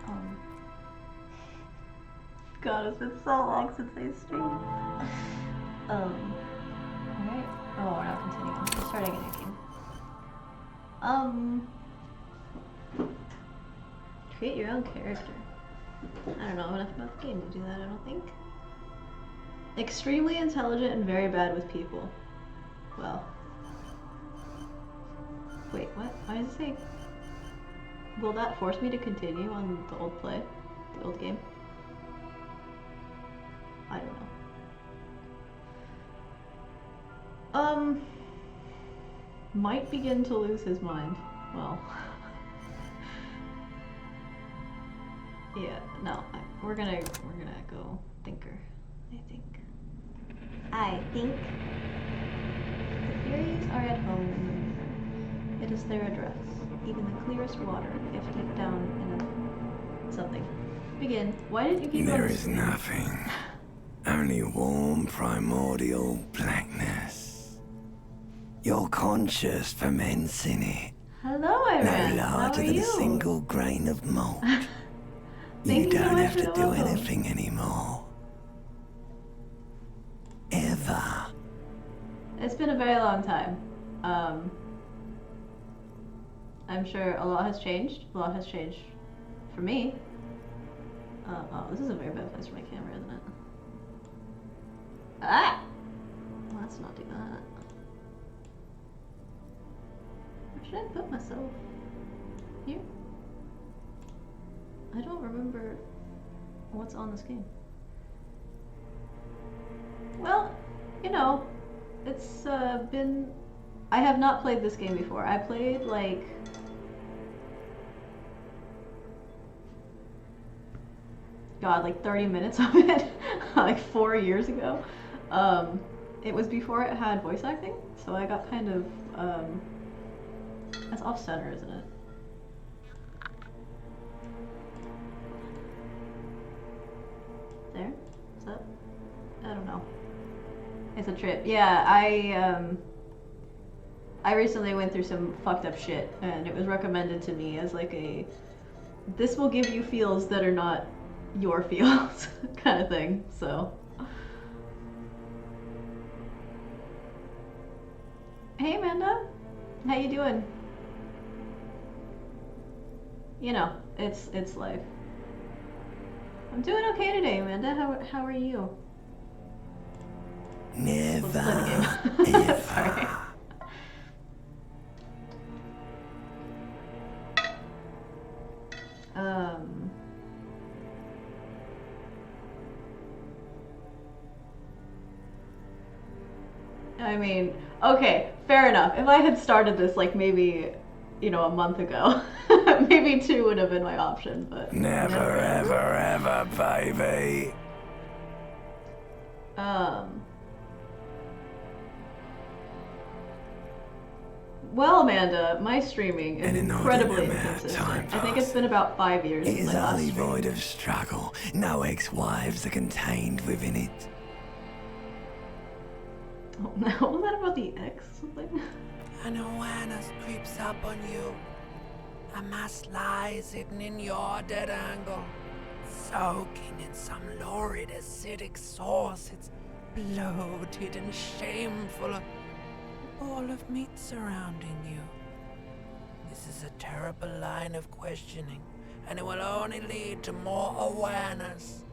Um, God, it's been so long since I streamed. Alright. Oh, we're not continuing. Let's start again, create your own character. I don't know enough about the game to do that, I don't think. Extremely intelligent and very bad with people. Well. Wait, what? Why does it say? Will that force me to continue on the old play? The old game? I don't know. Might begin to lose his mind. Well. Yeah, no, we're gonna go thinker, I think. The Furies are at home. It is their address. Even the clearest water, if deep down in a something. Begin. Why did you keep There is nothing. Only warm primordial blackness. Your conscious ferments in it. Hello, Iran. No larger than a single grain of malt. You don't have to do anything anymore. Ever. It's been a very long time. I'm sure a lot has changed. A lot has changed for me. Oh, this is a very bad place for my camera, isn't it? Ah! Let's not do that. Where should I put myself? Here? I don't remember what's on this game. Well, you know, it's been... I have not played this game before. I played like... God, like 30 minutes of it, like 4 years ago. It was before it had voice acting, so I got kind of, that's off-center, isn't it? There? Is that? I don't know. It's a trip. Yeah, I recently went through some fucked up shit, and it was recommended to me as like a, this will give you feels that are not your feels kind of thing, so. Hey Amanda, how you doing? You know, it's life. I'm doing okay today, Amanda. How are you? Never, ever. Sorry. I mean, okay, fair enough. If I had started this like maybe, you know, a month ago, maybe 2 would have been my option, but... Never, ever, ever, baby. Well, Amanda, my streaming is incredibly inconsistent. I think it's been about 5 years It since is my last only stream. void of struggle. No ex-wives are contained within it. Oh, what was that about the X something? An awareness creeps up on you. A mass lies hidden in your dead angle, soaking in some lurid acidic sauce. It's bloated and shameful. A ball of meat surrounding you. This is a terrible line of questioning, and it will only lead to more awareness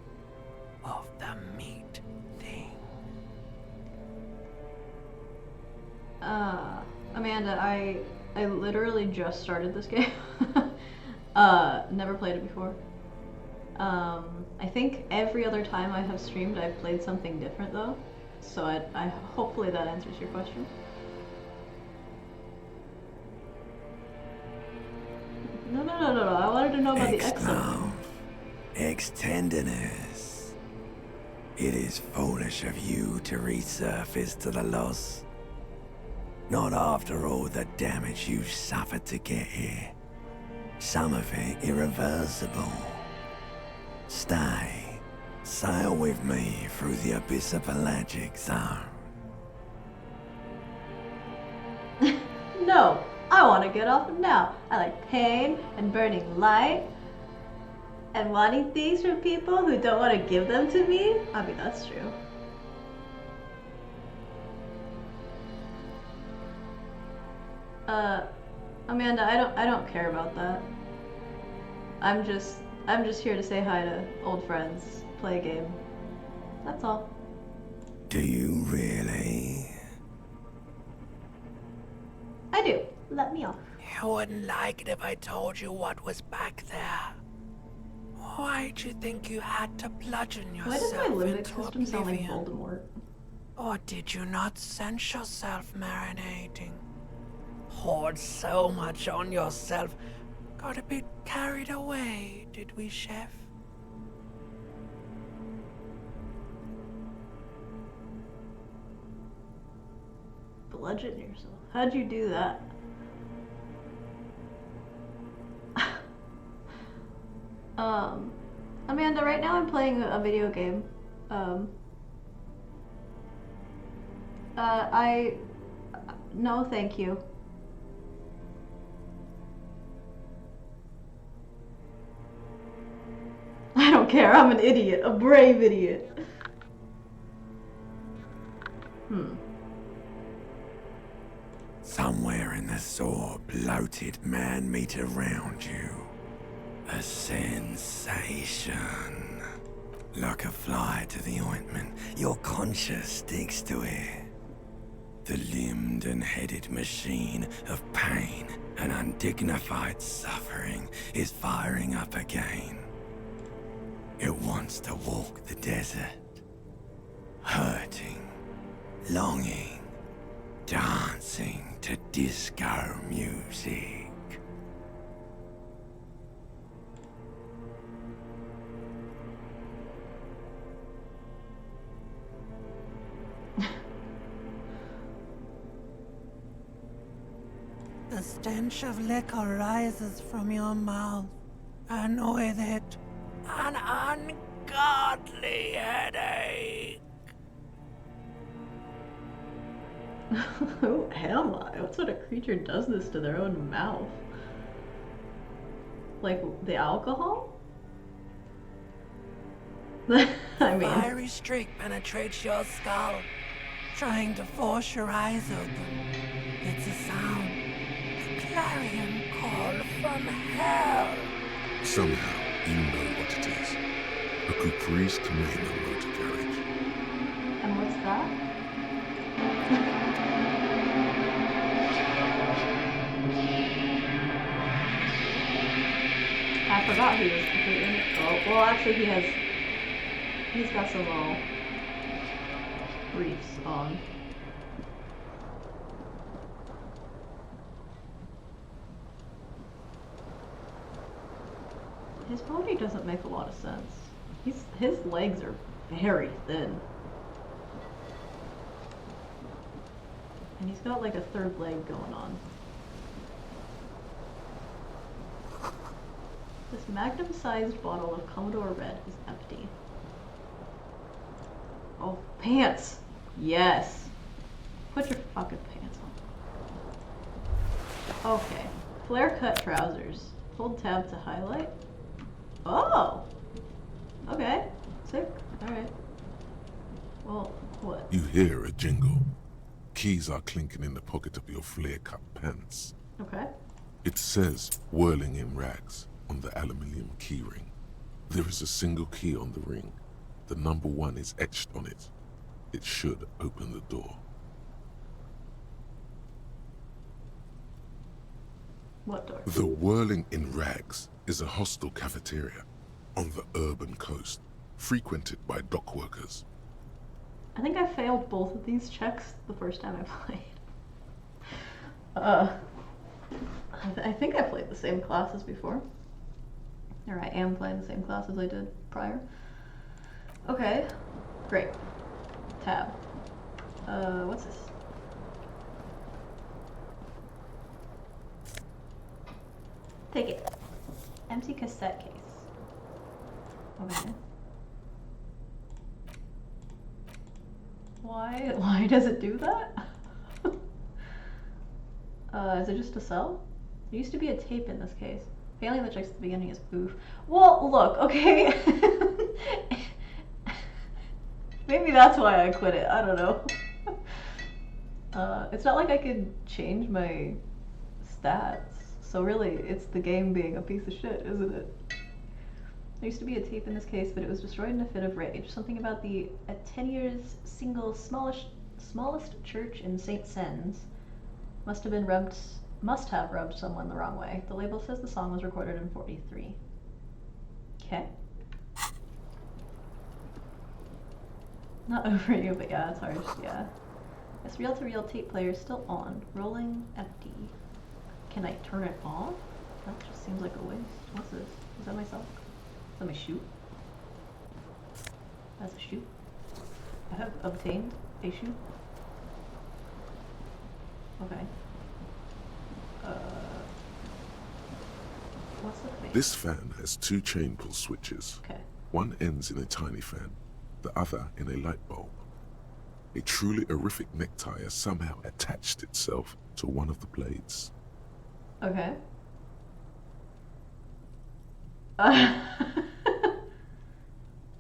of the meat thing. Amanda, I literally just started this game. Never played it before. I think every other time I have streamed, I've played something different though. So I hopefully that answers your question. No. I wanted to know about the X Love, ex-tenderness. It is foolish of you to resurface to the loss. Not after all the damage you've suffered to get here. Some of it irreversible. Stay. Sail with me through the abyss of pelagic zone. No, I want want to get off now. I like pain and burning light and wanting things from people who don't want to give them to me. I mean, that's true. Amanda, I don't care about that. I'm just here to say hi to old friends, play a game. That's all. Do you really? I do. Let me off. You wouldn't like it if I told you what was back there. Why'd you think you had to bludgeon Why does yourself my limbic into system sound like oblivion? Voldemort? Or did you not sense yourself marinating? Poured so much on yourself. Got a bit carried away, did we, Chef? Bludgeon yourself. How'd you do that? Amanda, right now I'm playing a video game. No, thank you. I don't care, I'm an idiot, a brave idiot. Somewhere in the sore, bloated man meat around you. A sensation. Like a fly to the ointment, your conscience sticks to it. The limbed and headed machine of pain and undignified suffering is firing up again. It wants to walk the desert, hurting, longing, dancing to disco music. The stench of liquor rises from your mouth, and with it, an ungodly headache. Who am I? What sort of creature does this to their own mouth? Like the alcohol? I mean... Fiery streak penetrates your skull, trying to force your eyes open. It's a sound. Clarion call from hell. Somehow, you know what it is. A caprice commando motor carriage. And what's that? I forgot he was completely... Oh, well actually he's got some briefs on. His body doesn't make a lot of sense. His legs are very thin. And he's got like a third leg going on. This magnum-sized bottle of Commodore Red is empty. Oh, pants! Yes! Put your fucking pants on. Okay. Flare-cut trousers. Hold tab to highlight. Oh! Okay. Sick. Alright. Well, what? You hear a jingle. Keys are clinking in the pocket of your flare-cut pants. Okay. It says, whirling in rags, on the aluminium keyring. There is a single key on the ring. The number 1 is etched on it. It should open the door. What door? The Whirling in Rags is a hostel cafeteria on the urban coast, frequented by dock workers. I think I failed both of these checks the first time I played. I think I played the same class as before. Or I am playing the same class as I did prior. Okay, great. Tab. What's this? Take it. Empty cassette case. Okay. Why does it do that? Is it just a cell? There used to be a tape in this case. Failing the checks at the beginning is oof. Well, look, okay. Maybe that's why I quit it. I don't know. It's not like I could change my stats. So really, it's the game being a piece of shit, isn't it? There used to be a tape in this case, but it was destroyed in a fit of rage. Something about the 10 years single smallest church in St. Sens must have rubbed someone the wrong way. The label says the song was recorded in 43. Okay. Not over you, but yeah, it's hard. Yeah. This reel-to-reel tape player is still on. Rolling empty. Can I turn it off? That just seems like a waste. What's this? Is that myself? Is that my shoe? That's a shoe. I have obtained a shoe. Okay. What's the thing? This fan has 2 chain pull switches. Okay. One ends in a tiny fan, the other in a light bulb. A truly horrific necktie has somehow attached itself to one of the blades. Okay.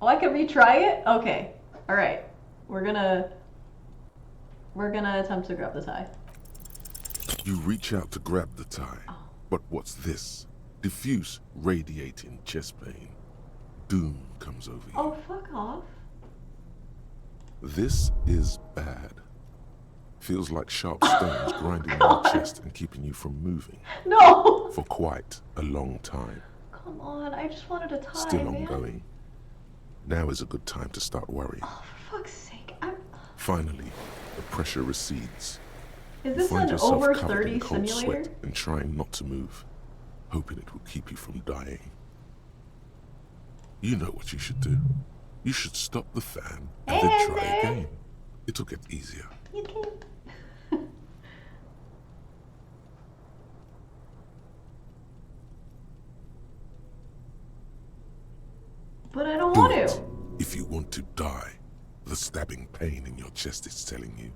Oh, I can retry it? Okay. Alright. We're gonna attempt to grab the tie. You reach out to grab the tie, but what's this? Diffuse, radiating chest pain. Doom comes over you. Oh, fuck off. This is bad. Feels like sharp stones grinding in your chest and keeping you from moving. No! For quite a long time. Come on, I just wanted a tie, Still man. ongoing. Now is a good time to start worrying. Oh, for fuck's sake. Finally, the pressure recedes. Is You this find an yourself over covered 30 in cold simulator? sweat and trying not to move, hoping it will keep you from dying. You know what you should do. You should stop the fan and then try again. It'll get easier. You can. But I don't Do want it. to. If you want to die, the stabbing pain in your chest is telling you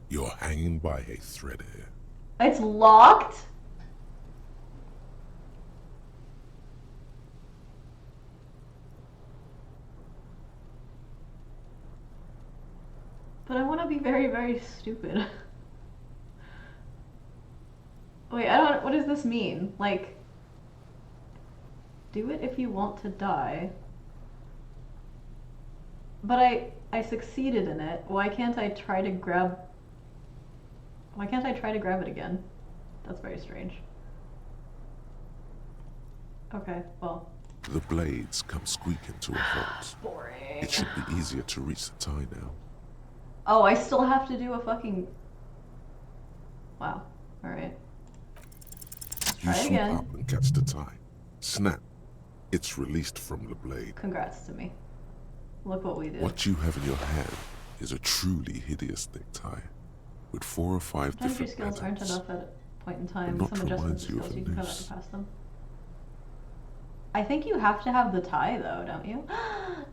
you're hanging by a thread here. It's locked? But I want to be very, very stupid. Wait, I don't. What does this mean? Like, do it if you want to die. But I succeeded in it. Why can't I try to grab? Why can't I try to grab it again? That's very strange. Okay, well. The blades come squeaking to a halt. Boring. It should be easier to reach the tie now. Oh, I still have to do a fucking. Wow. All right. You Try it swoop again. up and catch the tie. Snap. It's released from the blade. Congrats to me. Look what we did. What you have in your hand is a truly hideous necktie, with 4 or 5 Sometimes your different skills aren't patterns. enough at a point in time. Not Some adjustments reminds to you of skills, a you can come back noose. and pass them. I think you have to have the tie though, don't you? Anna,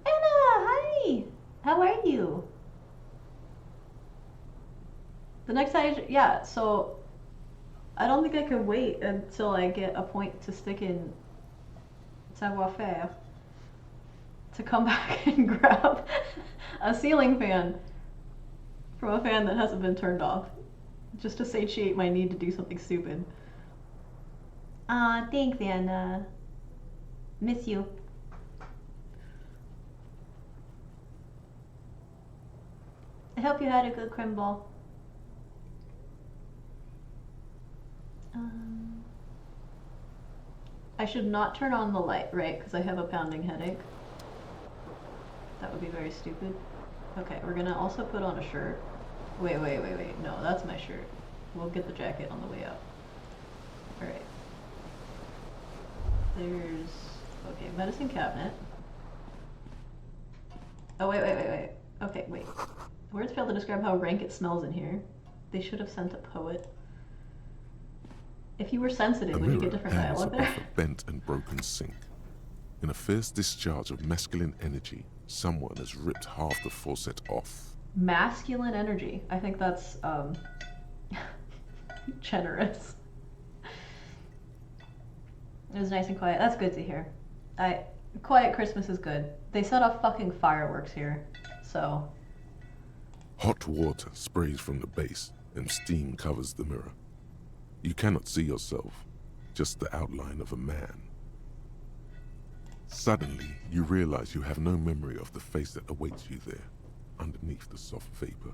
hi! How are you? The next tie, yeah, so I don't think I could wait until I get a point to stick in savoir-faire to come back and grab a ceiling fan from a fan that hasn't been turned off, just to satiate my need to do something stupid. Thanks, Anna. Miss you. I hope you had a good creme ball. I should not turn on the light, right? Because I have a pounding headache. That would be very stupid. Okay, we're gonna also put on a shirt. Wait. No, that's my shirt. We'll get the jacket on the way out. Alright. There's... Okay, medicine cabinet. Oh, wait. Okay, wait. Words fail to describe how rank it smells in here. They should have sent a poet. If you were sensitive, would you get different hangs dialogue above there? a bent and broken sink. In a fierce discharge of masculine energy, someone has ripped half the faucet off. Masculine energy. I think that's, generous. It was nice and quiet. That's good to hear. Quiet Christmas is good. They set off fucking fireworks here, so. Hot water sprays from the base, and steam covers the mirror. You cannot see yourself, just the outline of a man. Suddenly, you realize you have no memory of the face that awaits you there, underneath the soft vapor.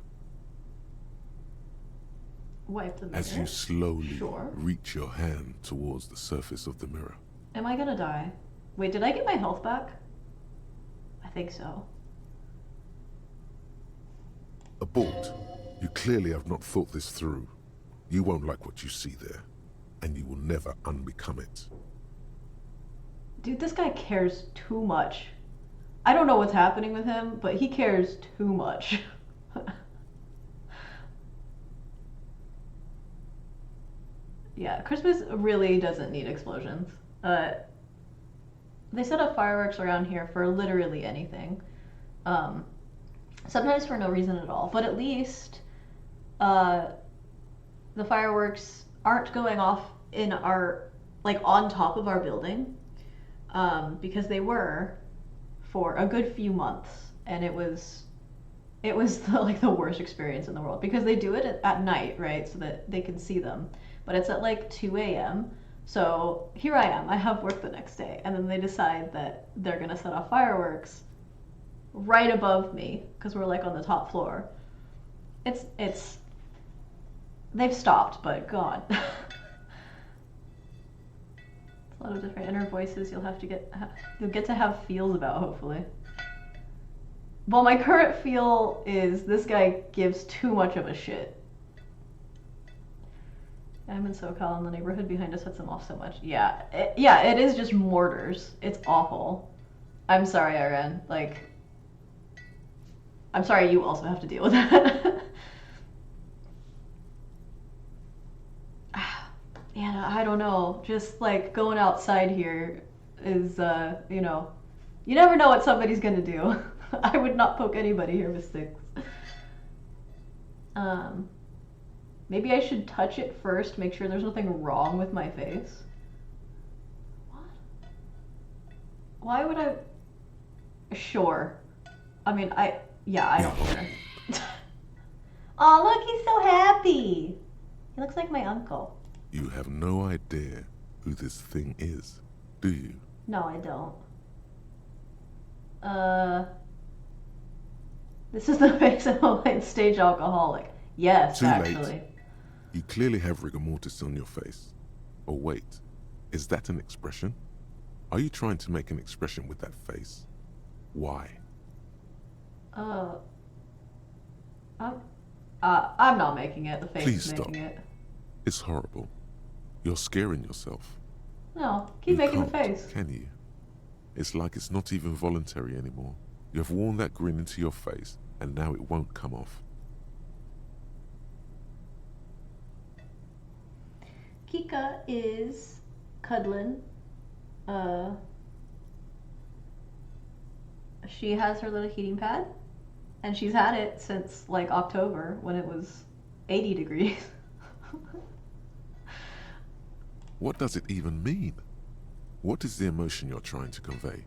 Wipe the mirror. As you slowly Sure. reach your hand towards the surface of the mirror. Am I gonna die? Wait, did I get my health back? I think so. Abort. You clearly have not thought this through. You won't like what you see there, and you will never unbecome it. Dude, this guy cares too much. I don't know what's happening with him, but he cares too much. Yeah, Christmas really doesn't need explosions. They set up fireworks around here for literally anything. Sometimes for no reason at all, but at least the fireworks aren't going off in our, like, on top of our building, because they were for a good few months, and it was like the worst experience in the world, because they do it at night, right, so that they can see them, but it's at like 2 a.m. So here I am, I have work the next day, and then they decide that they're gonna set off fireworks right above me, because we're like on the top floor. They've stopped, but God. It's a lot of different inner voices you'll get to have feels about, hopefully. Well, my current feel is this guy gives too much of a shit. I'm in SoCal and the neighborhood behind us sets them off so much. Yeah, it is just mortars. It's awful. I'm sorry, Iran. Like, I'm sorry you also have to deal with that. Yeah, I don't know. Just like going outside here is, you know, you never know what somebody's gonna do. I would not poke anybody here with sticks. Maybe I should touch it first, make sure there's nothing wrong with my face. What? Why would I? Sure. I mean, yeah, I don't care. Aw, look, he's so happy. He looks like my uncle. You have no idea who this thing is, do you? No, I don't. This is the face of a late-stage alcoholic. Yes, Too actually. late. You clearly have rigor mortis on your face. Oh wait, is that an expression? Are you trying to make an expression with that face? Why? I'm not making it. The face Please is making stop. it. It's horrible. You're scaring yourself. No, keep You making the can't, face. can you? It's like it's not even voluntary anymore. You have worn that grin into your face, and now it won't come off. Kika is cuddling. She has her little heating pad, and she's had it since like October when it was 80 degrees. What does it even mean? What is the emotion you're trying to convey?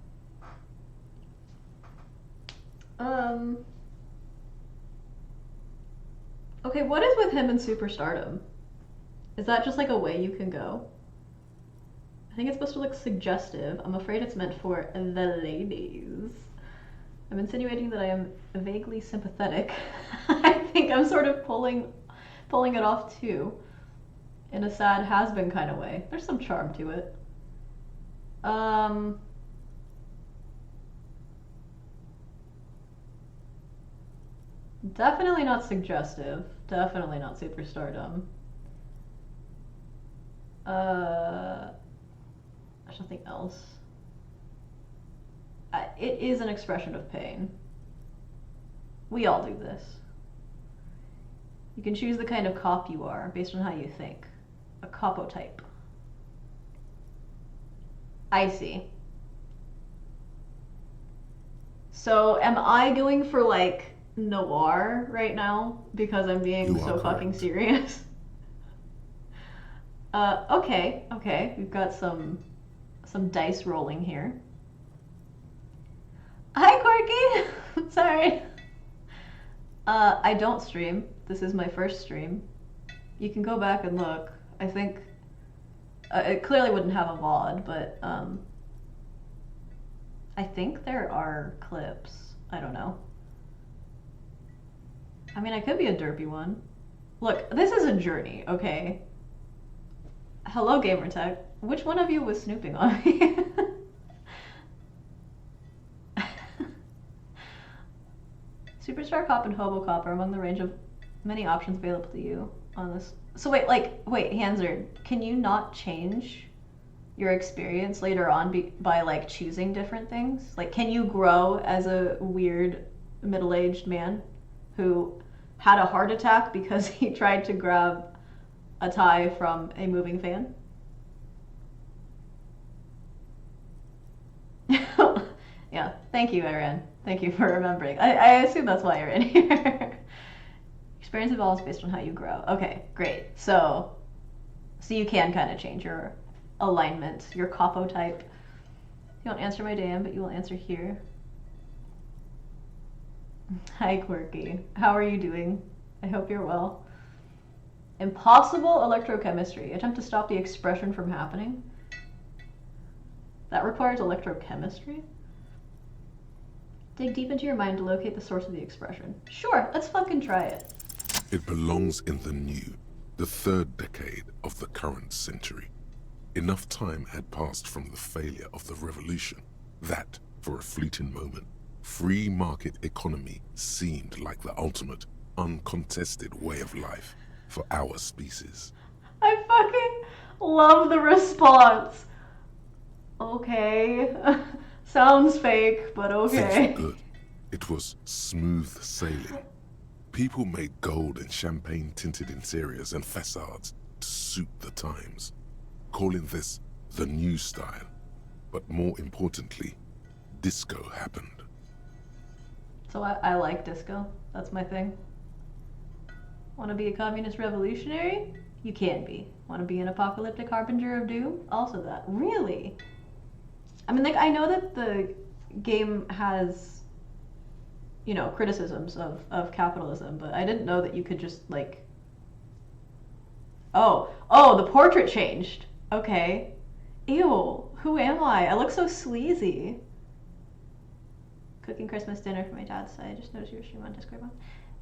Okay, what is with him and superstardom? Is that just like a way you can go? I think it's supposed to look suggestive. I'm afraid it's meant for the ladies. I'm insinuating that I am vaguely sympathetic. I think I'm sort of pulling it off too. In a sad has-been kind of way. There's some charm to it. Definitely not suggestive. Definitely not superstardom. There's nothing else. It is an expression of pain. We all do this. You can choose the kind of cop you are based on how you think. A copo type. I see. So am I going for like noir right now because I'm being You are so fucking correct. serious? Okay. We've got some some dice rolling here. Hi, Corky! Sorry. I don't stream. This is my first stream. You can go back and look. I think it clearly wouldn't have a VOD, but I think there are clips. I don't know. I mean, I could be a derpy one. Look, this is a journey, okay? Hello, Gamertech. Which one of you was snooping on me? Superstar Cop and Hobo Cop are among the range of many options available to you on this. So wait, Hanser, can you not change your experience later on by like choosing different things? Like, can you grow as a weird middle-aged man who had a heart attack because he tried to grab a tie from a moving fan? Yeah, thank you, Aaron. Thank you for remembering. I assume that's why you're in here. Experience evolves based on how you grow. Okay, great. So you can kind of change your alignment, your capo type. You don't answer my DM, but you will answer here. Hi, Quirky. How are you doing? I hope you're well. Impossible electrochemistry. Attempt to stop the expression from happening. That requires electrochemistry? Dig deep into your mind to locate the source of the expression. Sure, let's fucking try it. It belongs in the new, the third decade of the current century. Enough time had passed from the failure of the revolution that, for a fleeting moment, free market economy seemed like the ultimate, uncontested way of life for our species. I fucking love the response. Okay. Sounds fake, but okay. Things were good. It was smooth sailing. People made gold and champagne-tinted interiors and facades to suit the times, calling this the new style. But more importantly, disco happened. So I like disco. That's my thing. Want to be a communist revolutionary? You can be. Want to be an apocalyptic harbinger of doom? Also that. Really? I mean, like, I know that the game has, you know, criticisms of capitalism, but I didn't know that you could just, like... Oh, the portrait changed. Okay. Ew, who am I? I look so sleazy. Cooking Christmas dinner for my dad's side. I just noticed your stream on Discord.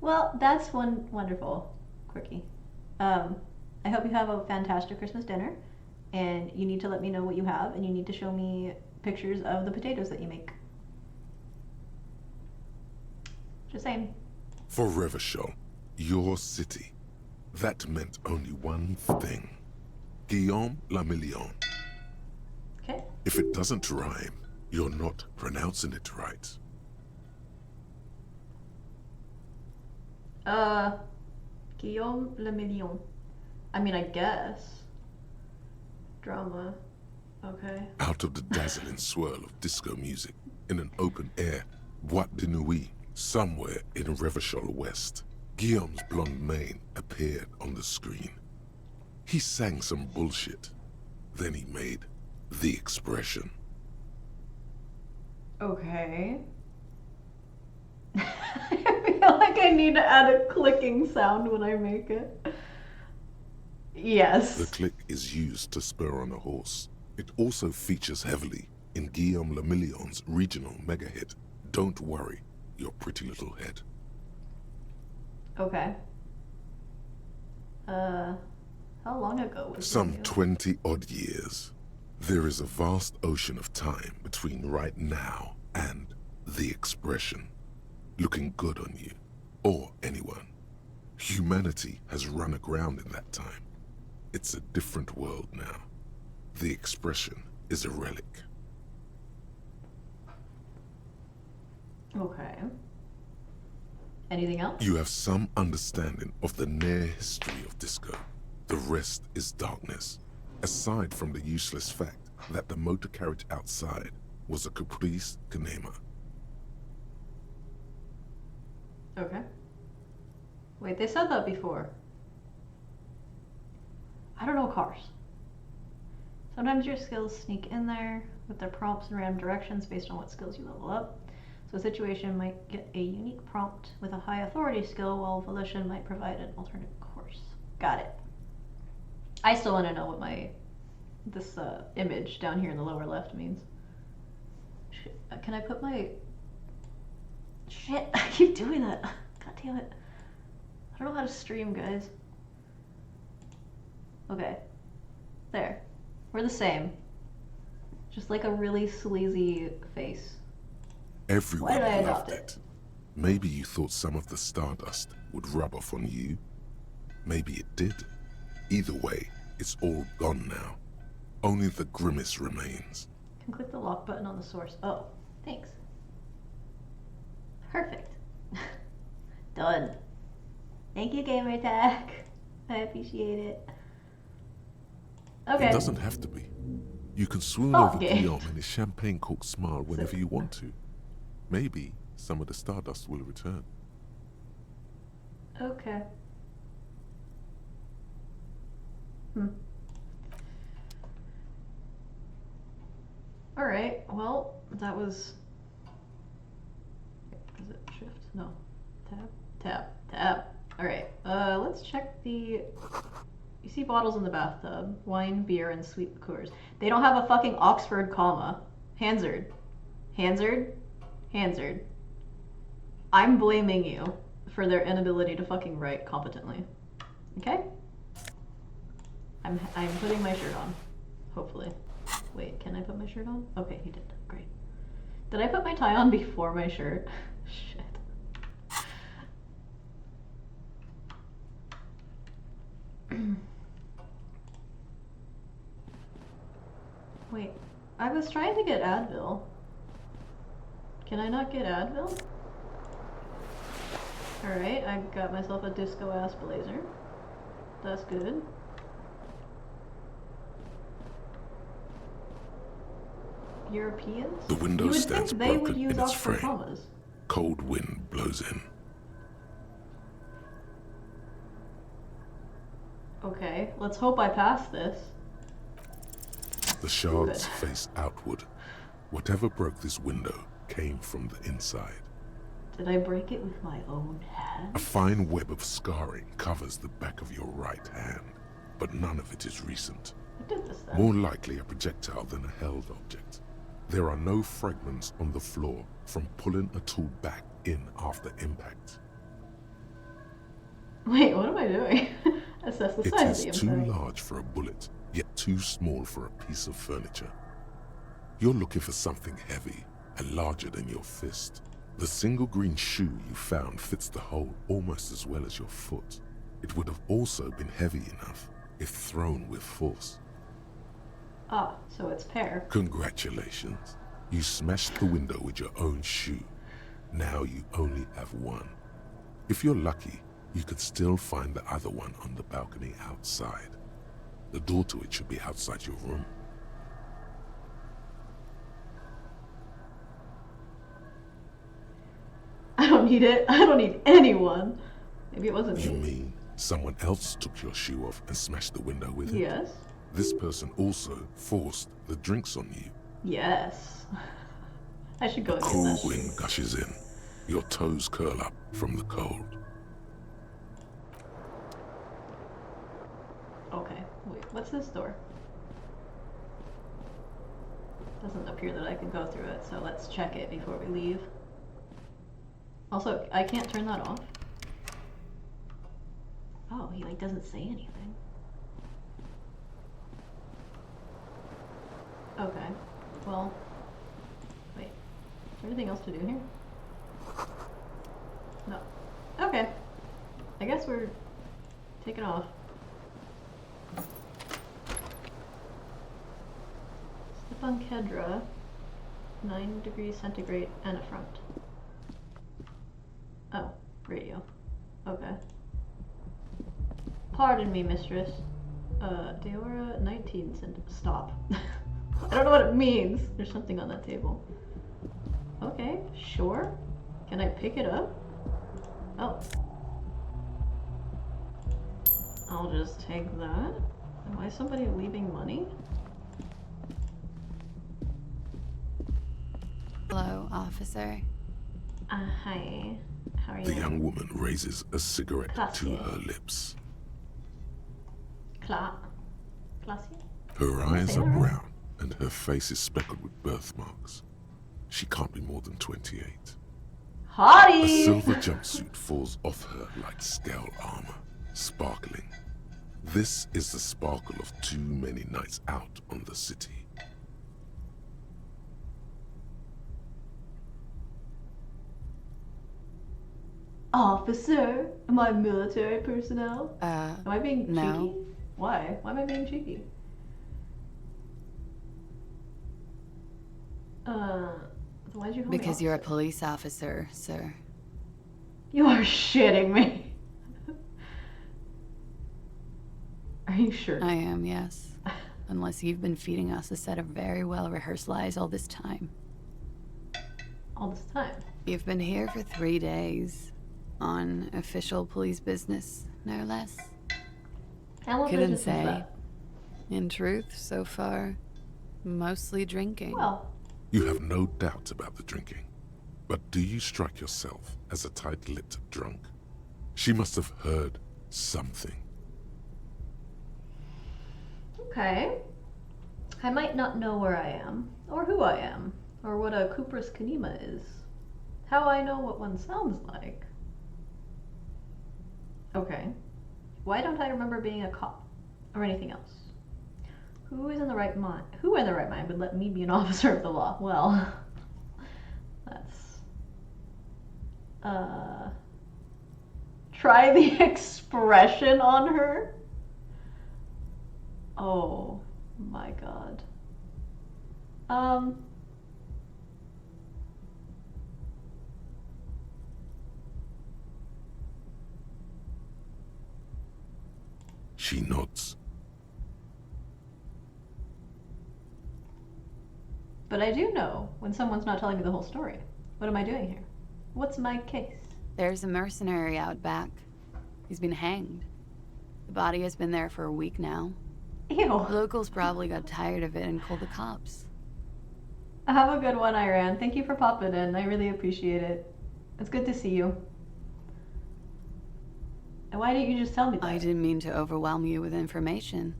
Well, that's wonderful, Quirky. I hope you have a fantastic Christmas dinner, and you need to let me know what you have, and you need to show me pictures of the potatoes that you make. Just saying. For Revachol, your city, that meant only one thing. Guillaume le Million. Okay. If it doesn't rhyme, you're not pronouncing it right. Guillaume le Million. I mean, I guess. Drama. Okay. Out of the dazzling swirl of disco music, in an open-air boîte de nuit, somewhere in Revachol West, Guillaume's blonde mane appeared on the screen. He sang some bullshit. Then he made the expression. Okay. I feel like I need to add a clicking sound when I make it. Yes. The click is used to spur on a horse. It also features heavily in Guillaume le Million's regional mega hit, Don't Worry, Your Pretty Little Head. Okay. How long ago was Some it? 20-odd years. There is a vast ocean of time between right now and the expression. Looking good on you, or anyone. Humanity has run aground in that time. It's a different world now. The expression is a relic. Okay. Anything else? You have some understanding of the near history of disco. The rest is darkness, aside from the useless fact that the motor carriage outside was a caprice cinema. Okay. Wait, they said that before. I don't know cars. Sometimes your skills sneak in there with their prompts in random directions based on what skills you level up. So a situation might get a unique prompt with a high authority skill, while volition might provide an alternate course. Got it. I still want to know what this image down here in the lower left means. Can I put my... Shit, I keep doing that. God damn it. I don't know how to stream, guys. Okay. There. We're the same. Just like a really sleazy face. Everyone Why did I loved adopt it. Maybe you thought some of the stardust would rub off on you. Maybe it did. Either way, it's all gone now. Only the grimace remains. You can click the lock button on the source. Oh, thanks. Perfect. Done. Thank you, Gamertag. I appreciate it. Okay. It doesn't have to be. You can swoon Oh, over okay. Guillaume and his champagne-corked smile whenever you want to. Maybe some of the stardust will return. Okay. Alright, well, that was... Is it shift? No. Tab. Alright, let's check the... You see bottles in the bathtub. Wine, beer, and sweet liqueurs. They don't have a fucking Oxford comma. Hansard. I'm blaming you for their inability to fucking write competently. Okay? I'm putting my shirt on. Hopefully. Wait, can I put my shirt on? Okay, he did. Great. Did I put my tie on before my shirt? Shit. Wait, I was trying to get Advil. Can I not get Advil? Alright, I got myself a disco ass blazer. That's good. Europeans? The window You would stands think they would broken use in its Oxford frame. commas. Cold wind blows in. Okay, let's hope I pass this. The shards face outward. Whatever broke this window came from the inside. Did I break it with my own hand? A fine web of scarring covers the back of your right hand, but none of it is recent. I did this then. More likely a projectile than a held object. There are no fragments on the floor from pulling a tool back in after impact. Wait, what am I doing? Assess the It size is of the too impact. large for a bullet, yet too small for a piece of furniture. You're looking for something heavy and larger than your fist. The single green shoe you found fits the hole almost as well as your foot. It would have also been heavy enough if thrown with force. Ah, so it's pear. Congratulations. You smashed the window with your own shoe. Now you only have one. If you're lucky, you could still find the other one on the balcony outside. The door to it should be outside your room. I don't need it. I don't need anyone. Maybe it wasn't You me. mean someone else took your shoe off and smashed the window with it? Yes. This person also forced the drinks on you. Yes. I should go and get Cool that. wind gushes in. Your toes curl up from the cold. Okay, wait, what's this door? Doesn't appear that I can go through it, so let's check it before we leave. Also, I can't turn that off. Oh, he like doesn't say anything. Okay, well, wait, is there anything else to do here? No. Okay, I guess we're taking off. Step on Kedra, 9 degrees centigrade and a front. Oh, radio. Okay. Pardon me, mistress. Deora 19 stop. I don't know what it means. There's something on that table. Okay, sure. Can I pick it up? Oh. I'll just take that. Why is somebody leaving money? officer. Hi. How are you? The young woman raises a cigarette to Classy. her lips. Classy? Her Am I eyes saying are that right? brown and her face is speckled with birthmarks. She can't be more than 28. A Hottie! silver jumpsuit falls off her like scale armor, sparkling. This is the sparkle of too many nights out on the city. Officer? Am I military personnel? Uh, Am I being no. cheeky? Why? Why am I being cheeky? Why'd you call me Because you're a officer? police officer, sir. You are shitting me. Are you sure? I am, yes. Unless you've been feeding us a set of very well-rehearsed lies all this time. All this time. You've been here for 3 days. On official police business, no less. And what Couldn't business is say. that? In truth, so far, mostly drinking. Well, You have no doubt about the drinking. But do you strike yourself as a tight-lipped drunk? She must have heard something. okay. I might not know where I am, or who I am, or what a Cooper's Kanema is. How I know what one sounds like. Okay. Why don't I remember being a cop, or anything else? Who in the right mind would let me be an officer of the law? Well, that's try the expression on her. Oh my god. She nods. But I do know when someone's not telling me the whole story. What am I doing here? What's my case? There's a mercenary out back. He's been hanged. The body has been there for a week now. Ew. Locals probably got tired of it and called the cops. Have a good one, Iran. Thank you for popping in. I really appreciate it. It's good to see you. And why didn't you just tell me that? I didn't mean to overwhelm you with information.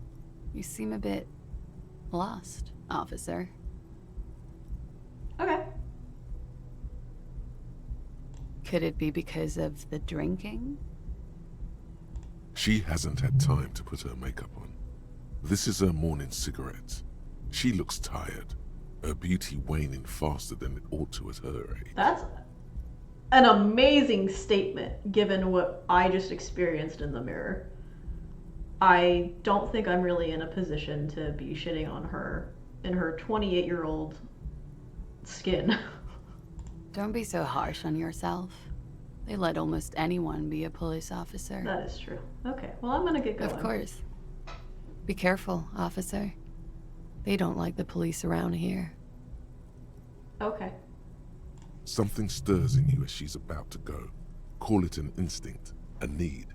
You seem a bit lost, officer. Okay. Could it be because of the drinking? She hasn't had time to put her makeup on. This is her morning cigarette. She looks tired, her beauty waning faster than it ought to at her age. That's an amazing statement given what I just experienced in the mirror. I don't think I'm really in a position to be shitting on her in her 28-year-old skin. Don't be so harsh on yourself. They let almost anyone be a police officer. That is true. Okay, well, I'm gonna get going. Of course. Be careful, officer. They don't like the police around here. Okay. Something stirs in you as she's about to go. Call it an instinct, a need.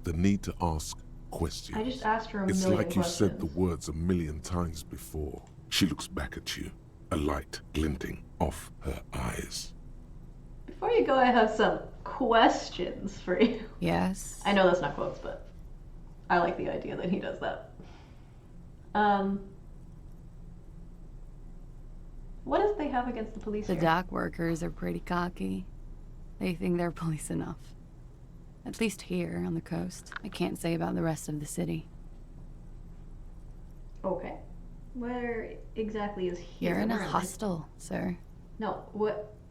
The need to ask questions. I just asked her a It's million like you questions. said the words a million times before. She looks back at you, a light glinting off her eyes. Before you go, I have some questions for you. Yes? I know that's not quotes, but I like the idea that he does that. What does they have against the police The here? dock workers are pretty cocky. They think they're police enough. At least here on the coast. I can't say about the rest of the city. Okay. Where exactly is here? You're in a Where am I? hostel, sir. No,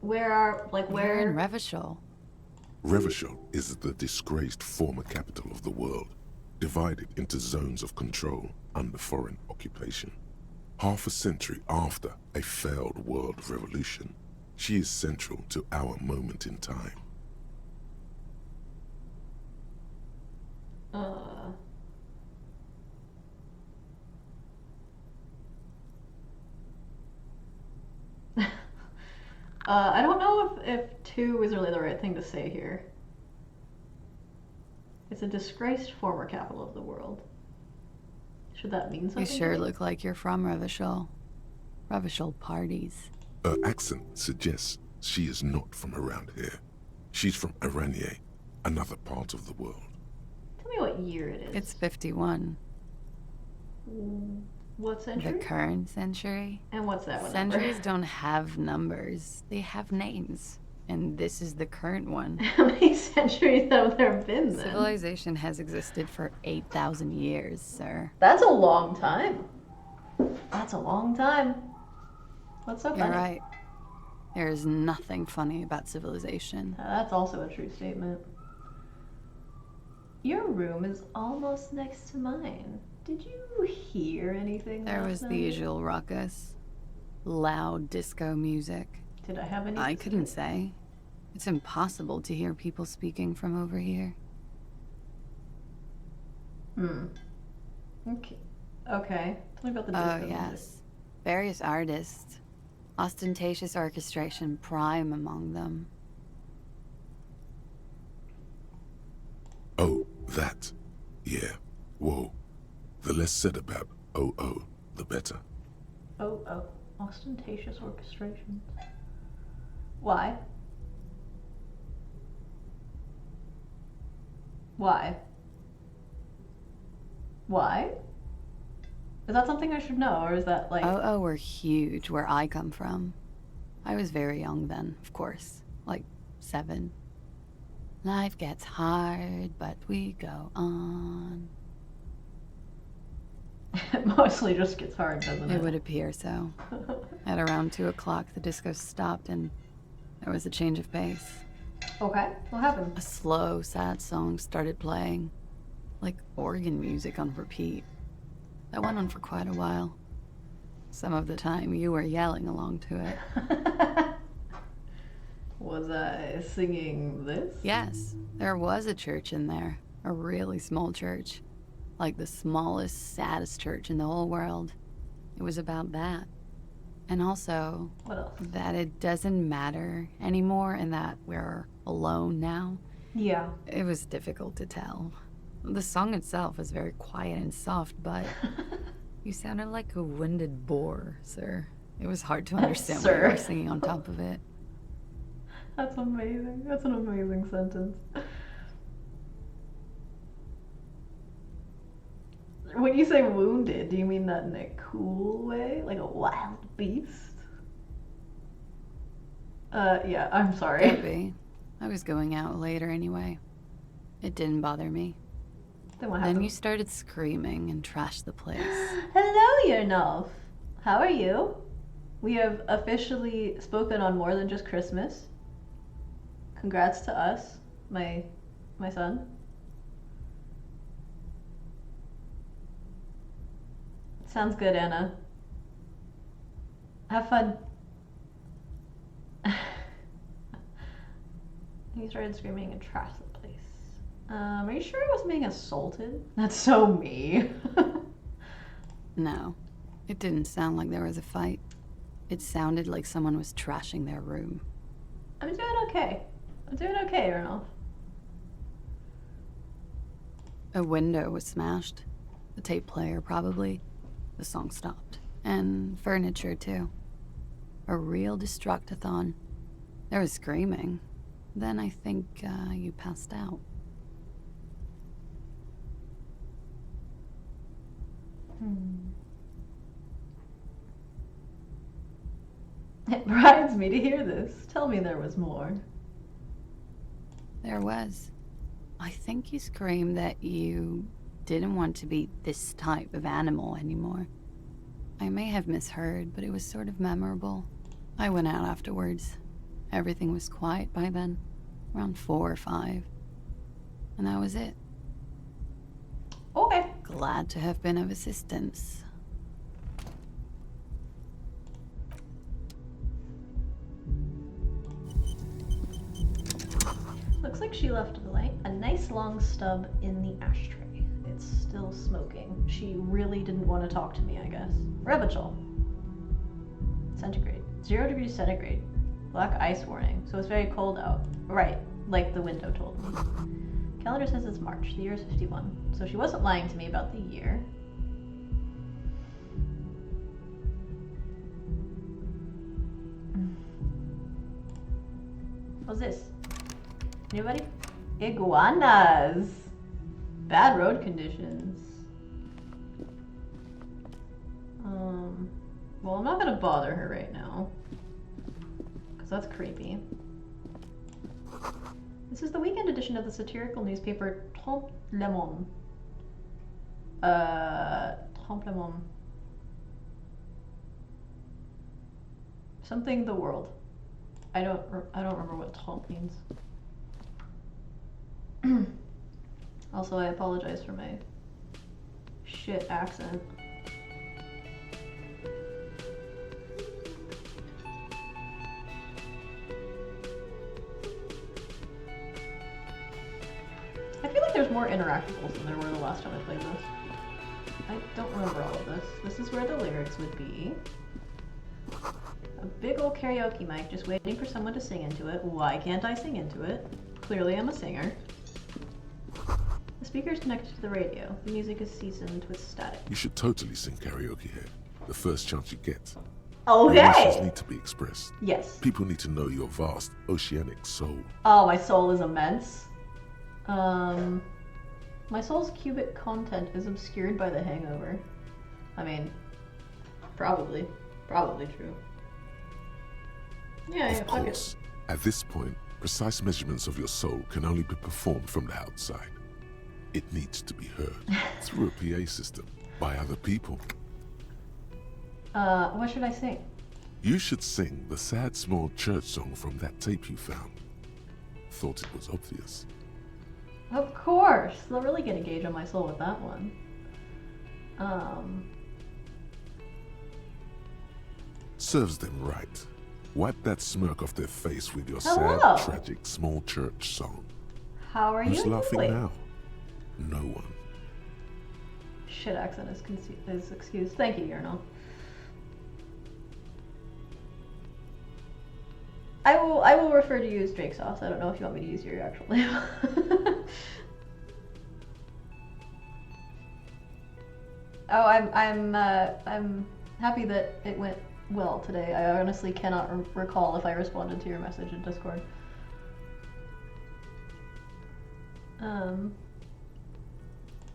where are, like, We're in where? Revachol. Revachol is the disgraced former capital of the world, divided into zones of control under foreign occupation. Half a century after a failed world revolution, she is central to our moment in time. I don't know if two is really the right thing to say here. It's a disgraced former capital of the world. Should that mean something? You to sure me? look like you're from Revachol. Revachol parties. Her accent suggests she is not from around here. She's from Aranier, another part of the world. Tell me what year it is. It's 51. What century? The current century? And what's that one? Centuries don't have numbers. They have names. And this is the current one. How many centuries have there been then? Civilization has existed for 8,000 years, sir. That's a long time. That's a long time. What's so funny? You're right. There is nothing funny about civilization. That's also a true statement. Your room is almost next to mine. Did you hear anything There last was the night? usual ruckus. Loud disco music. Did I have any? I couldn't say. It's impossible to hear people speaking from over here. Okay. Okay. Tell me about the disco Oh, music. yes. Various artists. Ostentatious orchestration prime among them. Oh, that. Yeah. Whoa. The less said about oh, the better. Oh. Ostentatious orchestrations. Why? Why? Why? Is that something I should know, or is that like... Oh, were huge where I come from. I was very young then, of course. Like 7. Life gets hard, but we go on. It mostly just gets hard, doesn't it? It would appear so. At around 2 o'clock, the disco stopped and there was a change of pace. Okay, what happened? A slow, sad song started playing, like organ music on repeat. That went on for quite a while. Some of the time, you were yelling along to it. Was I singing this? Yes, there was a church in there. A really small church. Like the smallest, saddest church in the whole world. It was about that. And also, What else? that it doesn't matter anymore and that we're alone now. Yeah. It was difficult to tell. The song itself was very quiet and soft, but you sounded like a winded boar, sir. It was hard to understand what you Sir. were singing on top of it. That's amazing. That's an amazing sentence. When you say wounded, do you mean that in a cool way? Like a wild beast? Yeah, I'm Could sorry. be. I was going out later anyway. It didn't bother me. Then what Then happened? you started screaming and trashed the place. Hello, Yernolf. How are you? We have officially spoken on more than just Christmas. Congrats to us, my son. Sounds good, Anna. Have fun. He started screaming and trashed the place. Are you sure I wasn't being assaulted? That's so me. No, it didn't sound like there was a fight. It sounded like someone was trashing their room. I'm doing okay. I'm doing okay, Ernolf. A window was smashed. The tape player, probably. The song stopped. And furniture, too. A real destructathon. There was screaming. Then I think you passed out. It brides me to hear this. Tell me there was more. There was. I think you screamed that you didn't want to be this type of animal anymore. I may have misheard, but it was sort of memorable. I went out afterwards. Everything was quiet by then, around 4 or 5. And that was it. Okay. Glad to have been of assistance. Looks like she left a nice long stub in the ashtray. It's still smoking. She really didn't want to talk to me, I guess. Rebachol. Centigrade. 0 degrees centigrade. Black ice warning. So it's very cold out. Right, like the window told me. Calendar says it's March. The year is 51. So she wasn't lying to me about the year. What's this? Anybody? Iguanas! Bad road conditions. Well, I'm not gonna bother her right now. Because that's creepy. This is the weekend edition of the satirical newspaper Temple Le Monde. Temple Le Monde. Something the world. I don't remember what Temple means. Also, I apologize for my shit accent. I feel like there's more interactables than there were the last time I played this. I don't remember all of this. This is where the lyrics would be. A big old karaoke mic just waiting for someone to sing into it. Why can't I sing into it? Clearly I'm a singer. The speaker is connected to the radio. The music is seasoned with static. You should totally sing karaoke here. The first chance you get. Okay! Your emotions need to be expressed. Yes. People need to know your vast, oceanic soul. Oh, my soul is immense. My soul's cubic content is obscured by the hangover. I mean, probably true. Yeah, Of fuck course, at this point, precise measurements of your soul can only be performed from the outside. It needs to be heard through a PA system by other people. What should I sing? You should sing the sad small church song from that tape you found. Thought it was obvious. Of course! They'll really get a gauge on my soul with that one. Serves them right. Wipe that smirk off their face with your Hello. sad, tragic small church song. How are Who's you laughing doing? now? No one. Shit accent is excused. Thank you, Urinal. I will refer to you as Drake Sauce. I don't know if you want me to use your actual name. Oh, I'm happy that it went well today. I honestly cannot recall if I responded to your message in Discord.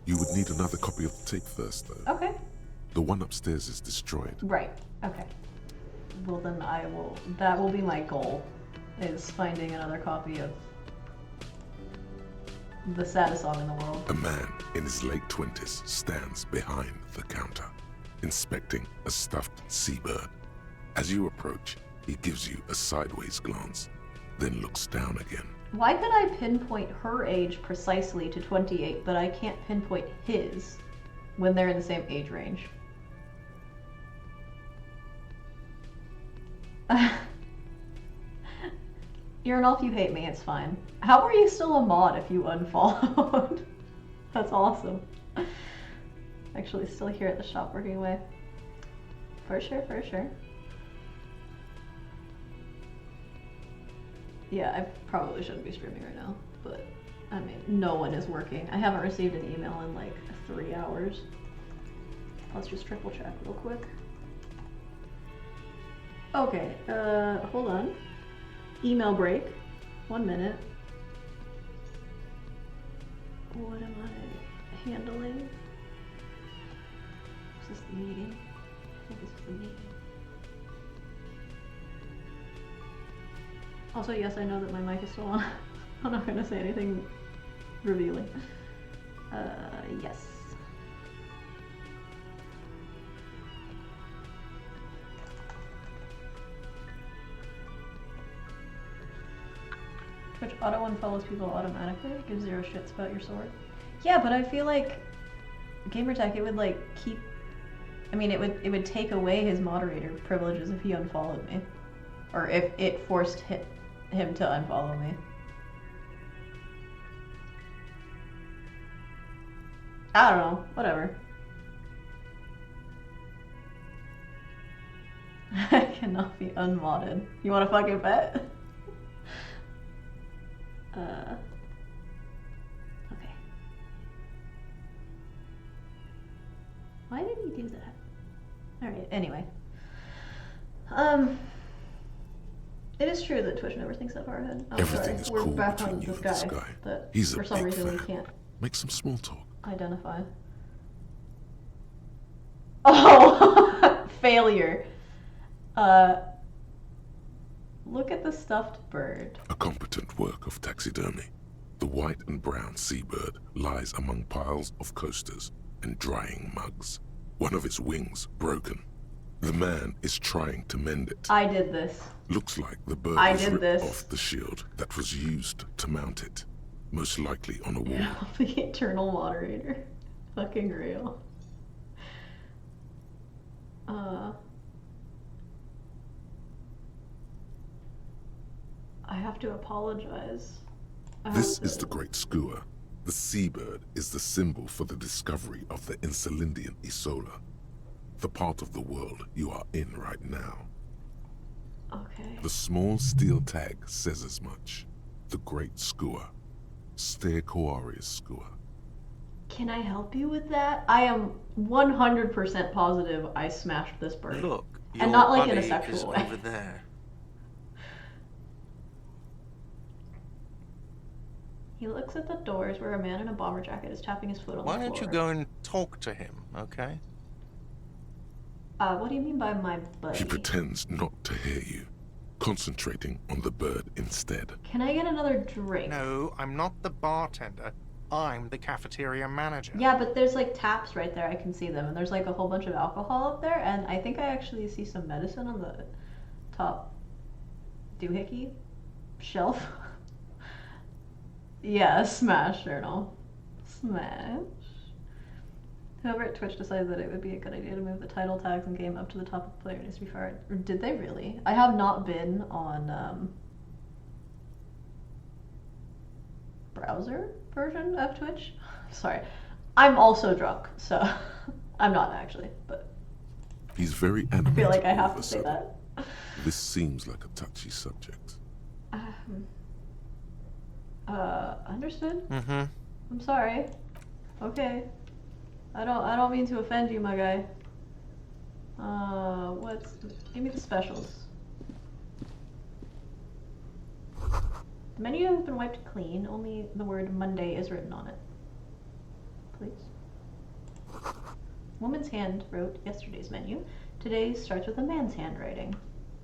You would need another copy of the tape first, though. Okay. The one upstairs is destroyed. Right. Okay. Well, then that will be my goal, is finding another copy of the saddest song in the world. A man in his late 20s stands behind the counter, inspecting a stuffed seabird. As you approach, he gives you a sideways glance, then looks down again. Why could I pinpoint her age precisely to 28, but I can't pinpoint his when they're in the same age range? Urinal, if you hate me, it's fine. How are you still a mod if you unfollowed? That's awesome. Actually, still here at the shop working away. For sure, for sure. Yeah, I probably shouldn't be streaming right now, but I mean, no one is working. I haven't received an email in like 3 hours. Let's just triple check real quick. Okay, hold on. Email break. 1 minute. What am I handling? Is this the meeting? I think this is the meeting. Also, yes, I know that my mic is still on. I'm not gonna say anything revealing. Yes. Twitch auto unfollows people automatically. Gives 0 shits about your sword. Yeah, but I feel like Gamertag, it would like keep. I mean, it would take away his moderator privileges if he unfollowed me, or if it forced him to unfollow me. I don't know. Whatever. I cannot be unmodded. You want to fucking bet? Okay. Why did he do that? Alright, anyway. It is true that Twitch never thinks that far ahead. Oh, Everything sorry. is We're cool back between on you this and this guy guy. that He's a for some big reason we fan. can't Make some small talk. identify. Oh, failure. Look at the stuffed bird. A competent work of taxidermy. The white and brown seabird lies among piles of coasters and drying mugs. One of its wings broken. The man is trying to mend it. I did this. Looks like the bird I was did ripped this. off the shield that was used to mount it. Most likely on a wall. The eternal moderator. Fucking real. I have to apologize. This is the great skua. The seabird is the symbol for the discovery of the Insulindian Isola, the part of the world you are in right now. Okay. The small steel tag says as much. The great skua. Stegoarius skua. Can I help you with that? I am 100% positive I smashed this bird. Look, your And not like in a buddy sexual is way. over there. He looks at the doors where a man in a bomber jacket is tapping his foot on Why the floor. don't you go and talk to him, okay? What do you mean by my buddy? He pretends not to hear you, concentrating on the bird instead. Can I get another drink? No, I'm not the bartender. I'm the cafeteria manager. Yeah, but there's like taps right there. I can see them. And there's like a whole bunch of alcohol up there. And I think I actually see some medicine on the top doohickey shelf. Yeah, smash journal. Smash. Whoever at Twitch decided that it would be a good idea to move the title tags in game up to the top of the player needs to be fired. Or did they really? I have not been on browser version of Twitch. Sorry. I'm also drunk, so I'm not actually, but He's very I animated. feel like I all have of a to say sudden. that. This seems like a touchy subject. Understood? Mm-hmm. I'm sorry. Okay. I don't mean to offend you, my guy. Give me the specials. The menu has been wiped clean, only the word Monday is written on it. Please. Woman's hand wrote yesterday's menu. Today's starts with a man's handwriting.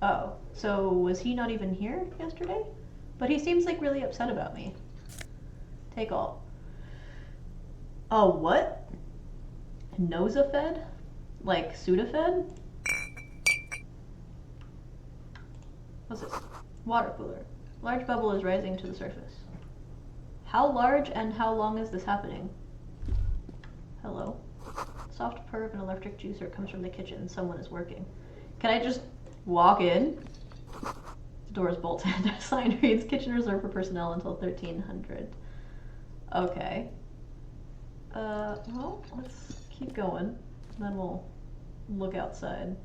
Oh, so was he not even here yesterday? But he seems like really upset about me. Take all. Oh, what? Nosafed? Like Sudafed? What's this? Water cooler. Large bubble is rising to the surface. How large and how long is this happening? Hello? Soft purr of an electric juicer comes from the kitchen. Someone is working. Can I just walk in? The door is bolted. A sign reads kitchen reserved for personnel until 1300. Okay. Well, let's keep going. Then we'll look outside.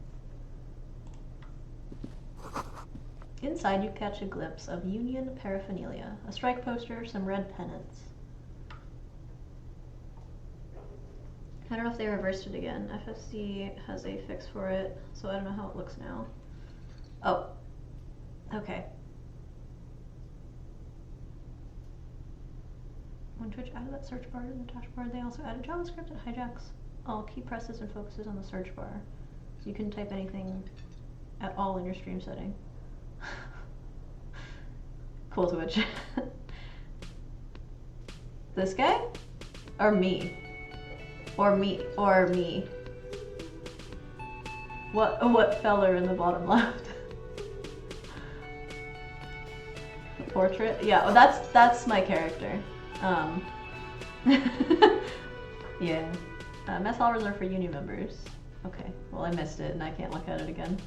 Inside, you catch a glimpse of Union paraphernalia. A strike poster, some red pennants. I don't know if they reversed it again. FSC has a fix for it, so I don't know how it looks now. Oh. Okay. When Twitch added that search bar to the dashboard, they also added JavaScript that hijacks all key presses and focuses on the search bar. So you can type anything at all in your stream setting. Cool, Twitch. This guy? Or me? Or me? Or me? What feller in the bottom left? The portrait? Yeah, well, that's my character. Yeah. Mess hall reserved for uni members. Okay, well I missed it and I can't look at it again.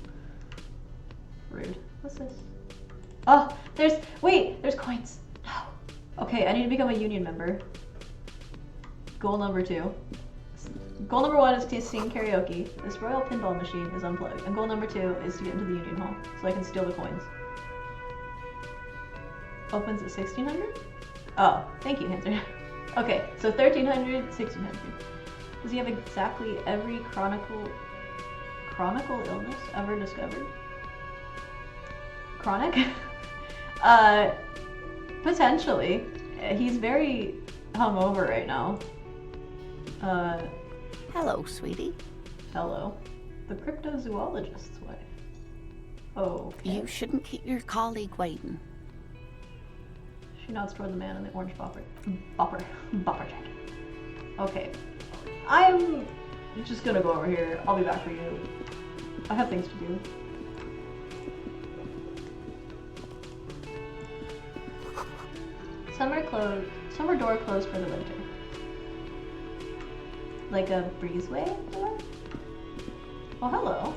Rude. What's this? Oh, there's coins. No. Okay, I need to become a union member. Goal number 2. Goal number 1 is to sing karaoke. This royal pinball machine is unplugged. And goal number 2 is to get into the union hall so I can steal the coins. Opens at 1600? Oh, thank you, Hanser. Okay, so 1300, 1600. Does he have exactly every chronicle illness ever discovered? chronic? Potentially. He's very hungover right now. Hello, sweetie. Hello. The cryptozoologist's wife. Okay. You shouldn't keep your colleague waiting. She nods toward the man in the orange bopper jacket. Okay. I'm just gonna go over here. I'll be back for you. I have things to do. Summer door closed for the winter. Like a breezeway door? Oh, hello.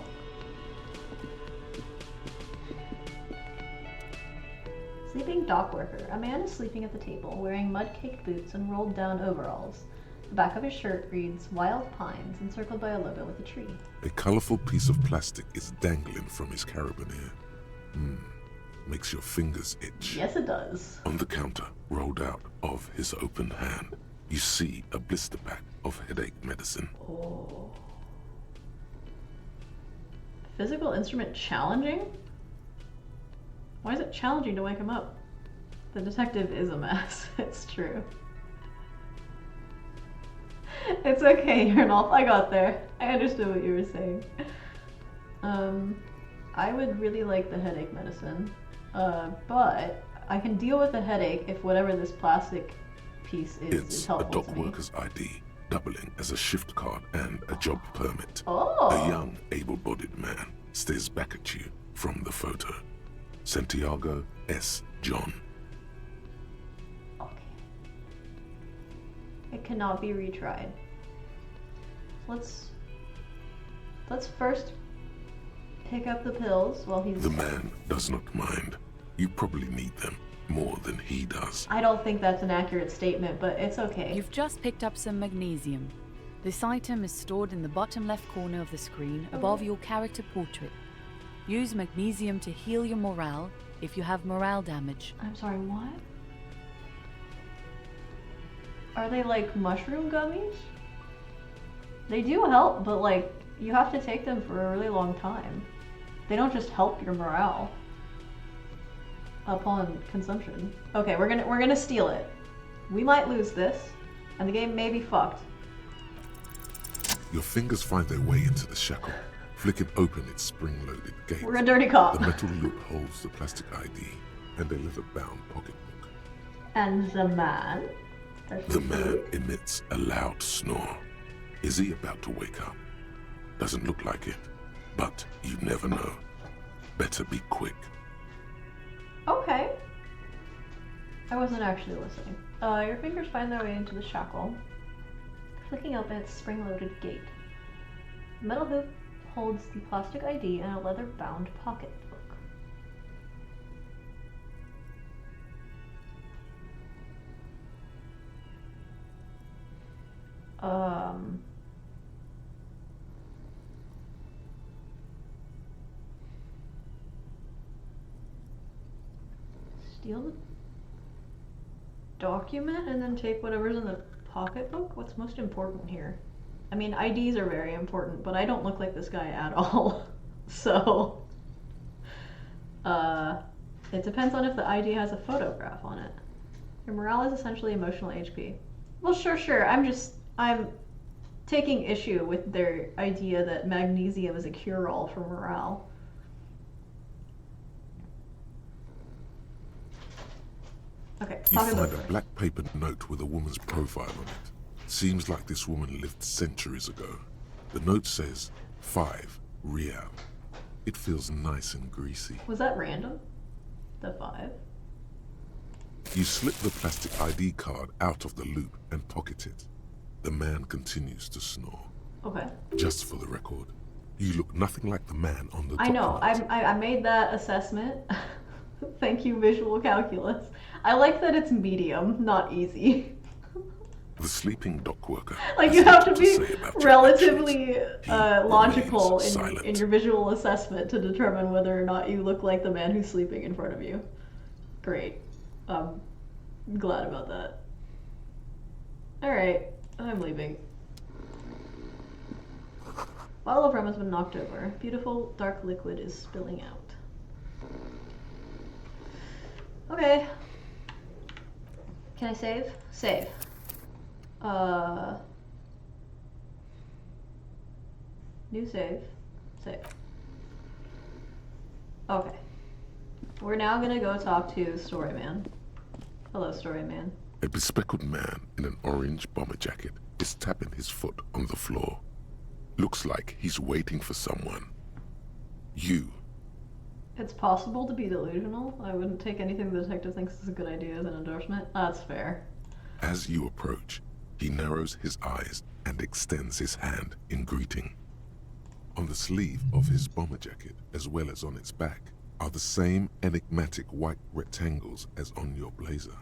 Sleeping dock worker. A man is sleeping at the table, wearing mud-caked boots and rolled down overalls. The back of his shirt reads Wild Pines, encircled by a logo with a tree. A colorful piece of plastic is dangling from his carabiner. Makes your fingers itch. Yes, it does. On the counter, rolled out of his open hand, you see a blister pack of headache medicine. Oh. Physical instrument challenging? Why is it challenging to wake him up? The detective is a mess. It's true. It's okay, Ernolf. I got there. I understood what you were saying. I would really like the headache medicine. But I can deal with the headache if whatever this plastic piece is helpful to me. It's a dock worker's ID, doubling as a shift card and a job permit. Oh. A young, able-bodied man stares back at you from the photo. Santiago S. John. Okay. It cannot be retried. Let's first pick up the pills while he's... The man does not mind. You probably need them more than he does. I don't think that's an accurate statement, but it's okay. You've just picked up some magnesium. This item is stored in the bottom left corner of the screen above your character portrait. Use magnesium to heal your morale if you have morale damage. I'm sorry, what? Are they like mushroom gummies? They do help, but like, you have to take them for a really long time. They don't just help your morale upon consumption. Okay, we're gonna steal it. We might lose this, and the game may be fucked. Your fingers find their way into the shackle, flicking open its spring-loaded gate. We're a dirty cop. The metal loop holds the plastic ID and a leather-bound pocketbook. And the man? The man emits a loud snore. Is he about to wake up? Doesn't look like it, but you never know. Better be quick. Okay. I wasn't actually listening. Your fingers find their way into the shackle, flicking open its spring-loaded gate. The metal hoop holds the plastic ID and a leather-bound pocketbook. Steal the document and then take whatever's in the pocketbook? What's most important here? I mean, IDs are very important, but I don't look like this guy at all. So, it depends on if the ID has a photograph on it. Your morale is essentially emotional HP. Well, sure. I'm taking issue with their idea that magnesium is a cure-all for morale. Okay, You find pocketbook. a black paper note with a woman's profile on it. Seems like this woman lived centuries ago. The note says 5 Real. It feels nice and greasy. Was that random? The 5? You slip the plastic ID card out of the loop and pocket it. The man continues to snore. Okay. Just for the record, you look nothing like the man on the I know. document. I made that assessment. Thank you, visual calculus. I like that it's medium, not easy. The sleeping dock worker. Like, has you have to little be say about your relatively actions. He logical remains in silent. your visual assessment to determine whether or not you look like the man who's sleeping in front of you. Great. I'm glad about that. Alright, I'm leaving. Bottle of rum has been knocked over. Beautiful dark liquid is spilling out. Okay. Can I save? Save. New save. Save. Okay. We're now gonna go talk to Storyman. Hello, Storyman. A bespectacled man in an orange bomber jacket is tapping his foot on the floor. Looks like he's waiting for someone. You. It's possible to be delusional. I wouldn't take anything the detective thinks is a good idea as an endorsement. That's fair. As you approach, he narrows his eyes and extends his hand in greeting. On the sleeve of his bomber jacket, as well as on its back, are the same enigmatic white rectangles as on your blazer.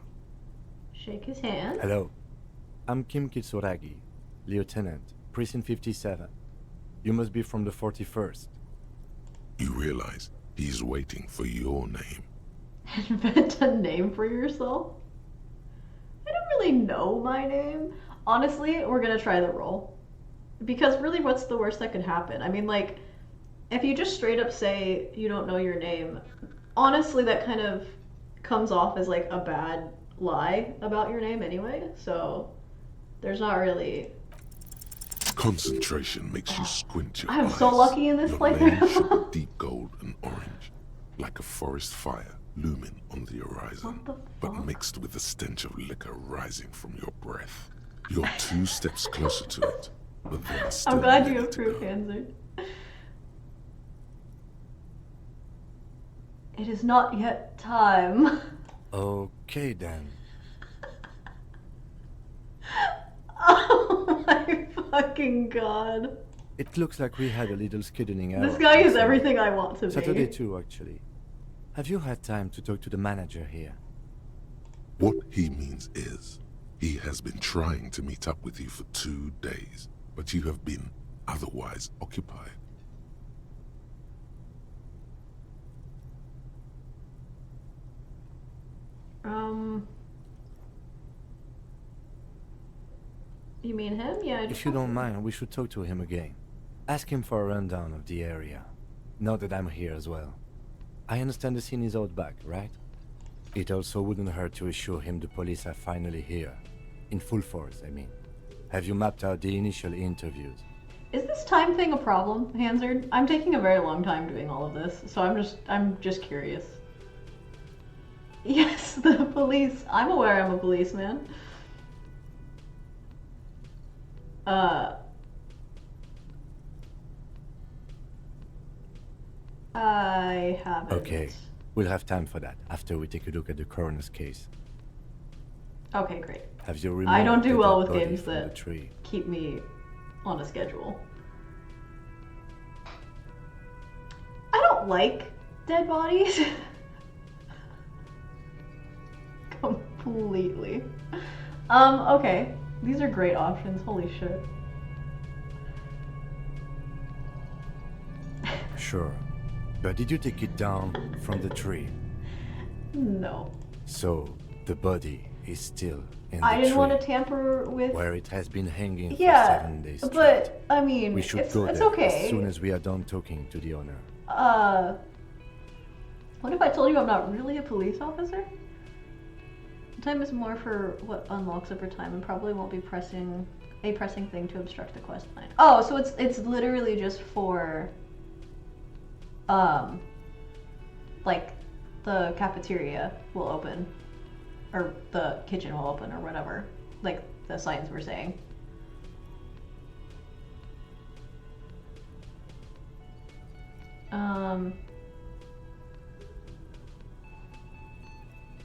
Shake his hand. Hello. I'm Kim Kitsuragi, Lieutenant, Precinct 57. You must be from the 41st. You realize he's waiting for your name. Invent a name for yourself? I don't really know my name. Honestly, we're gonna try the role. Because really, what's the worst that could happen? I mean, like, if you just straight up say you don't know your name, honestly, that kind of comes off as like a bad lie about your name anyway, so there's not really... Concentration makes you squint your eyes. I'm so lucky in this Your playthrough. name should be deep gold and orange, like a forest fire looming on the horizon, What the but fuck? mixed with the stench of liquor rising from your breath. You're 2 steps closer to it, but then still I'm glad you ready to approve, go. Hanser. It is not yet time. Okay then. Oh my fucking god. It looks like we had a little skidding error. This guy is Saturday. everything I want to be. Saturday too, actually. Have you had time to talk to the manager here? What he means is, he has been trying to meet up with you for 2 days, but you have been otherwise occupied. You mean him? Yeah. I just If you talked don't to him. mind, we should talk to him again. Ask him for a rundown of the area. Now that I'm here as well. I understand the scene is out back, right? It also wouldn't hurt to assure him the police are finally here. In full force, I mean. Have you mapped out the initial interviews? Is this time thing a problem, Hansard? I'm taking a very long time doing all of this, so I'm just curious. Yes, the police. I'm aware I'm a policeman. I haven't. Okay, we'll have time for that after we take a look at the coroner's case. Okay, great. Have you removed I don't do the well dead with body games from the that tree? keep me on a schedule. I don't like dead bodies. Completely. Okay. These are great options. Holy shit. Sure. But did you take it down from the tree? No. So, the body is still in the I didn't tree, want to tamper with... where it has been hanging for Yeah, 7 days straight. but, I mean, We should it's go there okay. as soon as we are done talking to the owner. What if I told you I'm not really a police officer? Time is more for what unlocks over time and probably won't be a pressing thing to obstruct the quest line. Oh, so it's literally just for like the cafeteria will open or the kitchen will open or whatever. Like the signs were saying.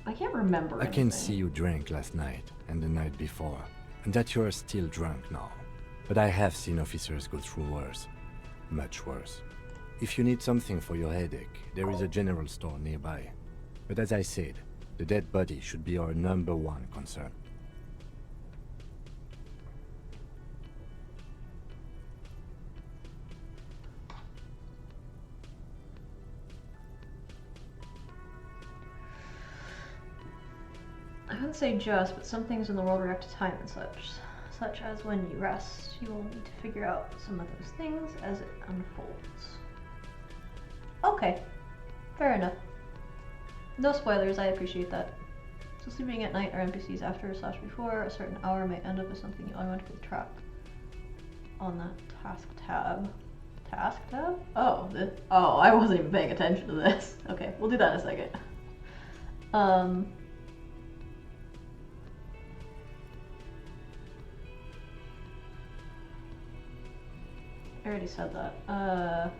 I can't remember. I can anything. see you drank last night and the night before, and that you are still drunk now. But I have seen officers go through worse. Much worse. If you need something for your headache, there is a general store nearby. But as I said, the dead body should be our #1 concern. I wouldn't say just, but some things in the world react to time and such. Such as when you rest, you will need to figure out some of those things as it unfolds. Okay, fair enough. No spoilers, I appreciate that. So sleeping at night are NPCs after/before a certain hour may end up as something you automatically track on that task tab. Task tab? Oh, oh, I wasn't even paying attention to this. Okay, we'll do that in a second. I already said that.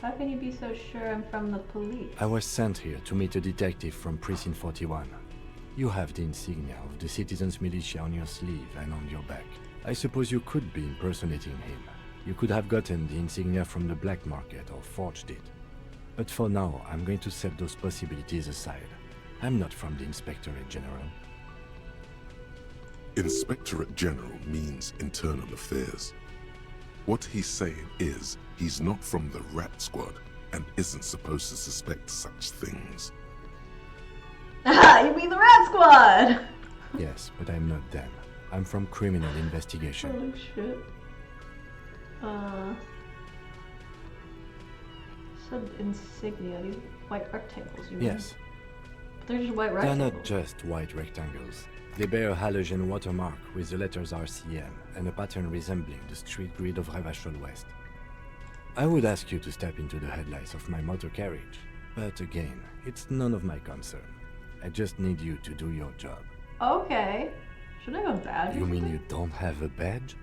How can you be so sure I'm from the police? I was sent here to meet a detective from Precinct 41. You have the insignia of the Citizens Militia on your sleeve and on your back. I suppose you could be impersonating him. You could have gotten the insignia from the black market or forged it. But for now, I'm going to set those possibilities aside. I'm not from the Inspectorate General. Inspectorate General means internal affairs. What he's saying is, he's not from the Rat Squad and isn't supposed to suspect such things. Ah, you mean the Rat Squad! Yes, but I'm not them. I'm from Criminal Investigation. Holy shit. Said insignia, these white rectangles, you mean? Yes. They're just white They're rectangles. not just white rectangles. They bear a halogen watermark with the letters RCM and a pattern resembling the street grid of Ravachol West. I would ask you to step into the headlights of my motor carriage, but again, it's none of my concern. I just need you to do your job. Okay. Should I have a badge? You mean you don't have a badge?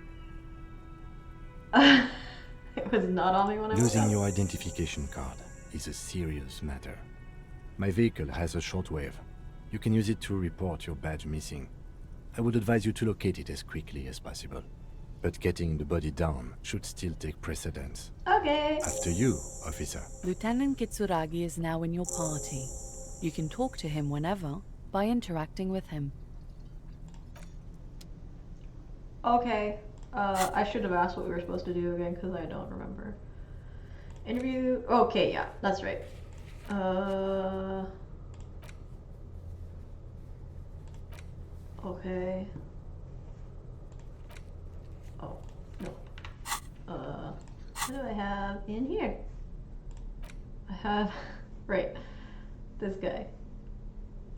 It was not on me when I was Losing out. your identification card is a serious matter. My vehicle has a shortwave. You can use it to report your badge missing. I would advise you to locate it as quickly as possible. But getting the body down should still take precedence. Okay. After you, officer. Lieutenant Kitsuragi is now in your party. You can talk to him whenever by interacting with him. Okay. I should have asked what we were supposed to do again because I don't remember. Interview. Okay, yeah, that's right. Okay. Oh, no. What do I have in here? I have, right, this guy.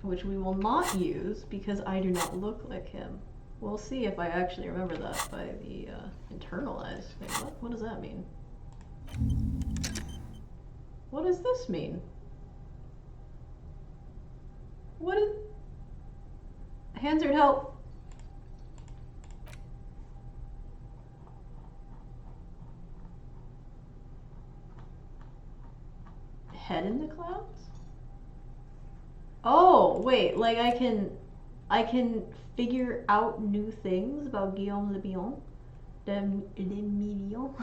Which we will not use because I do not look like him. We'll see if I actually remember that by the internalized thing. What does that mean? What does this mean? What is... Hansard, help! Head in the clouds? Oh, wait, like I can figure out new things about Guillaume Le Bion? Le Million?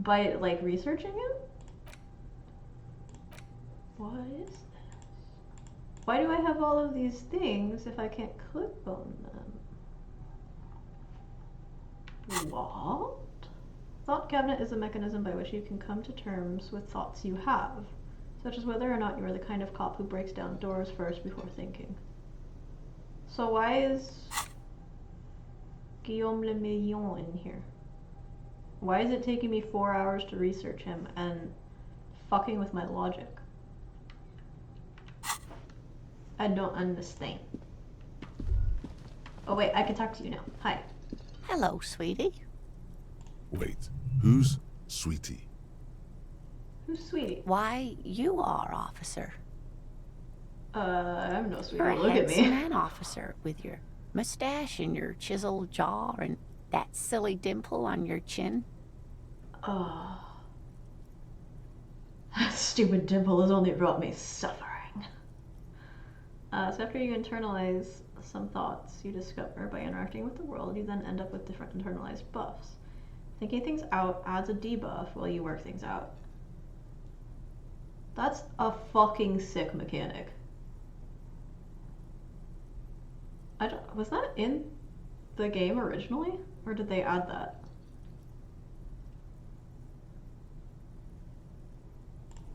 By, like, researching him? What is this? Why do I have all of these things if I can't click on them? What? Thought cabinet is a mechanism by which you can come to terms with thoughts you have, such as whether or not you are the kind of cop who breaks down doors first before thinking. So why is Guillaume Le Million in here? Why is it taking me 4 hours to research him and fucking with my logic? I don't understand. Oh wait, I can talk to you now. Hi. Hello, sweetie. Wait, who's Sweetie? Who's Sweetie? Why, you are, officer. I'm no Sweetie. You're a Look at handsome me. man, officer, with your mustache and your chiseled jaw and that silly dimple on your chin. Oh. That stupid dimple has only brought me suffering. So after you internalize some thoughts you discover by interacting with the world, you then end up with different internalized buffs. Thinking things out adds a debuff while you work things out. That's a fucking sick mechanic. Was that in the game originally? Or did they add that?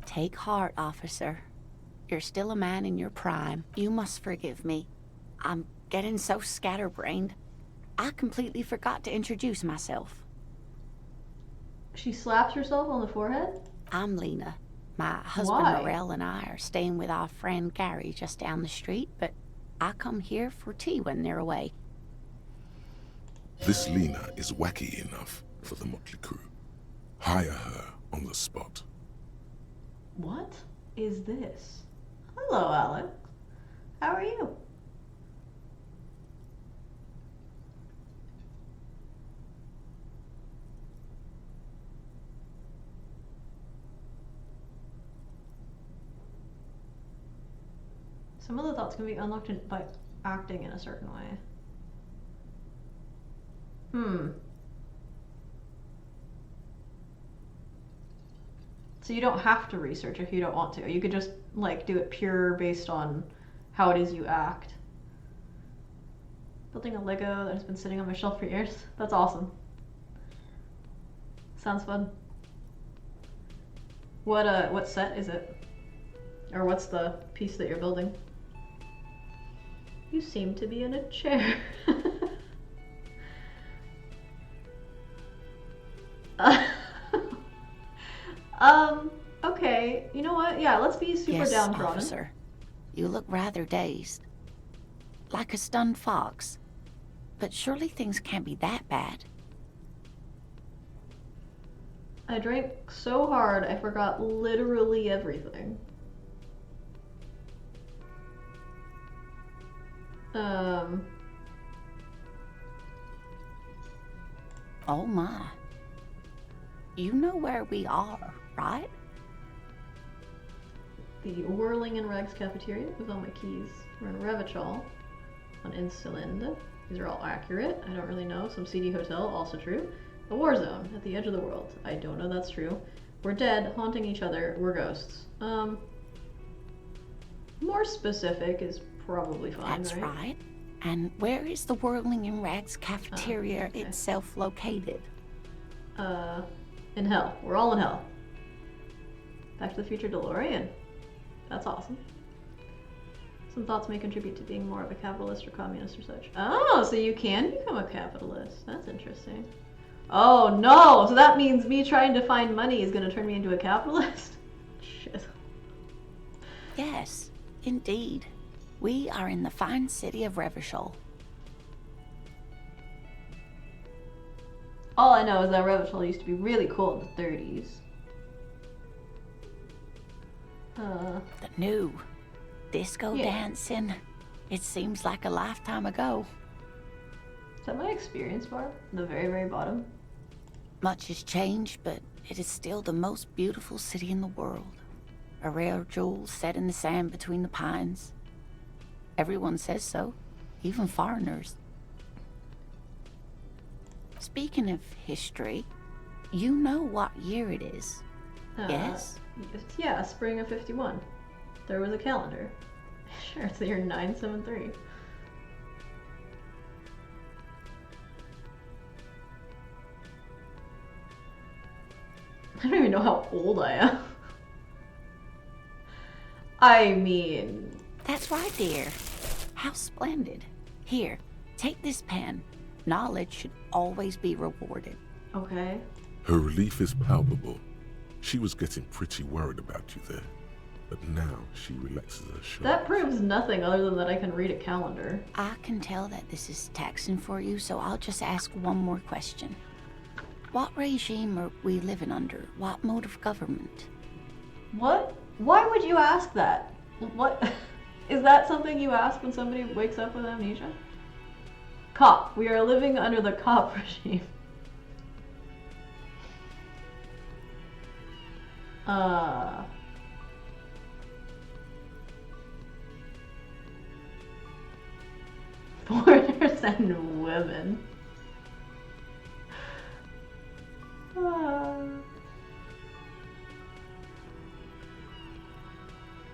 Take heart, officer. You're still a man in your prime. You must forgive me. I'm getting so scatterbrained. I completely forgot to introduce myself. She slaps herself on the forehead? I'm Lena. My husband Why? Morel and I are staying with our friend Gary just down the street, but I come here for tea when they're away. This Lena is wacky enough for the motley crew. Hire her on the spot. What is this? Hello, Alex. How are you? Some of the thoughts can be unlocked by acting in a certain way. So you don't have to research if you don't want to. You could just like do it pure based on how it is you act. Building a Lego that has been sitting on my shelf for years. That's awesome. Sounds fun. What set is it? Or what's the piece that you're building? You seem to be in a chair. Okay. You know what? Yeah, let's be super Yes, downtrodden. officer. You look rather dazed. Like a stunned fox. But surely things can't be that bad. I drank so hard I forgot literally everything. Oh my. You know where we are, right? The Whirling in Rags cafeteria with all my keys. We're in Revachol on Insulinde. These are all accurate. I don't really know. Some seedy hotel, also true. A war zone at the edge of the world. I don't know that's true. We're dead, haunting each other. We're ghosts. More specific is probably fine, That's right? right. And where is the Whirling in Rags cafeteria okay. itself located? In hell. We're all in hell. Back to the Future DeLorean. That's awesome. Some thoughts may contribute to being more of a capitalist or communist or such. Oh, so you can become a capitalist. That's interesting. Oh no! So that means me trying to find money is gonna turn me into a capitalist? Shit. Yes, indeed. We are in the fine city of Revachol. All I know is that Revachol used to be really cool in the 30s. The new disco dancing. It seems like a lifetime ago. Is that my experience bar? The very, very bottom? Much has changed, but it is still the most beautiful city in the world. A rare jewel set in the sand between the pines. Everyone says so, even foreigners. Speaking of history, you know what year it is, yes? Yeah, spring of 51. There was a calendar. Sure, it's the year 973. I don't even know how old I am. I mean... That's right, dear. How splendid. Here, take this pen. Knowledge should always be rewarded. Okay. Her relief is palpable. She was getting pretty worried about you there. But now she relaxes her shoulders. That proves nothing other than that I can read a calendar. I can tell that this is taxing for you, so I'll just ask one more question. What regime are we living under? What mode of government? What? Why would you ask that? What? Is that something you ask when somebody wakes up with amnesia? Cop. We are living under the cop regime. Foreigners and women.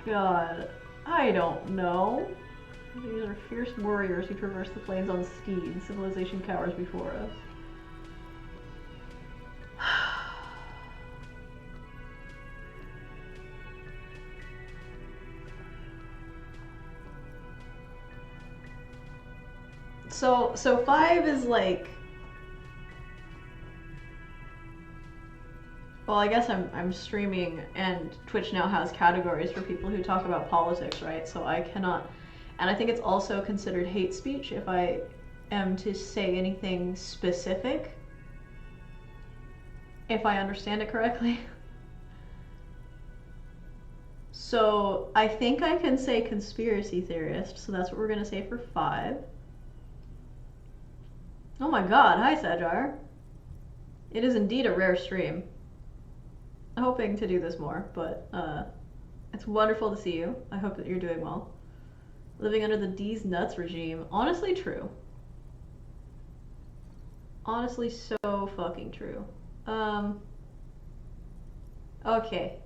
God, I don't know. These are fierce warriors who traverse the plains on steeds. Civilization cowers before us. So 5 is like... Well, I guess I'm streaming, and Twitch now has categories for people who talk about politics, right? So I cannot, and I think it's also considered hate speech if I am to say anything specific, if I understand it correctly. So I think I can say conspiracy theorist, so that's what we're gonna say for 5. Oh my god, hi Sajar. It is indeed a rare stream. I'm hoping to do this more, but it's wonderful to see you. I hope that you're doing well. Living under the D's nuts regime. Honestly true. Honestly so fucking true. Okay.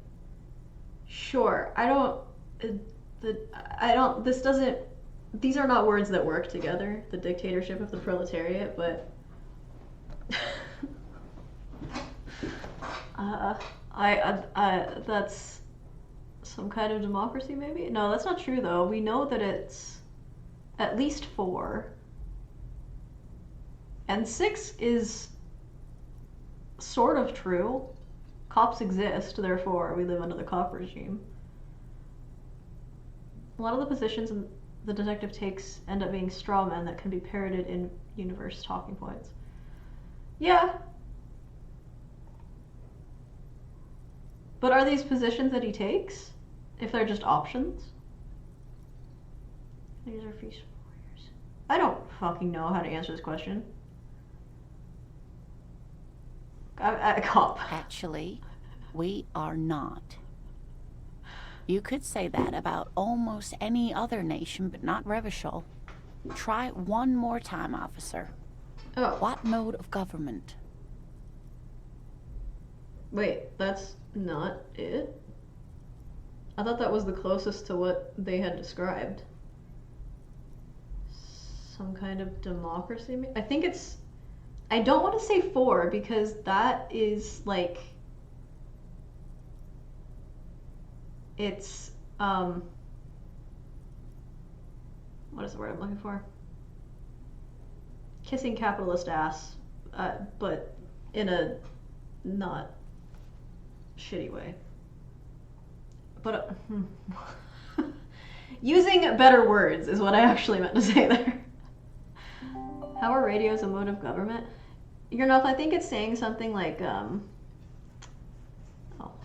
Sure. These are not words that work together. The dictatorship of the proletariat, but that's some kind of democracy, maybe? No, that's not true, though. We know that it's at least 4. And 6 is sort of true. Cops exist, therefore we live under the cop regime. A lot of the positions the detective takes end up being straw men that can be parroted in universe talking points. Yeah. But are these positions that he takes? If they're just options? These are feast warriors. I don't fucking know how to answer this question. A cop. Actually, we are not. You could say that about almost any other nation, but not Revachol. Try one more time, officer. Oh. What mode of government? Wait, that's not it? I thought that was the closest to what they had described. Some kind of democracy? I think it's... I don't want to say 4 because that is like... It's, what is the word I'm looking for? Kissing capitalist ass, but in a not shitty way. But, using better words is what I actually meant to say there. How are radios a mode of government? I think it's saying something like, oh,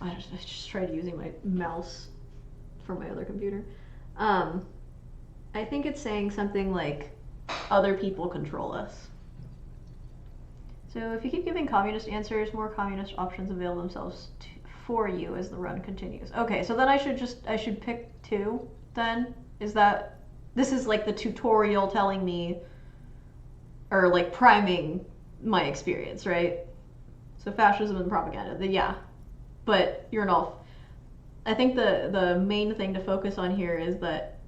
I just tried using my mouse from my other computer. I think it's saying something like, other people control us. So if you keep giving communist answers, more communist options avail themselves for you as the run continues. Okay, so then I should pick 2 then? This is like the tutorial telling me, or like priming my experience, right? So fascism and propaganda, yeah. But you're an elf. I think the main thing to focus on here is that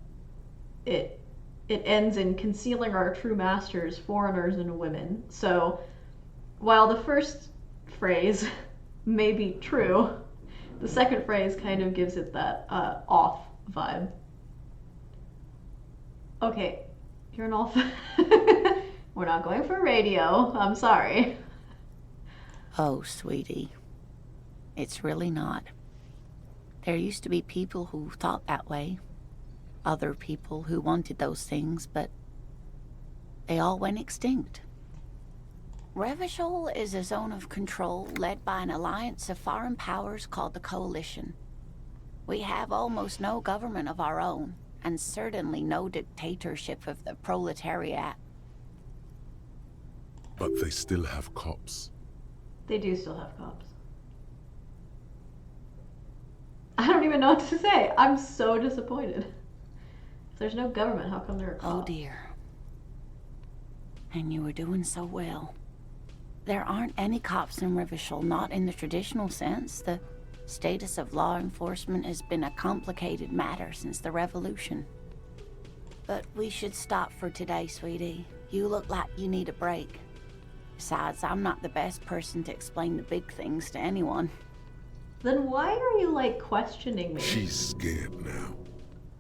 it ends in concealing our true masters, foreigners and women. So while the first phrase may be true, the second phrase kind of gives it that off vibe. Okay, you're an elf. We're not going for radio. I'm sorry. Oh, sweetie. It's really not. There used to be people who thought that way. Other people who wanted those things, but they all went extinct. Revachol is a zone of control led by an alliance of foreign powers called the Coalition. We have almost no government of our own, and certainly no dictatorship of the proletariat. But they still have cops. They do still have cops. I don't even know what to say. I'm so disappointed. If there's no government, how come there are cops? Oh dear. And you were doing so well. There aren't any cops in Revachol, not in the traditional sense. The status of law enforcement has been a complicated matter since the revolution. But we should stop for today, sweetie. You look like you need a break. Besides, I'm not the best person to explain the big things to anyone. Then why are you, like, questioning me? She's scared now.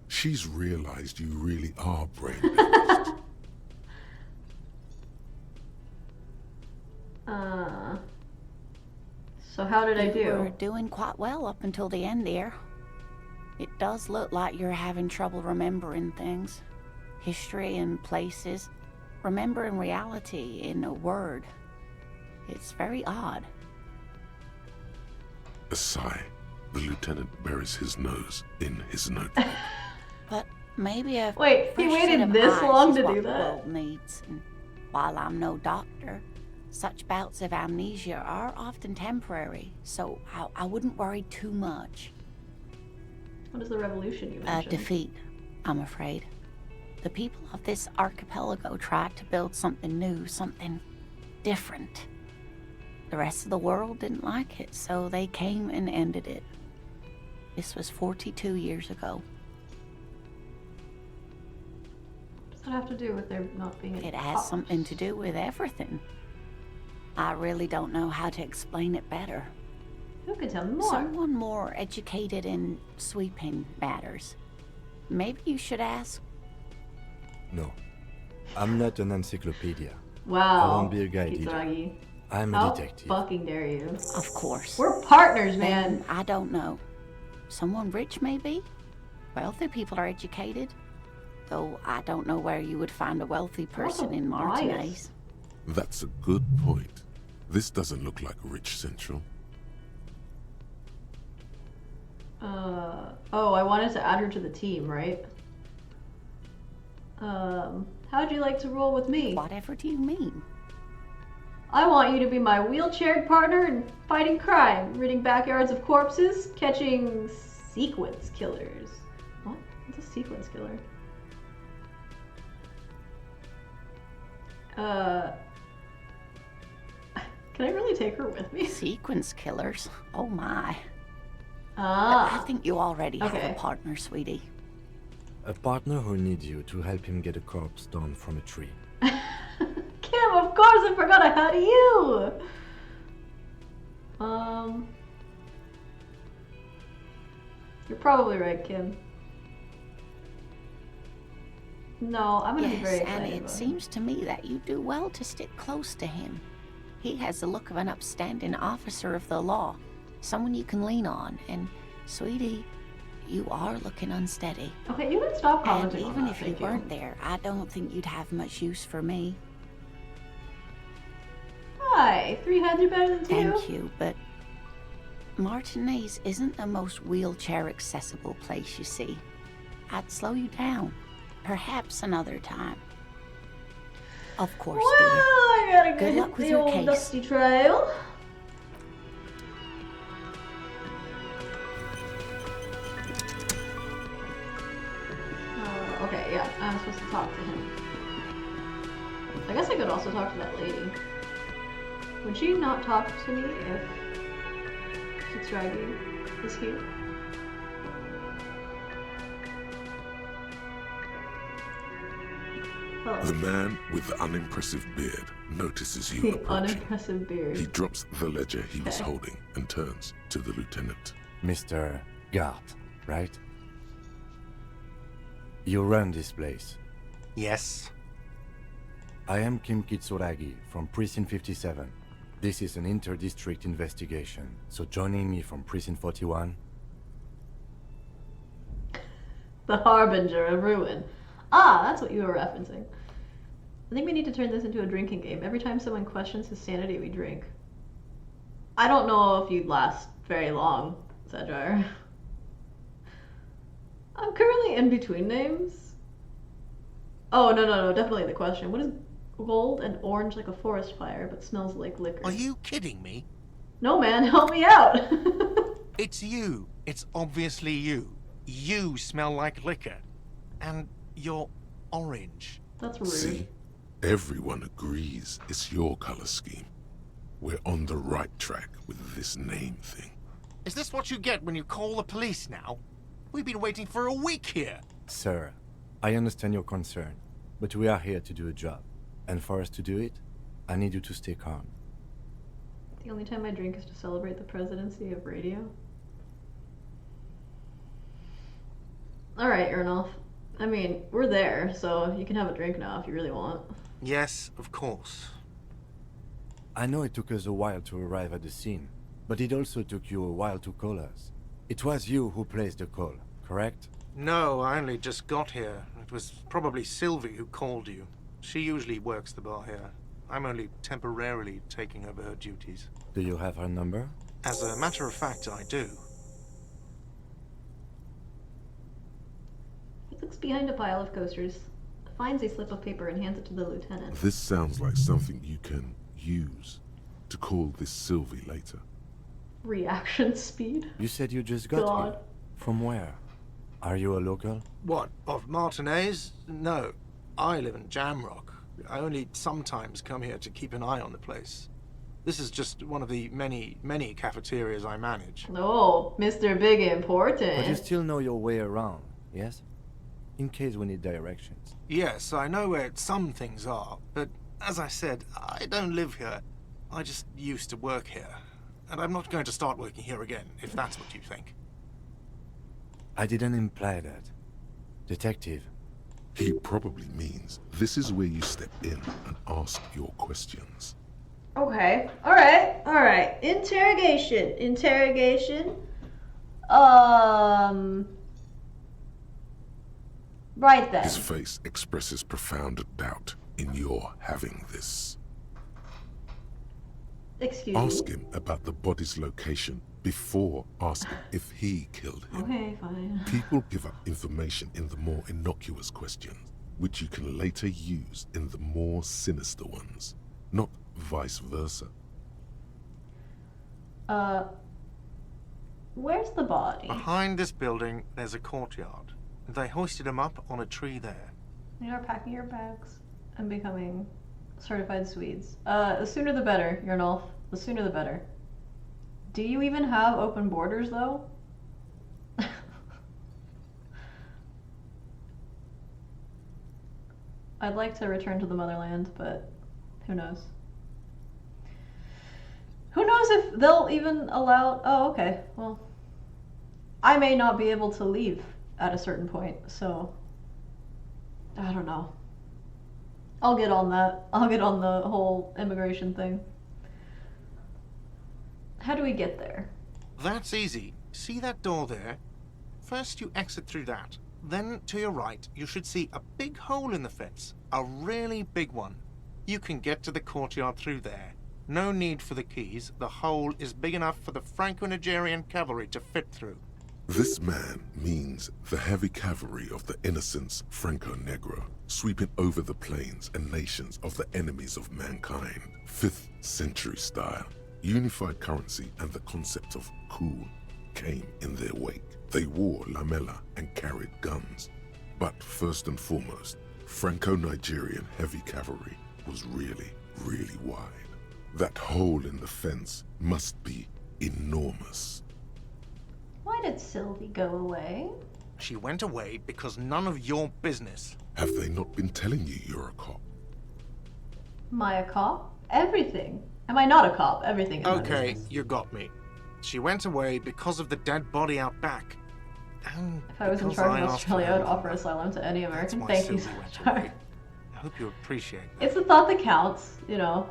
She's realized you really are brain-damaged. So how did I You were do? doing quite well up until the end there. It does look like you're having trouble remembering things. History and places. Remembering reality in a word. It's very odd. A sigh. The lieutenant buries his nose in his notebook. But maybe a Wait, he fresh waited set of this eyes long is to what do the that? world needs. And while I'm no doctor, such bouts of amnesia are often temporary, so I wouldn't worry too much. What is the revolution you A mentioned? defeat, I'm afraid. The people of this archipelago tried to build something new, something different. The rest of the world didn't like it, so they came and ended it. This was 42 years ago. What does that have to do with there not being any It has cops? something to do with everything. I really don't know how to explain it better. Who could tell me more? Someone more educated in sweeping matters. Maybe you should ask. No. I'm not an encyclopedia. Wow. I won't be a guide either. Kisaragi. I'm a How detective. fucking dare you? Of course. We're partners, Then man. I don't know. Someone rich, maybe? Wealthy people are educated. Though I don't know where you would find a wealthy person in bias. Martinez. That's a good point. This doesn't look like Rich Central. Oh, I wanted to add her to the team, right? How'd you like to roll with me? Whatever do you mean? I want you to be my wheelchaired partner in fighting crime, ridding backyards of corpses, catching sequence killers. What? What's a sequence killer? Can I really take her with me? Sequence killers? Oh my. I Ah. think you already have Okay. a partner, sweetie. A partner who needs you to help him get a corpse down from a tree. Kim, of course I forgot I had you! You're probably right, Kim. No, I'm gonna be very Yes, excited and it about seems to me that you do well to stick close to him. He has the look of an upstanding officer of the law, someone you can lean on, and sweetie, you are looking unsteady. Okay, you can stop And commenting on even that, if you thank weren't there, I don't think you'd have much use for me. Hi, 3 heads are better than 2? Thank you, but Martinez isn't the most wheelchair accessible place, you see. I'd slow you down. Perhaps another time. Of course, Well, dear. I gotta go Good hit luck with the your old case. dusty trail. Okay, yeah, I'm supposed to talk to him. I guess I could also talk to that lady. Would she not talk to me if Kitsuragi is here? Hello. The man with the unimpressive beard notices you The approaching. unimpressive beard. He drops the ledger he was Okay. holding and turns to the lieutenant. Mr. Gart, right? You run this place. Yes. I am Kim Kitsuragi from Precinct 57. This is an inter-district investigation, so joining me from Precinct 41. The Harbinger of Ruin. Ah, that's what you were referencing. I think we need to turn this into a drinking game. Every time someone questions his sanity, we drink. I don't know if you'd last very long, Sedrar. I'm currently in between names. Oh, no, definitely the question. What is gold and orange like a forest fire, but smells like liquor? Are you kidding me? No, man, help me out! It's you. It's obviously you. You smell like liquor. And you're orange. That's rude. See, everyone agrees it's your color scheme. We're on the right track with this name thing. Is this what you get when you call the police now? We've been waiting for a week here. Sir, I understand your concern, but we are here to do a job. And for us to do it, I need you to stay calm. The only time I drink is to celebrate the presidency of radio. Alright, Ernolf. I mean, we're there, so you can have a drink now if you really want. Yes, of course. I know it took us a while to arrive at the scene, But it also took you a while to call us. It was you who placed the call, correct? No, I only just got here. It was probably Sylvie who called you. She usually works the bar here. I'm only temporarily taking over her duties. Do you have her number? As a matter of fact, I do. He looks behind a pile of coasters, finds a slip of paper, and hands it to the lieutenant. This sounds like something you can use to call this Sylvie later. Reaction speed. You said you just got God. here. From where? Are you a local? What, of Martinez? No, I live in Jamrock. I only sometimes come here to keep an eye on the place. This is just one of the many, many cafeterias I manage. Oh, Mr. Big But you Important. still know your way around, yes? In case we need directions. Yes, I know where some things are, but as I said, I don't live here. I just used to work here. And I'm not going to start working here again, if that's what you think. I didn't imply that. Detective, He probably means this is where you step in and ask your questions. Okay. Alright. Interrogation. Right then. His face expresses profound doubt in your having this. Excuse Ask me. him about the body's location before asking if he killed him. Okay, fine. People give up information in the more innocuous questions, which you can later use in the more sinister ones, not vice versa. Where's the body? Behind this building, there's a courtyard. They hoisted him up on a tree there. You are packing your bags and becoming certified Swedes. The sooner the better, Yernolf. The sooner the better. Do you even have open borders, though? I'd like to return to the motherland, but who knows? Who knows if they'll even allow... Oh, okay. Well, I may not be able to leave at a certain point, so... I don't know. I'll get on that. I'll get on the whole immigration thing. How do we get there? That's easy. See that door there? First you exit through that. Then to your right, you should see a big hole in the fence. A really big one. You can get to the courtyard through there. No need for the keys. The hole is big enough for the Franco-Nigerian cavalry to fit through. This man means the heavy cavalry of the innocents Franco-Negro, sweeping over the plains and nations of the enemies of mankind. 5th century style. Unified currency and the concept of cool came in their wake. They wore lamella and carried guns. But first and foremost, Franco-Nigerian heavy cavalry was really, really wide. That hole in the fence must be enormous. Why did Sylvie go away? She went away because none of your business. Have they not been telling you you're a cop? Am I a cop? Everything. Am I not a cop? Everything is my Okay, business. you got me. She went away because of the dead body out back. And If I was in because charge I of asked Australia, for I would her offer number. asylum to any That's American. why Thank you, Sylvie went Sarge. away. I hope you appreciate that. It's the thought that counts, you know.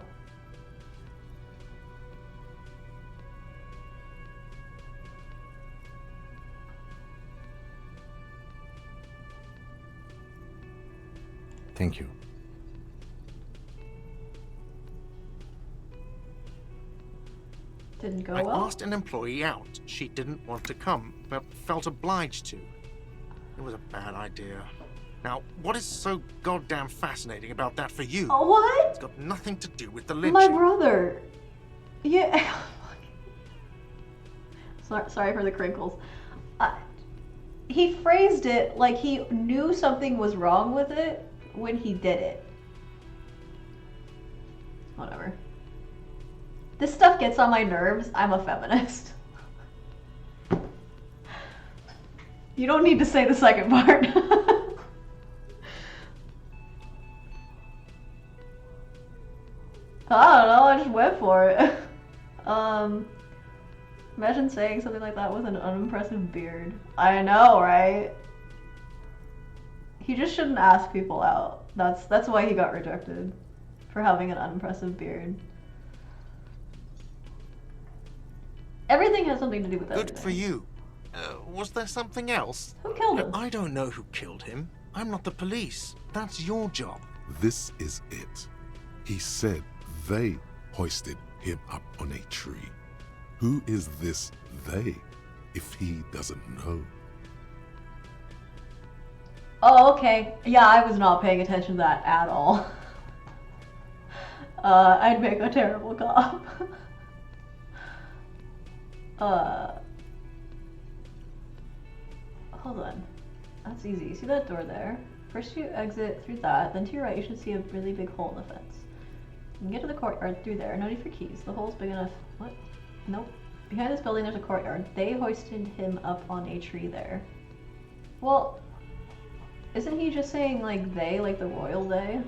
thank you. Didn't go I well. asked an employee out. She didn't want to come, but felt obliged to. It was a bad idea. Now, what is so goddamn fascinating about that for you? Oh, what? It's got nothing to do with the My lynching. brother. Yeah. Sorry for the crinkles. He phrased it like he knew something was wrong with it when he did it. Whatever. This stuff gets on my nerves. I'm a feminist. You don't need to say the second part. I don't know, I just went for it. Imagine saying something like that with an unimpressive beard. I know, right? He just shouldn't ask people out. That's why he got rejected. For having an unimpressive beard. Everything has something to do with Good everything. for you. Was there something else? Who killed him? I don't know who killed him. I'm not the police. That's your job. This is it. He said they hoisted him up on a tree. Who is this they, if he doesn't know? Oh, okay. Yeah, I was not paying attention to that at all. I'd make a terrible cop. Hold on. That's easy. You see that door there? First you exit through that, then to your right you should see a really big hole in the fence. You can get to the courtyard through there. No need for keys. The hole's big enough. What? Nope. Behind this building there's a courtyard. They hoisted him up on a tree there. Well, isn't he just saying like they, like the royal they?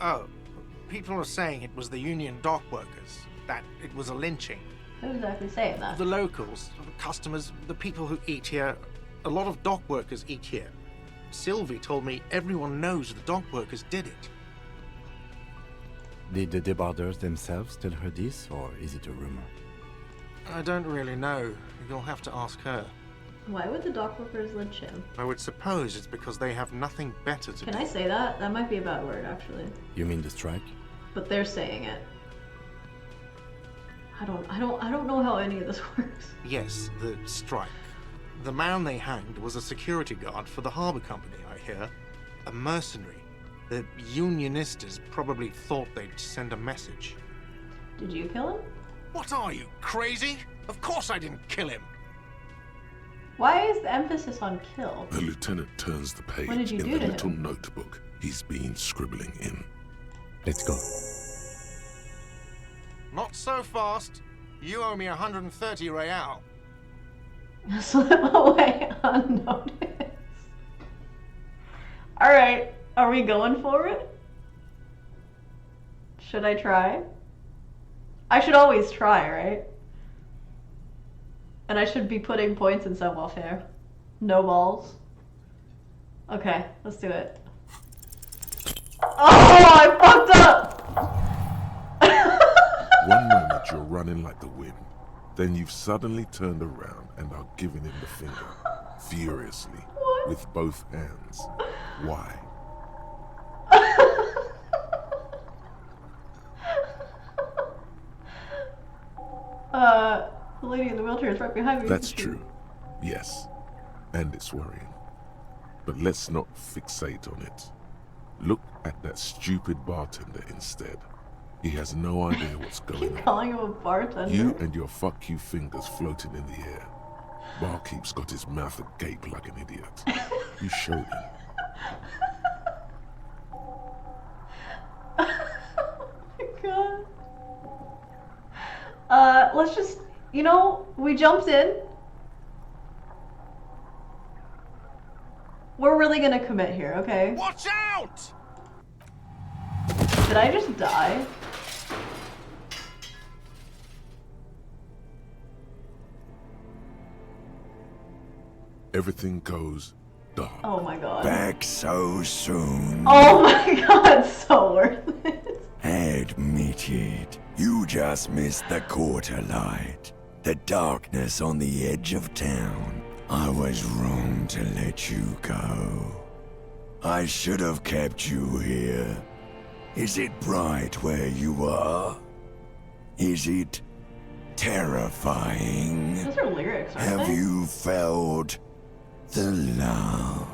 Oh, people are saying it was the union dock workers, that it was a lynching. Who's exactly saying that? The locals, the customers, the people who eat here. A lot of dock workers eat here. Sylvie told me everyone knows the dock workers did it. Did the debarders themselves tell her this, or is it a rumor? I don't really know. You'll have to ask her. Why would the dock workers lynch him? I would suppose it's because they have nothing better to do. Can I say that? That might be a bad word, actually. You mean the strike? But they're saying it. I don't know how any of this works. Yes, the strike. The man they hanged was a security guard for the harbor company, I hear. A mercenary. The unionistas probably thought they'd send a message. Did you kill him? What are you, crazy? Of course I didn't kill him. Why is the emphasis on kill? The lieutenant turns the page What did you in do the to little him? notebook he's been scribbling in. Let's go. Not so fast. You owe me 130 real. Slip away unnoticed. Alright, are we going for it? Should I try? I should always try, right? And I should be putting points in some welfare. No balls. Okay, let's do it. Oh, I fucked up! One moment you're running like the wind, then you've suddenly turned around and are giving him the finger, furiously, What? with both hands. Why? The lady in the wheelchair is right behind me. That's isn't she? true. Yes. And it's worrying. But let's not fixate on it. Look at that stupid bartender instead. He has no idea what's going on. Calling him a bartender. You and your fuck you fingers floating in the air. Barkeep's got his mouth agape like an idiot. You showed him. Oh my god. Let's just, you know, we jumped in. We're really gonna commit here, okay? Watch out! Did I just die? Everything goes dark. Oh my god. Back so soon. Oh my god, so worth it. Admit it. You just missed the quarter light. The darkness on the edge of town. I was wrong to let you go. I should have kept you here. Is it bright where you are? Is it terrifying? Those are lyrics, aren't Have they? you felt the love?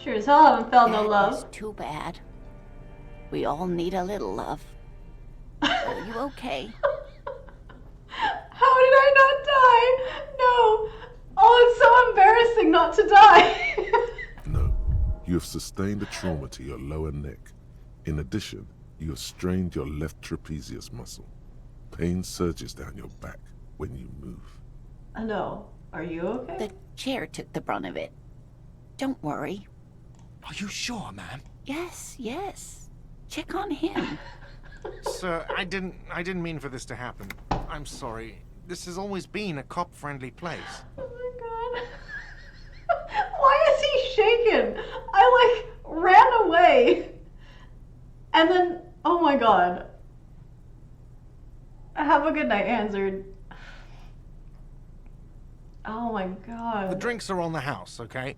Sure as hell haven't felt no That love. is too bad. We all need a little love. Are you okay? How did I not die? No. Oh, it's so embarrassing not to die. No, you have sustained a trauma to your lower neck. In addition, you have strained your left trapezius muscle. Pain surges down your back when you move. No. Are you okay? The chair took the brunt of it. Don't worry. Are you sure, ma'am? Yes, yes. Check on him. Sir, I didn't mean for this to happen. I'm sorry. This has always been a cop-friendly place. Oh my god. Why is he shaken? I like ran away. And then, oh my god. Have a good night, Hansard. Oh my The god. drinks are on the house, okay?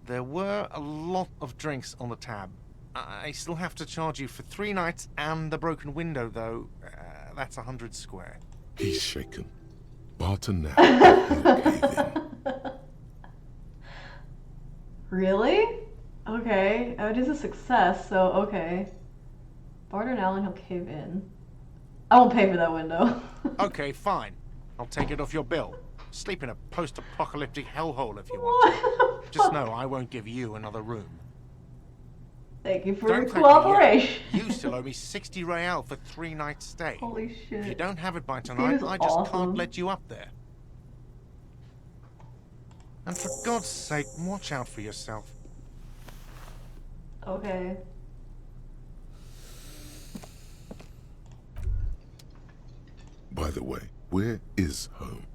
There were a lot of drinks on the tab. I still have to charge you for 3 nights and the broken window, though. That's 100 square. He's shaken. Barter now. He'll cave in. Really? Okay. It is a success, so okay. Barter now and he'll cave in. I won't pay for that window. Okay, fine. I'll take it off your bill. Sleep in a post-apocalyptic hellhole if you want to. What? Just know I won't give you another room. Thank you for Don't your thank me yet. cooperation. You still owe me 60 real for 3 nights stay. Holy shit. If you don't have it by This game tonight, is I just awesome. can't let you up there. And for God's sake, watch out for yourself. Okay. By the way, where is home?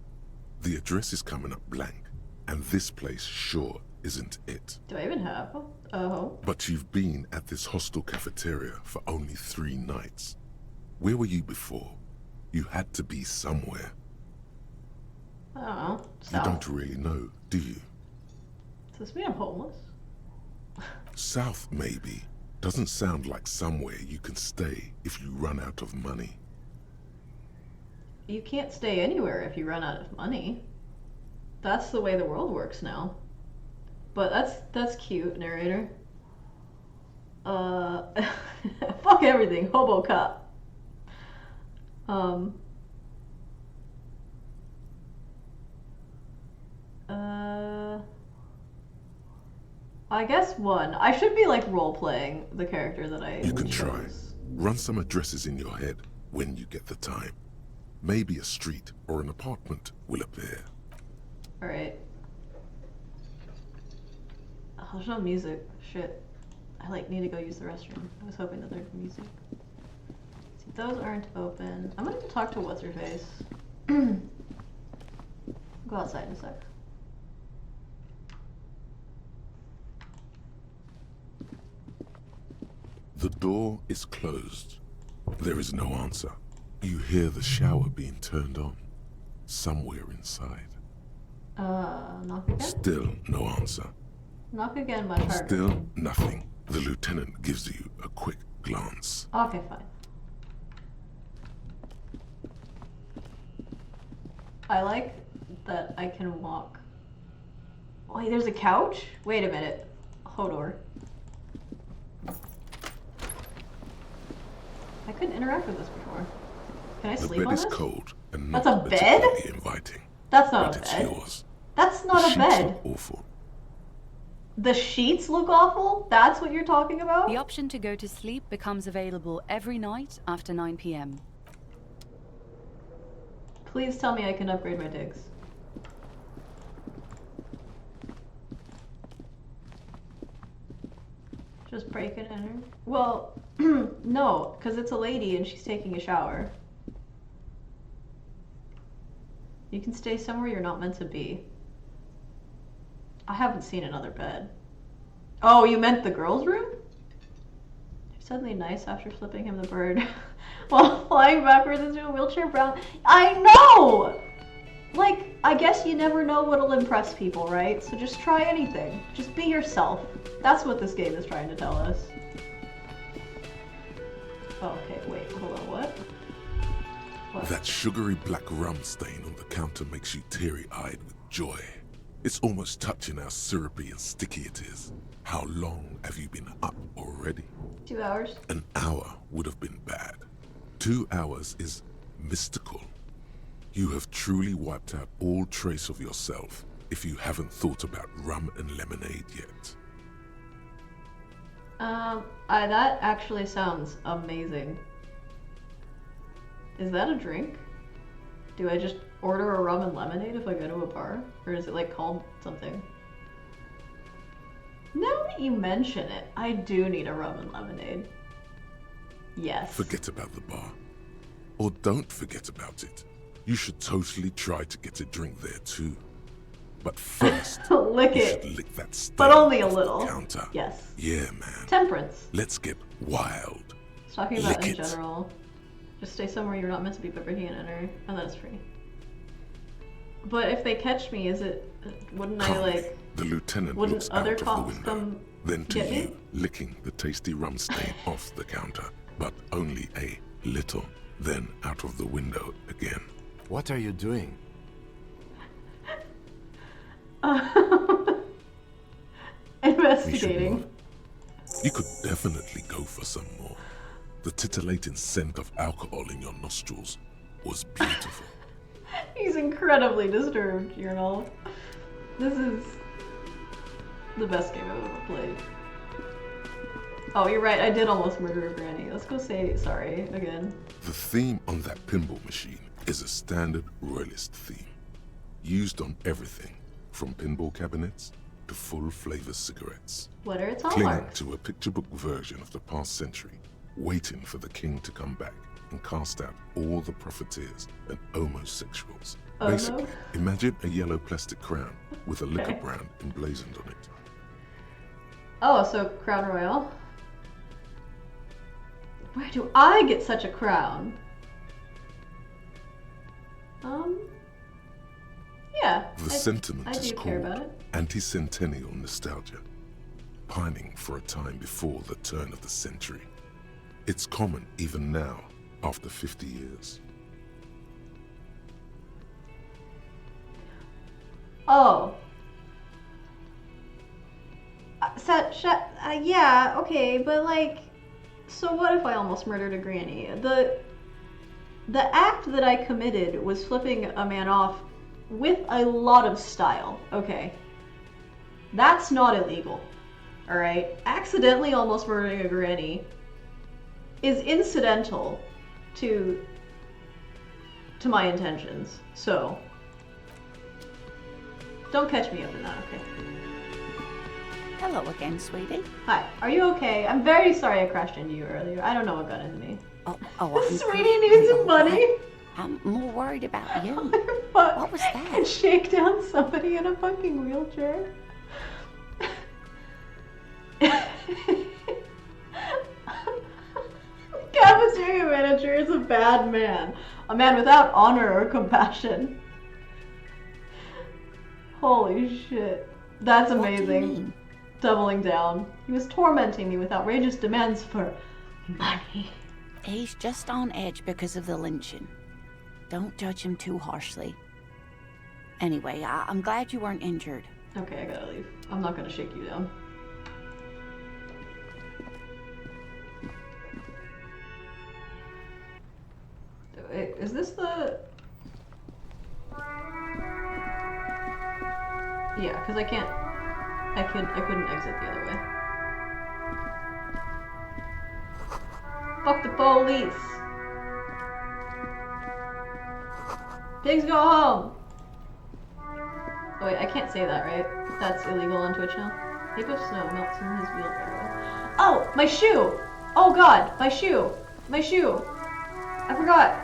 The address is coming up blank, and this place sure isn't it. Do I even have a home? But you've been at this hostel cafeteria for only 3 nights. Where were you before? You had to be somewhere. I don't know. You South. don't really know, do you? Does this mean I'm homeless? South, maybe. Doesn't sound like somewhere you can stay if you run out of money. You can't stay anywhere if you run out of money. That's the way the world works now. But that's cute, narrator. Fuck everything, hobo cop. I guess 1. I should be like role-playing the character that I You can try. chose. Run some addresses in your head when you get the time. Maybe a street or an apartment will appear. Alright. Oh, there's no music. Shit. I like need to go use the restroom. I was hoping that there'd be music. See, those aren't open. I'm gonna go talk to what's her face. Go outside in a sec. The door is closed. There is no answer. You hear the shower being turned on. Somewhere inside. Knock again? Still no answer. Knock again, much harder. Still nothing. The lieutenant gives you a quick glance. Okay, fine. I like that I can walk. Wait, there's a couch? Wait a minute. Hodor. I couldn't interact with this before. Can I The sleep bed on is this? cold and not That's a bed? particularly inviting. That's not But a it's bed. yours. That's The not a sheets bed. look awful. The sheets look awful? That's what you're talking about? The option to go to sleep becomes available every night after 9 p.m. Please tell me I can upgrade my digs. Just break it in her? Well, no, because it's a lady and she's taking a shower. You can stay somewhere you're not meant to be. I haven't seen another bed. Oh, you meant the girl's room? You're suddenly nice after flipping him the bird while flying backwards into a wheelchair bound. I know! Like, I guess you never know what'll impress people, right? So just try anything. Just be yourself. That's what this game is trying to tell us. Oh, okay, wait, hold on, what? What? That sugary black rum stain on the counter makes you teary-eyed with joy. It's almost touching how syrupy and sticky it is. How long have you been up already? 2 hours. An hour would have been bad. 2 hours is mystical. You have truly wiped out all trace of yourself if you haven't thought about rum and lemonade yet. That actually sounds amazing. Is that a drink? Do I just order a rum and lemonade if I go to a bar? Or is it like called something? Now that you mention it, I do need a rum and lemonade. Yes. Forget about the bar. Or don't forget about it. You should totally try to get a drink there too. But first, Lick you it. should lick that stain But only a off the little. counter. Yes. Yeah, man. Temperance. Let's get wild. It's talking about Lick in it. general. Just stay somewhere you're not meant to be, but can't enter. And that's free. But if they catch me, is it... Wouldn't I, like... The lieutenant wouldn't looks other out of the cops window, come then to get you, me? licking the tasty rum stain off the counter, but only a little, then out of the window again. What are you doing? Investigating. You could definitely go for some more. The titillating scent of alcohol in your nostrils was beautiful. He's incredibly disturbed, Urinal. This is the best game I've ever played. Oh, you're right, I did almost murder a granny. Let's go say sorry again. The theme on that pinball machine is a standard royalist theme, used on everything from pinball cabinets to full-flavor cigarettes. What are its Clinging hallmarks? to a picture book version of the past century, waiting for the king to come back and cast out all the profiteers and homosexuals. Oh, Basically, no. imagine a yellow plastic crown with a liquor brand emblazoned on it. Oh, so Crown Royal. Where do I get such a crown? Yeah. The sentiment I is do care called about it. anti-centennial nostalgia, pining for a time before the turn of the century. It's common even now, after 50 years. Oh. Yeah, okay, but like, so what if I almost murdered a granny? The act that I committed was flipping a man off with a lot of style, okay? That's not illegal, alright? Accidentally almost murdering a granny is incidental to my intentions, so don't catch me up in that, okay? Hello again, sweetie. Hi, are you okay? I'm very sorry I crashed into you earlier. I don't know what got into me. I'm Sweetie needs some money. I'm more worried about you. Fuck. What was that? And shake down somebody in a fucking wheelchair. Cafeteria manager is a bad man. A man without honor or compassion. Holy shit. That's What do you amazing. mean? Doubling down. He was tormenting me with outrageous demands for money. He's just on edge because of the lynching. Don't judge him too harshly. Anyway, I'm glad you weren't injured. Okay, I gotta leave. I'm not gonna shake you down. Wait, is this the... Yeah, because I can't... I couldn't exit the other way. Fuck the police! Pigs go home! Oh wait, I can't say that, right? That's illegal on Twitch now. Heap of snow melts in his wheelbarrow. Oh! My shoe! Oh god! My shoe! My shoe! I forgot!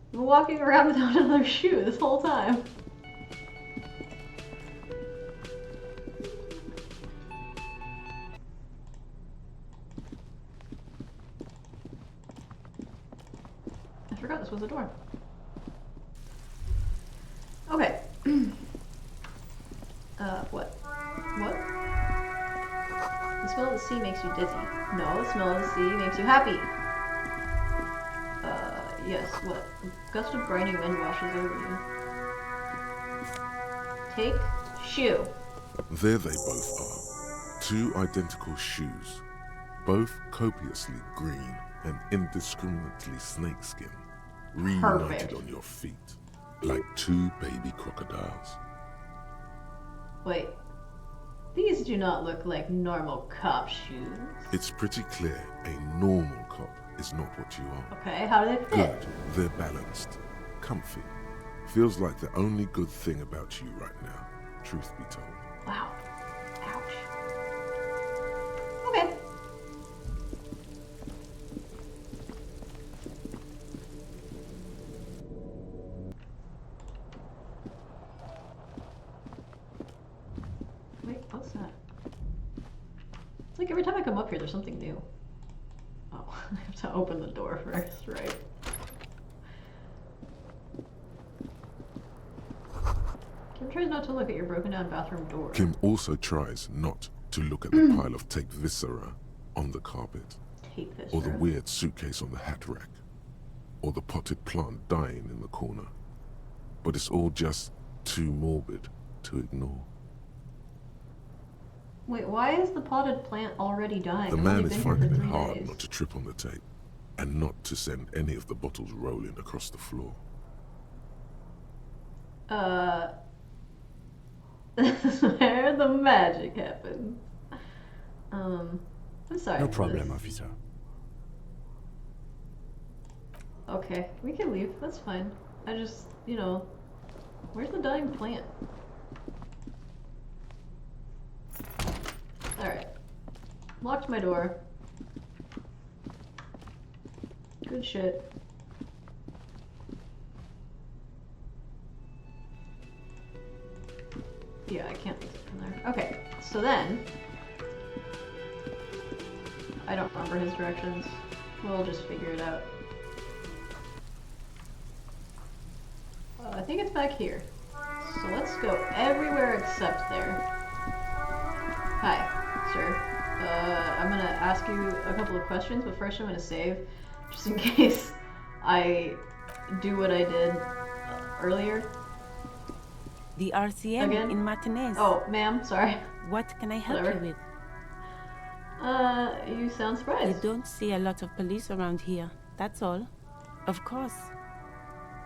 I've been walking around without another shoe this whole time. I forgot this was a door. Okay. What? What? The smell of the sea makes you dizzy. No, the smell of the sea makes you happy. Yes, what? A gust of briny wind washes over you. Take shoe. There they both are. Two identical shoes, both copiously green and indiscriminately snakeskin, reunited Perfect. on your feet, like two baby crocodiles. Wait. These do not look like normal cop shoes. It's pretty clear a normal cop is not what you are. Okay, how do they fit? Good, they're balanced, comfy. Feels like the only good thing about you right now, truth be told. Wow. Ouch. Okay. Wait, what's that? It's like every time I come up here, there's something new. Oh. to open the door first, right? Kim tries not to look at your broken down bathroom door. Kim also tries not to look at the pile of taped viscera on the carpet, Tape this. or the weird suitcase on the hat rack, or the potted plant dying in the corner. But it's all just too morbid to ignore. Wait, why is the potted plant already dying? The I've man only is been here finding for it 3 hard days. not to trip on the tape, and not to send any of the bottles rolling across the floor. This is where the magic happens. I'm sorry. No for problem, this. officer. Okay, we can leave. That's fine. I just, you know, where's the dying plant? Alright. Locked my door. Good shit. Yeah, I can't leave it from there. Okay, so then... I don't remember his directions. We'll just figure it out. I think it's back here. So let's go everywhere except there. Hi, sir. I'm gonna ask you a couple of questions, but first I'm gonna save, just in case I do what I did earlier. The RCM Again? in Martinez. Oh, ma'am, sorry. What can I help Whatever. you with? You sound You surprised. don't see a lot of police around here, that's all. Of course.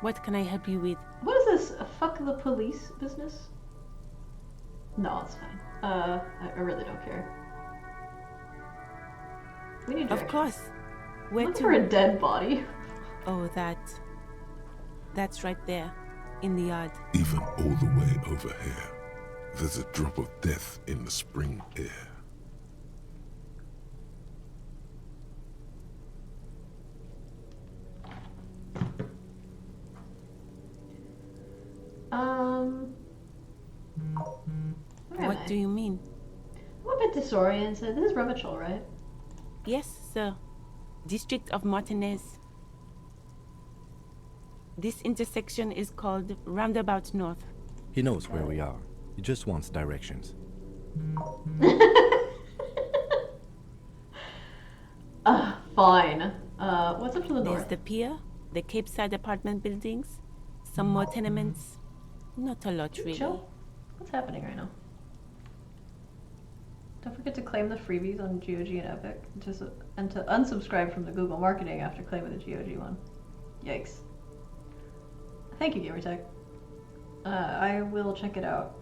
What can I help you with? What is this? A fuck the police business? No, it's fine. I really don't care. We need Of directions. course. Where Look to? for a dead body. Oh, that's right there, in the yard. Even all the way over here, there's a drop of death in the spring air. Where am What I? do you mean? I'm a bit disoriented. This is Revachol, right? Yes, sir. District of Martinez. This intersection is called Roundabout North. He knows where we are. He just wants directions. Fine. What's up to the There's north? the pier, the Cape Side apartment buildings, some more tenements. Not a lot, really. Chill. What's happening right now? Don't forget to claim the freebies on GOG and Epic, and to unsubscribe from the Google marketing after claiming the GOG one. Yikes. Thank you, Gamertech. I will check it out.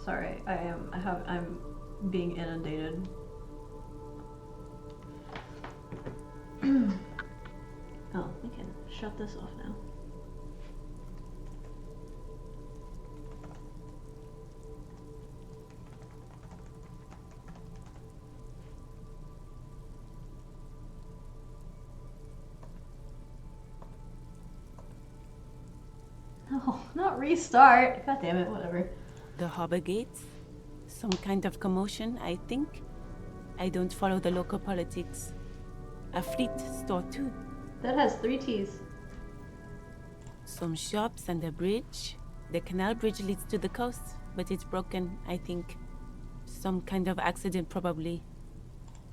Sorry, I'm being inundated. Oh, we can shut this off now. No, not restart. God damn it, whatever. The harbor gates? Some kind of commotion, I think. I don't follow the local politics. A fleet store, too. That has 3 T's. Some shops and a bridge. The canal bridge leads to the coast, but it's broken, I think. Some kind of accident, probably.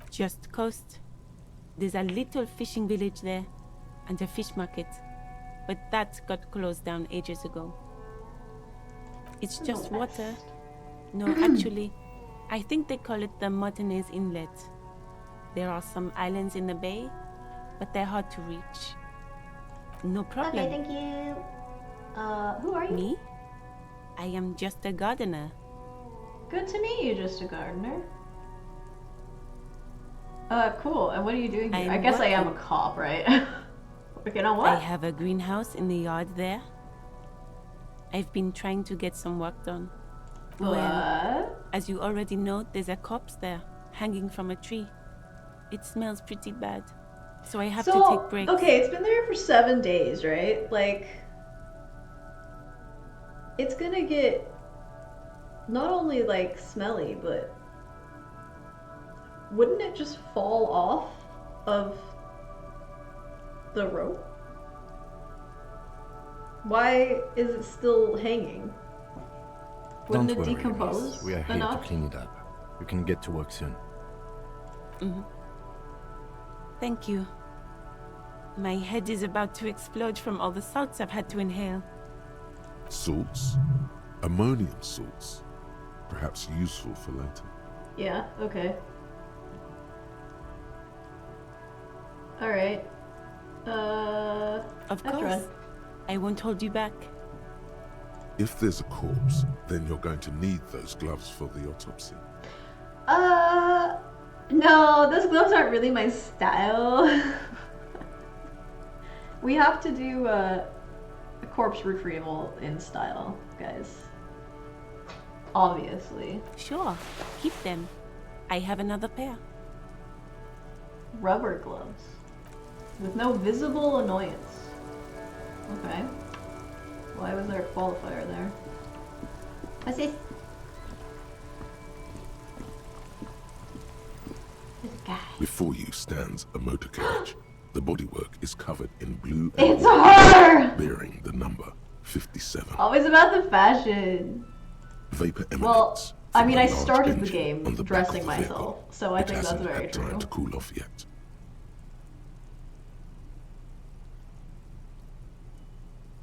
Just coast. There's a little fishing village there, and a fish market. But that got closed down ages ago. It's just water. No, actually, I think they call it the Martinez Inlet. There are some islands in the bay, but they're hard to reach. No problem. Okay, thank you. Who are you? Me? I am just a gardener. Good to meet you, just a gardener. Cool. And what are you doing here? I I'm guess I am a working. cop, right? Working on what? I have a greenhouse in the yard there. I've been trying to get some work done. Well, What? as you already know, there's a corpse there, hanging from a tree. It smells pretty bad, so I have to take breaks. Okay, it's been there for 7 days, right? Like, it's gonna get not only like smelly, but wouldn't it just fall off of the rope? Why is it still hanging? Wouldn't Don't it worry, decompose miss. We are here enough? to clean it up. You can get to work soon. Thank you. My head is about to explode from all the salts I've had to inhale. Salts? Ammonium salts. Perhaps useful for later. Yeah, okay. Alright. Of That's course. right. I won't hold you back. If there's a corpse, then you're going to need those gloves for the autopsy. No, those gloves aren't really my style. We have to do a corpse retrieval in style, guys. Obviously. Sure, keep them. I have another pair. Rubber gloves. With no visible annoyance. Okay. Why was there a qualifier there? What's this? This guy. Before you stands a motor carriage. The bodywork is covered in blue and It's white, her! bearing the number 57. Always about the fashion. Vapor emanates. Well, I from mean, a I large started the engine game on the back dressing of the vehicle. myself, so I It think that's hasn't very had time true. to cool off yet.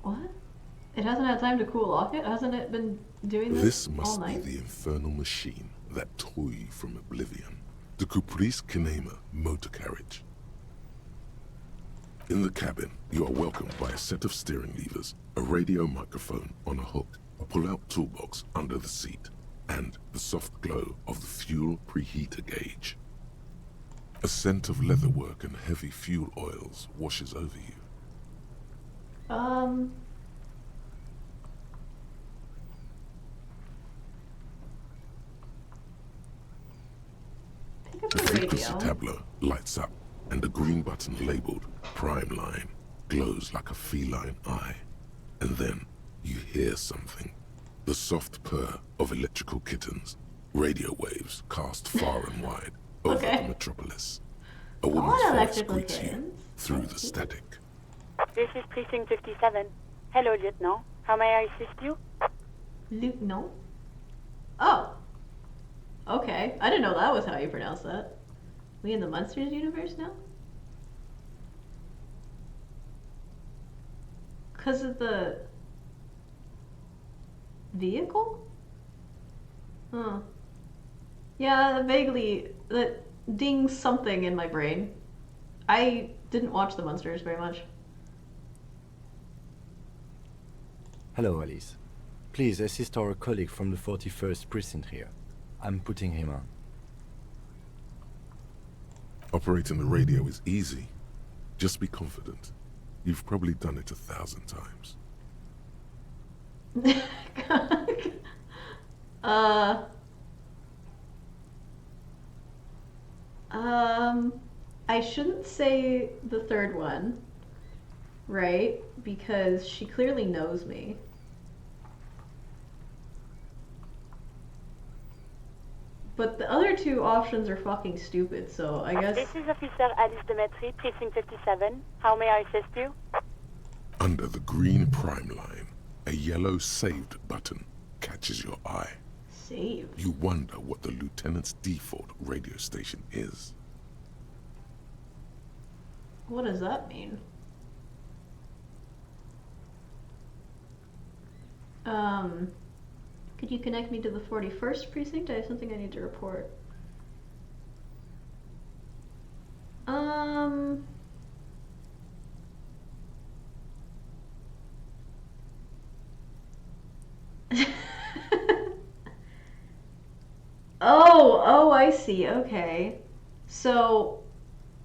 What? It hasn't had time to cool off yet? Hasn't it been doing this all Must be night? the infernal machine that tore you from oblivion. The Caprice Kinema motor carriage. In the cabin, you are welcomed by a set of steering levers, a radio microphone on a hook, a pull-out toolbox under the seat, and the soft glow of the fuel preheater gauge. A scent of leatherwork and heavy fuel oils washes over you. Pick up The the frequency radio. tableau lights up, and a green button labeled Prime Line glows like a feline eye. And then you hear something. The soft purr of electrical kittens. Radio waves cast far and wide over Okay. the metropolis. A woman's want voice electrical greets you kittens. through the static. This is Precinct 57. Hello, Lieutenant. How may I assist you? Lieutenant? Oh. Okay. I didn't know that was how you pronounce that. We in the Monsters universe now? Because of the vehicle? Huh. Yeah, vaguely. That dings something in my brain. I didn't watch the Monsters very much. Hello, Alice. Please assist our colleague from the 41st precinct here. I'm putting him on. Operating the radio is easy. Just be confident. You've probably done it 1,000 times. I shouldn't say the third one, right? Because she clearly knows me. But the other two options are fucking stupid, so I guess... This is Officer Alice Demetri, Precinct 57. How may I assist you? Under the green prime line, a yellow saved button catches your eye. Save. You wonder what the lieutenant's default radio station is. What does that mean? Could you connect me to the 41st precinct? I have something I need to report. Oh, I see. Okay. So,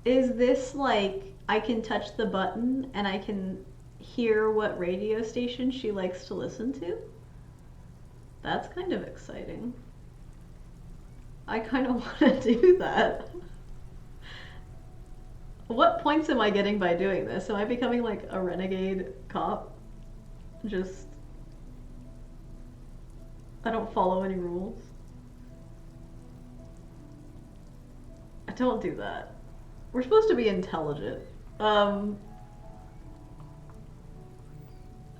is this like I can touch the button and I can hear what radio station she likes to listen to? That's kind of exciting. I kind of want to do that. What points am I getting by doing this? Am I becoming like a renegade cop? Just... I don't follow any rules. Don't do that. We're supposed to be intelligent.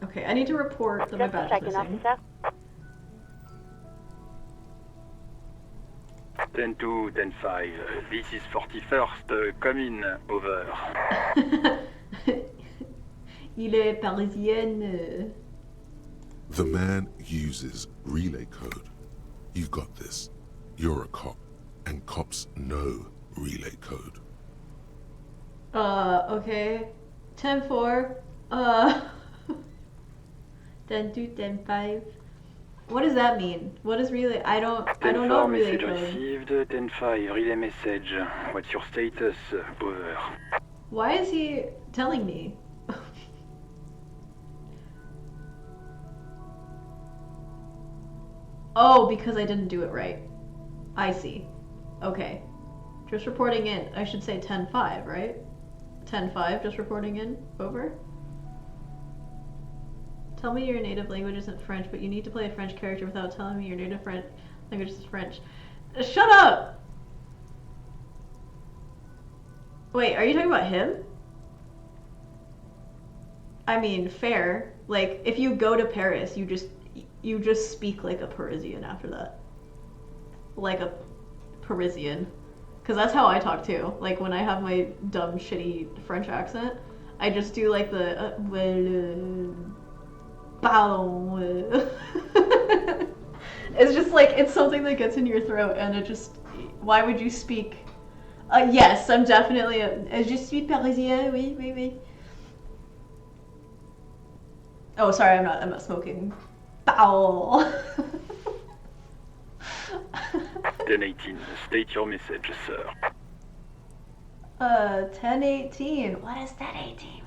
Okay, I need to report that my Just a badge is second, missing. officer. 10-2, 10-5. This is 41st. Come in. Over. Il est parisien. The man uses relay code. You got this. You're a cop, and cops know relay code. Okay. 10-4. 10-2, 10-5. What does that mean? What is relay? I don't know 10-4, relay message code. received. 10-5, relay message. What's your status? Over. Why is he telling me? Oh, because I didn't do it right. I see. Okay. Just reporting in. I should say 10-5, right? 10-5, just reporting in. Over. Tell me your native language isn't French, but you need to play a French character without telling me your native language is French. Shut up! Wait, are you talking about him? I mean, fair. Like, if you go to Paris, you just speak like a Parisian after that. Like a Parisian. Because that's how I talk too. Like, when I have my dumb, shitty French accent, I just do like the, pardon. It's just like, it's something that gets in your throat, and it just, why would you speak? Yes, I'm definitely je suis parisien, oui, oui, oui. Oh, sorry, I'm not smoking. Foul. 10-18, state your message, sir. 10-18. What does 10-18 mean?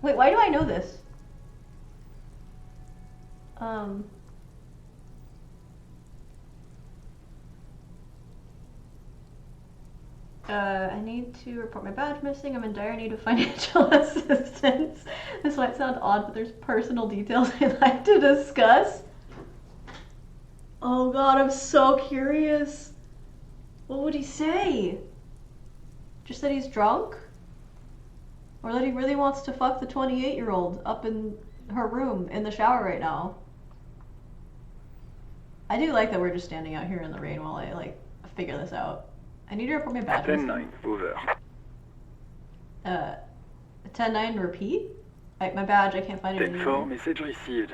Wait, why do I know this? I need to report my badge missing. I'm in dire need of financial assistance. This might sound odd, but there's personal details I'd like to discuss. Oh god, I'm so curious. What would he say? Just that he's drunk? Or that he really wants to fuck the 28-year-old up in her room in the shower right now? I do like that we're just standing out here in the rain while I, like, figure this out. I need to report my badge. 10-9, over. 10-9, repeat? My badge, I can't find it 10-4, message received.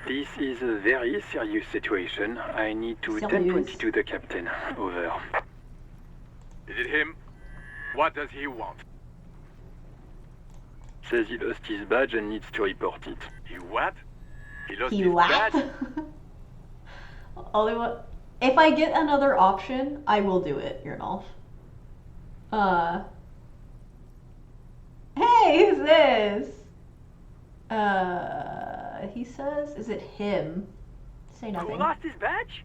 This is a very serious situation. I need to Serious. 10-22 the captain. Over. Is it him? What does he want? Says he lost his badge and needs to report it. He what? He lost He his what? badge? Only what? If I get another option, I will do it, Urnolf. Hey, who's this? He says, is it him? Say nothing. Who lost his badge?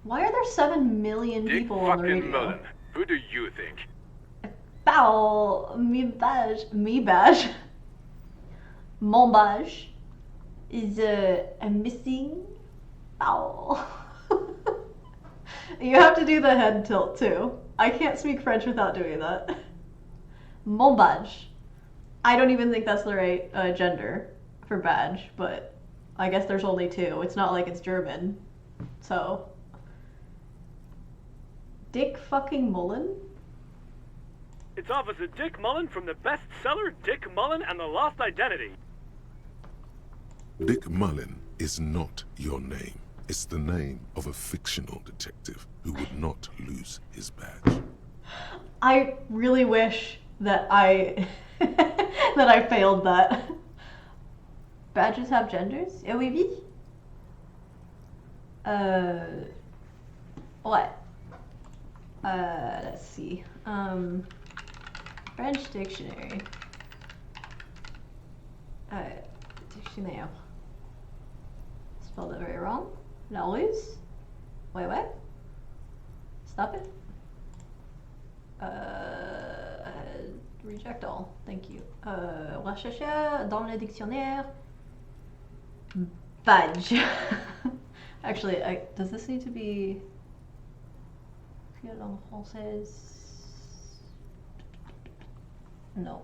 Why are there 7 million Dick people on the fucking radio? Mullen. Who do you think? Foul, me badge, mon badge is missing. Foul. You have to do the head tilt too. I can't speak French without doing that. Mon badge. I don't even think that's the right gender for badge, but I guess there's only 2. It's not like it's German. So. Dick fucking Mullen? It's Officer Dick Mullen from the bestseller Dick Mullen and the Lost Identity. Dick Mullen is not your name. It's the name of a fictional detective who would not lose his badge. I really wish that I that I failed that. Badges have genders? Oh, oui, oui. What? Let's see. French dictionary. Dictionnaire. Spelled it very wrong. La ruse. Wait, what? Stop it. Reject all. Thank you. Rechercher dans le dictionnaire. Badge. Actually, does this need to be... Quelle langue française? No.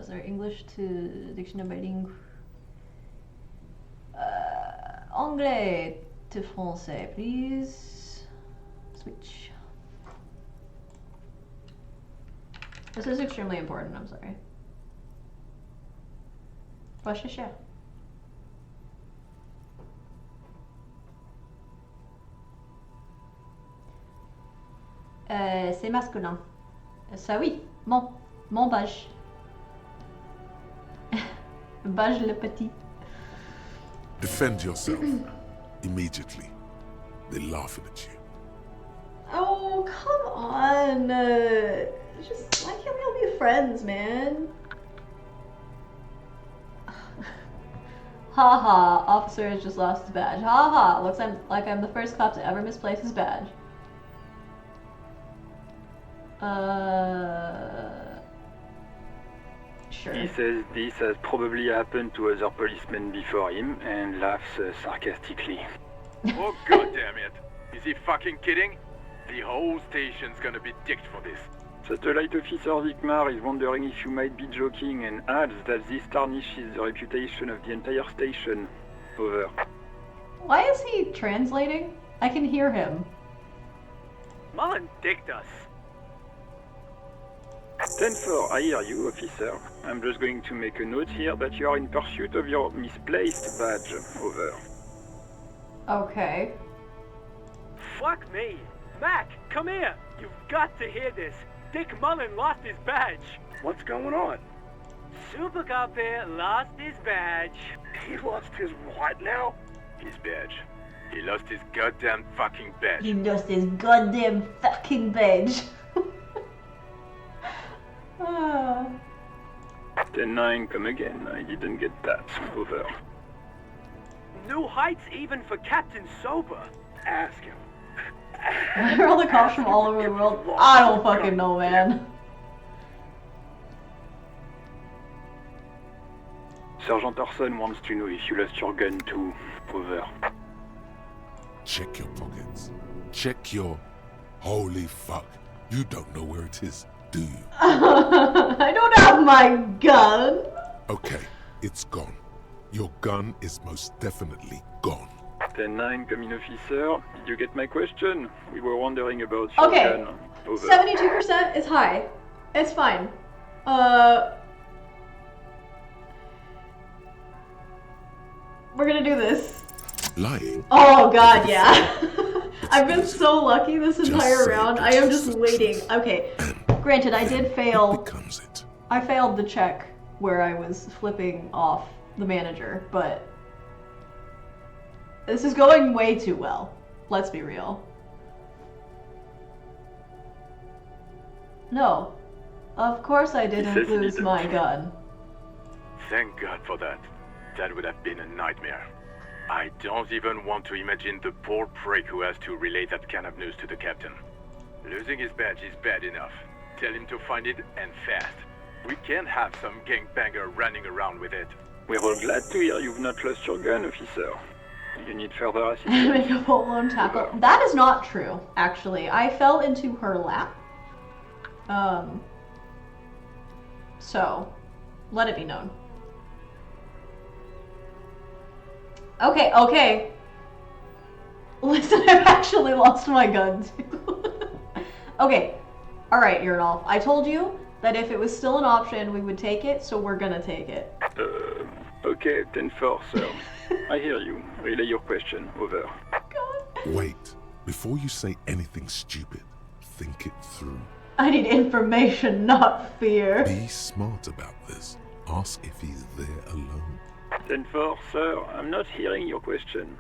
Is there English to dictionary bilingue? Anglais to français, please. Switch. This is extremely important, I'm sorry. Russia. C'est masculin. Ça oui, mon badge. Badge le petit. Defend yourself. Immediately. They're laughing at you. Oh, come on. Just, why can't we all be friends, man? Haha, officer has just lost his badge. Haha, looks like I'm the first cop to ever misplace his badge. Sure. He says this has probably happened to other policemen before him and laughs sarcastically. Oh god damn it. Is he fucking kidding? The whole station's gonna be dicked for this. Satellite Officer Vikmar is wondering if you might be joking and adds that this tarnishes the reputation of the entire station. Over. Why is he translating? I can hear him. Mullen dicked us. 10-4, I hear you, officer. I'm just going to make a note here that you are in pursuit of your misplaced badge. Over. Okay. Fuck me. Mac, come here. You've got to hear this. Dick Mullen lost his badge. What's going on? Super Cop here lost his badge. He lost his what now? His badge. He lost his goddamn fucking badge. He lost his goddamn fucking badge. 10-9, come again. I didn't get that. Over. New heights even for Captain Sober. Ask him. Why are all the cops from all over the world? I don't fucking know, man. Sergeant Orson wants to know if you lost your gun too. Over. Check your pockets. Check your... Holy fuck. You don't know where it is, do you? I don't have my gun. Okay, it's gone. Your gun is most definitely gone. 10-9, come in, officer. Did you get my question? We were wondering about your Okay. gun. Over. 72% is high. It's fine. We're gonna do this. Lying? Oh god, yeah. I've been so lucky this entire say round. it, I am it's just the waiting. truth. Okay. Granted, I did fail. Becomes it. I failed the check where I was flipping off the manager, but this is going way too well. Let's be real. No. Of course I didn't says he lose didn't. my gun. Thank God for that. That would have been a nightmare. I don't even want to imagine the poor prick who has to relay that kind of news to the captain. Losing his badge is bad enough. Tell him to find it, and fast. We can't have some gangbanger running around with it. We're all glad to hear you've not lost your gun, officer. You need further Make assistance. a full-blown tackle. That is not true, actually. I fell into her lap. So, let it be known. Okay. Listen, I've actually lost my gun too. Okay. Alright, Urinol. I told you that if it was still an option, we would take it, so we're gonna take it. Okay, 10-4, sir. I hear you. Relay your question. Over. Wait. Before you say anything stupid, think it through. I need information, not fear. Be smart about this. Ask if he's there alone. 10-4, sir. I'm not hearing your question.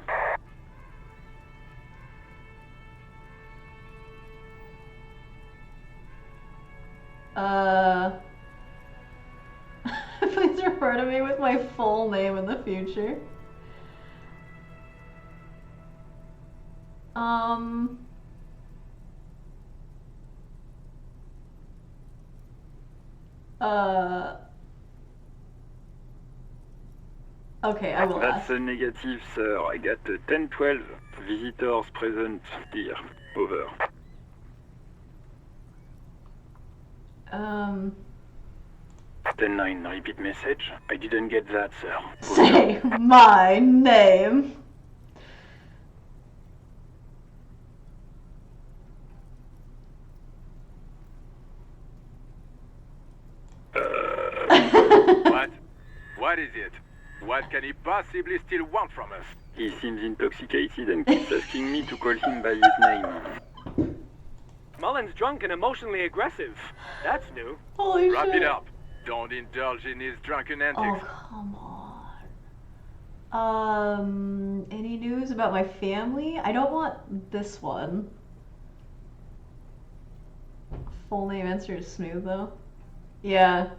Please refer to me with my full name in the future. Okay, I will That's ask. a negative, sir. I got a 10-12. Visitors present here. Over. 10-9, repeat message. I didn't get that, sir. Say my name. What? What is it? What can he possibly still want from us? He seems intoxicated and keeps asking me to call him by his name. Mullen's drunk and emotionally aggressive. That's new. Holy Wrap shit. it up. Don't indulge in his drunken antics. Oh, come on. Any news about my family? I don't want this one. Full name answer is smooth, though. Yeah.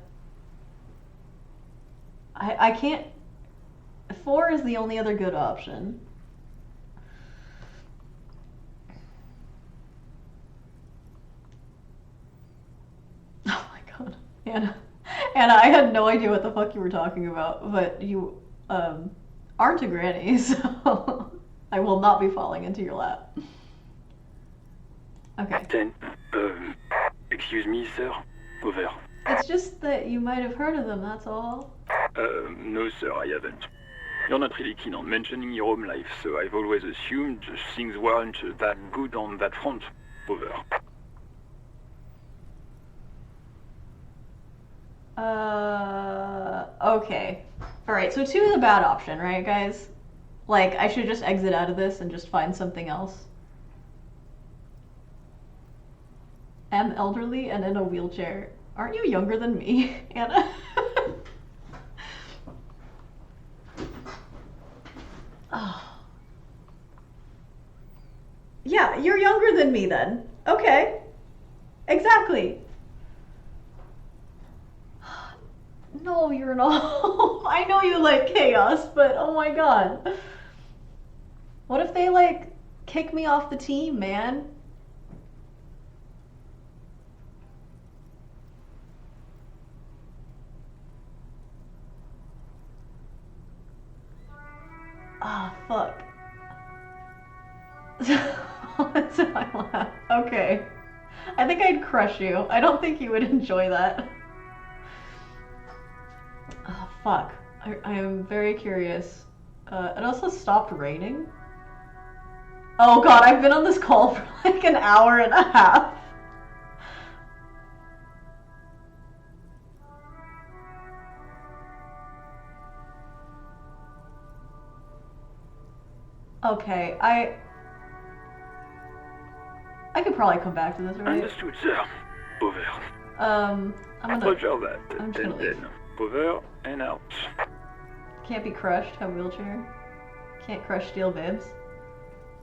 I can't... 4 is the only other good option. Oh my god. Anna, I had no idea what the fuck you were talking about, but you aren't a granny, so I will not be falling into your lap. Okay. 10. Excuse me, sir. Over. It's just that you might have heard of them, that's all. No, sir, I haven't. You're not really keen on mentioning your home life, so I've always assumed things weren't that good on that front. Over. Okay. Alright, so 2 is a bad option, right, guys? Like, I should just exit out of this and just find something else. Am elderly and in a wheelchair. Aren't you younger than me, Anna? Oh. Yeah, you're younger than me then. Okay. Exactly. No, you're not. I know you like chaos, but oh my god. What if they, like, kick me off the team, man? Ah, fuck. That's my laugh. Okay. I think I'd crush you. I don't think you would enjoy that. Oh, fuck. I am very curious. It also stopped raining. Oh god, I've been on this call for like an hour and a half. Okay, I could probably come back to this, right? Understood, sir. Over. I'm gonna... Roger that. I'm just gonna leave. 10. Over and out. Can't be crushed, have wheelchair. Can't crush steel bibs.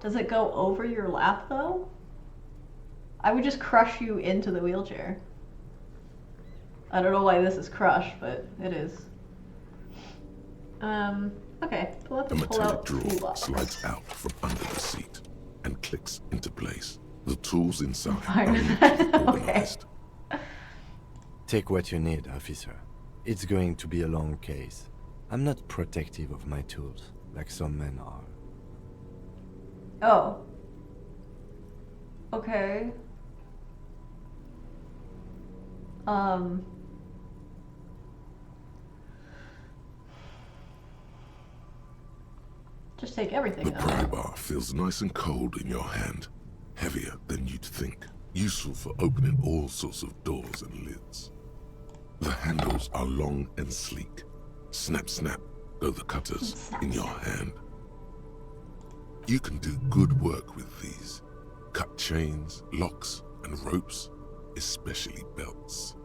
Does it go over your lap, though? I would just crush you into the wheelchair. I don't know why this is crushed, but it is. Okay. Pull out A the metallic pull-out drawer toolbox. slides out from under the seat and clicks into place. The tools inside Fine. are neatly organized. Take what you need, officer. It's going to be a long case. I'm not protective of my tools, like some men are. Oh. Okay. Just take everything The though. pry bar feels nice and cold in your hand. Heavier than you'd think. Useful for opening all sorts of doors and lids. The handles are long and sleek. Snap, snap, go the cutters in your hand. You can do good work with these. Cut chains, locks, and ropes, especially belts.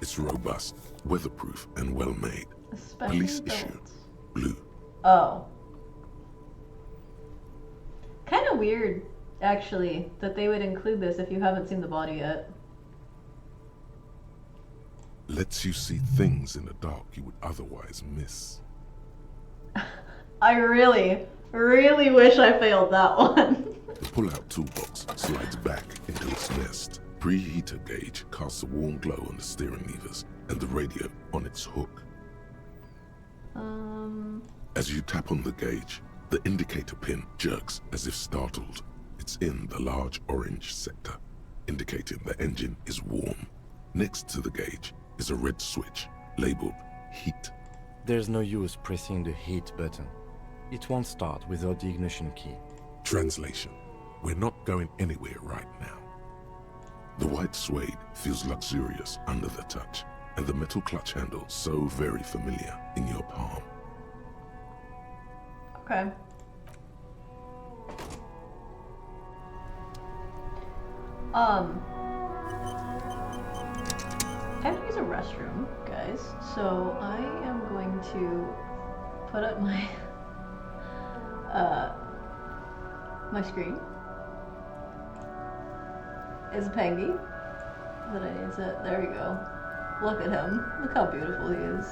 It's robust, weatherproof, and well made. Especially Police issue. belts. Blue. Oh. Kind of weird, actually, that they would include this if you haven't seen the body yet. Lets you see things in the dark you would otherwise miss. I really, really wish I failed that one. The pull-out toolbox slides back into its nest. Preheater gauge casts a warm glow on the steering levers and the radio on its hook. As you tap on the gauge, the indicator pin jerks as if startled. It's in the large orange sector. indicating the engine is warm. Next to the gauge is a red switch labeled heat. There's no use pressing the heat button. It won't start without the ignition key. Translation: we're not going anywhere right now. The white suede feels luxurious under the touch, and the metal clutch handle so very familiar in your palm. Okay. I have to use a restroom, guys, so I am going to put up my my screen. Is Pengy that I need to? There we go. Look at him. Look how beautiful he is.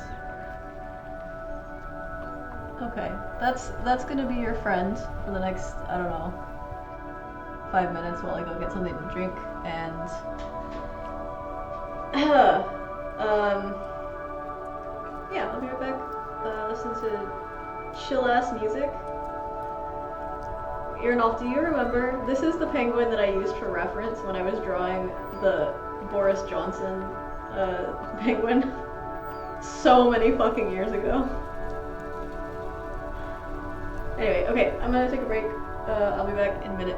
Okay, that's gonna be your friend for the next, I don't know, 5 minutes while I go get something to drink and yeah, I'll be right back. Listen to chill ass music. Irnolf, do you remember? This is the penguin that I used for reference when I was drawing the Boris Johnson penguin so many fucking years ago. Anyway, okay, I'm gonna take a break. I'll be back in a minute.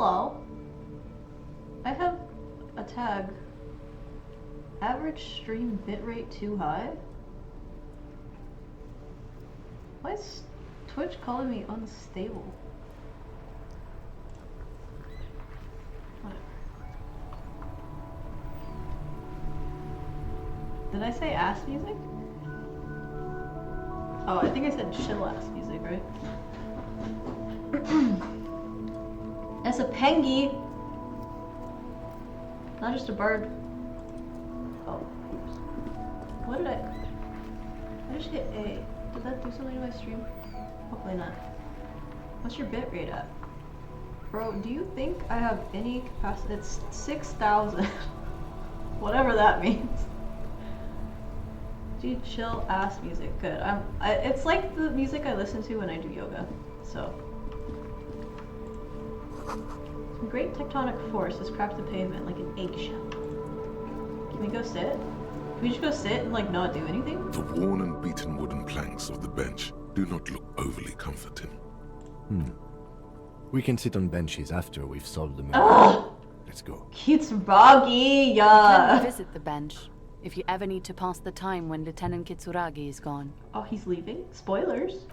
Hello. I have a tag. Average stream bitrate too high? Why is Twitch calling me unstable? Whatever. Did I say ass music? Oh, I think I said chill ass music, right? That's a pengy! Not just a bird. Oh, oops. What did I just hit A. Did that do something to my stream? Hopefully not. What's your bitrate at? Bro, do you think I have any capacity? It's 6,000. Whatever that means. Dude, chill ass music. Good. It's like the music I listen to when I do yoga. So. Some great tectonic force has cracked the pavement like an eggshell. Can we go sit? Can we just go sit and like not do anything? The worn and beaten wooden planks of the bench do not look overly comforting. We can sit on benches after we've solved the Ugh! murder. Let's go. It's boggy, You yeah. can visit the bench if you ever need to pass the time when Lieutenant Kitsuragi is gone. Oh, he's leaving? Spoilers.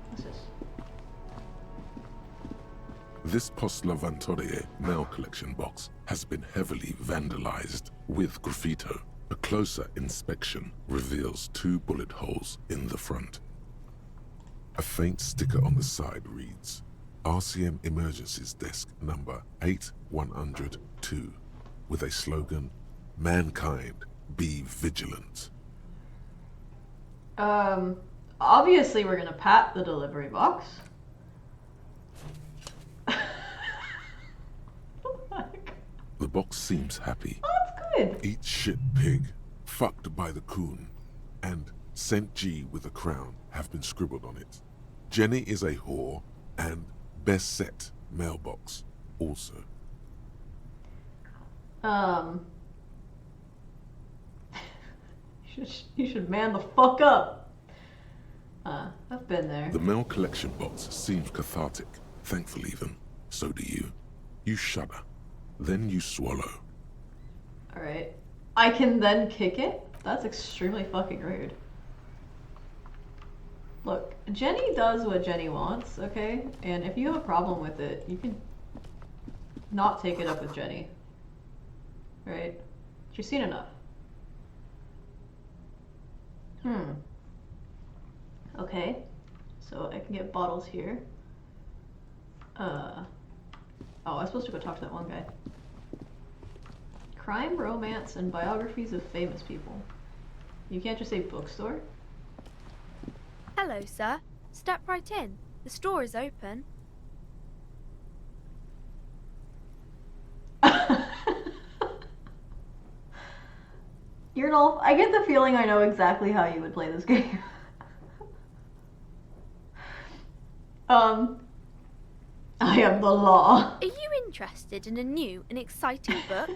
What's this? This Post Lavantorie mail collection box has been heavily vandalized with graffito. A closer inspection reveals 2 bullet holes in the front. A faint sticker on the side reads, RCM Emergencies Desk number 8102, with a slogan, Mankind, be vigilant. Obviously we're gonna pat the delivery box. The box seems happy. Oh, that's good. Eat shit pig, fucked by the coon, and St. G with a crown have been scribbled on it. Jenny is a whore, and best set mailbox also. You should man the fuck up. I've been there. The mail collection box seems cathartic, thankful even. So do you. You shudder. Then you swallow. Alright. I can then kick it? That's extremely fucking rude. Look, Jenny does what Jenny wants, okay? And if you have a problem with it, you can not take it up with Jenny. Right? She's seen enough. Okay. So I can get bottles here. Oh, I was supposed to go talk to that one guy. Crime, romance, and biographies of famous people. You can't just say bookstore? Hello, sir. Step right in. The store is open. Yurnolf, I get the feeling I know exactly how you would play this game. I am the law. Are you interested in a new and exciting book?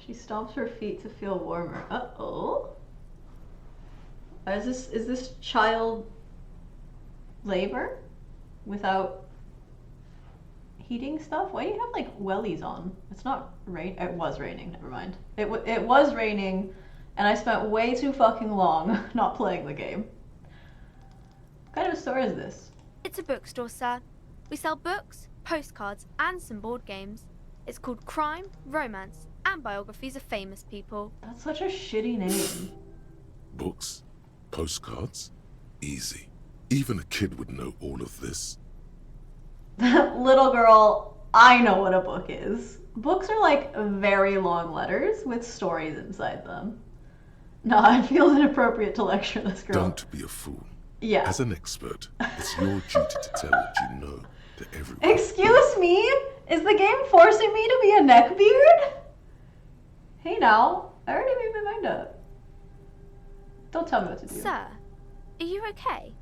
She stomps her feet to feel warmer. Uh-oh. Is this child labor without heating stuff? Why do you have like wellies on? It's not rain. It was raining. Never mind. It was raining, and I spent way too fucking long not playing the game. What kind of a store is this? It's a bookstore, sir. We sell books, postcards, and some board games. It's called Crime, Romance, and Biographies of Famous People. That's such a shitty name. Books? Postcards? Easy. Even a kid would know all of this. Little girl, I know what a book is. Books are like very long letters with stories inside them. No, it feels inappropriate to lecture this girl. Don't be a fool. Yeah. As an expert, it's your duty to tell what you know to everyone. Excuse me? Is the game forcing me to be a neckbeard? Hey now, I already made my mind up. Don't tell me what to do. Sir, are you okay?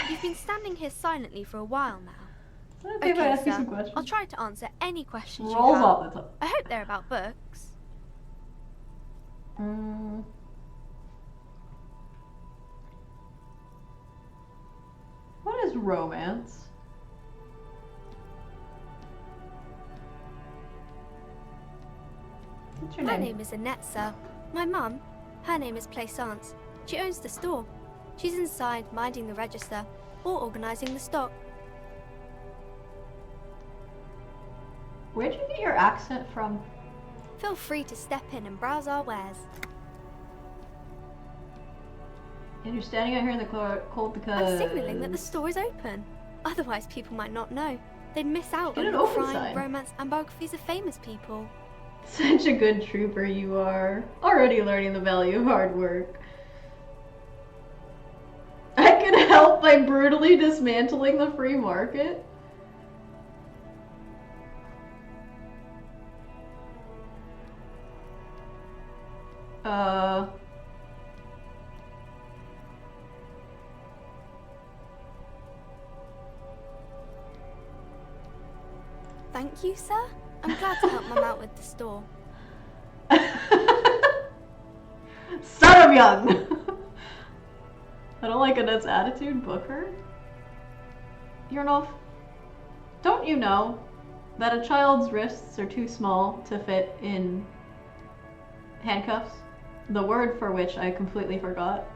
You've been standing here silently for a while now. Okay, ask you some sir. questions. I'll try to answer any questions Rolls you have. off the top. I hope they're about books. is romance. What's your My name? name is Annette, sir. My mum, her name is Plaisance. She owns the store. She's inside minding the register or organising the stock. Where'd you get your accent from? Feel free to step in and browse our wares. And you're standing out here in the cold because... I'm signalling that the store is open. Otherwise, people might not know. They'd miss out Get on an the open crime, sign. romance, and biographies of famous people. Such a good trooper you are. Already learning the value of hard work. I can help by brutally dismantling the free market. Thank you, sir. I'm glad to help Mum out with the store. Son of young! I don't like Annette's attitude. Book her. Yurnov, don't you know that a child's wrists are too small to fit in handcuffs? The word for which I completely forgot.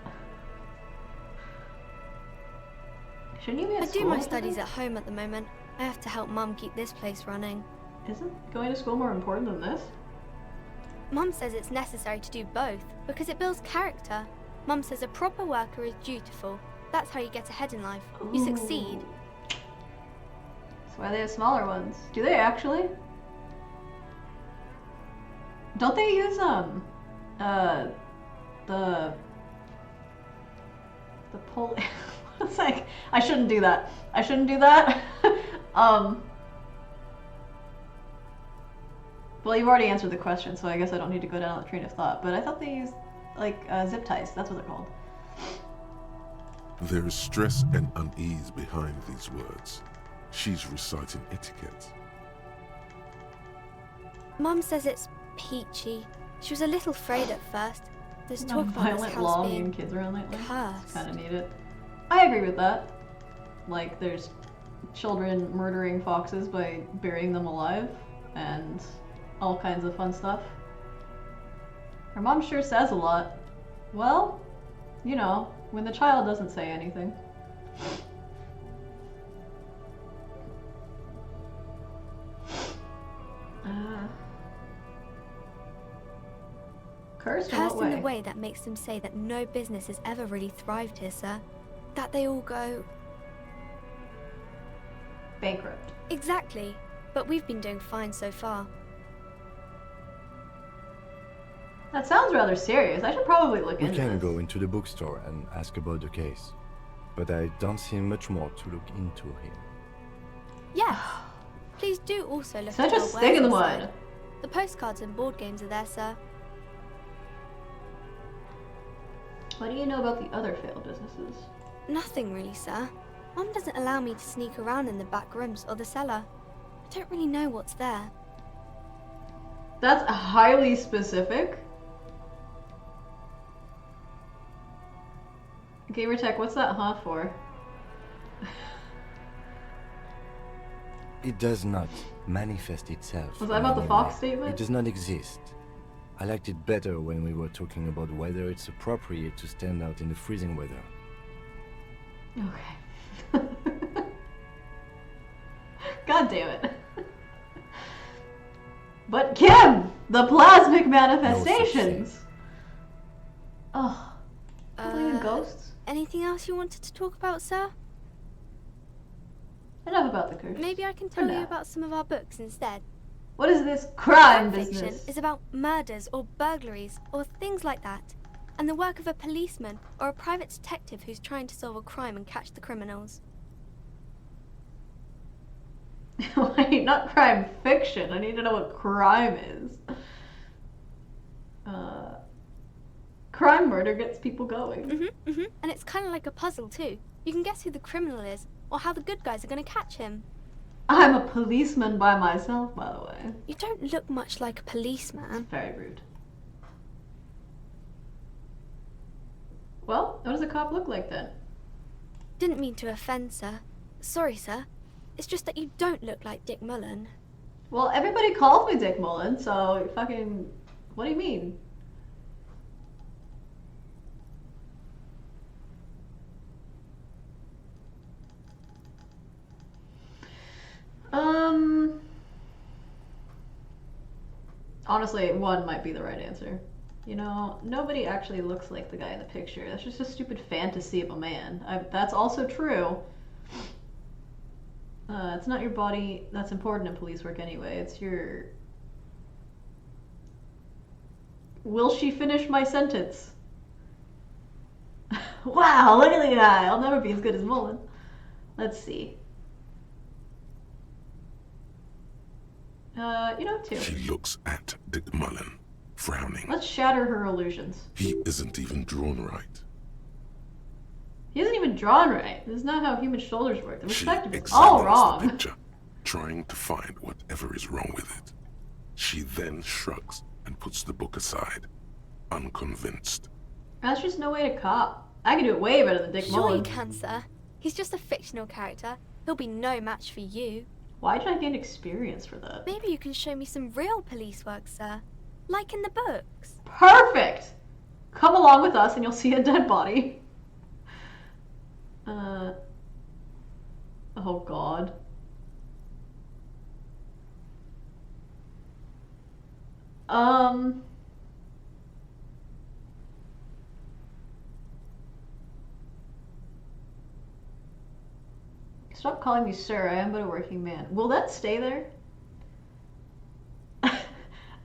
Shouldn't you be at I school? do my or studies something? at home at the moment. I have to help Mum keep this place running. Isn't going to school more important than this? Mum says it's necessary to do both because it builds character. Mum says a proper worker is dutiful. That's how you get ahead in life. You succeed. That's why they have smaller ones. Do they actually? Don't they use the pole? It's like I shouldn't do that. I shouldn't do that. Well, you've already answered the question, so I guess I don't need to go down that train of thought. But I thought they used like zip ties. That's what they're called. There is stress and unease behind these words. She's reciting etiquette. Mum says it's peachy. She was a little afraid at first. There's talk about this Violent house law being being kids around lately. cursed. Kind of need it. I agree with that. Like, there's children murdering foxes by burying them alive, and all kinds of fun stuff. Her mom sure says a lot. Well, you know, when the child doesn't say anything. Cursed in what Cursed in the way? way that makes them say that no business has ever really thrived here, sir. That they all go... Bankrupt. Exactly. But we've been doing fine so far. That sounds rather serious. I should probably look We into can this. go into the bookstore and ask about the case. But I don't see much more to look into here. Yes. Please do also look Such at a our stick in the wares inside. mud. The postcards and board games are there, sir. What do you know about the other failed businesses? Nothing really, sir. Mum doesn't allow me to sneak around in the back rooms or the cellar. I don't really know what's there. That's highly specific. Gamertech, what's that huh for? It does not manifest itself. Was that in about the any fox way. statement? It does not exist. I liked it better when we were talking about whether it's appropriate to stand out in the freezing weather. Okay. God damn it. But Kim! The plasmic manifestations! Oh. Believe in ghosts? Anything else you wanted to talk about, sir? Enough about the curse. Maybe I can For tell you now. about some of our books instead. What is this crime Fiction business? is about murders or burglaries or things like that, and the work of a policeman or a private detective who's trying to solve a crime and catch the criminals. Wait, not crime fiction. I need to know what crime is. Crime murder gets people going. And it's kind of like a puzzle too. You can guess who the criminal is or how the good guys are going to catch him. I'm a policeman by myself, by the way. You don't look much like a policeman. Very rude. Well, what does a cop look like then? Didn't mean to offend, sir. Sorry, sir. It's just that you don't look like Dick Mullen. Well, everybody calls me Dick Mullen, so fucking... What do you mean? Honestly, one might be the right answer. You know, nobody actually looks like the guy in the picture. That's just a stupid fantasy of a man. That's also true. It's not your body that's important in police work anyway. It's your... Will she finish my sentence? Wow, look at the guy. I'll never be as good as Mullen. Let's see. You know, two. She looks at Dick Mullen, frowning. Let's shatter her illusions. He isn't even drawn right. He isn't even drawn right. This is not how human shoulders work. The She perspective is examines all wrong. the picture, trying to find whatever is wrong with it. She then shrugs and puts the book aside, unconvinced. That's just no way to cop. I can do it way better than Dick Sure Mullen. you can, sir. He's just a fictional character. He'll be no match for you. Why did I gain experience for that? Maybe you can show me some real police work, sir. Like in the books. Perfect! Come along with us and you'll see a dead body. Oh god. Stop calling me sir, I am but a working man. Will that stay there?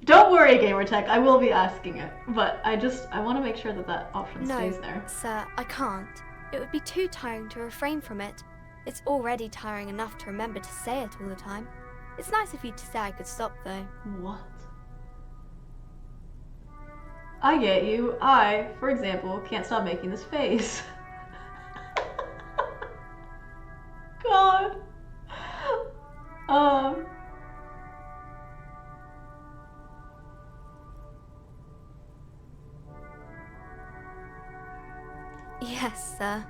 Don't worry, Gamertech, I will be asking it. But I want to make sure that that option stays there. No, sir, I can't. It would be too tiring to refrain from it. It's already tiring enough to remember to say it all the time. It's nice of you to say I could stop, though. What? I get you. I, for example, can't stop making this face. God. Yes, sir.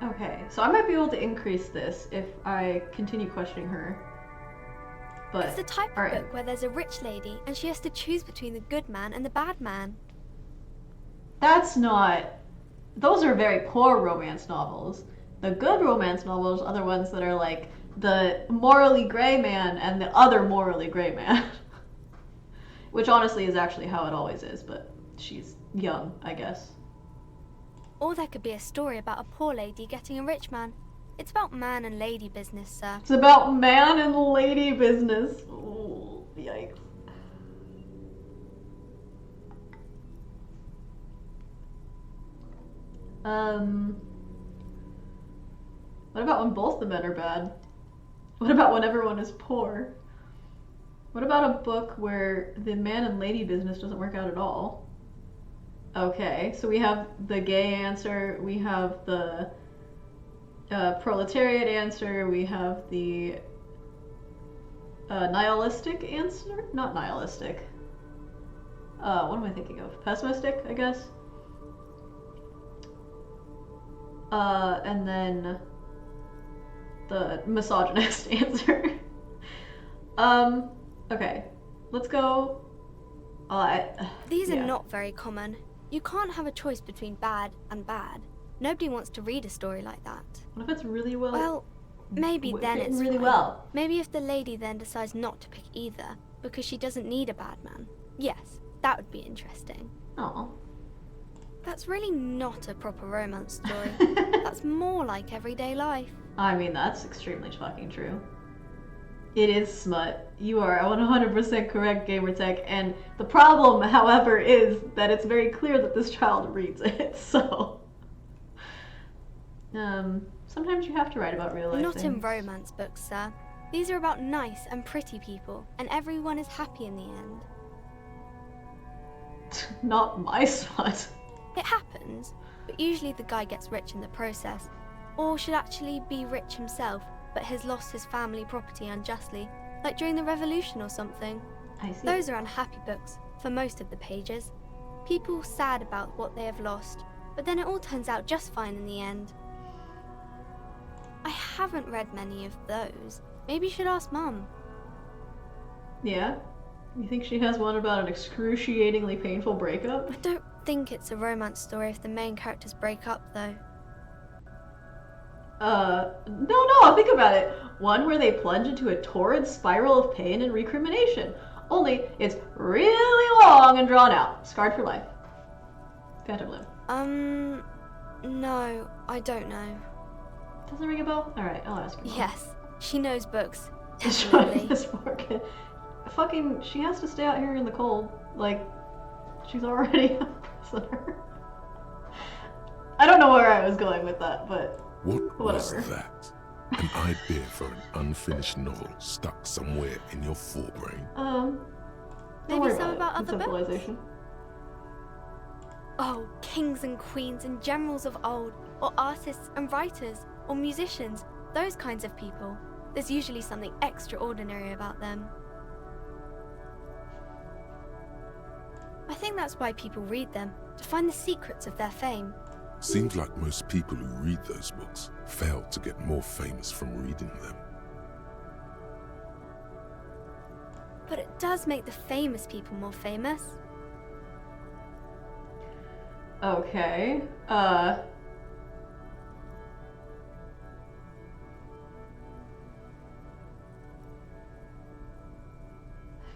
Okay, so I might be able to increase this if I continue questioning her. But It's the type of book where there's a rich lady and she has to choose between the good man and the bad man. that's not... Those are very poor romance novels. The good romance novels are the ones that are like the morally gray man and the other morally gray man. Which honestly is actually how it always is, but she's young, I guess. Or there could be a story about a poor lady getting a rich man. It's about man and lady business, sir. It's about man and lady business. Ooh, yikes. What about when both the men are bad? What about when everyone is poor? What about a book where the man and lady business doesn't work out at all? Okay, so we have the gay answer, we have the proletariat answer, we have the nihilistic answer? Not nihilistic. What am I thinking of? Pessimistic, I guess? And then the misogynist answer. Okay, let's go. These are not very common. You can't have a choice between bad and bad. Nobody wants to read a story like that. What if it's really well? Well, maybe then it's really fine. well. Maybe if the lady then decides not to pick either because she doesn't need a bad man. Yes, that would be interesting. Oh. That's really not a proper romance story. That's more like everyday life. I mean, that's extremely fucking true. It is smut. You are 100% correct, Gamertech. And the problem, however, is that it's very clear that this child reads it, so... sometimes you have to write about real life Not in things. romance books, sir. These are about nice and pretty people, and everyone is happy in the end. Not my smut. It happens, but usually the guy gets rich in the process, or should actually be rich himself, but has lost his family property unjustly, like during the revolution or something. I see. Those are unhappy books, for most of the pages. People sad about what they have lost, but then it all turns out just fine in the end. I haven't read many of those. Maybe you should ask Mum. Yeah? You think she has one about an excruciatingly painful breakup? I don't think it's a romance story if the main characters break up, though. No, think about it. One where they plunge into a torrid spiral of pain and recrimination. Only it's really long and drawn out. Scarred for life. Phantom Limb. No, I don't know. Doesn't ring a bell? Alright, I'll ask her. Yes, she knows books. Definitely. This market. Fucking, she has to stay out here in the cold. Like, she's already a prisoner. I don't know where I was going with that, but What whatever. was that? An idea for an unfinished novel stuck somewhere in your forebrain? Don't Maybe worry some about about other books? Conceptualization. Oh, kings and queens and generals of old, or artists and writers, or musicians, those kinds of people. There's usually something extraordinary about them. I think that's why people read them, to find the secrets of their fame. Seems like most people who read those books fail to get more famous from reading them. But it does make the famous people more famous. Okay.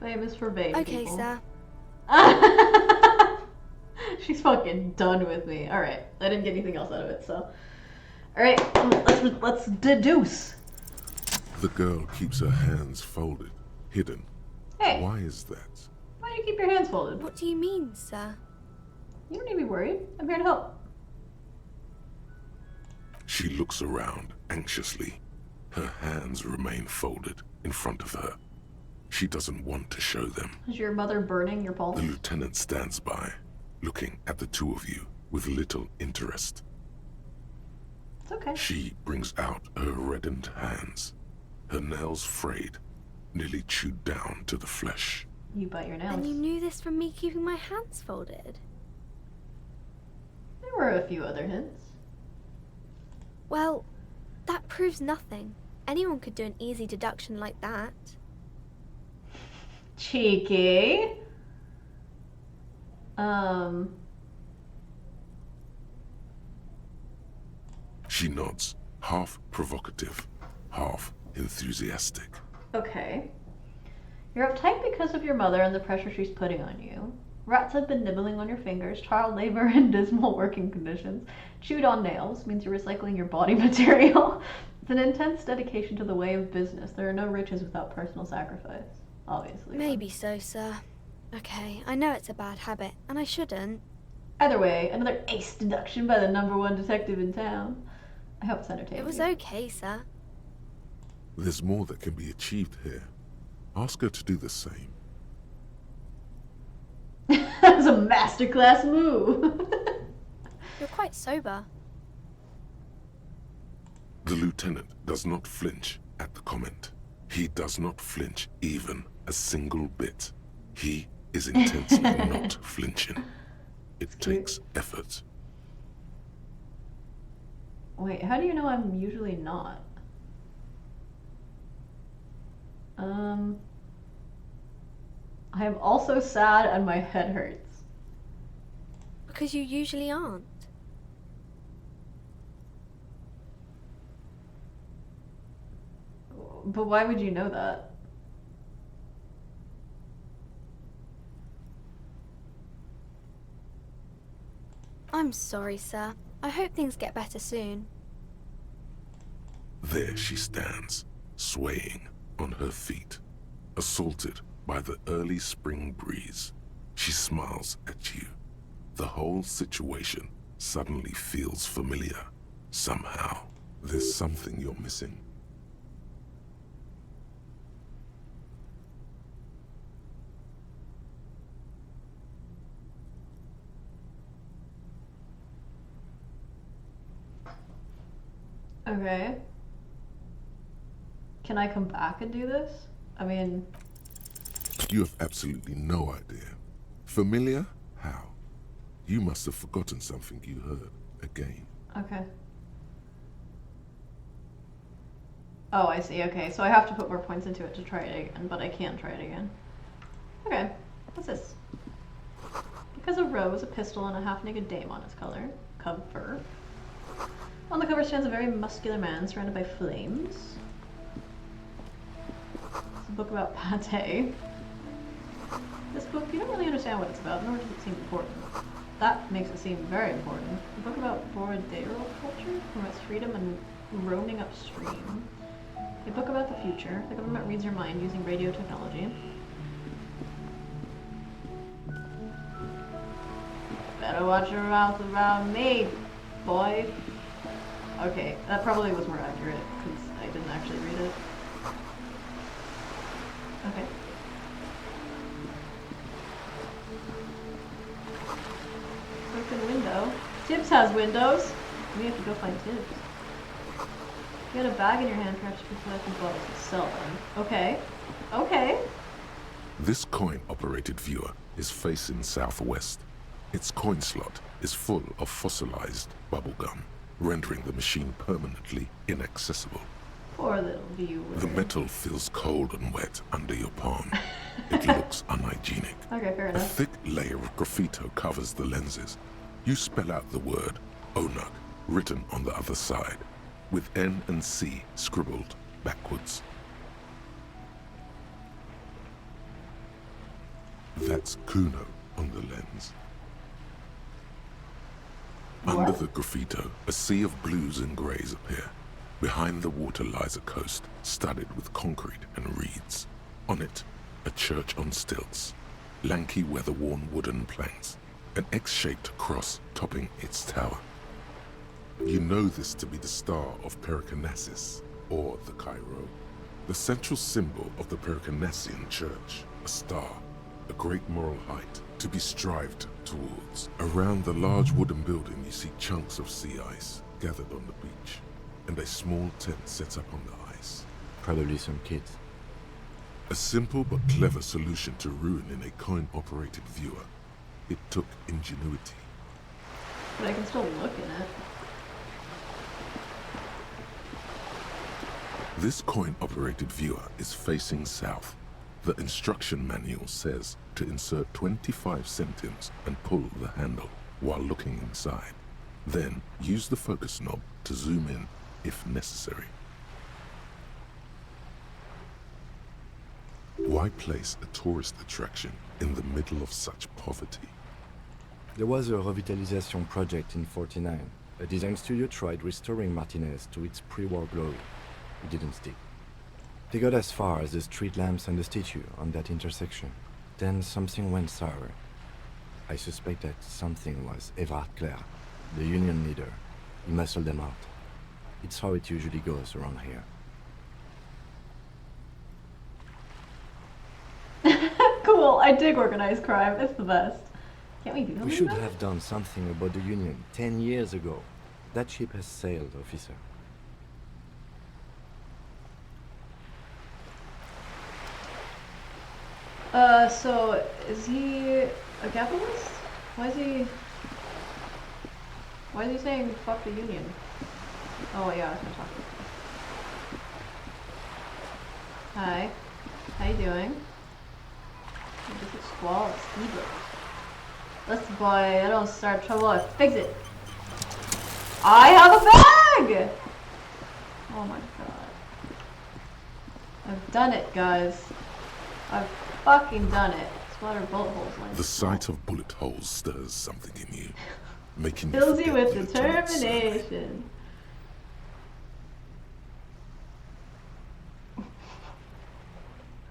Famous for vain Okay, people. sir. She's fucking done with me. Alright, I didn't get anything else out of it, so. Alright, let's deduce. The girl keeps her hands folded, hidden. Hey. Why is that? Why do you keep your hands folded? What do you mean, sir? You don't need to be worried. I'm here to help. She looks around anxiously. Her hands remain folded in front of her. She doesn't want to show them. Is your mother burning your The pulse? lieutenant stands by, looking at the two of you with little interest. It's okay. She brings out her reddened hands, her nails frayed, nearly chewed down to the flesh. You bite your nails. And you knew this from me keeping my hands folded? There were a few other hints. Well, that proves nothing. Anyone could do an easy deduction like that. Cheeky. She nods, half provocative, half enthusiastic. Okay. You're uptight because of your mother and the pressure she's putting on you. Rats have been nibbling on your fingers, child labor and dismal working conditions. Chewed on nails means you're recycling your body material. It's an intense dedication to the way of business. There are no riches without personal sacrifice, obviously. Maybe so, sir. Okay, I know it's a bad habit, and I shouldn't. Either way, another ace deduction by the #1 detective in town. I hope it's entertaining. It was you. okay, sir. There's more that can be achieved here. Ask her to do the same. That was a masterclass move. You're quite sober. The lieutenant does not flinch at the comment. He does not flinch even a single bit. He is intensely not flinching. It takes effort. Wait, how do you know I'm usually not? I am also sad and my head hurts. Because you usually aren't. But why would you know that? I'm sorry, sir. I hope things get better soon. There she stands, swaying on her feet, assaulted by the early spring breeze. She smiles at you. The whole situation suddenly feels familiar. Somehow, there's something you're missing. Okay. Can I come back and do this? I mean... You have absolutely no idea. Familiar? How? You must have forgotten something you heard again. Okay. Oh, I see. Okay, so I have to put more points into it to try it again, but I can't try it again. Okay, what's this? Because a rose, a pistol, and a half-naked dame on its cover. On the cover stands a very muscular man surrounded by flames. It's a book about pate. This book, you don't really understand what it's about, nor does it seem important. That makes it seem very important. A book about Borodero culture, from its freedom and roaming upstream. A book about the future. The government reads your mind using radio technology. Better watch your mouth around me, boy. Okay, that probably was more accurate, because I didn't actually read it. Okay. Broken window. Tibbs has windows! We have to go find Tibbs. You got a bag in your hand, perhaps you can collect these bottles and sell them. Okay. Okay. This coin-operated viewer is facing southwest. Its coin slot is full of fossilized bubblegum, rendering the machine permanently inaccessible. Poor little viewer. The metal feels cold and wet under your palm. It looks unhygienic. Okay, fair A enough. thick layer of graffito covers the lenses. You spell out the word Onuk written on the other side, with N and C scribbled backwards. That's Kuno on the lens. Under the graffito, a sea of blues and greys appear. Behind the water lies a coast, studded with concrete and reeds. On it, a church on stilts, lanky weather-worn wooden planks, an X-shaped cross topping its tower. You know this to be the Star of Pericarnassus, or the Cairo, the central symbol of the Pericarnassian Church, a star, a great moral height, to be strived towards. Around the large wooden building you see chunks of sea ice gathered on the beach, and a small tent set up on the ice. Probably some kids. A simple but clever solution to ruin in a coin-operated viewer. It took ingenuity. But I can still look in it. This coin-operated viewer is facing south. The instruction manual says to insert 25 centimes and pull the handle while looking inside. Then use the focus knob to zoom in if necessary. Why place a tourist attraction in the middle of such poverty? There was a revitalization project in '49. A design studio tried restoring Martinez to its pre-war glory. It didn't stick. They got as far as the street lamps and the statue on that intersection. Then something went sour. I suspect that something was Everard Clare, the union leader. He muscled them out. It's how it usually goes around here. Cool, I dig organized crime. It's the best. Can't we do something We should about it? have done something about the union 10 years ago. That ship has sailed, officer. So, is he a capitalist? Why is he saying fuck the union? Oh yeah, I was gonna talk to him. Hi. How you doing? This is Squall of Steeble. Listen boy, I don't start trouble, I fix it. I have a bag! Oh my god. I've done it, guys. I've fucking done it. Splatter bullet holes like The sight of bullet holes stirs something in you, making you fills you forget with the atomic survey. determination.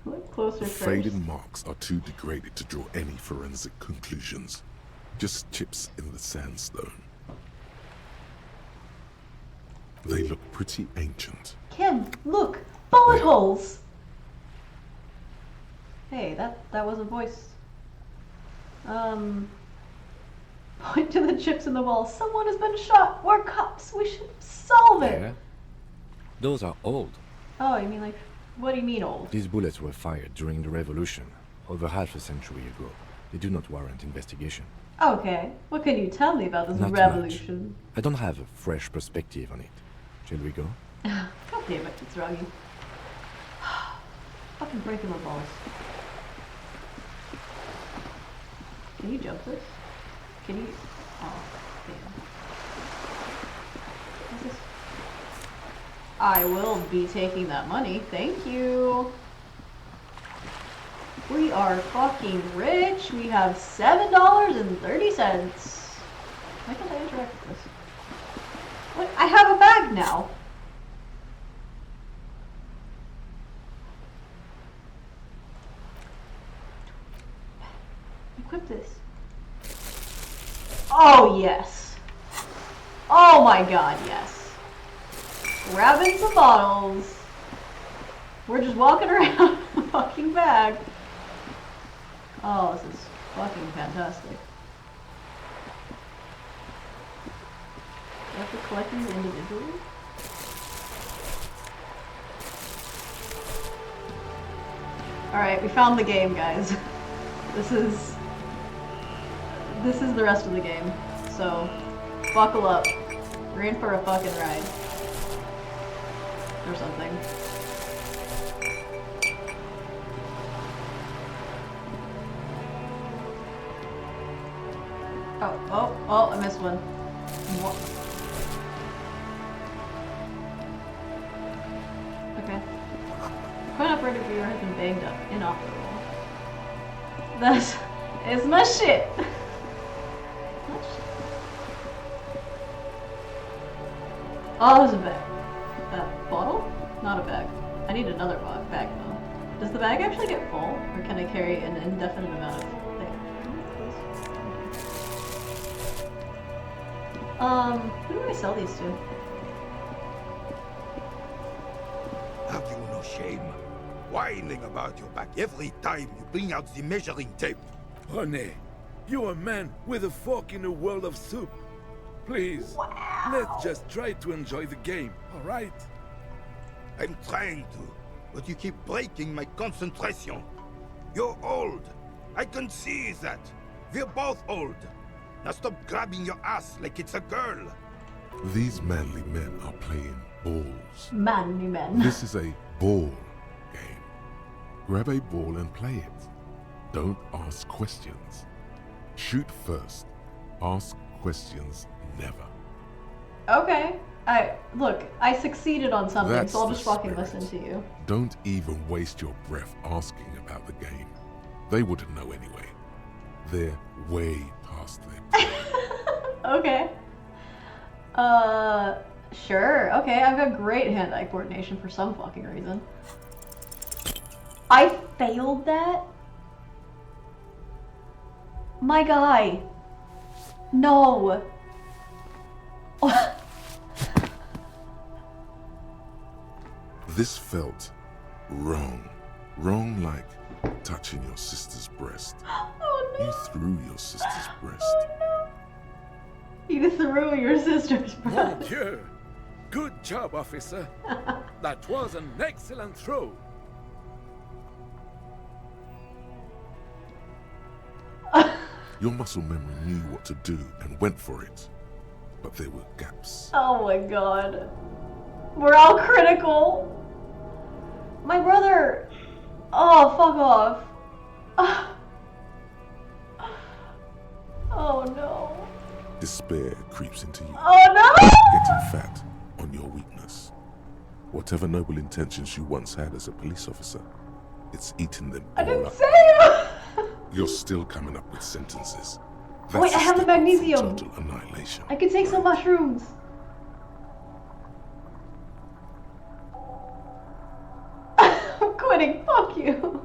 Look closer The first. faded marks are too degraded to draw any forensic conclusions. Just chips in the sandstone. They look pretty ancient. Kim, look! Bullet Yeah. holes! Hey, that was a voice. Point to the chips in the wall. Someone has been shot! We're cops! We should solve it! Yeah? Those are old. Oh, you mean like, what do you mean old? These bullets were fired during the revolution, over half a century ago. They do not warrant investigation. Okay, what can you tell me about this Not revolution? much. I don't have a fresh perspective on it. Shall we go? God damn it, it's Ruggy. Fucking breaking my balls. Can you jump this? Can you? Oh, damn. What's this? I will be taking that money. Thank you. We are fucking rich. We have $7.30. Why can't I interact with this? What? I have a bag now. Equip this. Oh, yes. Oh my god, yes. Grabbing some bottles. We're just walking around with a fucking bag. Oh, this is fucking fantastic. Do I have to collect these individually? Alright, we found the game, guys. This is the rest of the game. So, buckle up. We're in for a fucking ride. Or something. Oh, I missed one. Okay. Quite operator viewer has been banged up, inoperable. That is my shit. Oh, there's a bag. A bottle? Not a bag. I need another bag though. Does the bag actually get full, or can I carry an indefinite amount of things? Who do I sell these to? Have you no shame? Whining about your back every time you bring out the measuring tape. René, you're a man with a fork in a world of soup. Please, let's just try to enjoy the game, alright? I'm trying to, but you keep breaking my concentration. You're old. I can see that. We're both old. Now stop grabbing your ass like it's a girl. These manly men are playing balls. Manly men. This is a ball game. Grab a ball and play it. Don't ask questions. Shoot first. Ask questions never. Okay. Look, I succeeded on something, That's so I'll just the fucking spirit. listen to you. Don't even waste your breath asking about the game. They wouldn't know anyway. They're way past them. Okay. Sure. Okay, I've got great hand-eye coordination for some fucking reason. I failed that? My guy. No. This felt wrong. Wrong like touching your sister's breast. Oh no. You threw your sister's breast. Oh no. You threw your sister's Mon breast. Dieu! Good job, officer. That was an excellent throw. Your muscle memory knew what to do and went for it. But there were gaps. Oh my god. We're all critical. My brother. Oh, fuck off. Oh no. Despair creeps into you. Oh no! Getting fat on your weakness. Whatever noble intentions you once had as a police officer, it's eaten them I all didn't up. say it! You're still coming up with sentences. Wait, I have the step up from magnesium. Total annihilation. I could take some mushrooms. I'm quitting. Fuck you.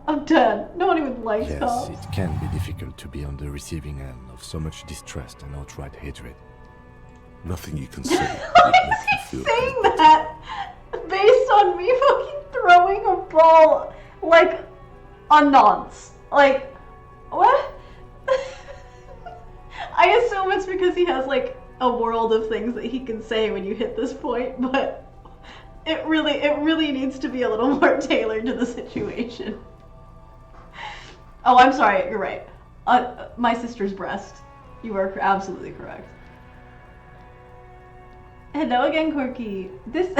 I'm dead. No one even likes Yes, cops. it can be difficult to be on the receiving end of so much distrust and outright hatred. Nothing you can say Why would is make you he feel saying any better. that based on me fucking throwing a ball like a nonce? Like, what? I assume it's because he has like a world of things that he can say when you hit this point, but it really needs to be a little more tailored to the situation. Oh, I'm sorry. You're right. My sister's breast. You are absolutely correct. Hello again, Corky. This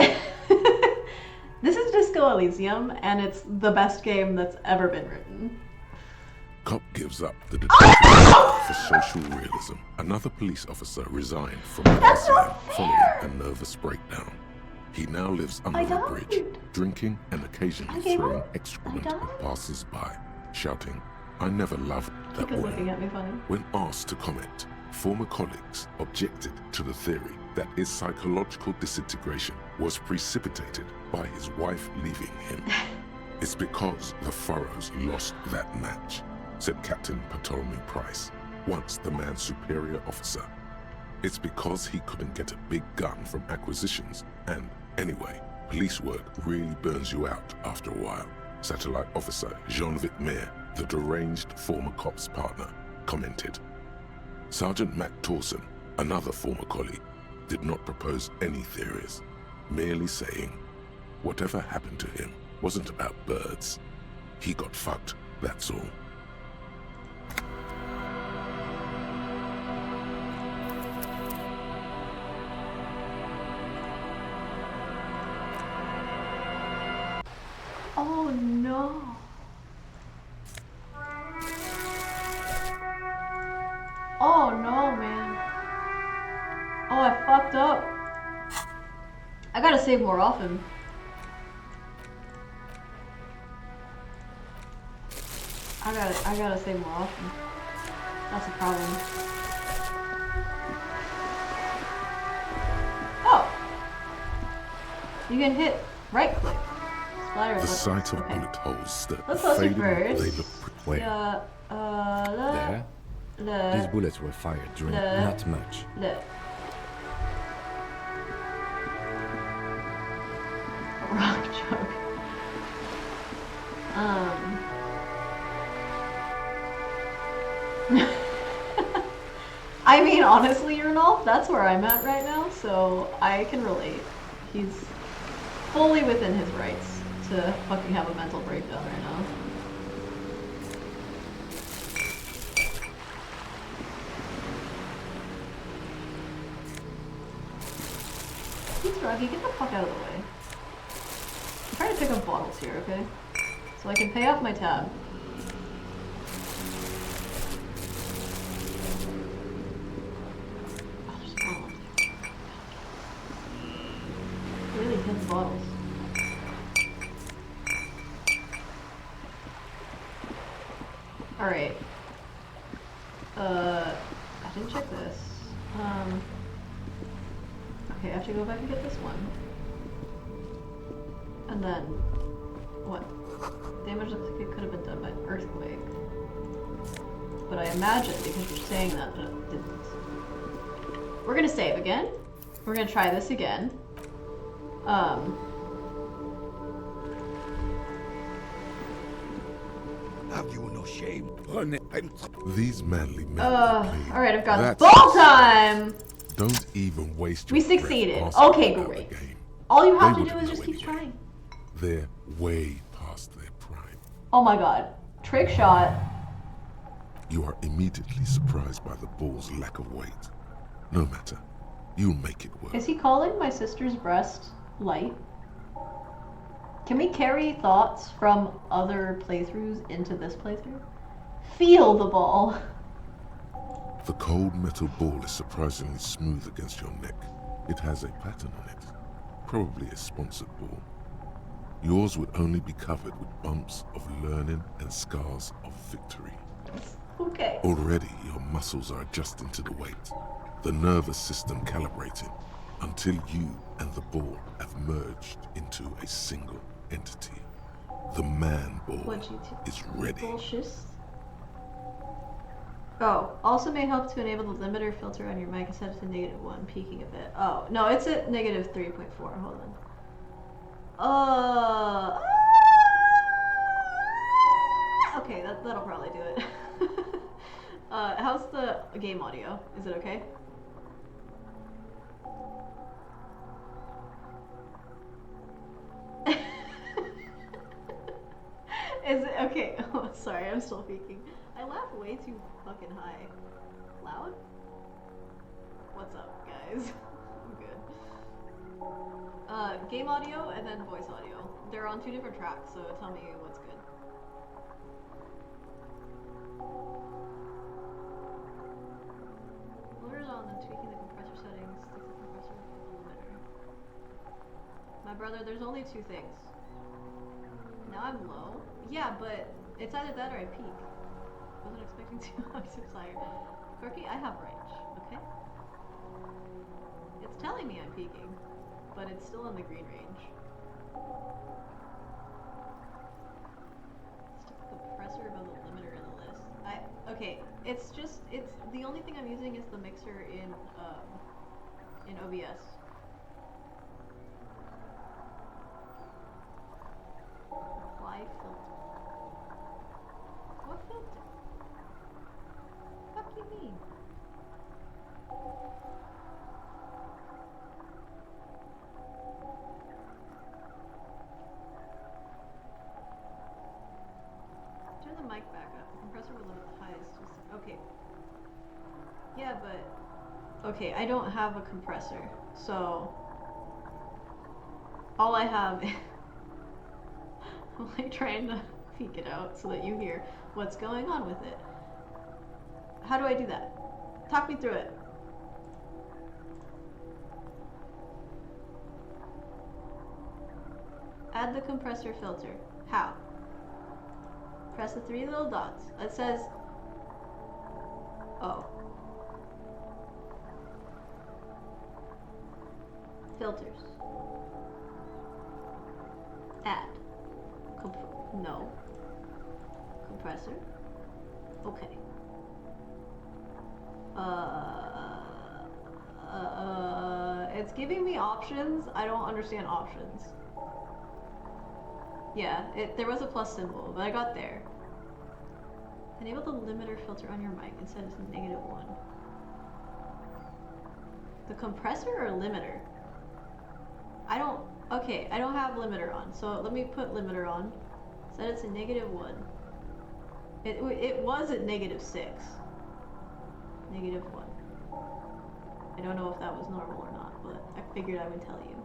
this is Disco Elysium, and it's the best game that's ever been written. Cop gives up the detective for social realism. Another police officer resigned from the incident following a nervous breakdown. He now lives under a bridge, drinking and occasionally throwing excrement at passers-by, shouting, "I never loved that woman." Looking at me funny. When asked to comment, former colleagues objected to the theory that his psychological disintegration was precipitated by his wife leaving him. It's because the Furrows lost that match, said Captain Ptolemy Price, once the man's superior officer. It's because he couldn't get a big gun from acquisitions, and anyway, police work really burns you out after a while, Satellite Officer Jean-Vic Mayer, the deranged former cop's partner, commented. Sergeant Matt Torson, another former colleague, did not propose any theories, merely saying, whatever happened to him wasn't about birds. He got fucked, that's all. Oh no. Oh no, man. Oh, I fucked up. I gotta save more often. I gotta save more often. That's a problem. Oh! You can hit right click. Splatter The sight of bullet holes that let's post it faded, first. they look pretty. There? These bullets were fired during not much. Rock joke. I mean, honestly, Ernolf, that's where I'm at right now, so I can relate. He's fully within his rights to fucking have a mental breakdown right now. Please, Rocky, get the fuck out of the way. I'm trying to pick up bottles here, okay? So I can pay off my tab. Oh, there's a bottle up there. Really hit the bottles. Alright. I didn't check this. Okay, I have to go back and get this one. And then, what? Damage looks like it could have been done by an earthquake. But I imagine, because you're saying that it didn't. We're gonna save again. We're gonna try this again. Have you no shame? These manly men. Alright, I've got ball time! Don't even waste your We succeeded. breath Okay, asking about great. the game. All you have They to do is wouldn't just know keep anyway. trying. They're way past their prime. Oh my god. Trick shot. You are immediately surprised by the bull's lack of weight. No matter, you'll make it work. Is he calling my sister's breast light? Can we carry thoughts from other playthroughs into this playthrough? Feel the ball. The cold metal ball is surprisingly smooth against your neck. It has a pattern on it, probably a sponsored ball. Yours would only be covered with bumps of learning and scars of victory. Okay. Already, your muscles are adjusting to the weight, the nervous system calibrating, until you and the ball have merged into a single entity. The man ball is ready. Bullshit. Oh, also may help to enable the limiter filter on your mic set it to -1, peaking a bit. Oh, no, it's at -3.4. Hold on. Okay, that'll probably do it. How's the game audio? Is it okay? Is it okay? Oh, sorry, I'm still peeking. I laugh way too fucking high. Loud? What's up, guys? I'm good. Game audio and then voice audio. They're on 2 different tracks, so tell me what's good. Loaders on, then tweaking the compressor settings. Stick the compressor with the limiter. My brother, there's only 2 things. Now I'm low. Yeah, but it's either that or I peak. Wasn't expecting to. I'm too tired. Corky, I have range, okay? It's telling me I'm peaking, but it's still in the green range. Stick the compressor above the limiter in the list. Okay, it's the only thing I'm using is the mixer in OBS. Apply filter. What filter? Fuck you mean? Turn the mic back up. The compressor will limit the highs to okay. Yeah, but okay, I don't have a compressor, so all I have I'm like trying to peek it out so that you hear what's going on with it. How do I do that? Talk me through it. Add the compressor filter. How? Press the 3 little dots. It says, oh. Filters. Add. No. Compressor. Okay. It's giving me options. I don't understand options. Yeah, there was a plus symbol, but I got there. Enable the limiter filter on your mic instead of -1. The compressor or limiter? Okay, I don't have limiter on, so let me put limiter on. Set it to -1. It was at -6. -1. I don't know if that was normal or not, but I figured I would tell you.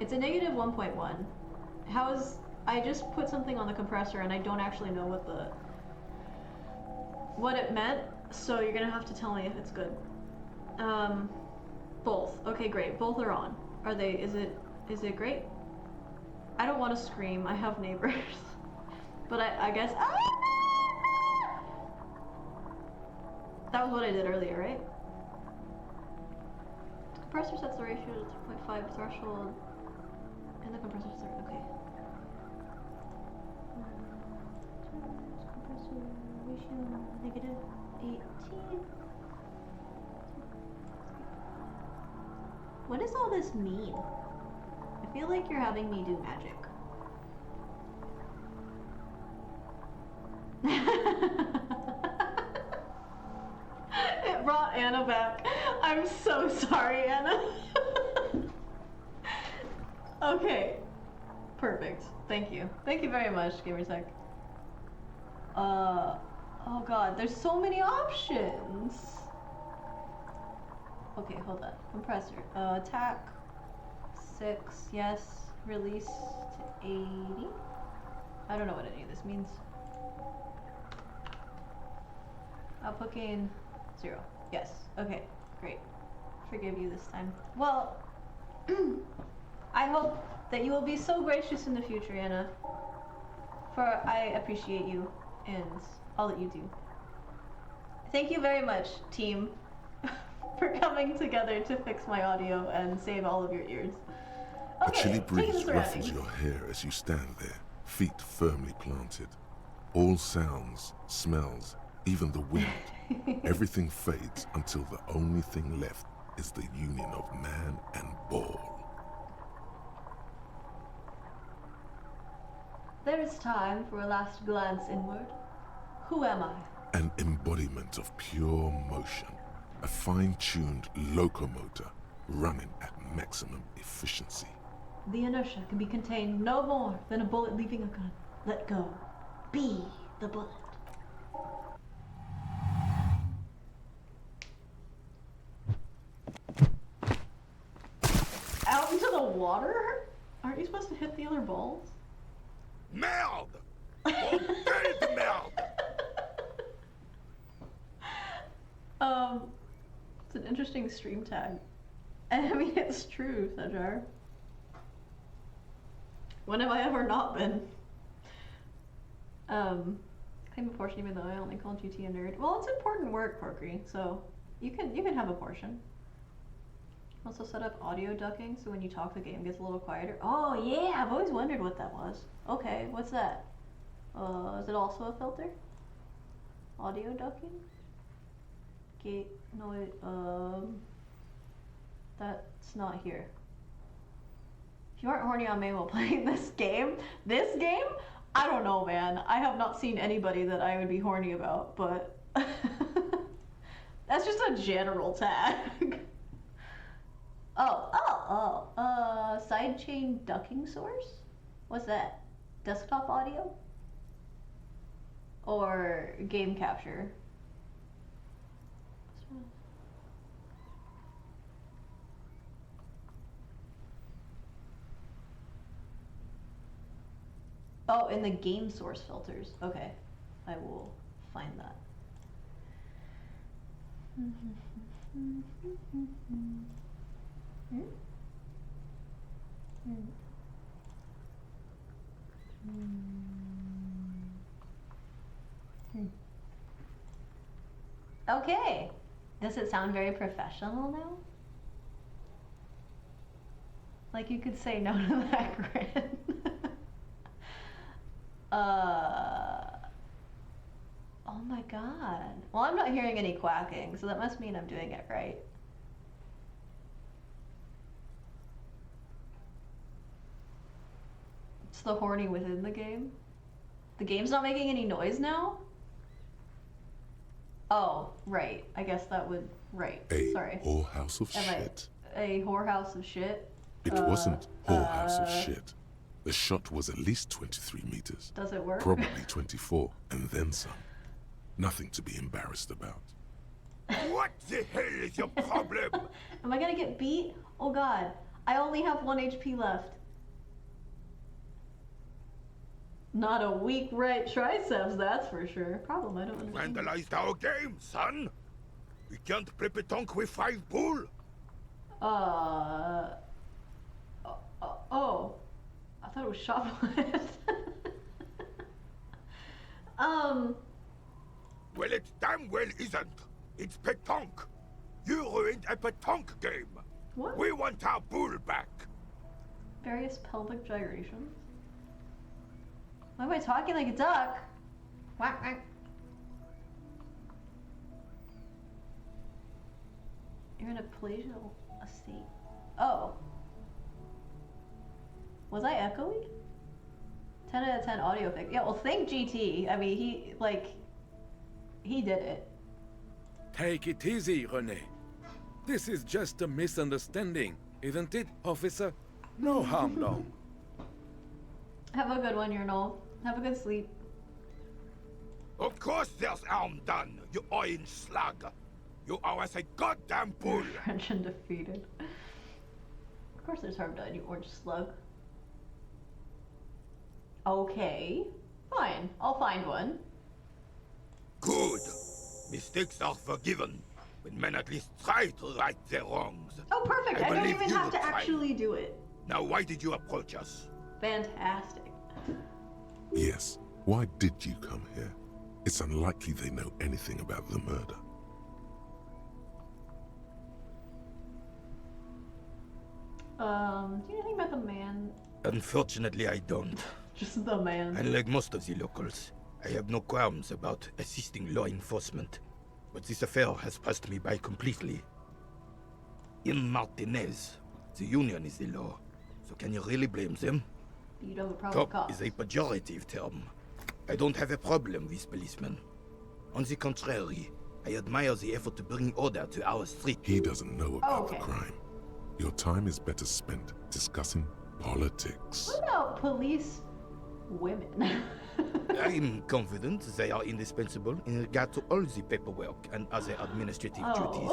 It's a -1.1. I just put something on the compressor and I don't actually know what it meant, so you're gonna have to tell me if it's good. Both. Okay, great. Both are on. Are they, is it great? I don't want to scream. I have neighbors. But I guess, that was what I did earlier, right? The compressor sets the ratio to 2.5 threshold, and the compressor sets okay. Compressor ratio -18. What does all this mean? I feel like you're having me do magic. It brought Anna back. I'm so sorry, Anna. Okay. Perfect. Thank you. Thank you very much, Gamertech. Oh god, there's so many options. Okay, hold on. Compressor. Attack 6, yes. Release to 80. I don't know what any of this means. Output gain 0. Yes. Okay, great. Forgive you this time. Well, I hope that you will be so gracious in the future, Anna. For I appreciate you and all that you do. Thank you very much, team, for coming together to fix my audio and save all of your ears. A chilly breeze ruffles your hair as you stand there, feet firmly planted. All sounds, smells, even the wind, everything fades until the only thing left is the union of man and ball. There is time for a last glance inward. Who am I? An embodiment of pure motion, a fine-tuned locomotor running at maximum efficiency. The inertia can be contained no more than a bullet leaving a gun. Let go. Be the bullet. Out into the water? Aren't you supposed to hit the other balls? Merde! Bordel de merde! It's an interesting stream tag. I mean, it's true, Sajar. When have I ever not been? Claim a portion even though I only call GT a nerd. Well, it's important work, Corkery, so you can have a portion. Also set up audio ducking so when you talk the game gets a little quieter. Oh yeah, I've always wondered what that was. Okay, what's that? Is it also a filter? Audio ducking? Gate noise, that's not here. If you aren't horny on me while playing this game, I don't know, man. I have not seen anybody that I would be horny about, but that's just a general tag. Sidechain ducking source? What's that? Desktop audio? Or game capture? Oh, in the game source filters. Okay, I will find that. Okay. Does it sound very professional now? Like you could say no to that grin. Oh my god. Well, I'm not hearing any quacking, so that must mean I'm doing it right. It's the horny within the game. The game's not making any noise now? Oh, right. I guess that would... Right. Sorry. Whorehouse of shit. A whorehouse of shit? It wasn't whorehouse of shit. The shot was at least 23 meters. Does it work? Probably 24, and then some. Nothing to be embarrassed about. What the hell is your problem? Am I gonna get beat? Oh god. I only have 1 HP left. Not a weak right triceps, that's for sure. Problem, I don't understand. Vandalized our game, son. We can't play pétanque with 5 bull. Oh. I thought it was shoplift. Well, it damn well isn't. It's pétanque. You ruined a pétanque game. What? We want our bull back. Various pelvic gyrations. Why am I talking like a duck? Quack, quack. You're in a palatial estate. Oh. Was I echoey? 10 out of 10 audio fix. Yeah, well, thank GT. I mean, he did it. Take it easy, René. This is just a misunderstanding, isn't it, officer? No harm done. Have a good one, Urnal. Have a good sleep. Of course there's harm done, you orange slug. You are as a goddamn bull. French and defeated. Of course there's harm done, you orange slug. Okay. Fine. I'll find one. Good. Mistakes are forgiven when men at least try to right their wrongs. Oh, perfect. I don't even have to actually do it. Now, why did you approach us? Fantastic. Yes. Why did you come here? It's unlikely they know anything about the murder. Do you know anything about the man? Unfortunately, I don't. Just the man. Unlike most of the locals, I have no qualms about assisting law enforcement, but this affair has passed me by completely. In Martinez, the union is the law, so can you really blame them? You don't have a problem with Cop cops. is a pejorative term. I don't have a problem with policemen. On the contrary, I admire the effort to bring order to our street. He doesn't know about the crime. Your time is better spent discussing politics. What about police women? I'm confident they are indispensable in regard to all the paperwork and other administrative duties.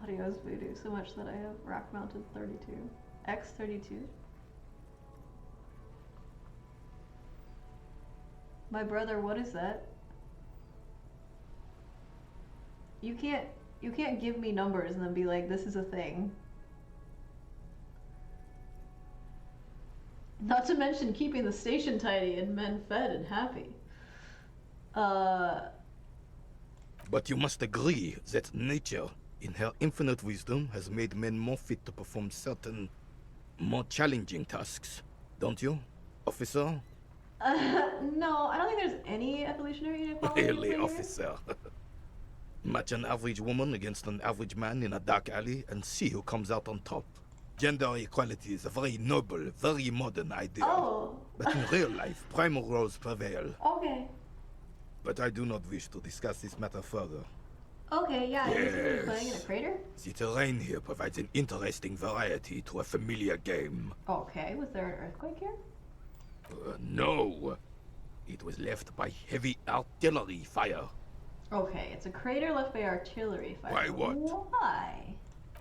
Audio's voodoo so much that I have rack mounted 32. X32. My brother, what is that? You can't give me numbers and then be like, this is a thing. Not to mention keeping the station tidy and men fed and happy. But you must agree that nature, in her infinite wisdom, has made men more fit to perform certain, more challenging tasks. Don't you, officer? No, I don't think there's any evolutionary inequality. Really, officer. Match an average woman against an average man in a dark alley and see who comes out on top. Gender equality is a very noble, very modern idea. Oh. But in real life, primal roles prevail. Okay. But I do not wish to discuss this matter further. Okay, yeah, Yes. you should be playing in a crater? The terrain here provides an interesting variety to a familiar game. Okay, was there an earthquake here? No. It was left by heavy artillery fire. Okay, it's a crater left by artillery fire. Why what? Why?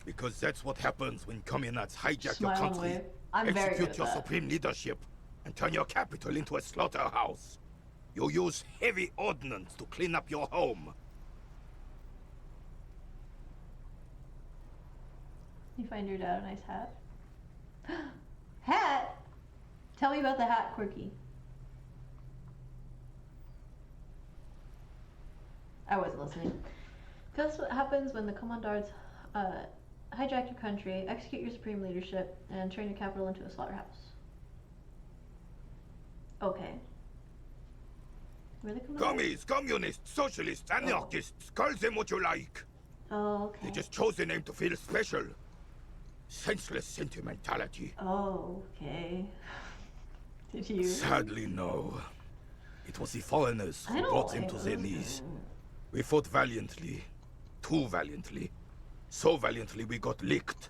Because that's what happens when communards hijack Smile your and country, wave. I'm very good execute at your that. supreme leadership, and turn your capital into a slaughterhouse. You use heavy ordnance to clean up your home. You find your dad a nice hat? Hat? Tell me about the hat, Quirky. I wasn't listening. That's what happens when the commandards hijack your country, execute your supreme leadership, and turn your capital into a slaughterhouse. Okay. Where the commandards? Commies, communists, socialists, anarchists, call them what you like. Oh, okay. They just chose the name to feel special. Senseless sentimentality. Oh, okay. Did you? Sadly, no. It was the foreigners who I don't brought them like to their those knees. We fought valiantly. Too valiantly. So valiantly we got licked.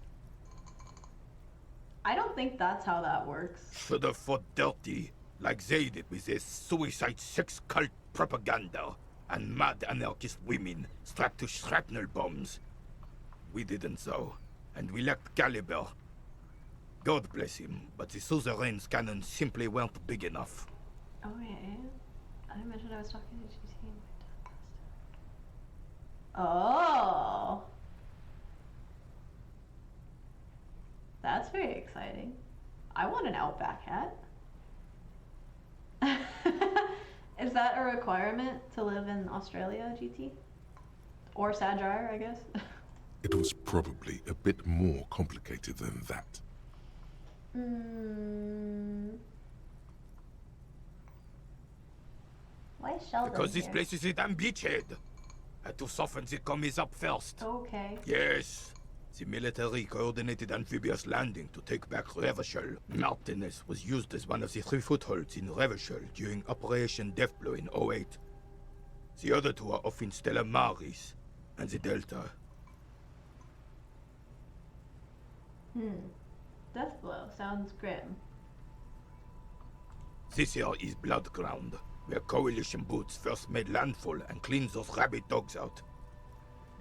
I don't think that's how that works. Should have fought dirty, like they did with their suicide sex cult propaganda and mad anarchist women strapped to shrapnel bombs. We didn't so, and we lacked caliber. God bless him, but the suzerain's cannons simply weren't big enough. Okay. I mentioned I was talking to GT. Oh. That's very exciting. I want an Outback hat. Is that a requirement to live in Australia, GT? Or Sagire, I guess? It was probably a bit more complicated than that. Why is Sheldon Because this here? place is a damn beachhead. Had to soften the commies up first. Okay. Yes. The military coordinated amphibious landing to take back Revachol. Martinez was used as one of the 3 footholds in Revachol during Operation Deathblow in 08. The other 2 are off in Stella Maris and the Delta. Deathblow sounds grim. This here is Blood Ground, where Coalition boots first made landfall and cleaned those rabid dogs out.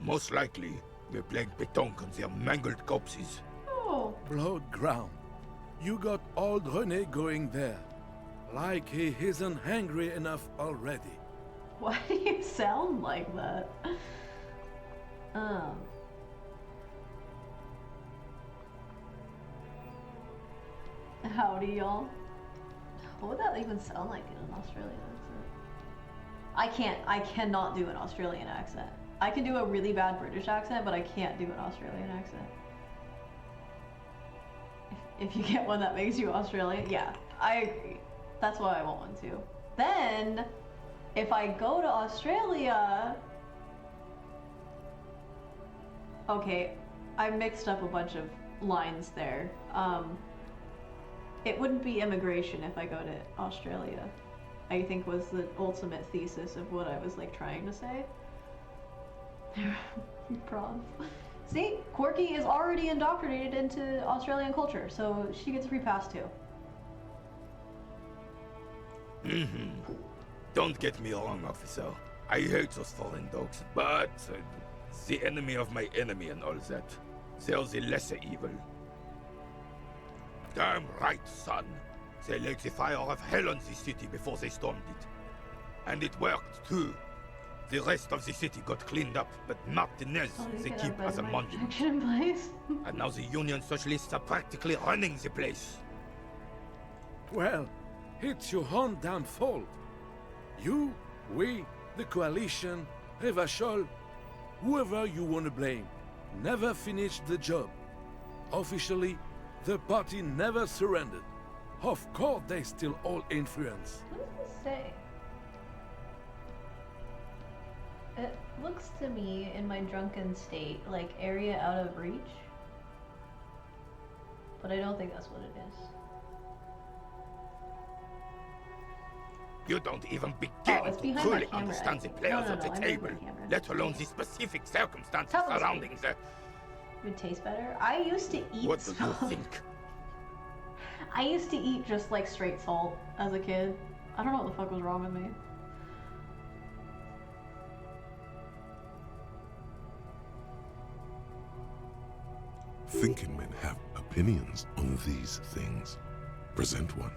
Most likely, we're playing pétanque on their mangled corpses. Oh. Blood ground. You got old René going there. Like he isn't hungry enough already. Why do you sound like that? Howdy, y'all. What would that even sound like in an Australian accent? I cannot do an Australian accent. I can do a really bad British accent, but I can't do an Australian accent. If you get one that makes you Australian, yeah, I agree. That's why I want one too. Then, if I go to Australia... Okay, I mixed up a bunch of lines there. It wouldn't be immigration if I go to Australia, I think was the ultimate thesis of what I was like trying to say. Proms. See, Quirky is already indoctrinated into Australian culture, so she gets a free pass too. Don't get me wrong, officer. I hate those foreign dogs, but the enemy of my enemy and all that. They're the lesser evil. Damn right, son. They laid the fire of hell on the city before they stormed it. And it worked, too. The rest of the city got cleaned up, but Martinez they keep as a monument. And now the Union Socialists are practically running the place. Well, it's your own damn fault. You, we, the Coalition, Revachol, whoever you want to blame, never finished the job. Officially, the party never surrendered. Of course, they still hold influence. What does this say? It looks to me, in my drunken state, like area out of reach. But I don't think that's what it is. You don't even begin to truly understand the players No, of the I'm table, let alone the specific circumstances surrounding the... It would taste better. I used to eat What do you think? I used to eat just like straight salt as a kid. I don't know what the fuck was wrong with me. Thinking men have opinions on these things. Present one.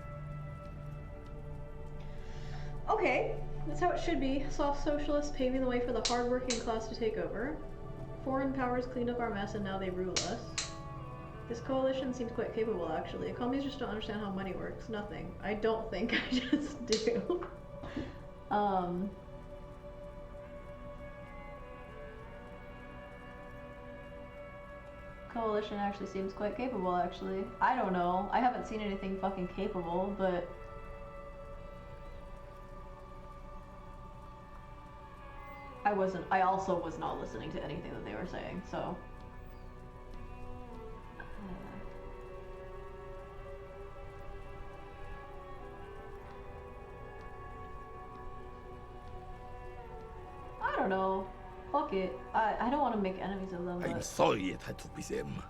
Okay, that's how it should be. Soft socialists paving the way for the hard-working class to take over. Foreign powers cleaned up our mess and now they rule us. This coalition seems quite capable, actually. Economies just don't understand how money works. Nothing. I don't think I just do. Coalition actually seems quite capable, actually. I don't know. I haven't seen anything fucking capable, but... I also was not listening to anything that they were saying, so... I don't know. Fuck it. I don't want to make enemies of them, I'm but... sorry it had to be them.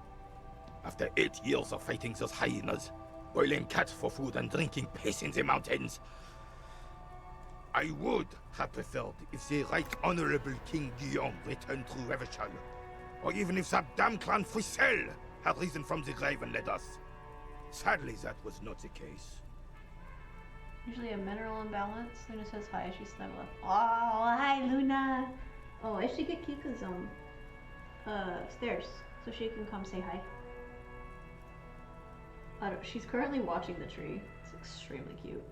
After 8 years of fighting those hyenas, boiling cats for food and drinking piss in the mountains, I would have preferred if the Right Honorable King Guillaume returned through Revachol, or even if that damn clan Frisel had risen from the grave and led us. Sadly, that was not the case. Usually a mineral imbalance. Luna says hi as she snuggled up. Oh, hi Luna! Oh, I should get Kika's stairs so she can come say hi. She's currently watching the tree. It's extremely cute.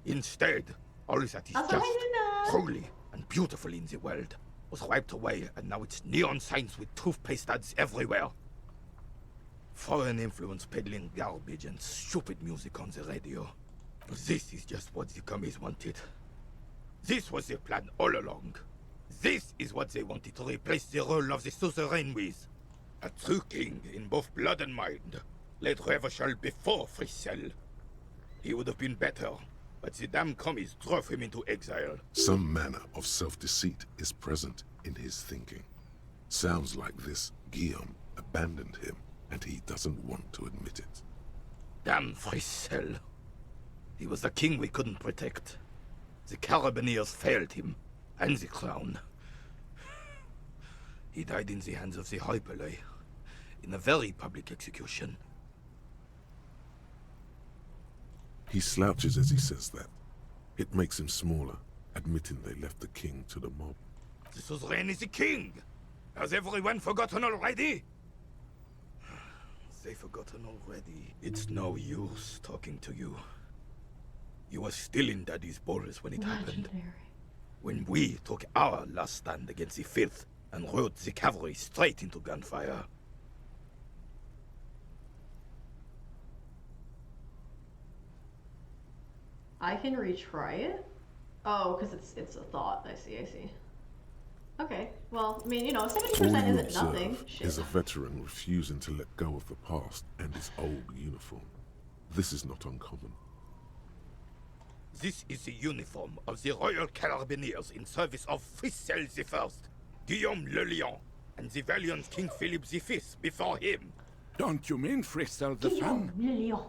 Instead, all that is Also, just hi, Luna! holy and beautiful in the world was wiped away, and now it's neon signs with toothpaste ads everywhere. Foreign influence peddling garbage and stupid music on the radio. This is just what the commies wanted. This was their plan all along. This is what they wanted to replace the role of the suzerain with. A true king in both blood and mind led Revachol before Frisel. He would have been better, but the damn commies drove him into exile. Some manner of self-deceit is present in his thinking. Sounds like this Guillaume abandoned him, and he doesn't want to admit it. Damn Frisel. He was the king we couldn't protect. The Carabineers failed him, and the crown. He died in the hands of the Hyperlay, in a very public execution. He slouches as he says that. It makes him smaller, admitting they left the king to the mob. The suzerain is the king! Has everyone forgotten already? They've forgotten already. It's no use talking to you. You were still in Daddy's balls when it happened. When we took our last stand against the Filth and rode the cavalry straight into gunfire. I can retry it? Oh, because it's a thought. I see. Okay. Well, I mean, you know, 70% All you isn't nothing. observe Shit. is a veteran refusing to let go of the past and his old uniform. This is not uncommon. This is the uniform of the Royal Carabineers in service of Frisel I, Guillaume le Lion, and the valiant King Philip V before him. Don't you mean Frisel the Guillaume Fan? le Lion.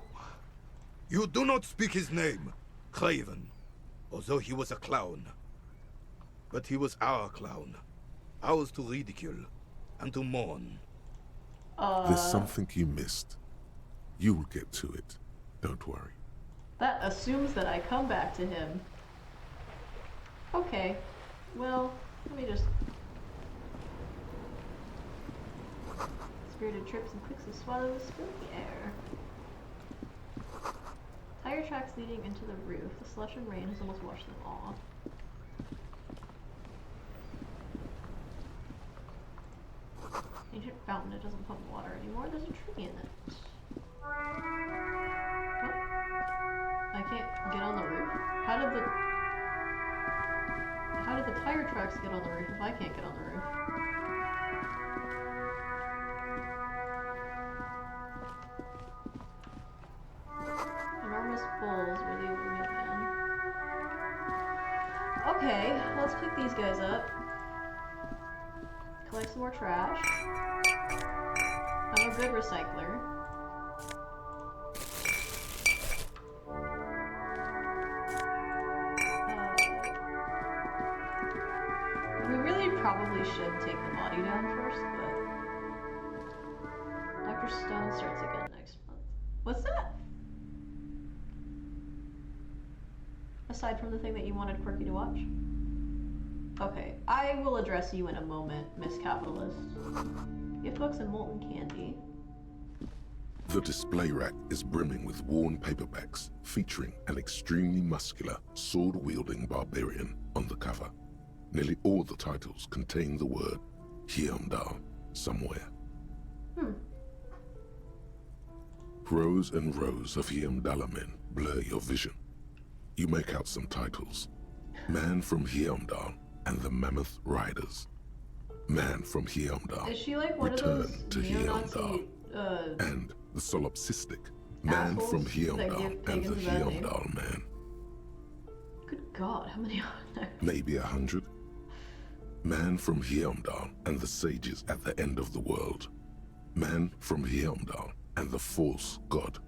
You do not speak his name. Craven, although he was a clown. But he was our clown. Ours to ridicule and to mourn. There's something you missed. You'll get to it. Don't worry. That assumes that I come back to him. Okay. Well, let me just... Spirited trips and quickly swallow the spooky air. Tire tracks leading into the roof. The slush and rain has almost washed them off. Ancient fountain, it doesn't pump water anymore. There's a tree in it. What? I can't get on the roof? How did the tire tracks get on the roof if I can't get on the roof? Enormous bulls were the only man. Okay, let's pick these guys up. Collect some more trash. I'm a good recycler. We really probably should take the body down first, but Dr. Stone starts again next month. What's that? Aside from the thing that you wanted Quirky to watch? Okay, I will address you in a moment, Miss Capitalist. Gift books and molten candy. The display rack is brimming with worn paperbacks featuring an extremely muscular, sword-wielding barbarian on the cover. Nearly all the titles contain the word Heimdall somewhere. Rows and rows of Heimdall men blur your vision. You make out some titles. Man from Heimdall and the Mammoth Riders. Man from Heimdall. Is she like one Return of those to Heimdall. And the solipsistic. Man from Heimdall and the Heimdall Man. Good God, how many are there? Maybe 100. Man from Heimdall and the sages at the end of the world. Man from Heimdall and the false god.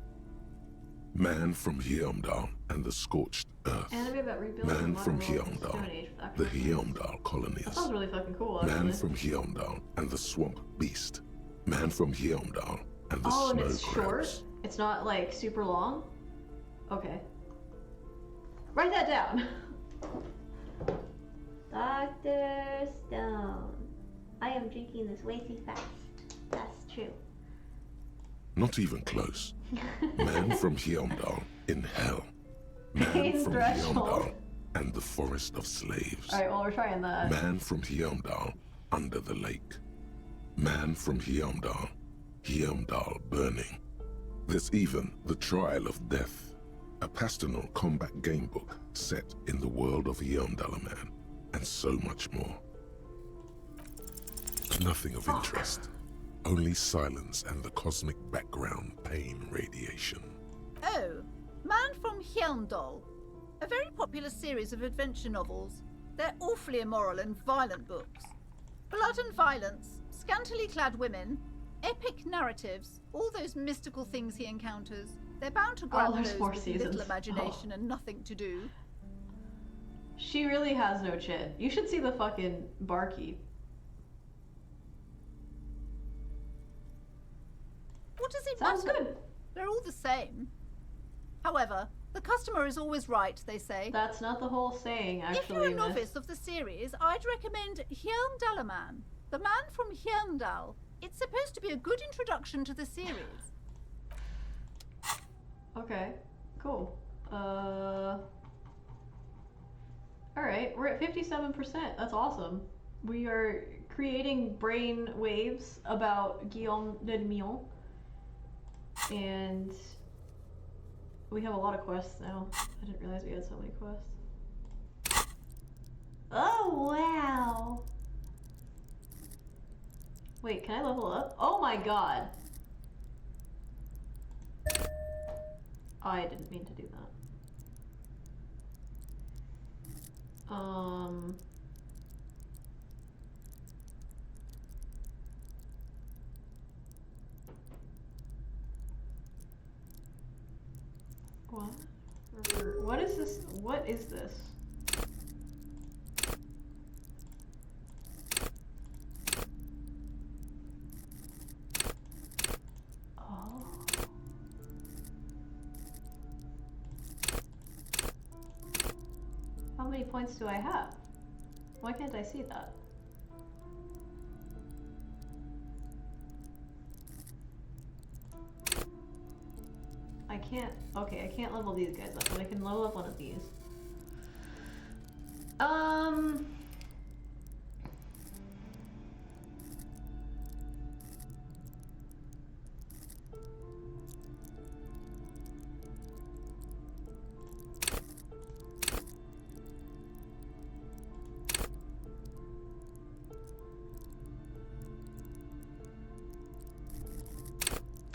Man from Heimdall and the scorched earth. Anime about rebuilding Man the from modern world Heimdall, Stone Age with the actual Heimdall colonies. That sounds really fucking cool, actually. Man from Heimdall and the swamp beast. Man from Heimdall and the Oh, and snow it's crabs. short? It's not like super long? Okay. Write that down. Dr. Stone. I am drinking this way too fast. That's true. Not even close. Man from Heimdall in hell. Man Pain from threshold. Heimdall and the forest of slaves. Alright, well, we're trying that. Man from Heimdall under the lake. Man from Heimdall, Heimdall burning. There's even The Trial of Death, a pastoral combat game book set in the world of Heimdall Man, and so much more. Nothing of interest. Only silence and the cosmic background pain radiation. Oh, Man from Heimdall. A very popular series of adventure novels. They're awfully immoral and violent books. Blood and violence, scantily clad women, epic narratives, all those mystical things he encounters. They're bound to grab there's those more with seasons. little imagination and nothing to do. She really has no chin. You should see the fucking barkeep. What does it Sounds matter? good. They're all the same. However, the customer is always right, they say. That's not the whole saying, actually. If you're a miss. novice of the series, I'd recommend Heimdall Man, the man from Heimdall. It's supposed to be a good introduction to the series. Okay, cool. Alright, we're at 57%. That's awesome. We are creating brain waves about Guillaume de Mion. And we have a lot of quests now. I didn't realize we had so many quests. Oh, wow. Wait, can I level up? Oh my god. I didn't mean to do that. What? What is this What is this? Oh. How many points do I have? Why can't I see that? I can't, okay, I can't level these guys up, but I can level up one of these.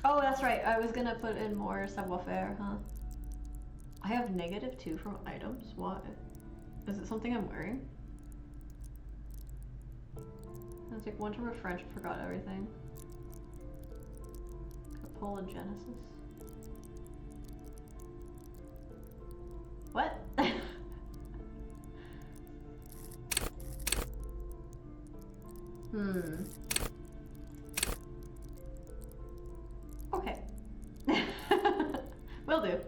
Oh, that's right. I was gonna put in more savoir-faire, huh? I have -2 from items. Why? Is it something I'm wearing? I took 1 to refresh, forgot everything. Apologenesis. What? Okay. Will do.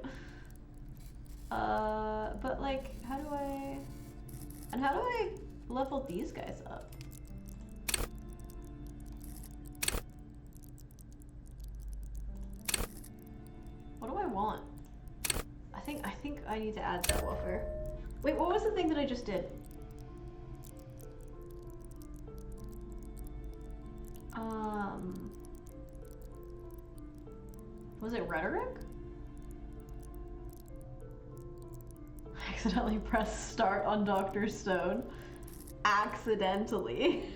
But like, how do I level these guys up? What do I want? I think I need to add that woofer. Wait, what was the thing that I just did? Was it rhetoric? I accidentally pressed start on Dr. Stone. Accidentally.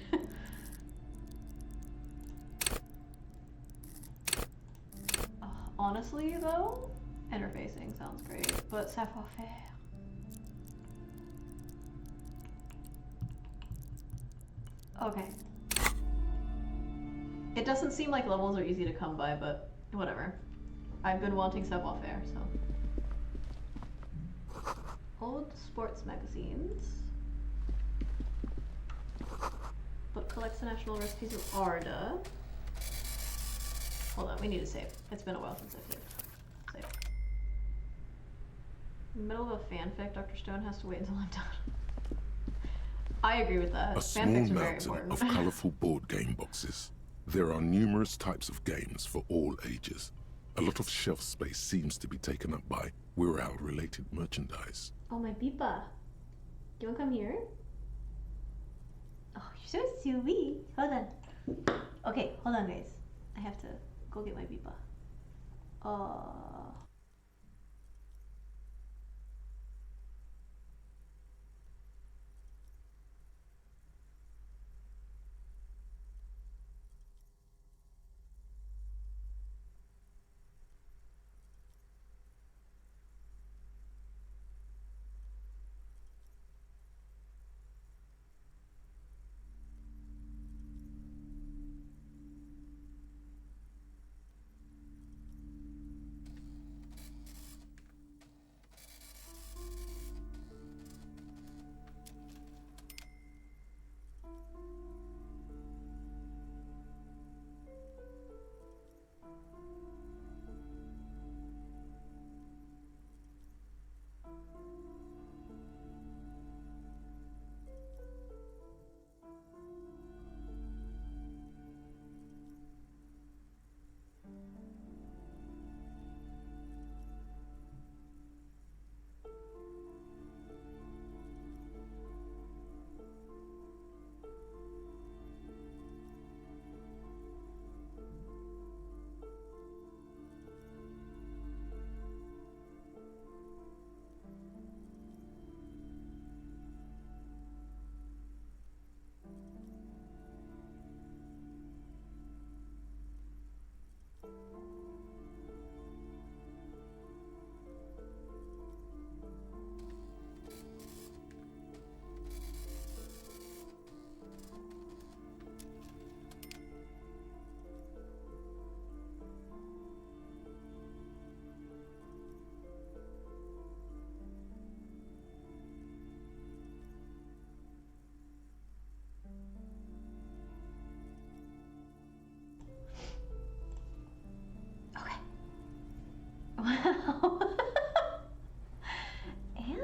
Honestly though, interfacing sounds great, but savoir-faire. Okay. It doesn't seem like levels are easy to come by, but whatever. I've been wanting savoir-faire, so. Old sports magazines. Book collects the national recipes of Arda. Hold on, we need to save. It's been a while since I've saved. Save. In the middle of a fanfic, Dr. Stone has to wait until I'm done. I agree with that. A small Fanfics are very mountain important. of colorful board game boxes. There are numerous types of games for all ages. A lot of shelf space seems to be taken up by Wirral-related merchandise. Oh, my Bipa. Do you want to come here? Oh, you're so silly. Hold on. Okay, hold on, guys. I have to go get my Bipa.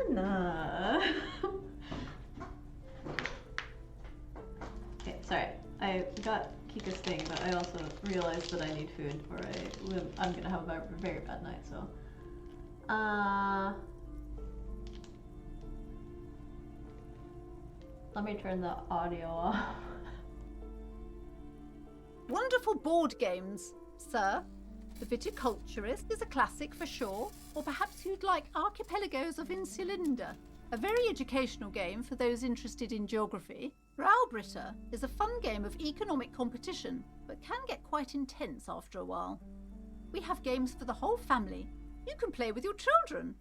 Anna. Okay, sorry. I got Kika's thing, but I also realized that I need food or I'm gonna have a very bad night, so. Let me turn the audio off. Wonderful board games, sir. The Viticulturist is a classic for sure, or perhaps you'd like Archipelagos of Insulinda, a very educational game for those interested in geography. Raubritter is a fun game of economic competition, but can get quite intense after a while. We have games for the whole family. You can play with your children.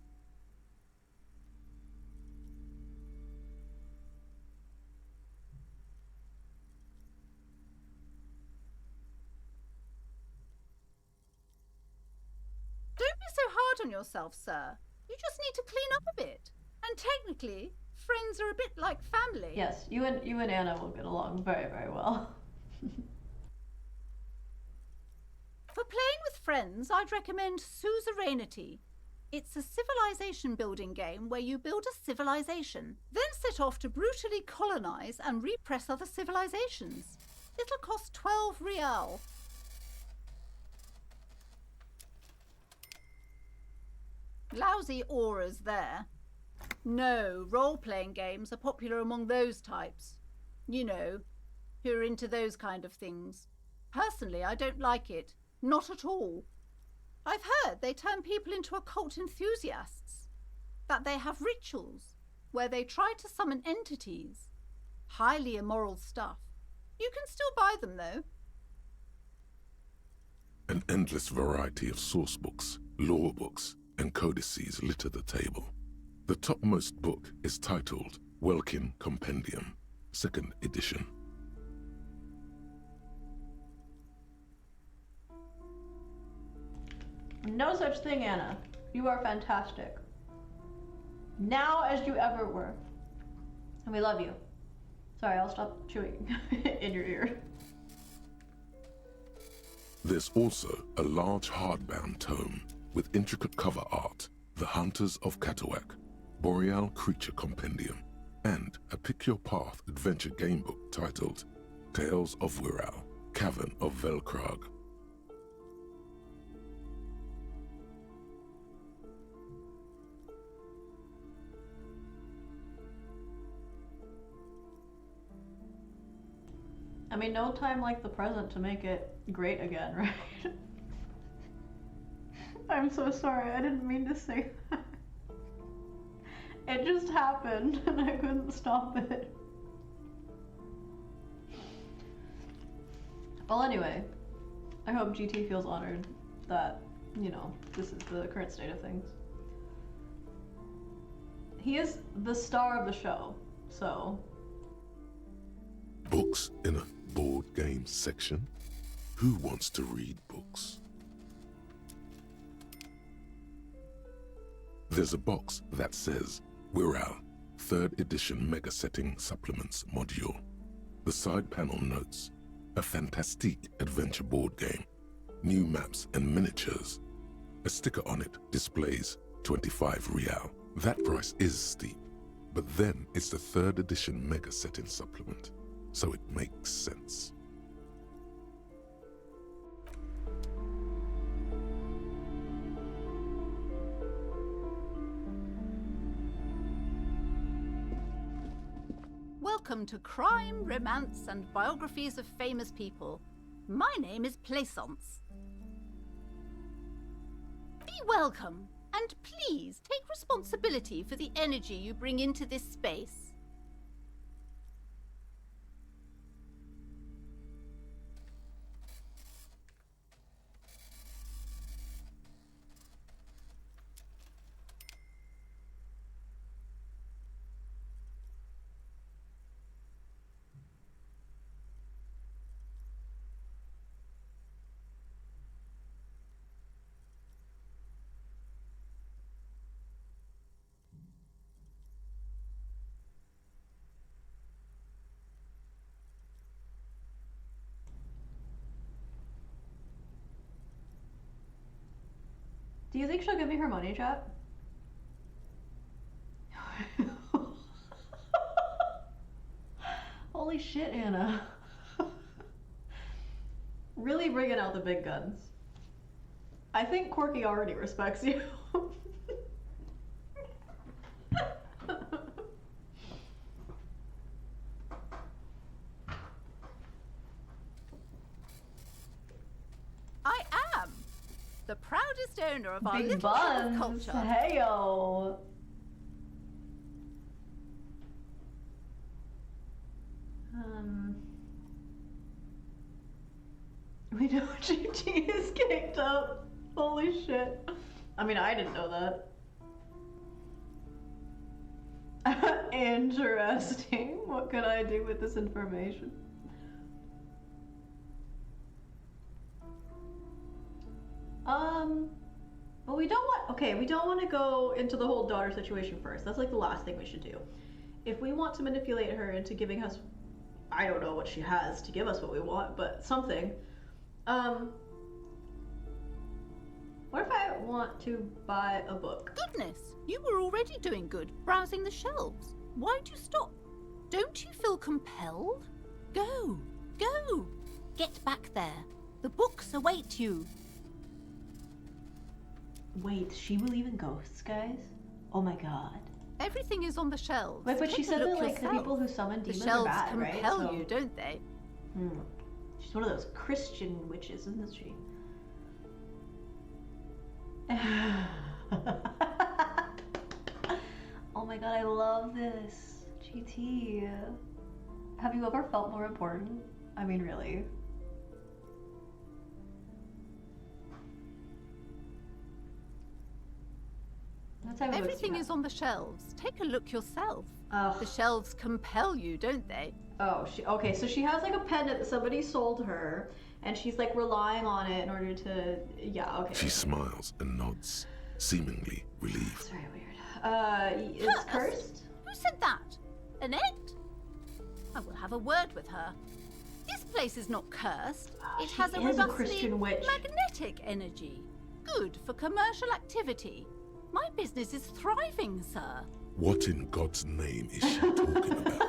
Don't be so hard on yourself, sir. You just need to clean up a bit. And technically, friends are a bit like family. Yes, you and Anna will get along very, very well. For playing with friends, I'd recommend Suzerainty. It's a civilization building game where you build a civilization, then set off to brutally colonize and repress other civilizations. It'll cost 12 real. Lousy auras there. No, role-playing games are popular among those types. You know, who are into those kind of things. Personally, I don't like it. Not at all. I've heard they turn people into occult enthusiasts. That they have rituals where they try to summon entities. Highly immoral stuff. You can still buy them, though. An endless variety of source books, lore books, and codices litter the table. The topmost book is titled Welkin Compendium, 2nd edition. No such thing, Anna. You are fantastic. Now as you ever were. And we love you. Sorry, I'll stop chewing in your ear. There's also a large hardbound tome with intricate cover art, The Hunters of Katawak, Boreal Creature Compendium, and a Pick Your Path adventure gamebook titled Tales of Wirral, Cavern of Velkrag. I mean, no time like the present to make it great again, right? I'm so sorry, I didn't mean to say that. It just happened and I couldn't stop it. Well, anyway, I hope GT feels honored that, you know, this is the current state of things. He is the star of the show, so... Books in a board game section? Who wants to read books? There's a box that says Wirral, 3rd edition Mega Setting Supplements Module. The side panel notes, a fantastique adventure board game, new maps and miniatures. A sticker on it displays 25 real. That price is steep, but then it's the 3rd edition Mega Setting Supplement, so it makes sense. Welcome to Crime, Romance, and Biographies of Famous People. My name is Plaisance. Be welcome, and please take responsibility for the energy you bring into this space. Do you think she'll give me her money, chat? Holy shit, Anna. Really bringing out the big guns. I think Corky already respects you. I am the proudest owner of our Big little hub of buns. culture. Heyo. We know GT is kicked up. Holy shit. I mean, I didn't know that. Interesting. What could I do with this information? Well, we don't want to go into the whole daughter situation first. That's like the last thing we should do. If we want to manipulate her into giving us, I don't know what she has to give us what we want, but something. What if I want to buy a book? Goodness, you were already doing good, browsing the shelves. Why'd you stop? Don't you feel compelled? Go, go, get back there. The books await you. Wait, she believe in ghosts, guys? Oh my god. Everything is on the shelves. Wait, but she Take a said that look like the yourself. people who summon The demons shelves are bad, right? compel So- you, don't they? She's one of those Christian witches, isn't she? Oh my god, I love this. GT. Have you ever felt more important? I mean, really. Let's have a look, Everything see is on the shelves. Take a look yourself. Ugh. The shelves compel you, don't they? Oh, okay, so she has like a pendant that somebody sold her, and she's like relying on it in order to, yeah, okay. She smiles and nods, seemingly relieved. It's very weird. It's cursed? Who said that? Annette? I will have a word with her. This place is not cursed. It has a is a robustly Christian witch. magnetic energy. Good for commercial activity. My business is thriving, sir. What in God's name is she talking about?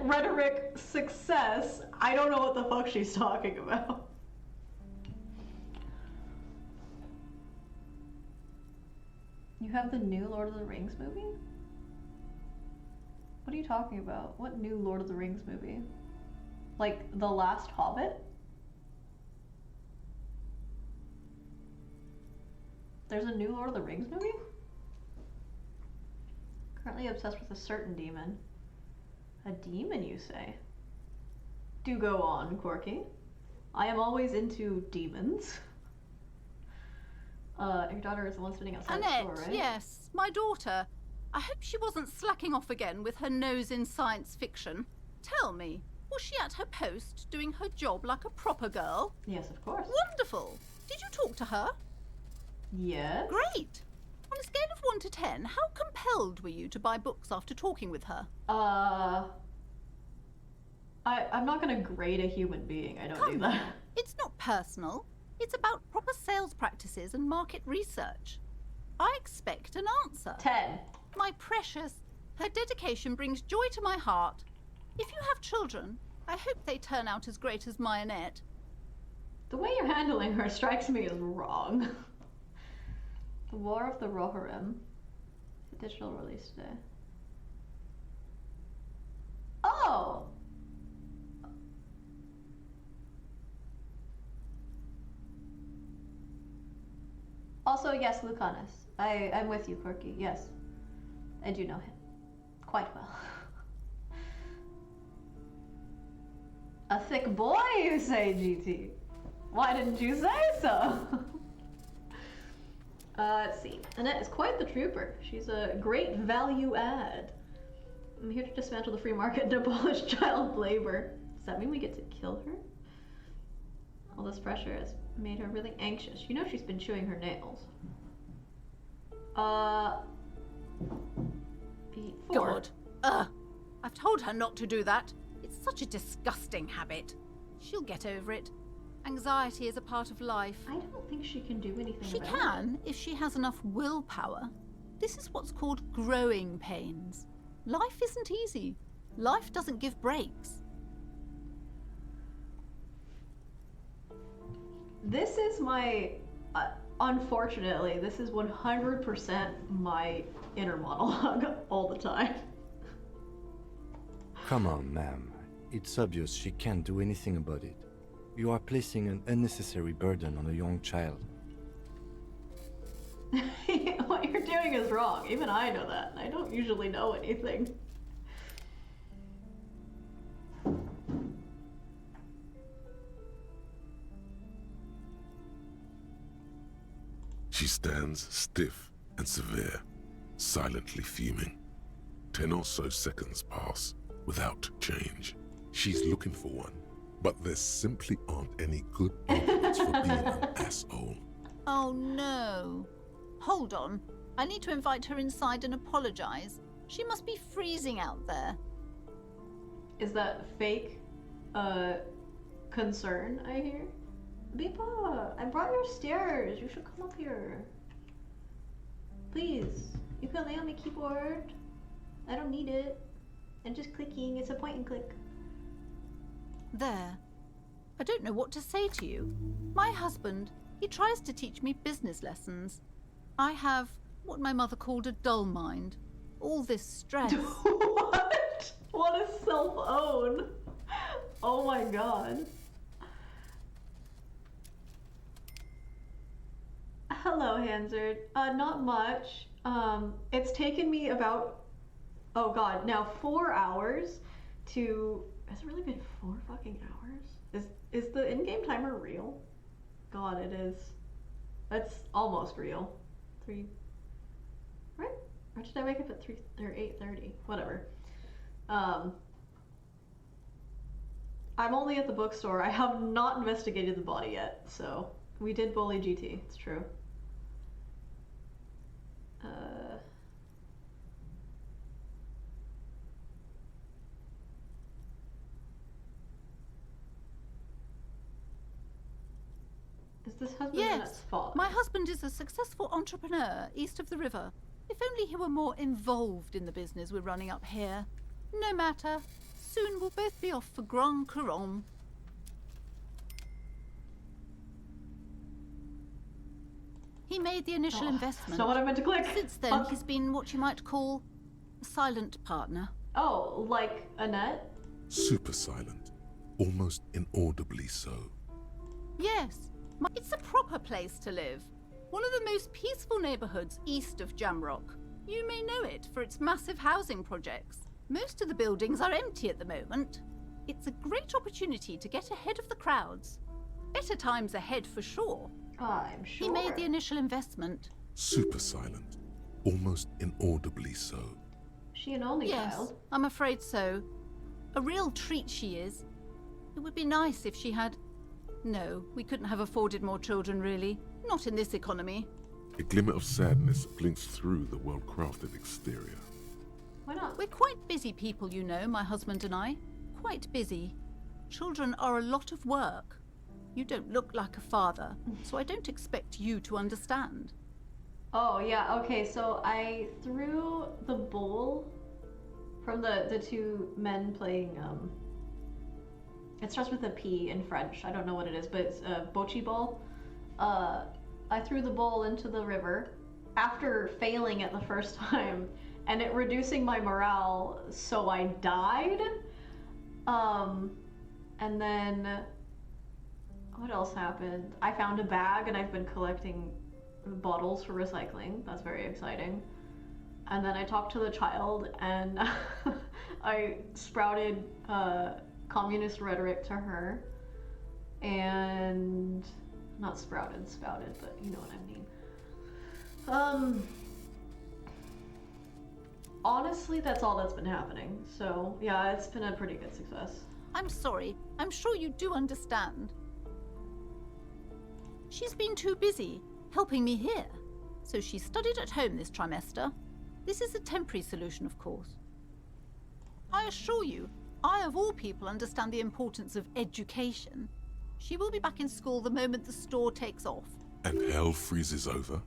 Rhetoric success. I don't know what the fuck she's talking about. You have the new Lord of the Rings movie? What are you talking about? What new Lord of the Rings movie? Like The Last Hobbit? There's a new Lord of the Rings movie? Currently obsessed with a certain demon. A demon, you say? Do go on, Corky. I am always into demons. Your daughter is the one sitting outside the Annette, store, right? yes, my daughter. I hope she wasn't slacking off again with her nose in science fiction. Tell me, was she at her post doing her job like a proper girl? Yes, of course. Wonderful. Did you talk to her? Yes. Great. On a scale of 1 to 10, how compelled were you to buy books after talking with her? I'm not gonna grade a human being. I don't do that. It's not personal. It's about proper sales practices and market research. I expect an answer. 10. My precious, her dedication brings joy to my heart. If you have children, I hope they turn out as great as my Annette. The way you're handling her strikes me as wrong. The War of the Rohirrim. Digital release today. Oh! Also, yes, Lucanus. I'm with you, Corky. Yes. I do know him. Quite well. A thick boy, you say, GT? Why didn't you say so? Let's see. Annette is quite the trooper. She's a great value add. I'm here to dismantle the free market and abolish child labor. Does that mean we get to kill her? All this pressure has made her really anxious. You know she's been chewing her nails. 4. God. I've told her not to do that. It's such a disgusting habit. She'll get over it. Anxiety is a part of life. I don't think she can do anything She about can, if she has enough willpower. This is what's called growing pains. Life isn't easy. Life doesn't give breaks. This is my, unfortunately, this is 100% my inner monologue all the time. Come on, ma'am. It's obvious she can't do anything about it. You are placing an unnecessary burden on a young child. What you're doing is wrong. Even I know that. I don't usually know anything. She stands stiff and severe, silently fuming. 10 or so seconds pass without change. She's looking for one, but there simply aren't any good arguments for being an asshole. Oh no. Hold on. I need to invite her inside and apologize. She must be freezing out there. Is that fake concern, I hear? Bipa, I brought your stairs. You should come up here. Please, you can lay on my keyboard. I don't need it. I'm just clicking. It's a point and click. There. I don't know what to say to you. My husband, he tries to teach me business lessons. I have what my mother called a dull mind. All this stress. What? What is self-own? Oh my god. Hello, Hansard. Not much. It's taken me about, oh god, now 4 hours to, has it really been 4 fucking hours? Is the in-game timer real? God, it is. That's almost real. 3, right? Or did I wake up at 3 or 8:30? Whatever. I'm only at the bookstore. I have not investigated the body yet, so we did bully GT. It's true. Is this husband Annette's father? My husband is a successful entrepreneur east of the river. If only he were more involved in the business we're running up here. No matter. Soon we'll both be off for Grand Couronne. He made the initial investment. That's not what I meant to click. Since then, he's been what you might call a silent partner. Oh, like Annette? Super silent, almost inaudibly so. Yes, it's a proper place to live. One of the most peaceful neighborhoods east of Jamrock. You may know it for its massive housing projects. Most of the buildings are empty at the moment. It's a great opportunity to get ahead of the crowds. Better times ahead for sure. I'm sure. He made the initial investment. Super silent, almost inaudibly so. She an only child? I'm afraid so. A real treat she is. It would be nice if she had... No, we couldn't have afforded more children, really. Not in this economy. A glimmer of sadness blinks through the well-crafted exterior. Why not? We're quite busy people, you know, my husband and I. Quite busy. Children are a lot of work. You don't look like a father, so I don't expect you to understand. Oh, yeah, okay, so I threw the bowl from the two men playing, it starts with a P in French. I don't know what it is, but it's a bocce ball. I threw the bowl into the river after failing it the first time and it reducing my morale, so I died. And then what else happened? I found a bag and I've been collecting bottles for recycling. That's very exciting. And then I talked to the child and I sprouted communist rhetoric to her. And not spouted, but you know what I mean. Honestly, that's all that's been happening. So yeah, it's been a pretty good success. I'm sorry. I'm sure you do understand. She's been too busy helping me here. So she studied at home this trimester. This is a temporary solution, of course. I assure you, I of all people understand the importance of education. She will be back in school the moment the store takes off. And hell freezes over?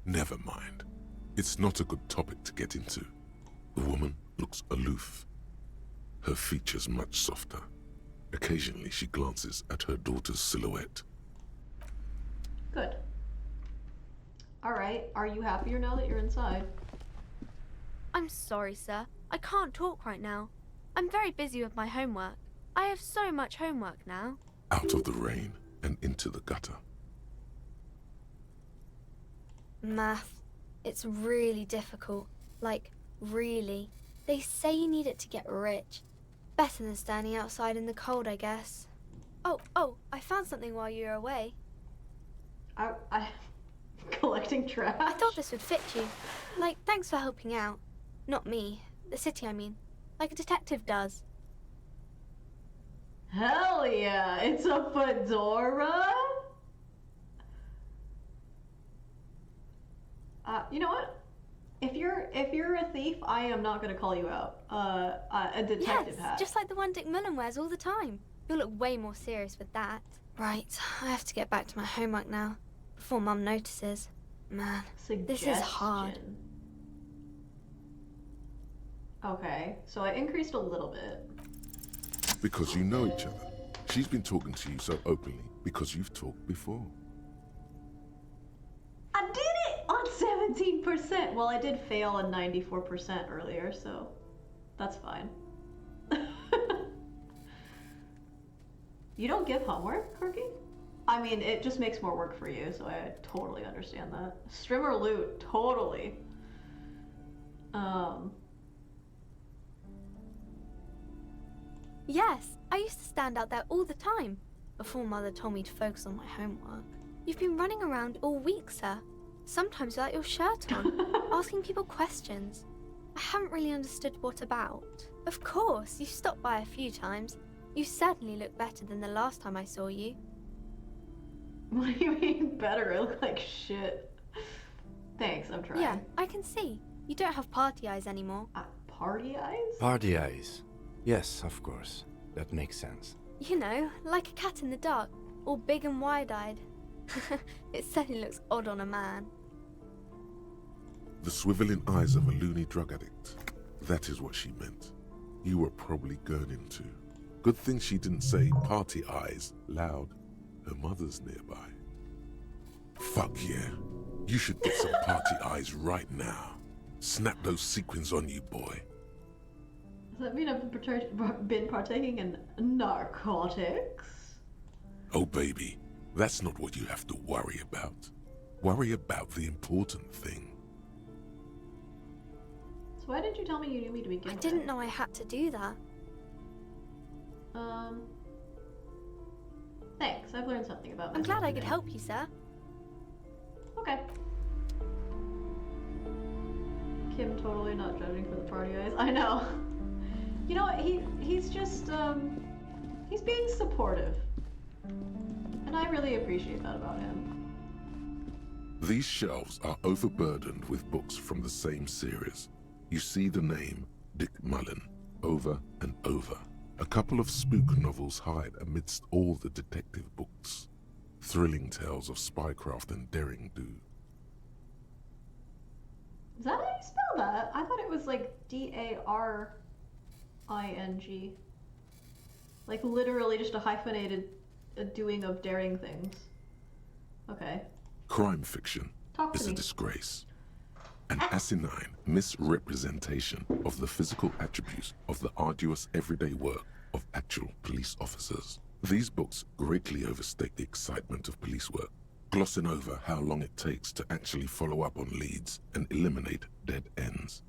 Never mind. It's not a good topic to get into. The woman looks aloof. her features much softer. Occasionally she glances at her daughter's silhouette. Good. Alright, are you happier now that you're inside? I'm sorry, sir. I can't talk right now. I'm very busy with my homework. I have so much homework now. Out of the rain and into the gutter. Math. It's really difficult. Like, really. They say you need it to get rich. Better than standing outside in the cold, I guess. Oh, I found something while you were away. I collecting trash? I thought this would fit you. Like, thanks for helping out. Not me. The city, I mean. Like a detective does. Hell yeah! It's a fedora? You know what? If you're a thief, I am not gonna call you out. A detective hat. Just like the one Dick Mullen wears all the time. You'll look way more serious with that. Right, I have to get back to my homework now, before Mum notices. Man, this is hard. Okay, so I increased a little bit. Because you know each other. She's been talking to you so openly because you've talked before. I did it on 17%. Well, I did fail on 94% earlier, so that's fine. You don't give homework, Corky? I mean, it just makes more work for you, so I totally understand that. Strimmer loot, totally. Yes, I used to stand out there all the time, before Mother told me to focus on my homework. You've been running around all week, sir. Sometimes without your shirt on, asking people questions. I haven't really understood what about. Of course, you stopped by a few times. You certainly look better than the last time I saw you. What do you mean better? I look like shit. Thanks, I'm trying. Yeah, I can see. You don't have party eyes anymore. Party eyes? Party eyes. Yes, of course. That makes sense. You know, like a cat in the dark, all big and wide-eyed. It certainly looks odd on a man. The swiveling eyes of a loony drug addict. That is what she meant. You were probably gurning too. Good thing she didn't say party eyes loud. Her mother's nearby. Fuck yeah. You should get some party eyes right now. Snap those sequins on you, boy. Does that mean I've been partaking in narcotics? Oh baby, that's not what you have to worry about. Worry about the important thing. So why didn't you tell me you knew me to begin with? I didn't know I had to do that. Thanks, I've learned something about I'm myself glad I could today. help you, sir. Okay. Kim totally not judging for the party eyes. I know. You know what, he's just, he's being supportive. And I really appreciate that about him. These shelves are overburdened with books from the same series. You see the name Dick Mullen over and over. A couple of spook novels hide amidst all the detective books. Thrilling tales of spycraft and daring do. Is that how you spell that? I thought it was like Daring. Like literally just a hyphenated doing of daring things. Okay. Crime fiction Talk to is a me. disgrace. An asinine misrepresentation of the physical attributes of the arduous everyday work of actual police officers. These books greatly overstate the excitement of police work, glossing over how long it takes to actually follow up on leads and eliminate dead ends.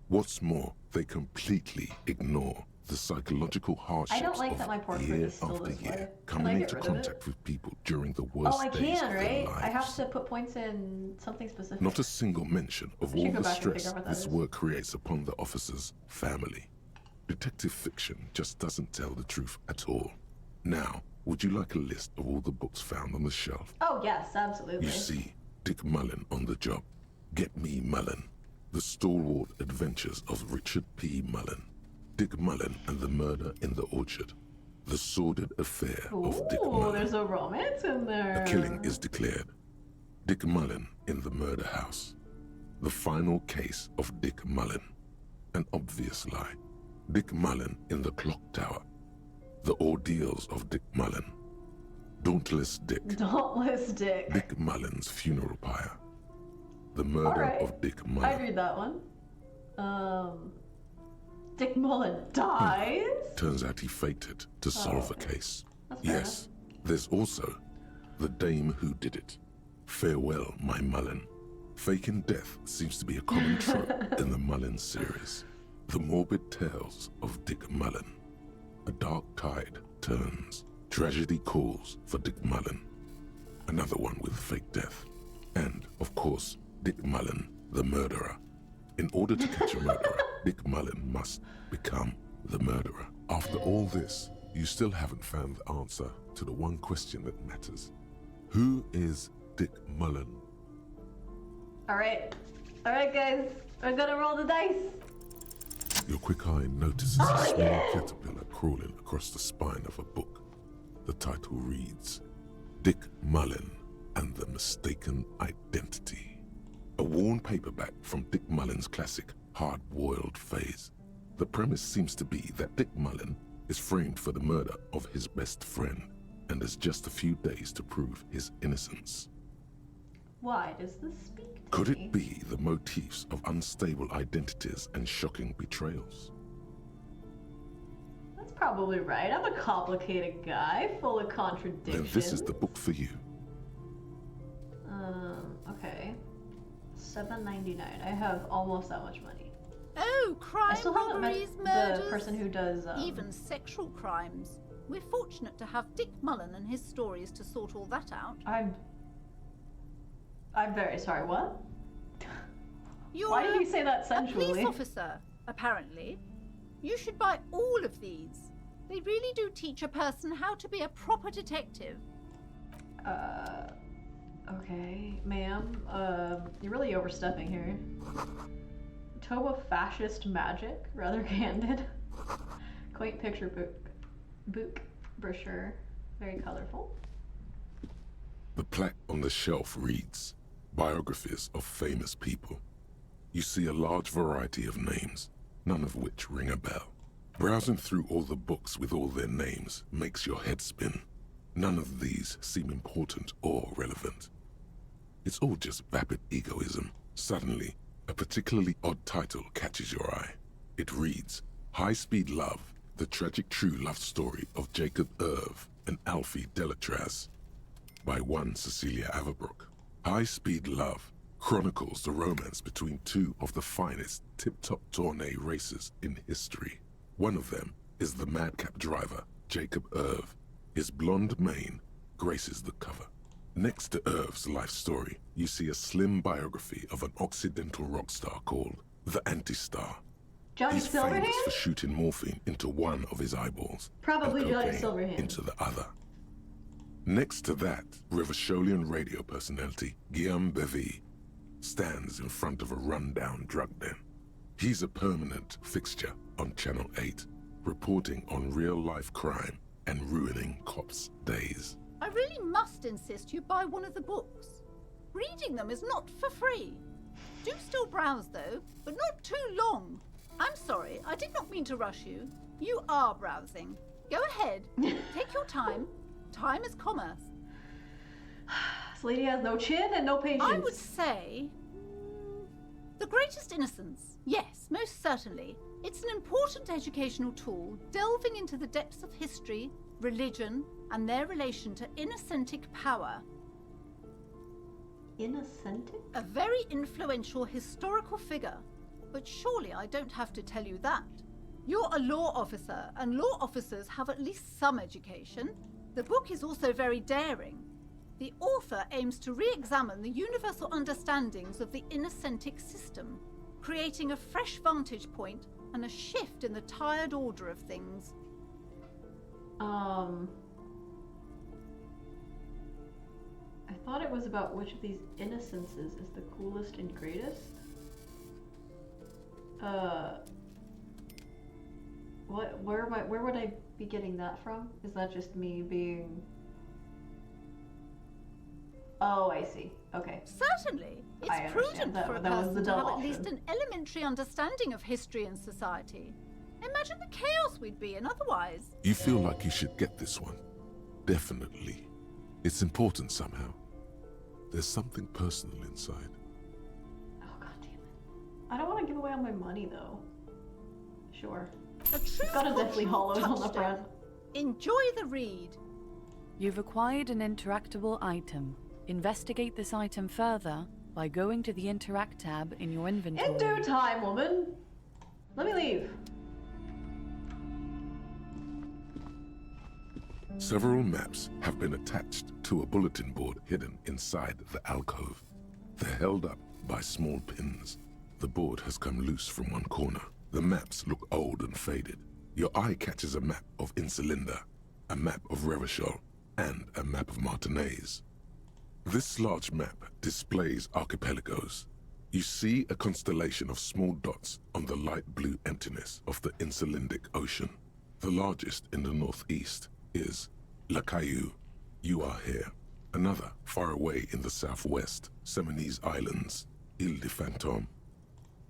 What's more, they completely ignore the psychological hardships like that my of portrait year is still after this way. year Can I coming get into rid of it? contact with people during the worst Oh, I days can, of right? their lives. I have to put points in something specific. Not a single mention of I should all go the back and figure stress out what that this is. work creates upon the officer's family. Detective fiction just doesn't tell the truth at all. Now, would you like a list of all the books found on the shelf? Oh yes, absolutely. You see Dick Mullen on the job. Get Me Mullen. The Stalwart Adventures of Richard P. Mullen. Dick Mullen and the Murder in the Orchard. The Sordid Affair of Dick Ooh, Mullen. there's a romance in there. A killing is declared. Dick Mullen in the Murder House. The Final Case of Dick Mullen. An obvious lie. Dick Mullen in the clock tower. The ordeals of Dick Mullen. Dauntless Dick. Dauntless Dick. Dick Mullen's funeral pyre. The murder of Dick Mullen. I'd read that one. Dick Mullen dies? Turns out he faked it to solve the case. Yes. There's also the dame who did it. Farewell, my Mullen. Faking death seems to be a common trope in the Mullen series. The morbid tales of Dick Mullen. A dark tide turns. Tragedy calls for Dick Mullen. Another one with fake death. And, of course, Dick Mullen, the murderer. In order to catch a murderer, Dick Mullen must become the murderer. After all this, you still haven't found the answer to the one question that matters. Who is Dick Mullen? Alright, guys. We're gonna roll the dice. Your quick eye notices a small caterpillar crawling across the spine of a book. The title reads, Dick Mullen and the Mistaken Identity. A worn paperback from Dick Mullen's classic hard-boiled phase. The premise seems to be that Dick Mullen is framed for the murder of his best friend and has just a few days to prove his innocence. Why does this speak to Could me? it be the motifs of unstable identities and shocking betrayals? That's probably right. I'm a complicated guy, full of contradictions. Then this is the book for you. Okay. $7.99. I have almost that much money. Oh, crime, I still haven't met robberies, the murders, person who does even sexual crimes. We're fortunate to have Dick Mullen and his stories to sort all that out. I'm very sorry. What? You're Why did he say that sensually? A police officer, apparently. You should buy all of these. They really do teach a person how to be a proper detective. Okay, ma'am. You're really overstepping here. Toba fascist magic, rather candid. Quaint picture book brochure, very colorful. The plaque on the shelf reads, Biographies of Famous People. You see a large variety of names, none of which ring a bell. Browsing through all the books with all their names makes your head spin. None of these seem important or relevant. It's all just vapid egoism. Suddenly, a particularly odd title catches your eye. It reads, High Speed Love, the tragic true love story of Jacob Irv and Alfie Delatraz, by one Cecilia Averbrook. High Speed Love chronicles the romance between two of the finest tip-top tourney racers in history. One of them is the madcap driver, Jacob Irv. His blonde mane graces the cover. Next to Irv's life story, you see a slim biography of an Occidental rock star called the Anti-Star. Johnny He's Silverhand? famous for shooting morphine into one of his eyeballs. Probably and Johnny cocaine Silverhand. into the other. Next to that, Rivasholian radio personality Guillaume Bevy stands in front of a rundown drug den. He's a permanent fixture on Channel 8, reporting on real-life crime and ruining cops' days. I really must insist you buy one of the books. Reading them is not for free. Do still browse though, but not too long. I'm sorry, I did not mean to rush you. You are browsing. Go ahead, take your time. Time is commerce. This lady has no chin and no patience. I would say... The Greatest Innocence. Yes, most certainly. It's an important educational tool, delving into the depths of history, religion, and their relation to innocentic power. Innocentic? A very influential historical figure. But surely I don't have to tell you that. You're a law officer, and law officers have at least some education. The book is also very daring. The author aims to re-examine the universal understandings of the innocentic system, creating a fresh vantage point and a shift in the tired order of things. I thought it was about which of these innocences is the coolest and greatest. Where would I be getting that from? Is that just me being... Oh, I see. Okay. Certainly. I It's understand. prudent for a That was person the to have dumb at least option. an elementary understanding of history and society. Imagine the chaos we'd be in otherwise. You feel like you should get this one. Definitely. It's important somehow. There's something personal inside. Oh, god damn it. I don't want to give away all my money, though. Sure. It's got a Deathly Hollows on the front. Enjoy the read. You've acquired an interactable item. Investigate this item further by going to the Interact tab in your inventory. In due time, woman. Let me leave. Several maps have been attached to a bulletin board hidden inside the alcove. They're held up by small pins. The board has come loose from one corner. The maps look old and faded. Your eye catches a map of Insulinda, a map of Revachol, and a map of Martinez. This large map displays archipelagos. You see a constellation of small dots on the light blue emptiness of the Insulindic Ocean. The largest in the northeast is La Caillou. You are here. Another, far away in the southwest, Seminese Islands, Ile de Fantôme.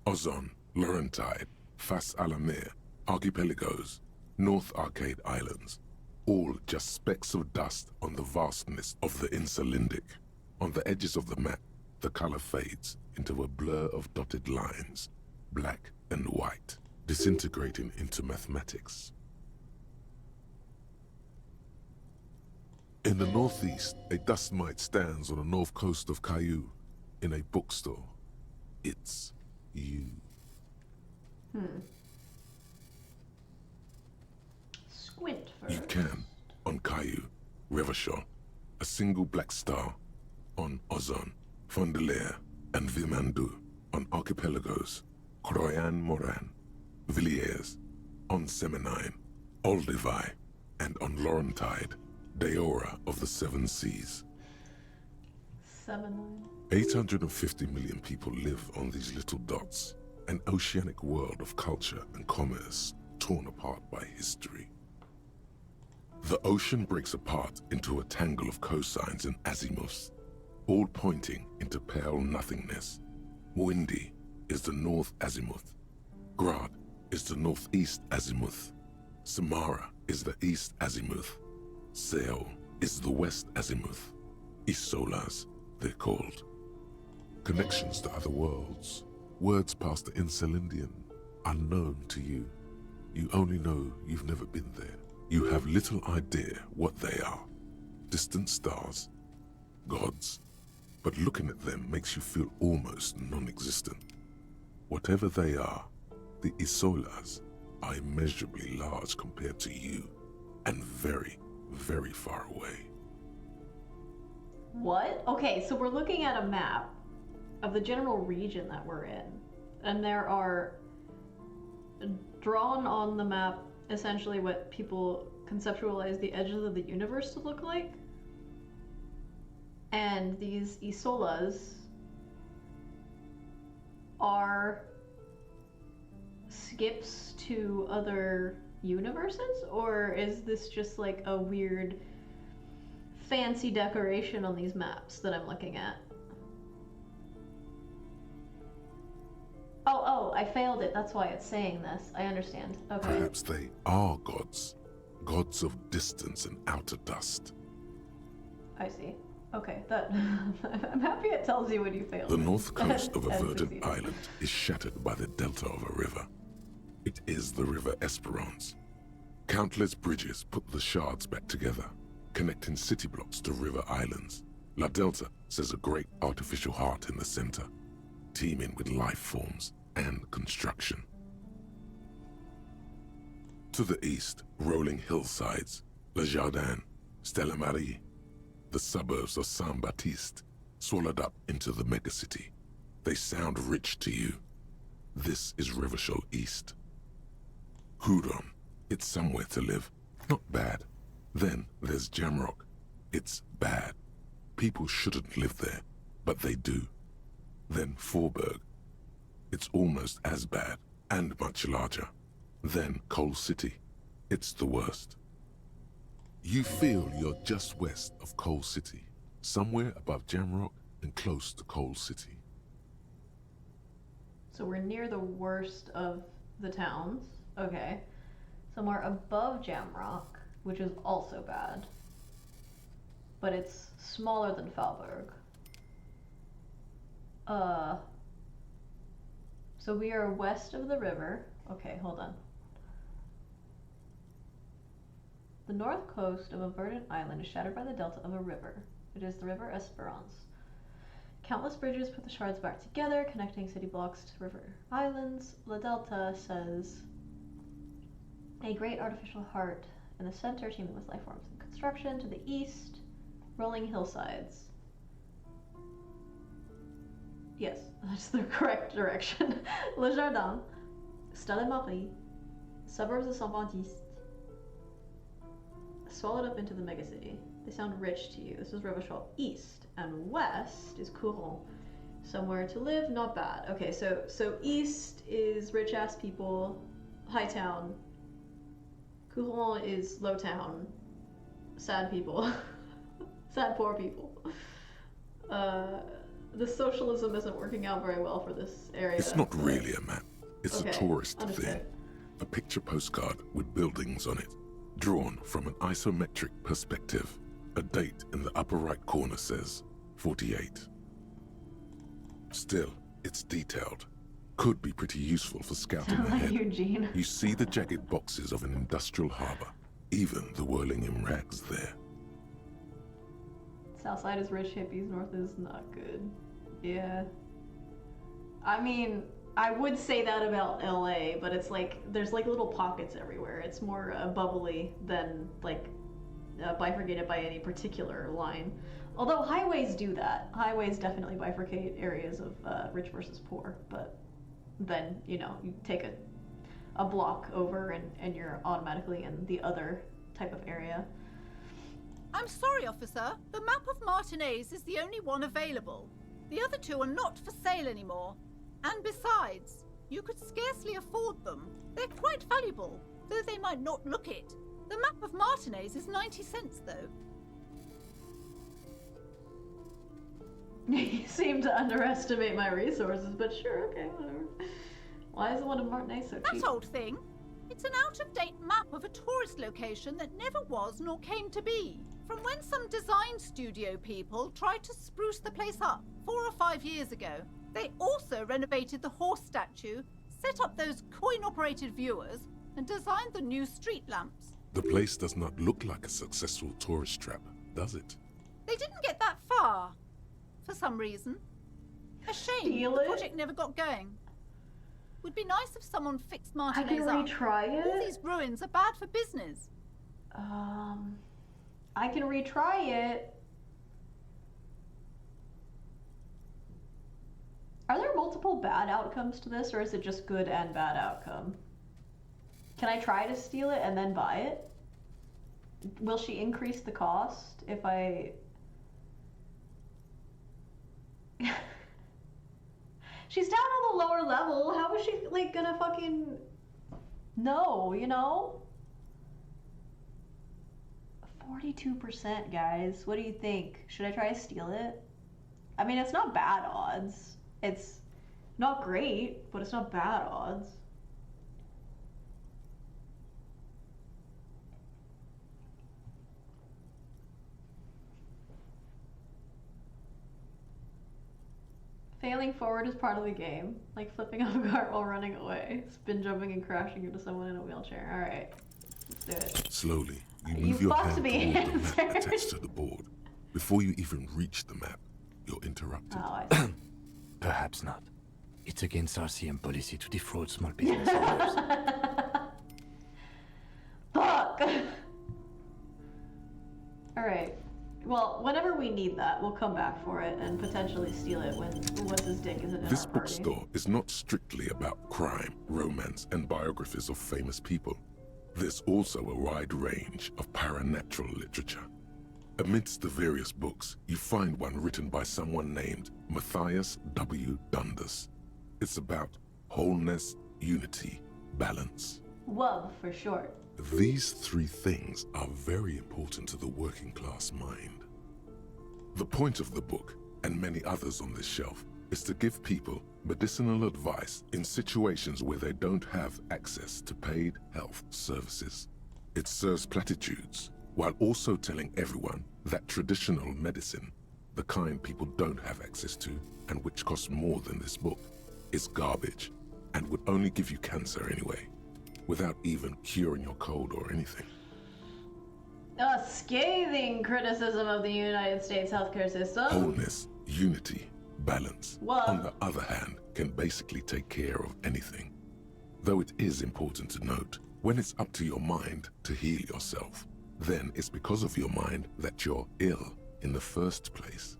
Ozon, Laurentide, Fas à la Mer, Archipelagos, North Arcade Islands, all just specks of dust on the vastness of the Insulindic. On the edges of the map, the color fades into a blur of dotted lines, black and white, disintegrating into mathematics. In the northeast, a dust mite stands on the north coast of Caillou in a bookstore. It's you. Squint first. You can, on Caillou, Revachol, a single black star, on Ozon, Fondelier, and Vilmandu, on archipelagos, Croyan Moran, Villiers, on Seminine, Olduvai, and on Laurentide, Deora of the Seven Seas. 850 million people live on these little dots, an oceanic world of culture and commerce torn apart by history. The ocean breaks apart into a tangle of cosines and azimuths, all pointing into pale nothingness. Windy is the north azimuth. Grad is the northeast azimuth. Samara is the east azimuth. Seol is the west azimuth. Isolas, they're called. Connections to other worlds. Words past the Insulindian, unknown to you. You only know you've never been there. You have little idea what they are. Distant stars, gods, but looking at them makes you feel almost non-existent. Whatever they are, the Isolas are immeasurably large compared to you, and very, very far away. What? Okay, so we're looking at a map of the general region that we're in, and there are drawn on the map essentially what people conceptualize the edges of the universe to look like. And these Isolas are skips to other universes? Or is this just like a weird fancy decoration on these maps that I'm looking at? Oh, I failed it. That's why it's saying this. I understand. Okay. Perhaps they are gods. Gods of distance and outer dust. I see. Okay, that I'm happy it tells you when you failed. The north coast of a As verdant proceeded. island is shattered by the delta of a river. It is the River Esperance. Countless bridges put the shards back together, connecting city blocks to river islands. La Delta says a great artificial heart in the center, teeming with life forms and construction. To the east, rolling hillsides, Le Jardin, Stella Marie, the suburbs of Saint-Baptiste, swallowed up into the megacity. They sound rich to you. This is Revachol East. Hudon, it's somewhere to live. Not bad. Then there's Jamrock. It's bad. People shouldn't live there, but they do. Then Forburg. It's almost as bad, and much larger. Then Coal City. It's the worst. You feel you're just west of Coal City, somewhere above Jamrock and close to Coal City. So we're near the worst of the towns. Okay. Somewhere above Jamrock, which is also bad. But it's smaller than Falberg. So we are west of the river. Okay, hold on. The north coast of a verdant island is shattered by the delta of a river. It is the River Esperance. Countless bridges put the shards back together, connecting city blocks to river islands. La Delta says a great artificial heart in the center, teeming with life forms and construction. To the east, rolling hillsides. Yes, that's the correct direction. Le Jardin, Stade Marie, suburbs of Saint-Baptiste, swallowed up into the megacity. They sound rich to you. This is Revachol east, and west is Couronne. Somewhere to live, not bad. Okay, so east is rich ass people, high town. Couronne is low town, sad people, sad poor people. The socialism isn't working out very well for this area. It's not really a map. It's Okay, a tourist understood. thing. A picture postcard with buildings on it, drawn from an isometric perspective. A date in the upper right corner says 48. Still, it's detailed. Could be pretty useful for scouting Sound like ahead. Eugene. You see the jagged boxes of an industrial harbor, even the whirling in rags there. South side is rich hippies, north is not good. Yeah. I mean, I would say that about LA, but it's like, there's like little pockets everywhere. It's more bubbly than like bifurcated by any particular line. Although highways do that. Highways definitely bifurcate areas of rich versus poor, but then, you know, you take a block over and you're automatically in the other type of area. I'm sorry, officer. The map of Martinez is the only one available. The other two are not for sale anymore. And besides, you could scarcely afford them. They're quite valuable, though they might not look it. The map of Martinez is 90 cents, though. You seem to underestimate my resources, but sure, okay, whatever. Why is the one in Martinez so cheap? That old thing. It's an out-of-date map of a tourist location that never was nor came to be. From when some design studio people tried to spruce the place up 4 or 5 years ago. They also renovated the horse statue, set up those coin-operated viewers, and designed the new street lamps. The place does not look like a successful tourist trap, does it? They didn't get that far, for some reason. A shame the project never got going. Would be nice if someone fixed Martinez I can up. retry it. All these ruins are bad for business. I can retry it. Are there multiple bad outcomes to this, or is it just good and bad outcome? Can I try to steal it and then buy it? Will she increase the cost if I... She's down on the lower level. How is she, like, gonna fucking... No, you know? 42%, guys. What do you think? Should I try to steal it? I mean, it's not bad odds. It's not great, but it's not bad odds. Failing forward is part of the game, like flipping off a cart while running away, spin jumping and crashing into someone in a wheelchair. All right, let's do it. Slowly, you You move your fucked hand me, toward the map answer. attached to the board. Before you even reach the map, you're interrupted. Oh, I see. Perhaps not. It's against RCM policy to defraud small business owners. Fuck! Alright. Well, whenever we need that, we'll come back for it and potentially steal it when what's-his dick isn't in This our party. bookstore is not strictly about crime, romance, and biographies of famous people. There's also a wide range of paranatural literature. Amidst the various books, you find one written by someone named Matthias W. Dundas. It's about wholeness, unity, balance. WUB for short. These three things are very important to the working class mind. The point of the book, and many others on this shelf, is to give people medicinal advice in situations where they don't have access to paid health services. It serves platitudes while also telling everyone that traditional medicine, the kind people don't have access to and which costs more than this book, is garbage and would only give you cancer anyway, without even curing your cold or anything. A scathing criticism of the United States healthcare system. Wholeness, unity, balance, What? on the other hand, can basically take care of anything. Though it is important to note, when it's up to your mind to heal yourself, then it's because of your mind that you're ill in the first place.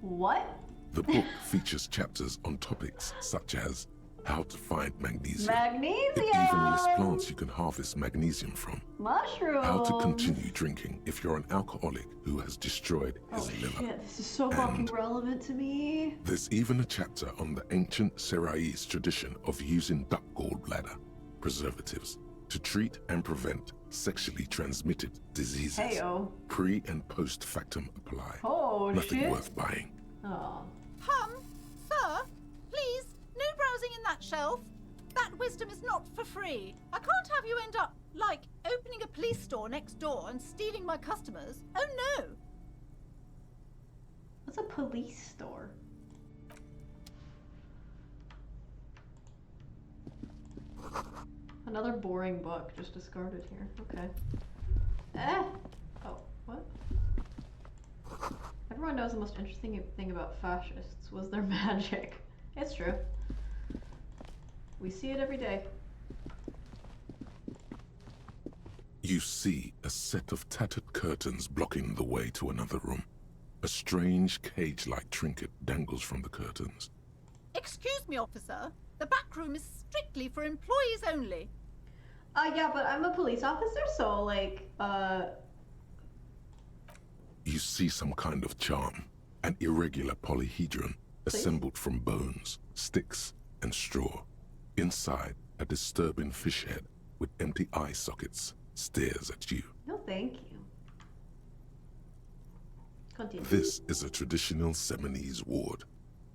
What? The book features chapters on topics such as how to find magnesium. Magnesium! It even lists plants you can harvest magnesium from. Mushrooms! How to continue drinking if you're an alcoholic who has destroyed his liver. Shit, this is so fucking relevant to me. There's even a chapter on the ancient Seraïs tradition of using duck gallbladder preservatives to treat and prevent sexually transmitted diseases. Heyo. Pre and post factum apply. Oh, Nothing shit. worth buying. Oh. Sir, please, no browsing in that shelf. That wisdom is not for free. I can't have you end up, like, opening a police store next door and stealing my customers. Oh no! What's a police store? Another boring book, just discarded here. Okay. Oh, what? Everyone knows the most interesting thing about fascists was their magic. It's true. We see it every day. You see a set of tattered curtains blocking the way to another room. A strange cage-like trinket dangles from the curtains. Excuse me, officer. The back room is strictly for employees only. Yeah, but I'm a police officer, so, like, You see some kind of charm, an irregular polyhedron assembled from bones, sticks, and straw. Inside, a disturbing fish head with empty eye sockets stares at you. No, thank you. Continue. This is a traditional Seminese ward,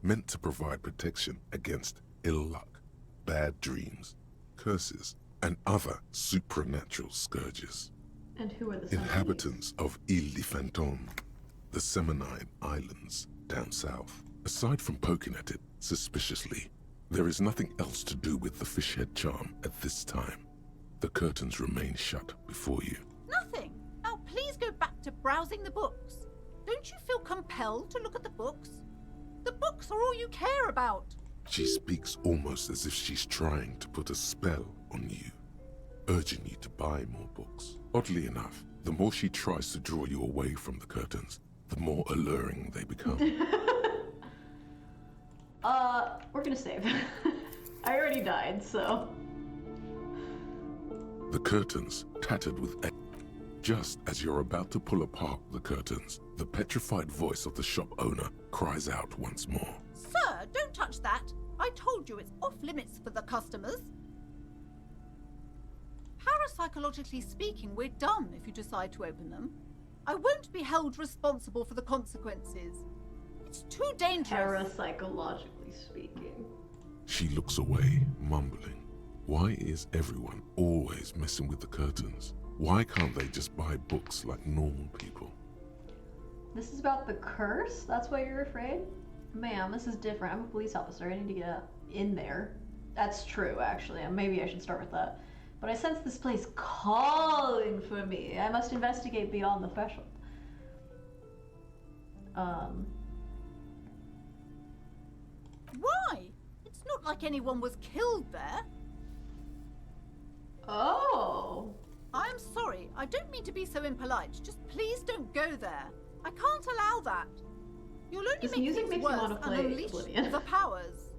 meant to provide protection against ill luck, bad dreams, curses, and other supernatural scourges. And who are the Seminese? Inhabitants of Ile de Fantôme, the Seminine Islands down south. Aside from poking at it suspiciously, there is nothing else to do with the fish head charm at this time. The curtains remain shut before you. Nothing. Now please go back to browsing the books. Don't you feel compelled to look at the books? The books are all you care about. She speaks almost as if she's trying to put a spell on you, urging you to buy more books. Oddly enough, the more she tries to draw you away from the curtains, the more alluring they become. We're gonna save. I already died, so. The curtains, tattered with egg. Just as you're about to pull apart the curtains, the petrified voice of the shop owner cries out once more. Sir, don't touch that. I told you it's off limits for the customers. Parapsychologically speaking, we're done if you decide to open them. I won't be held responsible for the consequences. It's too dangerous. Parapsychologically speaking. She looks away, mumbling. Why is everyone always messing with the curtains? Why can't they just buy books like normal people? This is about the curse? That's why you're afraid? Ma'am, this is different. I'm a police officer. I need to get in there. That's true, actually. Maybe I should start with that. But I sense this place calling for me. I must investigate beyond the threshold. Why? It's not like anyone was killed there. Oh. I'm sorry. I don't mean to be so impolite. Just please don't go there. I can't allow that. You'll only This make music things makes me worse wanna and play unleash Oblivion. the powers.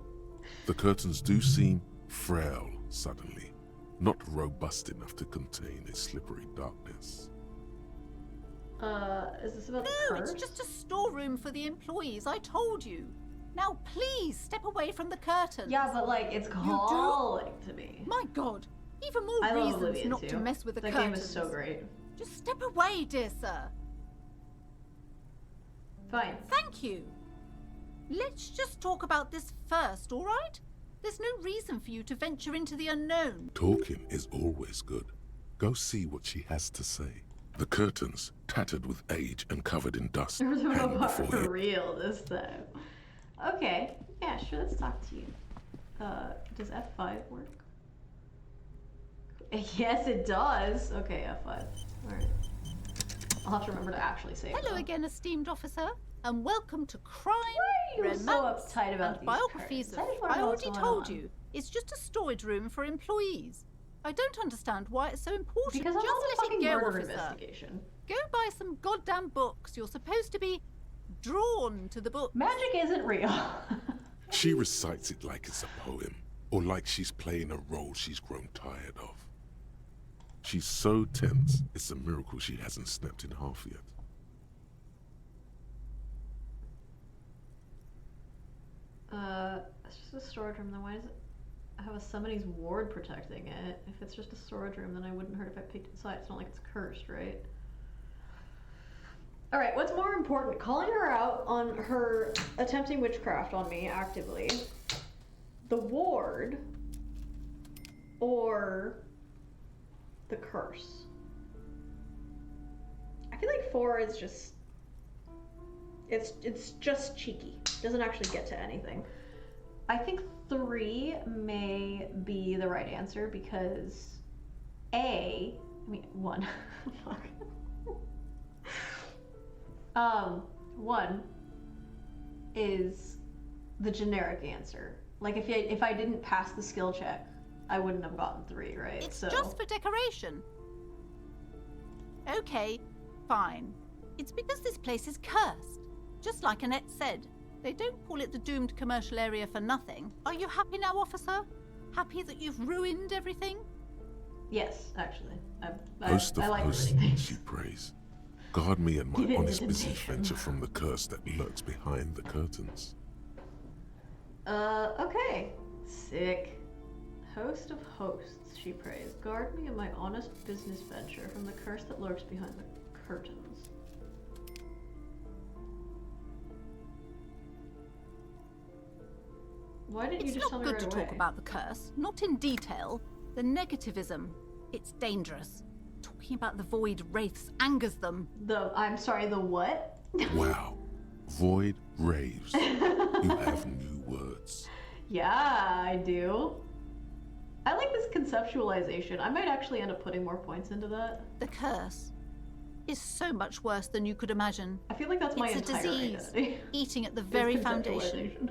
The curtains do seem frail suddenly, not robust enough to contain a slippery darkness. Is this about the No, curse? it's just a storeroom for the employees. I told you. Now please step away from the curtains. Yeah, but like it's calling to me. My God, even more I love reasons Oblivion not too. to mess with the that curtains. game is so great. Just step away, dear sir. Fine. Thank you. Let's just talk about this first, all right? There's no reason for you to venture into the unknown. Talking is always good. Go see what she has to say. The curtains, tattered with age and covered in dust, There was no hang part before for you. real this time. Okay. Yeah, sure, let's talk to you. Does F5 work? Yes, it does. Okay, F5. Alright. I'll have to remember to actually save. Hello though. again, esteemed officer, and welcome to Crime, Why are you Romance, so uptight about and these Biographies curtains? I just of... wanna I know what's already going told on. you, it's just a storage room for employees. I don't understand why it's so important. Because I'm just on a let fucking it go, murder officer. investigation. Go buy some goddamn books. You're supposed to be drawn to the book. Magic isn't real. She recites it like it's a poem, or like she's playing a role she's grown tired of. She's so tense, it's a miracle she hasn't snapped in half yet. It's just a storage room, then why does it have a somebody's ward protecting it? If it's just a storage room, then I wouldn't hurt if I peeked inside. It's not like it's cursed, right? Alright, what's more important? Calling her out on her attempting witchcraft on me actively, the ward, or the curse? I feel like 4 is just... It's just cheeky. Doesn't actually get to anything. I think 3 may be the right answer because 1. Fuck. 1 is the generic answer. Like if I didn't pass the skill check, I wouldn't have gotten 3, right? It's just for decoration. Okay, fine. It's because this place is cursed. Just like Annette said, they don't call it the doomed commercial area for nothing. Are you happy now, officer? Happy that you've ruined everything? Yes, actually. Host of I like hosts, ruining things. she prays. Guard me and my Give it honest an business invitation. venture from the curse that lurks behind the curtains. Okay. Sick. Host of hosts, she prays. Guard me and my honest business venture from the curse that lurks behind the curtains. Why didn't you It's just tell not me good right to away? talk about the curse, not in detail. The negativism, it's dangerous. Talking about the void wraiths angers them. I'm sorry, the what? Wow. Void raves. You have new words. Yeah, I do. I like this conceptualization. I might actually end up putting more points into that. The curse is so much worse than you could imagine. I feel like that's my it's a entire disease, identity. eating at the Is very foundation. conceptualization.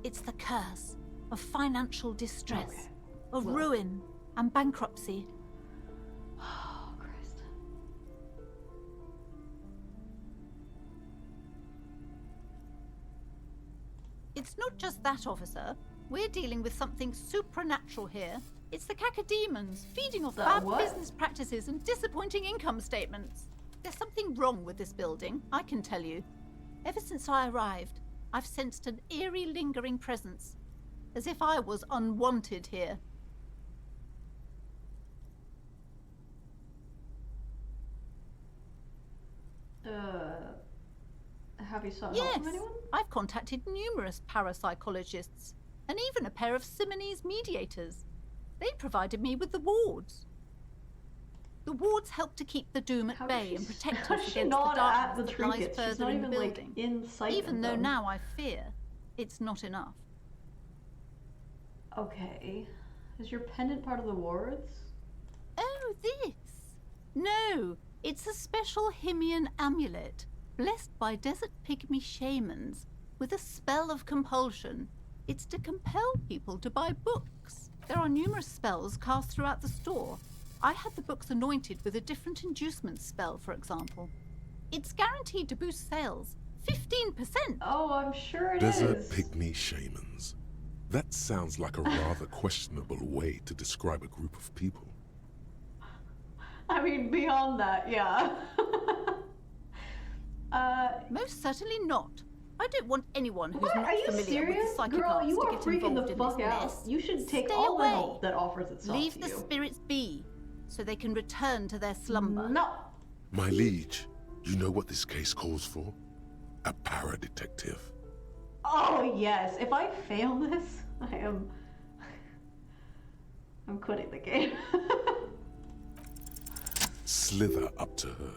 It's the curse of financial distress, Okay. of Well. ruin and bankruptcy. Oh, Christ. It's not just that, officer. We're dealing with something supernatural here. It's the cacodemons, feeding off The bad what? business practices and disappointing income statements. There's something wrong with this building, I can tell you. Ever since I arrived, I've sensed an eerie, lingering presence, as if I was unwanted here. Have you sought help Yes, from anyone? I've contacted numerous parapsychologists, and even a pair of Simonese mediators. They provided me with the wards. The wards help to keep the doom at bay and protect how's us she against not the at darkness the that lies trinkets? She's further not in the even, like, building. in sight Even of though them. now I fear it's not enough. Okay. Is your pendant part of the wards? Oh, this? No, it's a special Himian amulet, blessed by desert pygmy shamans, with a spell of compulsion. It's to compel people to buy books. There are numerous spells cast throughout the store. I had the books anointed with a different inducement spell, for example. It's guaranteed to boost sales. 15%! Oh, I'm sure it Desert is. pygmy shamans. That sounds like a rather questionable way to describe a group of people. I mean, beyond that, yeah. Most certainly not. I don't want anyone who's What? not Are you familiar serious? with the psychic Girl, arts you to are get freaking involved the in fuck this out. mess. You should take Stay all away. the help that offers itself Leave to the you. spirits be, so they can return to their slumber. No. My liege, you know what this case calls for? A para-detective. Oh yes, if I fail this, I'm quitting the game. Slither up to her,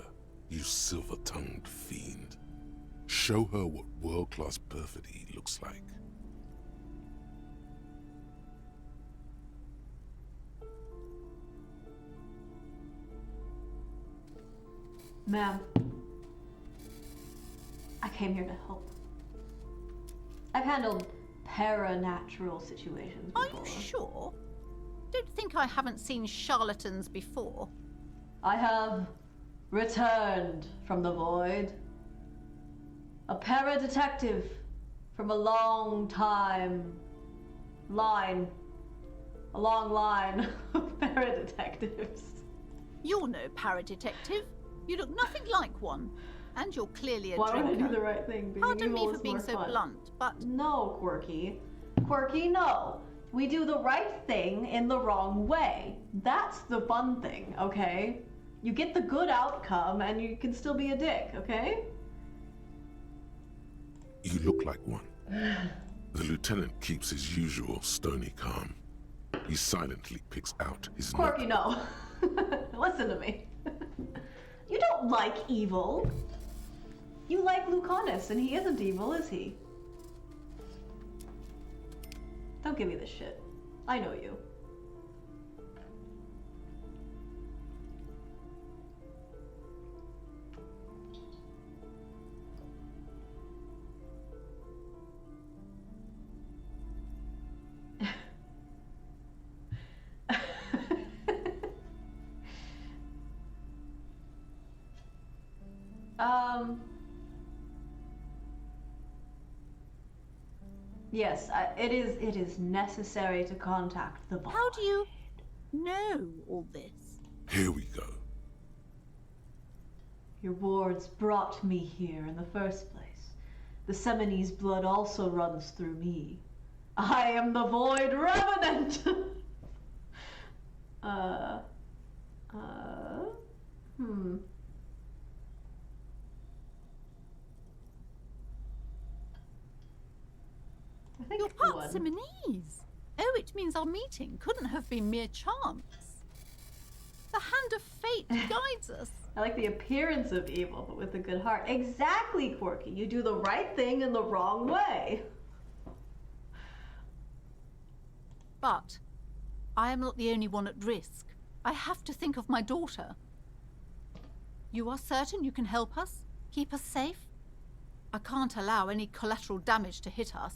you silver-tongued fiend. Show her what world-class perfidy looks like. Ma'am, I came here to help. I've handled paranatural situations before. Are you sure? Don't think I haven't seen charlatans before. I have returned from the void. A para-detective from a long line of para-detectives. You're no para-detective. You look nothing like one. And you're clearly a Why drinker. would I do the right thing? Being Pardon evil me for is being more so fun. blunt, but... No, Quirky. Quirky, no. We do the right thing in the wrong way. That's the fun thing, okay? You get the good outcome and you can still be a dick, okay? You look like one. The lieutenant keeps his usual stony calm. He silently picks out his Quirky, no. Listen to me. You don't like evil. You like Lucanus, and he isn't evil, is he? Don't give me this shit. I know you. Yes, it is necessary to contact the boss. How do you know all this? Here we go. Your wards brought me here in the first place. The Seminese blood also runs through me. I am the Void Revenant! I think You're part Seminese. Oh, it means our meeting couldn't have been mere chance. The hand of fate guides us. I like the appearance of evil, but with a good heart. Exactly, Quirky. You do the right thing in the wrong way. But I am not the only one at risk. I have to think of my daughter. You are certain you can help us? Keep us safe? I can't allow any collateral damage to hit us.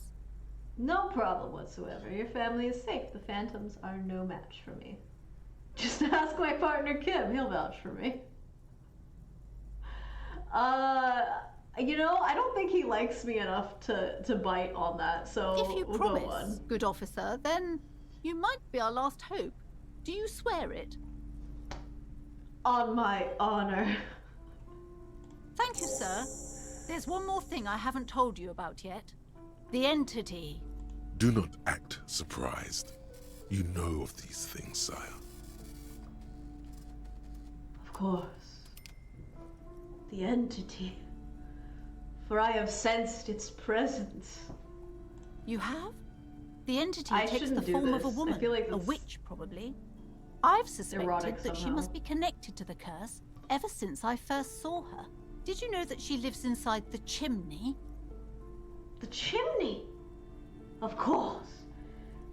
No problem whatsoever. Your family is safe. The phantoms are no match for me. Just ask my partner Kim. He'll vouch for me. You know, I don't think he likes me enough to bite on that, so If you we'll promise, go on. good officer, then you might be our last hope. Do you swear it? On my honor. Thank you, sir. There's one more thing I haven't told you about yet. The entity. Do not act surprised. You know of these things, sire. Of course. The entity. For I have sensed its presence. You have? The entity I takes the shouldn't do form of a this. I woman, feel like a that's witch probably. I've suspected erotic that she somehow. must be connected to the curse ever since I first saw her. Did you know that she lives inside the chimney? The chimney? Of course.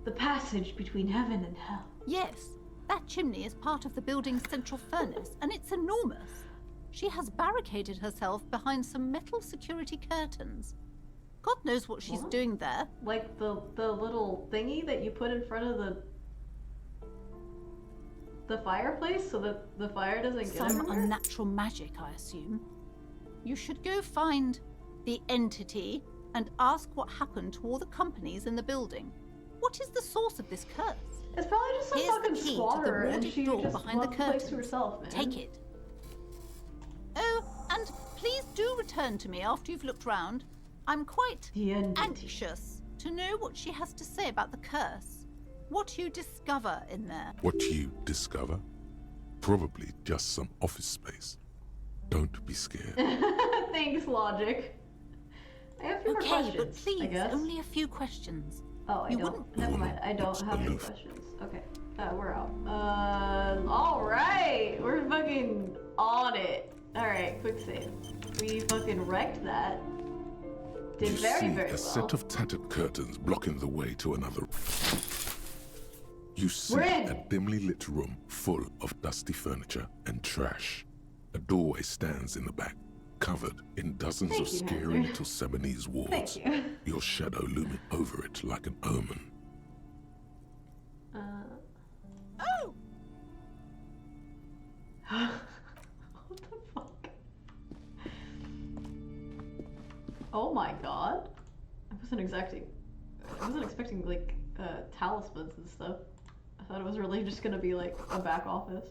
The passage between heaven and hell. Yes, that chimney is part of the building's central furnace, and it's enormous. She has barricaded herself behind some metal security curtains. God knows what she's doing there. Like the little thingy that you put in front of the fireplace so that the fire doesn't get Some everywhere? unnatural magic, I assume. You should go find the entity and ask what happened to all the companies in the building. What is the source of this curse? It's probably just some Here's fucking the key squatter to the and warded she door just behind the wants the place curtains. to herself, man. Take it. Oh, and please do return to me after you've looked round. I'm quite entity. anxious to know what she has to say about the curse. What you discover in there. What you discover? Probably just some office space. Don't be scared. Thanks, Logic. I have a few more Okay, questions, but please, I guess. only a few questions. Oh, I You don't. wouldn't- Never mind. I don't have any questions. Okay. We're out. Alright! We're fucking on it. Alright, quick save. We fucking wrecked that. Did You very, see very a well. set of tattered curtains blocking the way to another. You see We're in. a dimly lit room full of dusty furniture and trash. A doorway stands in the back, covered in dozens Thank of you, scary Hazard. little Seminese wards. Thank you. Your shadow looming over it like an omen. Oh! What the fuck? Oh my god. I wasn't expecting like talismans and stuff. I thought it was really just gonna be like a back office.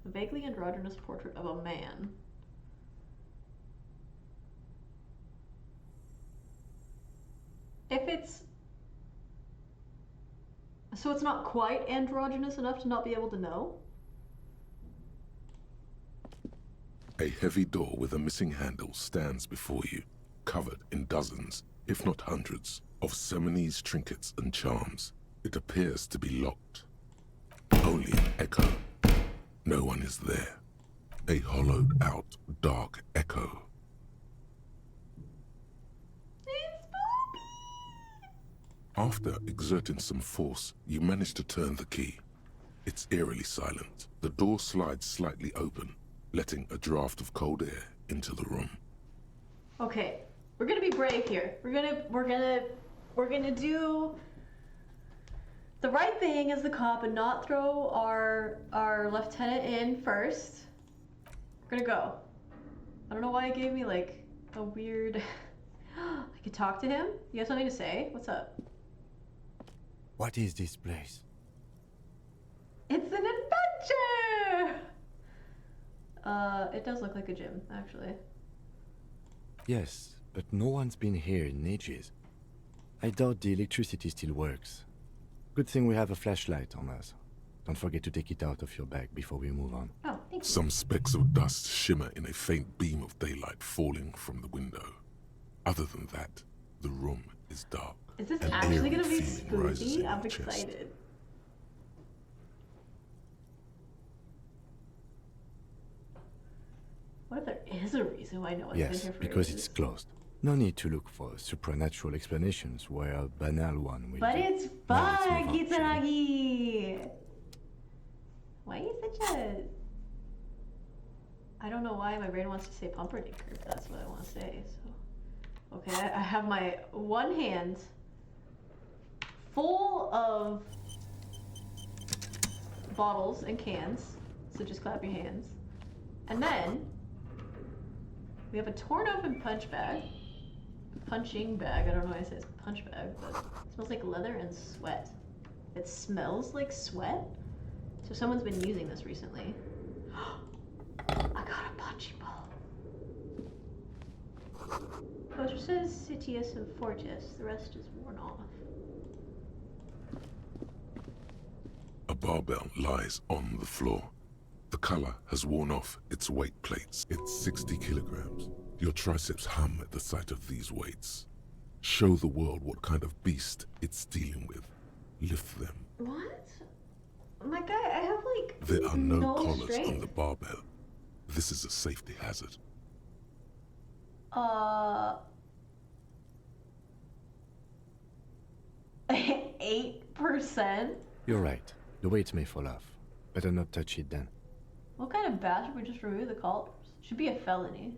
A vaguely androgynous portrait of a man. If it's... So it's not quite androgynous enough to not be able to know? A heavy door with a missing handle stands before you, covered in dozens, if not hundreds, of Seminese trinkets and charms. It appears to be locked. Only an echo. No one is there. A hollowed-out, dark echo. After exerting some force, you manage to turn the key. It's eerily silent. The door slides slightly open, letting a draft of cold air into the room. Okay, we're gonna be brave here. We're gonna do the right thing as the cop and not throw our lieutenant in first. We're gonna go. I don't know why it gave me like a weird. I could talk to him. You have something to say? What's up? What is this place? It's an adventure. It does look like a gym, actually. Yes, but no one's been here in ages. I doubt the electricity still works. Good thing we have a flashlight on us. Don't forget to take it out of your bag before we move on. Oh, thank you. Some specks of dust shimmer in a faint beam of daylight falling from the window. Other than that, the room is dark. Is this An actually eerie gonna be feeling rises spooky? in I'm your chest. excited. What if there is a reason why no one's been Yes, here for because ages? it's closed. No need to look for supernatural explanations where a banal one will But do. it's Now let's fun, move on, shall we? Kitsuragi! Why are you such a... I don't know why my brain wants to say pumpernickel, but that's what I want to say, so... Okay, I have my one hand full of bottles and cans, so just clap your hands. And then, we have a torn open punching bag, I don't know why I say it's punch bag, but it smells like leather and sweat. It smells like sweat? So someone's been using this recently. I got a punching ball. Poster says Citius and Fortis, the rest is worn off. A barbell lies on the floor. The color has worn off its weight plates. It's 60 kilograms. Your triceps hum at the sight of these weights. Show the world what kind of beast it's dealing with. Lift them. What? My guy, I have like There are no collars strength. on the barbell. This is a safety hazard. 8%? You're right. The weight may fall off. Better not touch it then. What kind of bastard would just remove the collars? Should be a felony.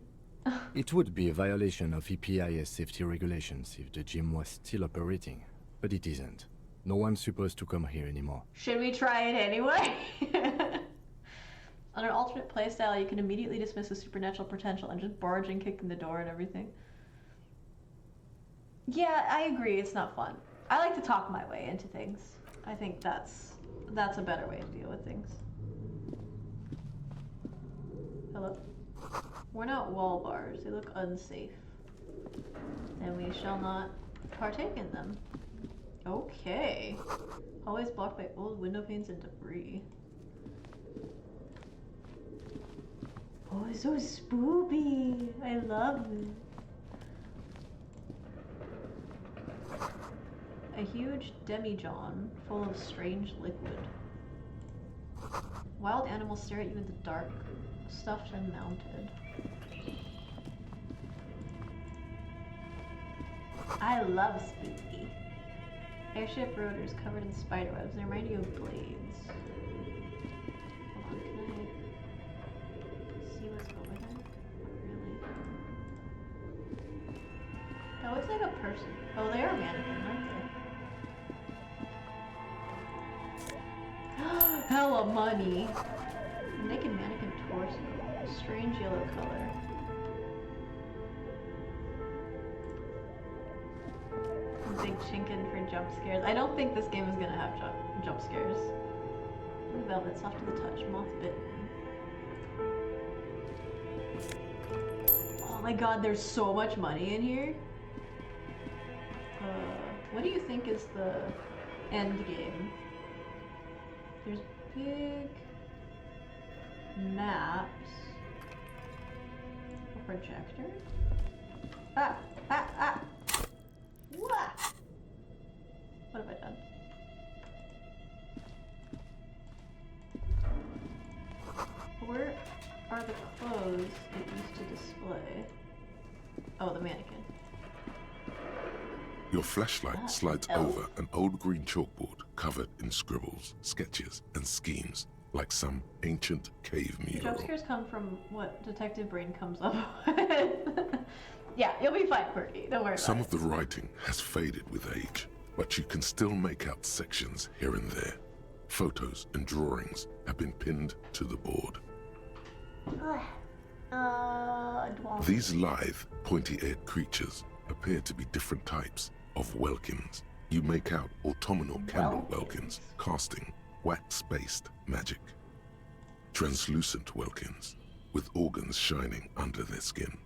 It would be a violation of EPIS safety regulations if the gym was still operating, but it isn't. No one's supposed to come here anymore. Should we try it anyway? On an alternate playstyle, you can immediately dismiss the supernatural potential and just barge in, kick in the door and everything. Yeah, I agree, it's not fun. I like to talk my way into things. I think that's a better way to deal with things. Hello? Worn out wall bars, they look unsafe. then we shall not partake in them. Okay. Always blocked by old window panes and debris. Oh, it's so spoopy. I love it. A huge demijohn full of strange liquid. Wild animals stare at you in the dark, stuffed and mounted. I love spooky. Airship rotors covered in spiderwebs. They remind you of blades. Hold on, can I see what's over there? Not really. That looks like a person. Oh, they are a mannequin, aren't they? Hella money! Naked mannequin torso. Strange yellow color. Big chinkin for jump scares. I don't think this game is gonna have jump scares. Blue velvet, soft to the touch, moth bitten. Oh my god, there's so much money in here. What do you think is the end game? There's big maps. A projector? Ah! Ah! Ah! What? What have I done? Where are the clothes it used to display? Oh, the mannequin. Your flashlight slides over an old green chalkboard covered in scribbles, sketches, and schemes, like some ancient cave mural. Jump scares come from what Detective Brain comes up with. Yeah, you'll be fine, Quirky. Don't worry Some about of the writing has faded with age, but you can still make out sections here and there. Photos and drawings have been pinned to the board. it. These lithe, pointy-eared creatures appear to be different types of welkins. You make out autumnal candle welkins casting wax-based magic. Translucent welkins with organs shining under their skin,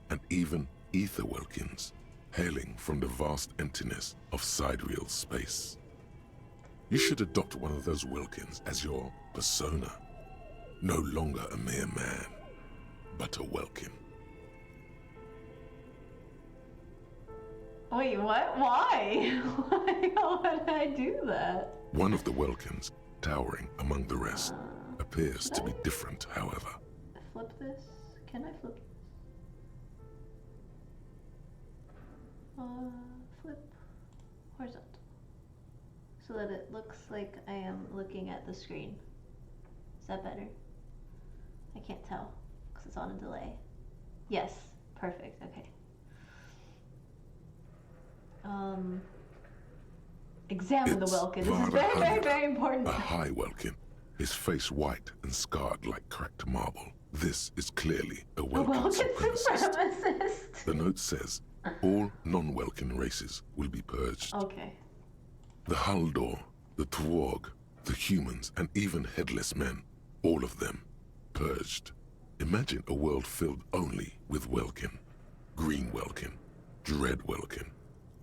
and even ether welkins hailing from the vast emptiness of sidereal space. You should adopt one of those welkins as your persona. No longer a mere man, but a welkin. Wait, what? Why? Why would I do that? One of the welkins, towering among the rest, appears to be different, however. Flip this? Can I flip? Flip horizontal. So that it looks like I am looking at the screen. Is that better? I can't tell because it's on a delay. Yes, perfect, okay. Examine the welkin. This is very, very, very important. A high welkin, his face white and scarred like cracked marble. This is clearly a welkin supremacist. The note says, all non-welkin races will be purged. Okay. The Haldor, the Twarg, the humans, and even headless men, all of them, purged. Imagine a world filled only with welkin. Green welkin, dread welkin,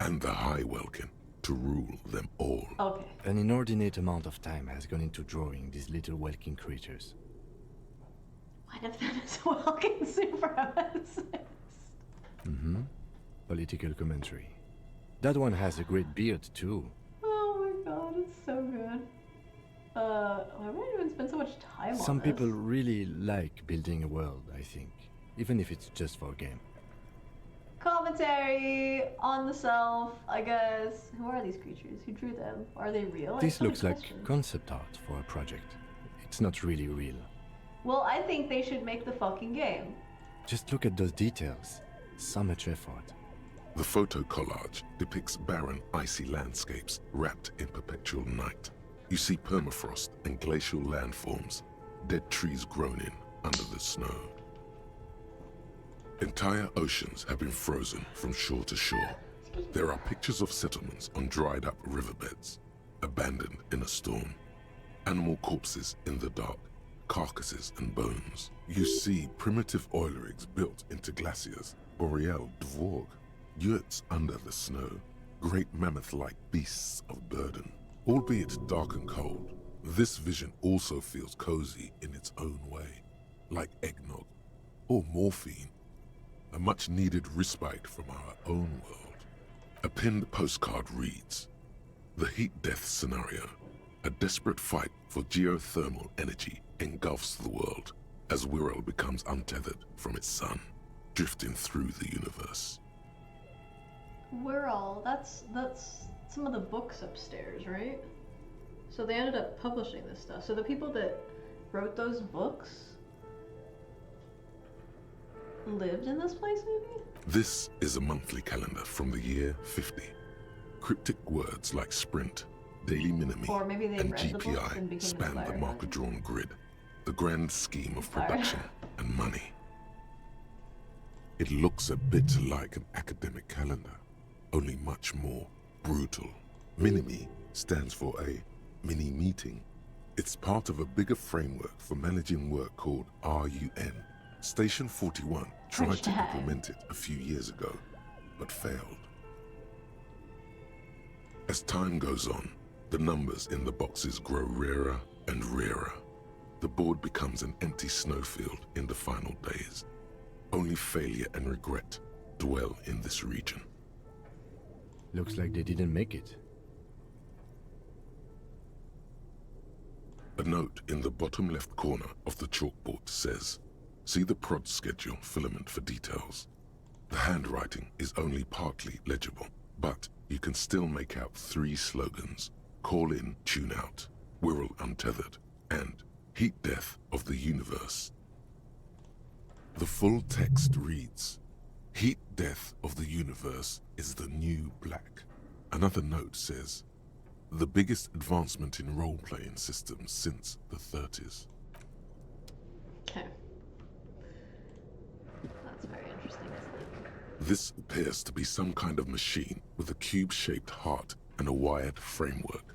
and the high welkin to rule them all. Okay. An inordinate amount of time has gone into drawing these little welkin creatures. One of them is a welkin supremacist. Mm-hmm. Political commentary. That one has a great beard, too. Oh my god, it's so good. Why would anyone spend so much time on this? Some people really like building a world, I think. Even if it's just for a game. Commentary on the self, I guess. Who are these creatures? Who drew them? Are they real? This looks like concept art for a project. It's not really real. Well, I think they should make the fucking game. Just look at those details. So much effort. The photo collage depicts barren, icy landscapes wrapped in perpetual night. You see permafrost and glacial landforms, dead trees grown in under the snow. Entire oceans have been frozen from shore to shore. There are pictures of settlements on dried up riverbeds, abandoned in a storm. Animal corpses in the dark, carcasses and bones. You see primitive oil rigs built into glaciers, boreal dvorg, yurts under the snow, great mammoth-like beasts of burden. Albeit dark and cold, this vision also feels cozy in its own way, like eggnog or morphine, a much-needed respite from our own world. A pinned postcard reads, "The heat-death scenario. A desperate fight for geothermal energy engulfs the world as Wirral becomes untethered from its sun, drifting through the universe." Wirral, that's some of the books upstairs, right? So they ended up publishing this stuff. So the people that wrote those books lived in this place, maybe? This is a monthly calendar from the year 50. Cryptic words like sprint, daily minimi, Or maybe they and read the books and GPI became span the inspired. marker-drawn grid, the grand scheme of Sorry. production and money. It looks a bit like an academic calendar, only much more brutal. Minimi stands for a mini-meeting. It's part of a bigger framework for managing work called RUN. Station 41 tried to implement it a few years ago, but failed. As time goes on, the numbers in the boxes grow rarer and rarer. The board becomes an empty snowfield in the final days. Only failure and regret dwell in this region. Looks like they didn't make it. A note in the bottom left corner of the chalkboard says, "See the prod schedule filament for details." The handwriting is only partly legible, but you can still make out 3 slogans: "Call in, tune out," "Wirral untethered," and "Heat death of the universe." The full text reads, "Heat death of the universe is the new black." Another note says, "The biggest advancement in role-playing systems since the 30s. Okay. That's very interesting, isn't it? This appears to be some kind of machine with a cube-shaped heart and a wired framework.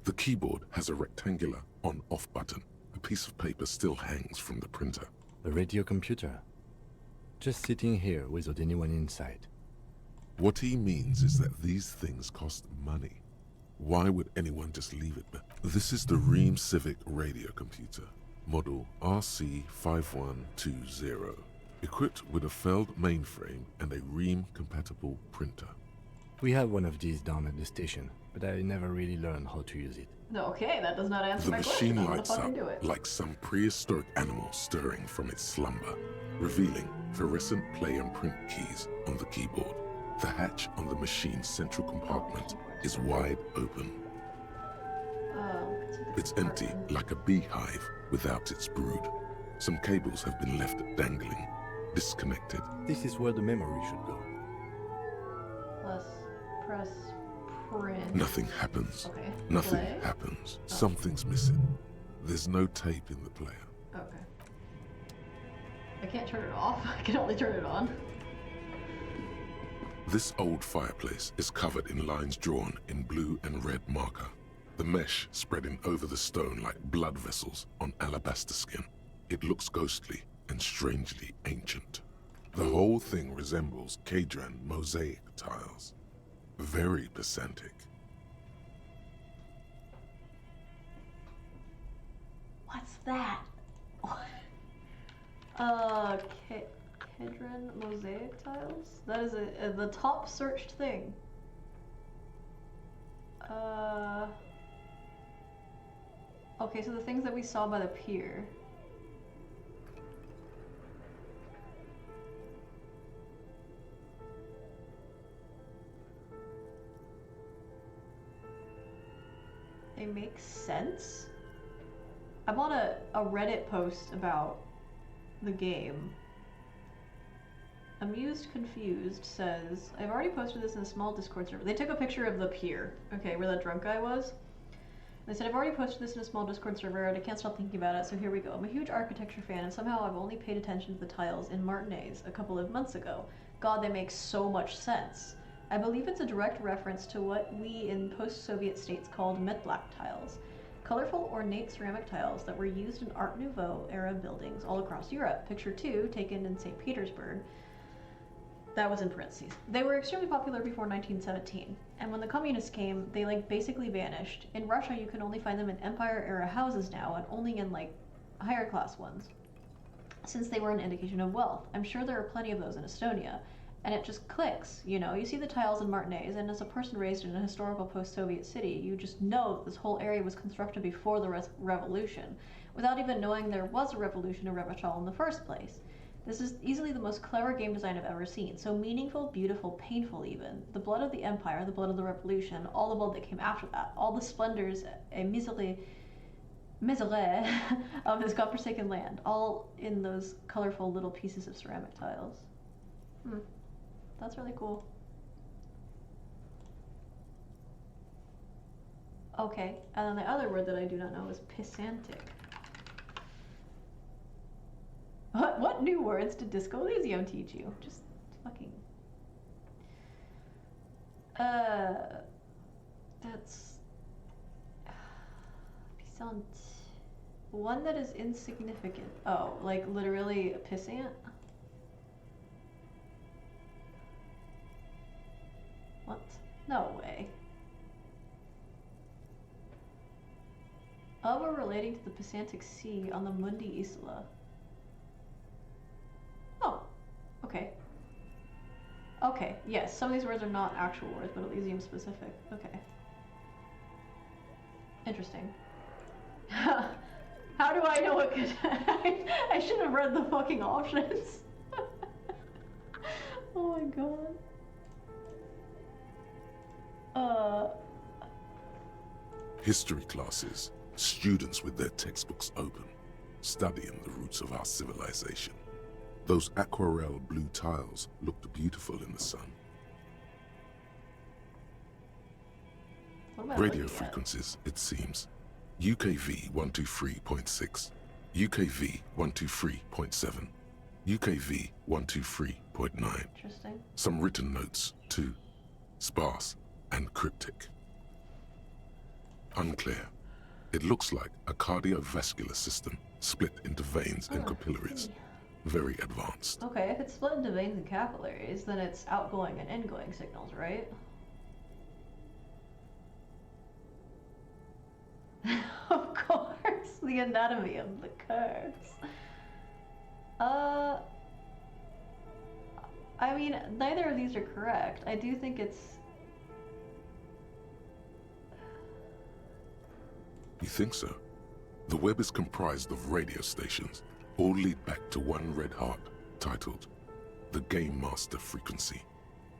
The keyboard has a rectangular on-off button. A piece of paper still hangs from the printer. A radio computer. Just sitting here without anyone inside. What he means is that these things cost money. Why would anyone just leave it? This is the Ream Civic radio computer, model RC5120, equipped with a Feld mainframe and a Ream-compatible printer. We have one of these down at the station, but I never really learned how to use it. No, okay, that does not answer The my machine question. I'm gonna lights up fucking do it. like some prehistoric animal stirring from its slumber, revealing fluorescent play and print keys on the keyboard. The hatch on the machine's central compartment is wide open. It's empty, like a beehive without its brood. Some cables have been left dangling, disconnected. This is where the memory should go. Let's press print. Nothing happens. Okay. Nothing Play? happens. Something's missing. There's no tape in the player. Okay. I can't turn it off. I can only turn it on. This old fireplace is covered in lines drawn in blue and red marker, the mesh spreading over the stone like blood vessels on alabaster skin. It looks ghostly and strangely ancient. The whole thing resembles Kadran mosaic tiles. Very pesantic. What's that? Kedron mosaic tiles? That is the top searched thing. Okay, so the things that we saw by the pier. They make sense? I'm on a Reddit post about the game. Amused Confused says, I've already posted this in a small Discord server. They took a picture of the pier, okay, where that drunk guy was. They said, I've already posted this in a small Discord server and I can't stop thinking about it, so here we go. I'm a huge architecture fan and somehow I've only paid attention to the tiles in Martinez a couple of months ago. God, they make so much sense. I believe it's a direct reference to what we in post-Soviet states called Metlak tiles. Colorful, ornate ceramic tiles that were used in Art Nouveau era buildings all across Europe. Picture 2, taken in St. Petersburg. that was in parentheses. They were extremely popular before 1917, and when the communists came, they like basically vanished. In Russia, you can only find them in Empire-era houses now, and only in like higher class ones, since they were an indication of wealth. I'm sure there are plenty of those in Estonia, and it just clicks, you know? You see the tiles and martinets, and as a person raised in a historical post-Soviet city, you just know that this whole area was constructed before the revolution, without even knowing there was a revolution in Revachol in the first place. This is easily the most clever game design I've ever seen. So meaningful, beautiful, painful even. The blood of the Empire, the blood of the Revolution, all the blood that came after that, all the splendors et misère of this godforsaken land, all in those colorful little pieces of ceramic tiles. That's really cool. Okay, and then the other word that I do not know is Pisantic. What new words did Disco Elysium teach you? Just fucking... That's... Pisant. One that is insignificant. Oh, like literally a pissant? What? No way. Of or relating to the Pisantic Sea on the Mundi Isla. Oh, okay. Okay, yes, some of these words are not actual words, but Elysium specific. Okay. Interesting. How do I know what could... I should have read the fucking options. Oh my god. History classes, students with their textbooks open, studying the roots of our civilization. Those aquarelle blue tiles looked beautiful in the sun. Radio frequencies, it seems. UKV 123.6, UKV 123.7, UKV 123.9. Interesting. Some written notes, too. Sparse and cryptic. Unclear. It looks like a cardiovascular system split into veins and capillaries. Very advanced. Okay, if it's split into veins and capillaries, then it's outgoing and ingoing signals, right? Of course, the anatomy of the curves. I mean, neither of these are correct. I do think it's... You think so? The web is comprised of radio stations, all lead back to one red heart, titled the Game Master Frequency.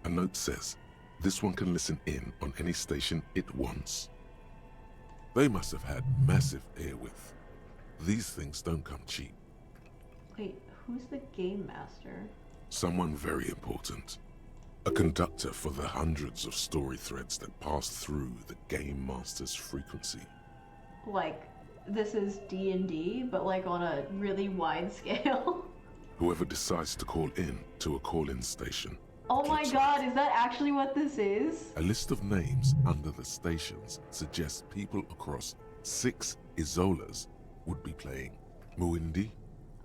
A note says, this one can listen in on any station it wants. They must have had massive airwidth. These things don't come cheap. Wait, who's the Game Master? Someone very important. A conductor for the hundreds of story threads that pass through the Game Master's frequency. Like, this is D&D, but like on a really wide scale. Whoever decides to call in to a call-in station. Oh my god, is that actually what this is? A list of names under the stations suggests people across 6 Isolas would be playing. Muindi,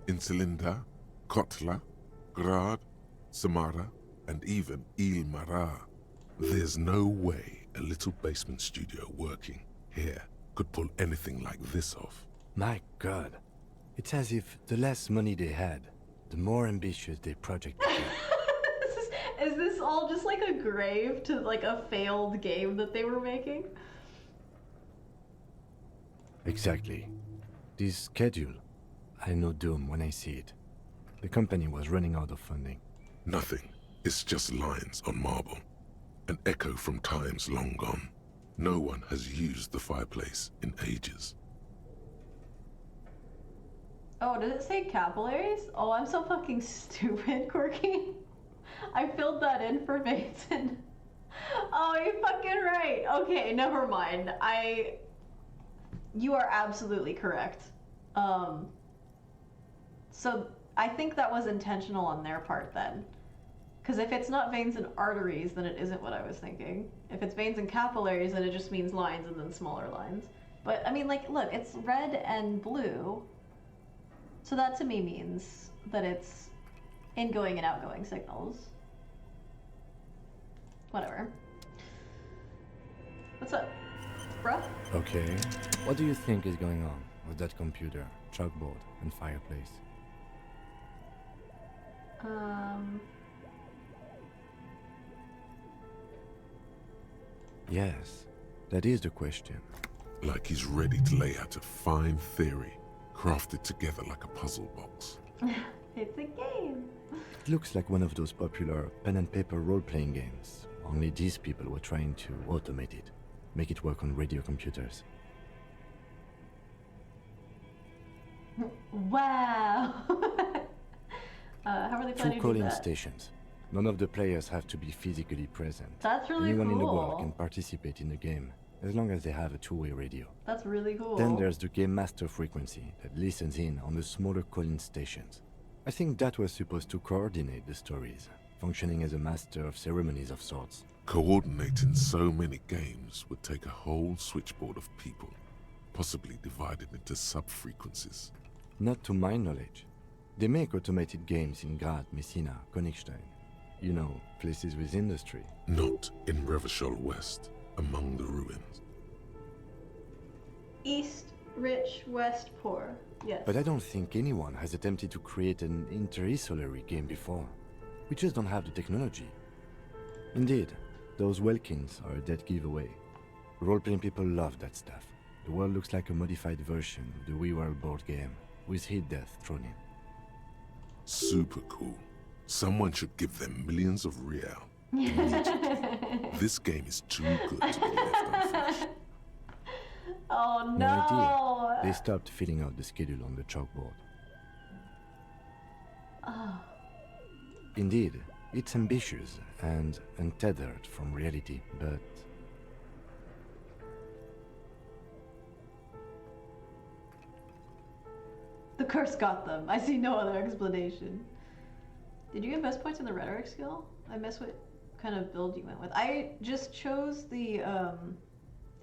Insulinda, Kotla, Grad, Samara, and even Ilmara. There's no way a little basement studio working here could pull anything like this off. My god. It's as if the less money they had, the more ambitious their project became. Is this all just like a grave to like a failed game that they were making? Exactly. This schedule, I know doom when I see it. The company was running out of funding. Nothing. It's just lines on marble. An echo from times long gone. No one has used the fireplace in ages. Oh, does it say capillaries? Oh, I'm so fucking stupid, Corky. I filled that in for Mason. Oh, you're fucking right. Okay, never mind. You are absolutely correct. So I think that was intentional on their part then. Because if it's not veins and arteries, then it isn't what I was thinking. If it's veins and capillaries, then it just means lines and then smaller lines. But, I mean, like, look, it's red and blue. So that to me means that it's ingoing and outgoing signals. Whatever. What's up, bruh? Okay. What do you think is going on with that computer, chalkboard, and fireplace? Yes, that is the question. Like he's ready to lay out a fine theory, crafted together like a puzzle box. It's a game. It looks like one of those popular pen and paper role-playing games. Only these people were trying to automate it, make it work on radio computers. Wow. How are they planning Two to do call-in that? stations. None of the players have to be physically present. That's really Anyone in the cool. world can participate in the game, as long as they have a two-way radio. That's really cool. Then there's the game master frequency that listens in on the smaller call-in stations. I think that was supposed to coordinate the stories, functioning as a master of ceremonies of sorts. Coordinating so many games would take a whole switchboard of people, possibly divided into sub-frequencies. Not to my knowledge. They make automated games in Grad, Messina, Königstein. You know, places with industry. Not in Revachol West, among the ruins. East, rich, west, poor. Yes. But I don't think anyone has attempted to create an inter-isolary game before. We just don't have the technology. Indeed, those Welkins are a dead giveaway. Role-playing people love that stuff. The world looks like a modified version of the WeWorld board game, with heat death thrown in. Super cool. Someone should give them millions of real. This game is too good to be left unfinished. Oh no! No idea. They stopped filling out the schedule on the chalkboard. Oh. Indeed, it's ambitious and untethered from reality, but... The curse got them. I see no other explanation. Did you get best points in the rhetoric skill? I miss what kind of build you went with. I just chose the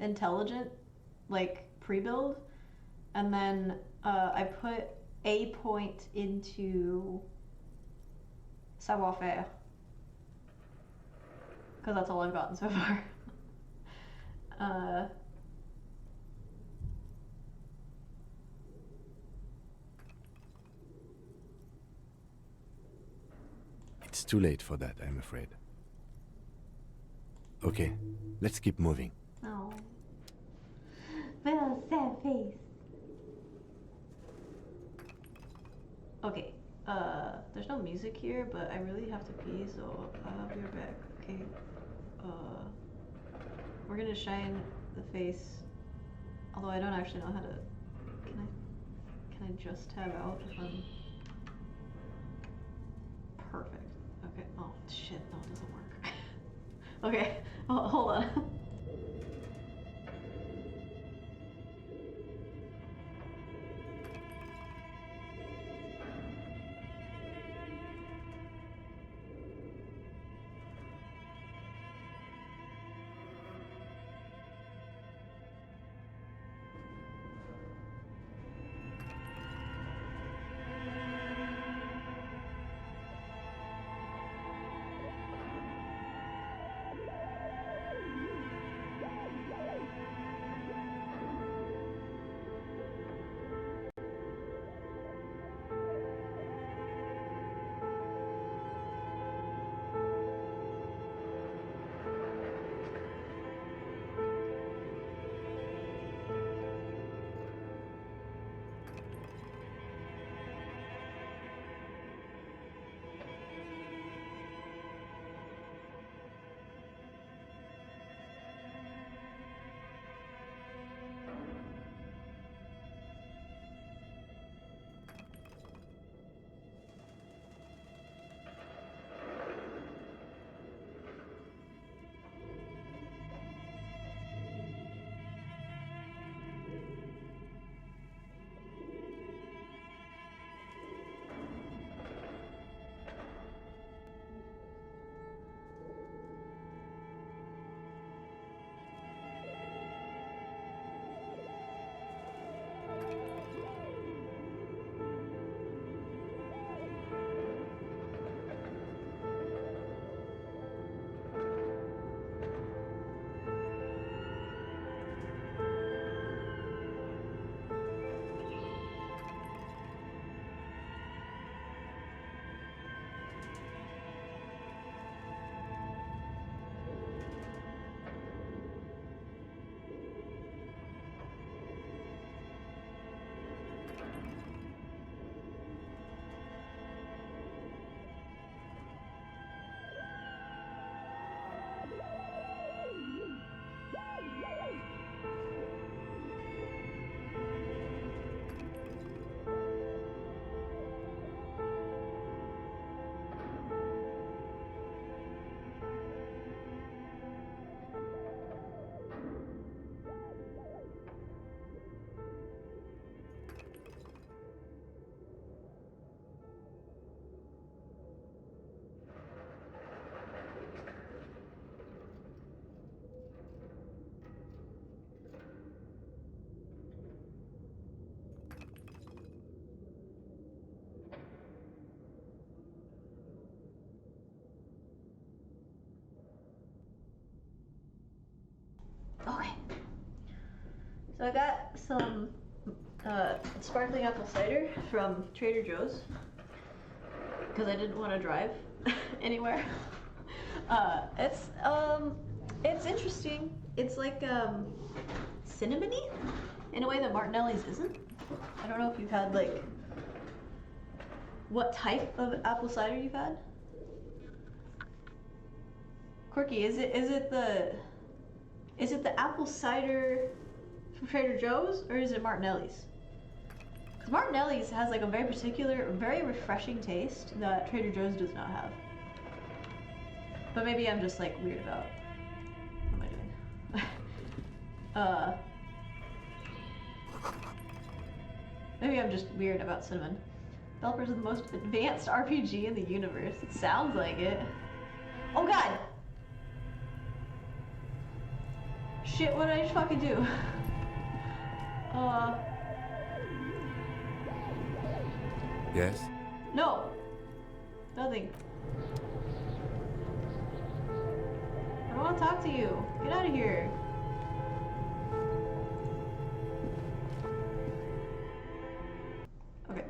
intelligent, like, pre-build, and then I put a point into savoir-faire, because that's all I've gotten so far. It's too late for that, I'm afraid. Okay, let's keep moving. Oh. Little sad face. Okay, there's no music here, but I really have to pee, so I'll be right back, okay? We're gonna shine the face, although I don't actually know how to, can I just tab out if I'm, perfect, okay, oh shit, no it doesn't work. Okay, oh, hold on. So I got some sparkling apple cider from Trader Joe's because I didn't want to drive anywhere. It's interesting. It's like cinnamony in a way that Martinelli's isn't. I don't know if you've had like what type of apple cider you've had. Corky, is it the apple cider from Trader Joe's or is it Martinelli's? Because Martinelli's has like a very particular, very refreshing taste that Trader Joe's does not have. But maybe I'm just like weird about. What am I doing? Maybe I'm just weird about cinnamon. Developers of the most advanced RPG in the universe. It sounds like it. Oh god! Shit, what did I just fucking do? Yes? No! Nothing. I don't want to talk to you. Get out of here. Okay.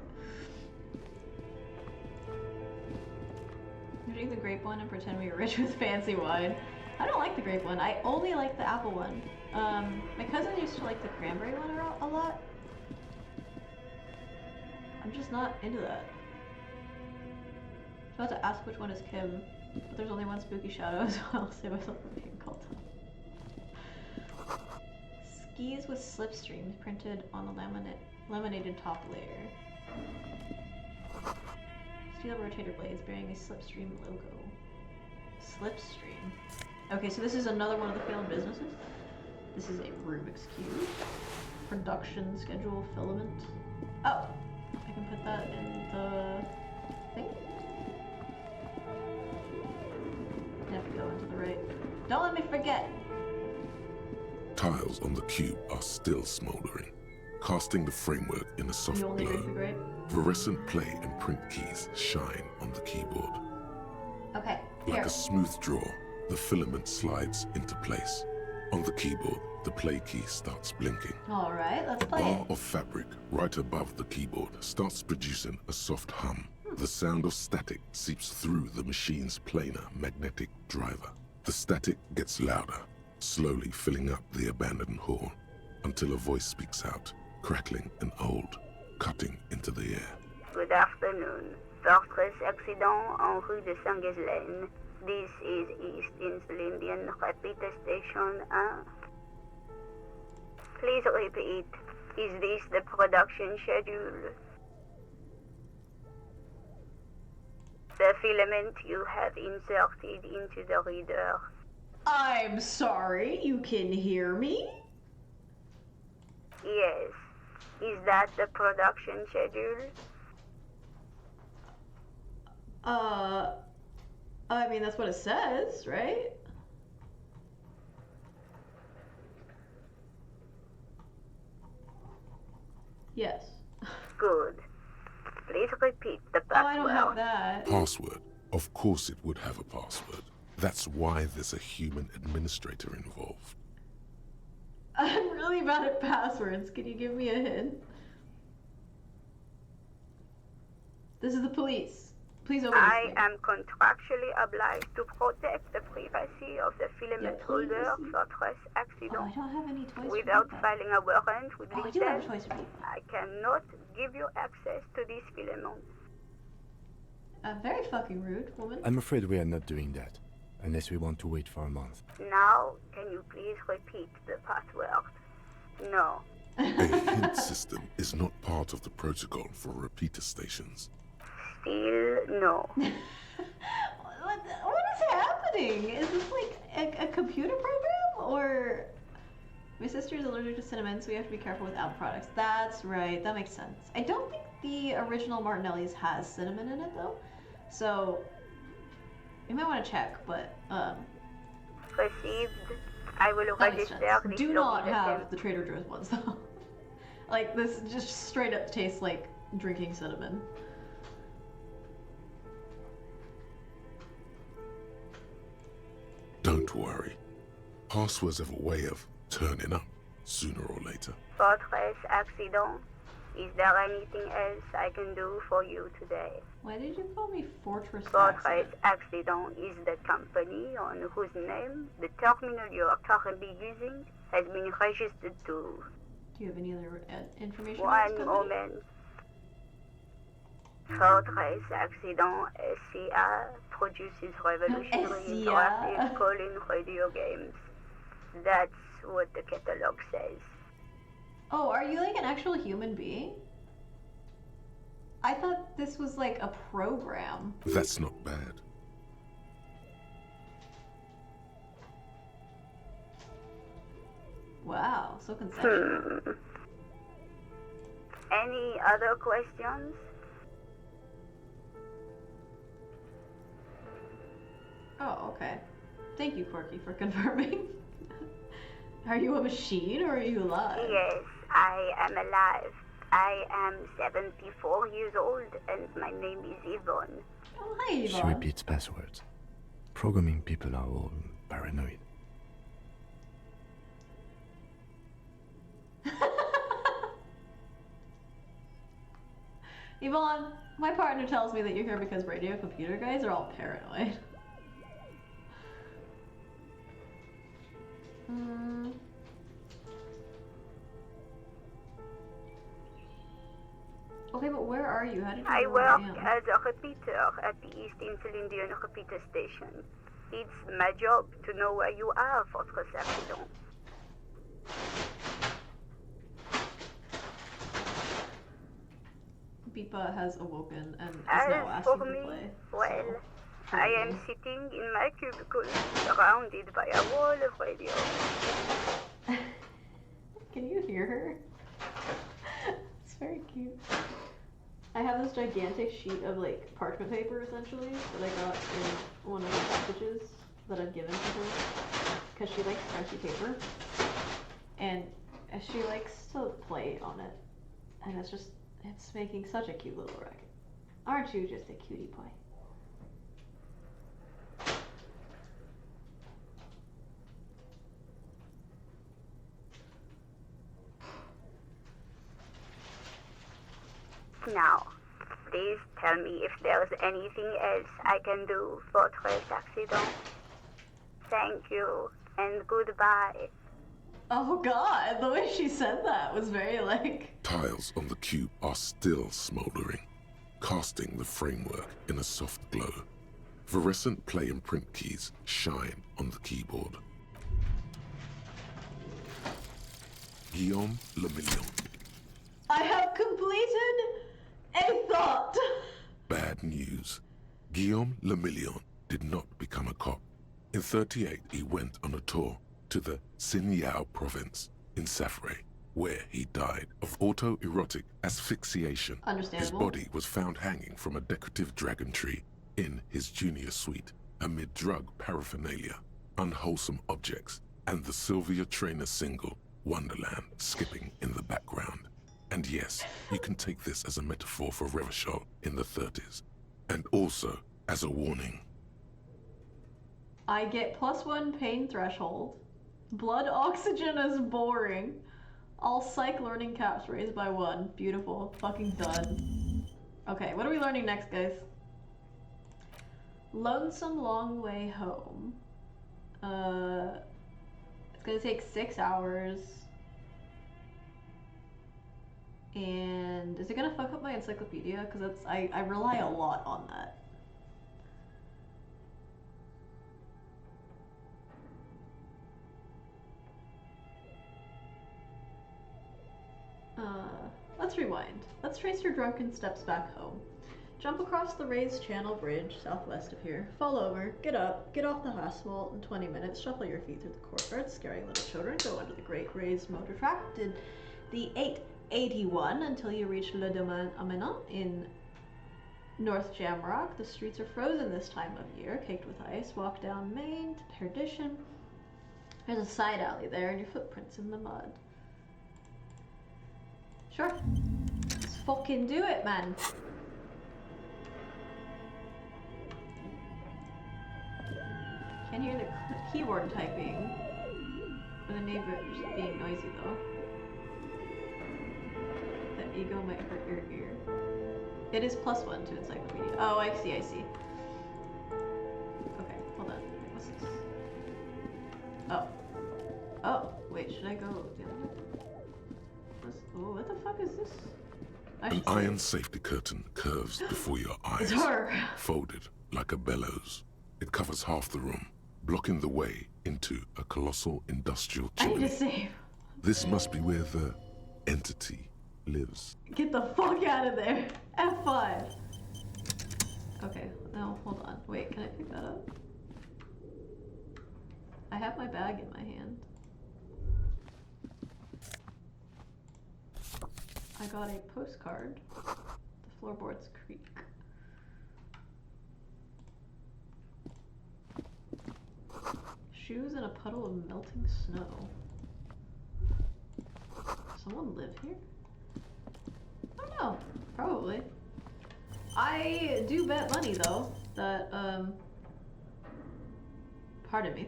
You drink the grape one and pretend we were rich with fancy wine. I don't like the grape one. I only like the apple one. My cousin used to like the cranberry one a lot. I'm just not into that. I was about to ask which one is Kim, but there's only one spooky shadow, so I'll save myself from being called up. Skis with slipstreams printed on the laminated top layer. Steel rotator blades bearing a slipstream logo. Slipstream. Okay, so this is another one of the failed businesses. This is a Rubik's Cube. Production schedule filament. Oh! I can put that in the thing. I have to go into the right. Don't let me forget! Tiles on the cube are still smoldering, casting the framework in a soft You only glow. read the gray? Fluorescent play and print keys shine on the keyboard. Okay, Like here. a smooth draw, the filament slides into place. On the keyboard, the play key starts blinking. Alright, let's A play bar it. of fabric right above the keyboard starts producing a soft hum. The sound of static seeps through the machine's planar magnetic driver. The static gets louder, slowly filling up the abandoned hall, until a voice speaks out, crackling and old, cutting into the air. Good afternoon. Fortress accident en rue de Saint-Ghislaine. This is East Insulindian Repeater Station 1. Please repeat. Is this the production schedule? The filament you have inserted into the reader. I'm sorry, you can hear me? Yes. Is that the production schedule? I mean, that's what it says, right? Yes. Good. Please repeat the password. Oh, I don't have that. Password. Of course it would have a password. That's why there's a human administrator involved. I'm really bad at passwords. Can you give me a hint? This is the police. Please open this I thing. am contractually obliged to protect the privacy of the filament holder for stress accident. Oh, I don't have any toys Without for that. filing a warrant with Oh, I do have Listel, toys for people. I cannot give you access to this filament. Very fucking rude, woman. I'm afraid we are not doing that, unless we want to wait for a month. Now, can you please repeat the password? No. A hint system is not part of the protocol for repeater stations. Still no. What is happening? Is this like a computer program or? My sister is allergic to cinnamon, so we have to be careful with apple products. That's right. That makes sense. I don't think the original Martinelli's has cinnamon in it though, so you might want to check. But Received. I will that makes register sense. this Do not login have attempt. the Trader Joe's ones though. Like this just straight up tastes like drinking cinnamon. Don't worry. Passwords have a way of turning up sooner or later. Fortress Accident. Is there anything else I can do for you today? Why did you call me Fortress Fortress Accident? Accident is the company on whose name the terminal you are currently using has been registered to. Do you have any other information about this One company? moment. Fortress Accident SCA produces revolutionary interactive call-in radio games. That's what the catalog says. Oh, are you like an actual human being? I thought this was like a program. That's not bad. Wow, so conceptual. Any other questions? Oh, okay. Thank you, Corky, for confirming. Are you a machine or are you alive? Yes, I am alive. I am 74 years old and my name is Yvonne. Oh, hi, She Yvonne. repeats passwords. Programming people are all paranoid. Yvonne, my partner tells me that you're here because radio computer guys are all paranoid. Okay, but where are you? How did you I know where work I am? as a repeater at the East Insulindian repeater station. It's my job to know where you are, Fortress Accident. Beepa has awoken and is As now for asking to me, play. well, So, I am sitting in my cubicle, surrounded by a wall of radio. Can you hear her? It's very cute. I have this gigantic sheet of like parchment paper essentially that I got in one of the packages that I've given to her because she likes crunchy paper and she likes to play on it, and it's making such a cute little racket. Aren't you just a cutie pie? Now, please tell me if there's anything else I can do, Fortress Accident. Thank you, and goodbye. Oh god, the way she said that was very like... Tiles on the cube are still smoldering, casting the framework in a soft glow. Fluorescent play and print keys shine on the keyboard. Guillaume Le Million. I have completed a thought! Bad news. Guillaume Le Million did not become a cop. In 38, he went on a tour to the Sinyao province in Safre, where he died of autoerotic asphyxiation. Understandable. His body was found hanging from a decorative dragon tree in his junior suite, amid drug paraphernalia, unwholesome objects, and the Sylvia Trainer single, Wonderland, skipping in the background. And yes, you can take this as a metaphor for Revachol in the 30s, and also as a warning. I get +1 pain threshold. Blood oxygen is boring. All psych learning caps raised by 1. Beautiful. Fucking done. Okay, what are we learning next, guys? Lonesome long way home. It's gonna take 6 hours. And is it gonna fuck up my encyclopedia? Because I rely a lot on that. Let's rewind. Let's trace your drunken steps back home. Jump across the raised channel bridge southwest of here. Fall over, get up, get off the asphalt in 20 minutes, shuffle your feet through the courtyard, scaring little children, go under the great raised motor track, did the 881 until you reach Le Domaine Amenant in North Jamrock. The streets are frozen this time of year, caked with ice. Walk down Main to Perdition. There's a side alley there and your footprints in the mud. Sure. Let's fucking do it, man. Can hear the keyboard typing. Or the neighbors being noisy though. That ego might hurt your ear. It is +1 to encyclopedia. Oh, I see, I see. Okay, hold on. What's this? Oh. Oh, wait, should I go the other way? Oh, what the fuck is this? An iron safety curtain curves before your eyes, It's her. folded like a bellows. It covers half the room, blocking the way into a colossal industrial I need chimney. to save. This must be where the entity lives. Get the fuck out of there. F5. Okay, no, hold on. Wait, can I pick that up? I have my bag in my hand. I got a postcard. The floorboards creak. Shoes in a puddle of melting snow. Someone live here? I don't know. Probably. I do bet money though that pardon me.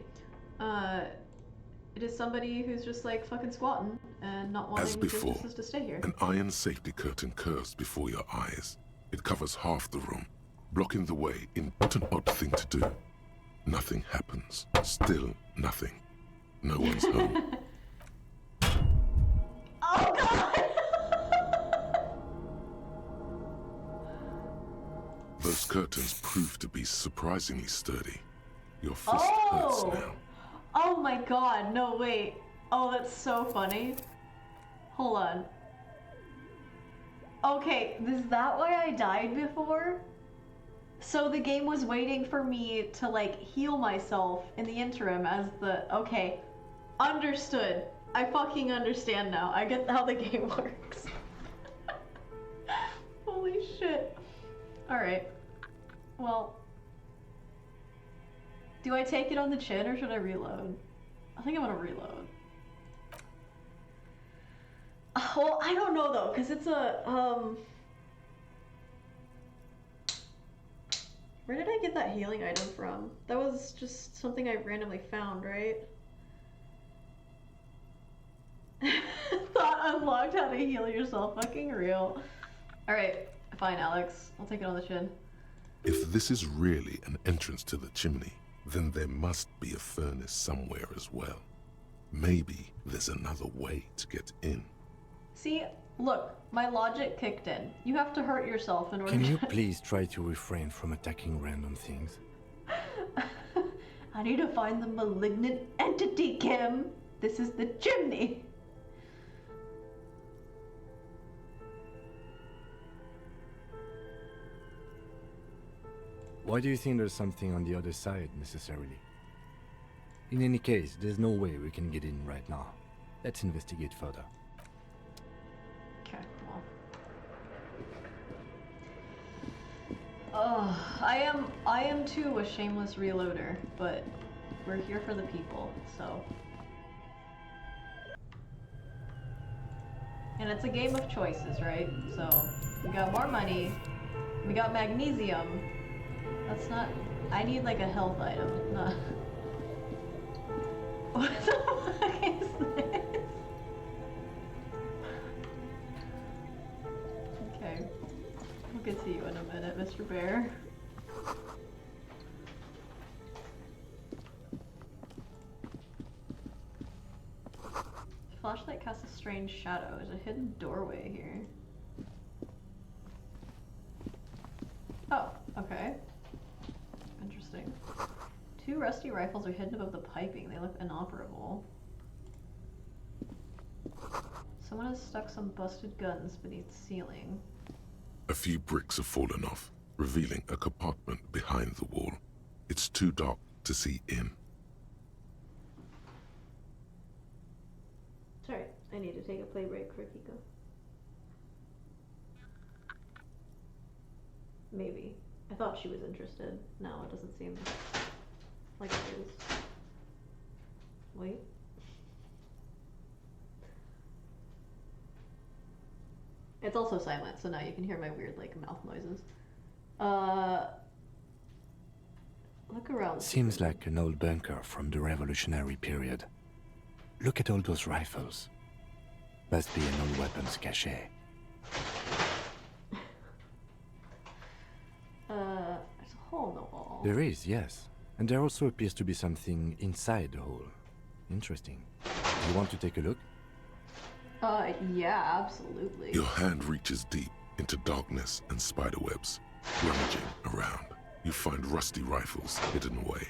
It is somebody who's just like fucking squatting and not As wanting before, businesses to stay here. an iron safety curtain curves before your eyes. It covers half the room, blocking the way in what an odd thing to do. Nothing happens. Still nothing. No one's home. Oh god! Those curtains prove to be surprisingly sturdy. Your fist hurts now. Oh my god, no wait. Oh, that's so funny. Hold on. Okay, is that why I died before? So the game was waiting for me to like heal myself in the interim as the... Okay, understood. I fucking understand now. I get how the game works. Holy shit. Alright. Well... Do I take it on the chin or should I reload? I think I'm gonna reload. Well, I don't know though, because it's a, Where did I get that healing item from? That was just something I randomly found, right? Thought unlocked how to heal yourself. Fucking real. Alright, fine, Alex. I'll take it on the chin. If this is really an entrance to the chimney, then there must be a furnace somewhere as well. Maybe there's another way to get in. See, look, my logic kicked in. You have to hurt yourself in order Can to... you please try to refrain from attacking random things? I need to find the malignant entity, Kim. This is the chimney. Why do you think there's something on the other side, necessarily? In any case, there's no way we can get in right now. Let's investigate further. Okay, well. I am too a shameless reloader, but we're here for the people, so. And it's a game of choices, right? So, we got more money, we got magnesium. That's not... I need like a health item, not... What the fuck is this? Okay. We'll get to you in a minute, Mr. Bear. Flashlight casts a strange shadow. There's a hidden doorway here. Oh, okay. Interesting. Two rusty rifles are hidden above the piping. They look inoperable. Someone has stuck some busted guns beneath the ceiling. A few bricks have fallen off, revealing a compartment behind the wall. It's too dark to see in. Sorry, I need to take a play break for Kiko. Maybe. I thought she was interested. No, it doesn't seem like it is. Wait. It's also silent, so now you can hear my weird, like, mouth noises. Look around. Seems like an old bunker from the revolutionary period. Look at all those rifles. Must be an old weapons cache. There's a hole in the wall. There is, yes. And there also appears to be something inside the hole. Interesting. You want to take a look? Yeah, absolutely. Your hand reaches deep into darkness and spiderwebs. Rummaging around, you find rusty rifles hidden away.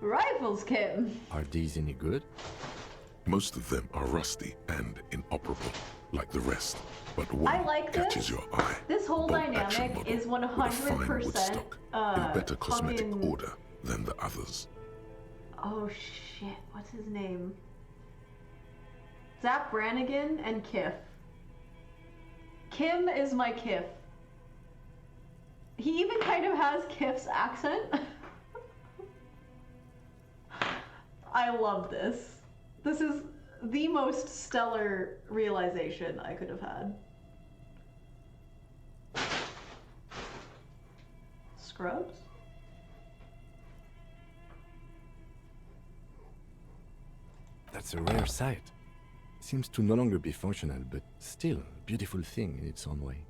Rifles, Kim! Are these any good? Most of them are rusty and inoperable, like the rest. But one I like catches this. your eye. This whole Bolt-action dynamic model is with a fine 100% woodstock in better cosmetic fucking... order than the others. Oh shit, what's his name? Zap Brannigan and Kif. Kim is my Kif. He even kind of has Kif's accent. I love this. This is the most stellar realization I could have had. Scrubs? That's a rare sight. Seems to no longer be functional, but still a beautiful thing in its own way.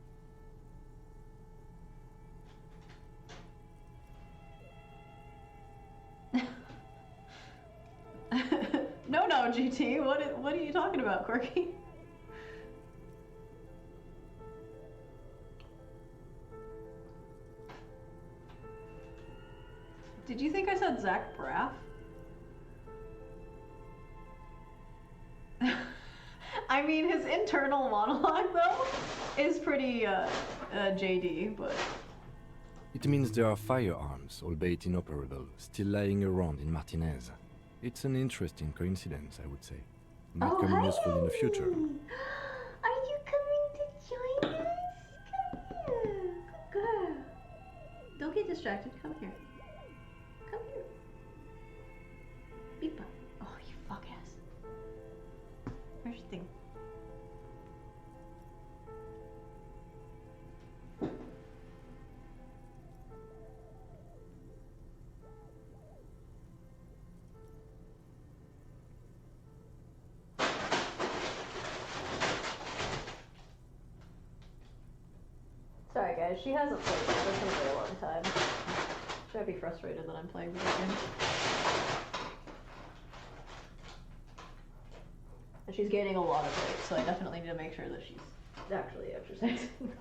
No, GT. What are you talking about, Corky? Did you think I said Zach Braff? I mean, his internal monologue, though, is pretty JD, but... It means there are firearms, albeit inoperable, still lying around in Martinez. It's an interesting coincidence, I would say. Might come in useful in the future. Are you coming to join us? Come here. Good girl. Don't get distracted. Come here. Come here. Beepa. Oh, you fuck ass. Where's your thing? Sorry guys, she hasn't played this in a very long time. She'd be frustrated that I'm playing this game. And she's gaining a lot of weight, so I definitely need to make sure that she's actually exercising.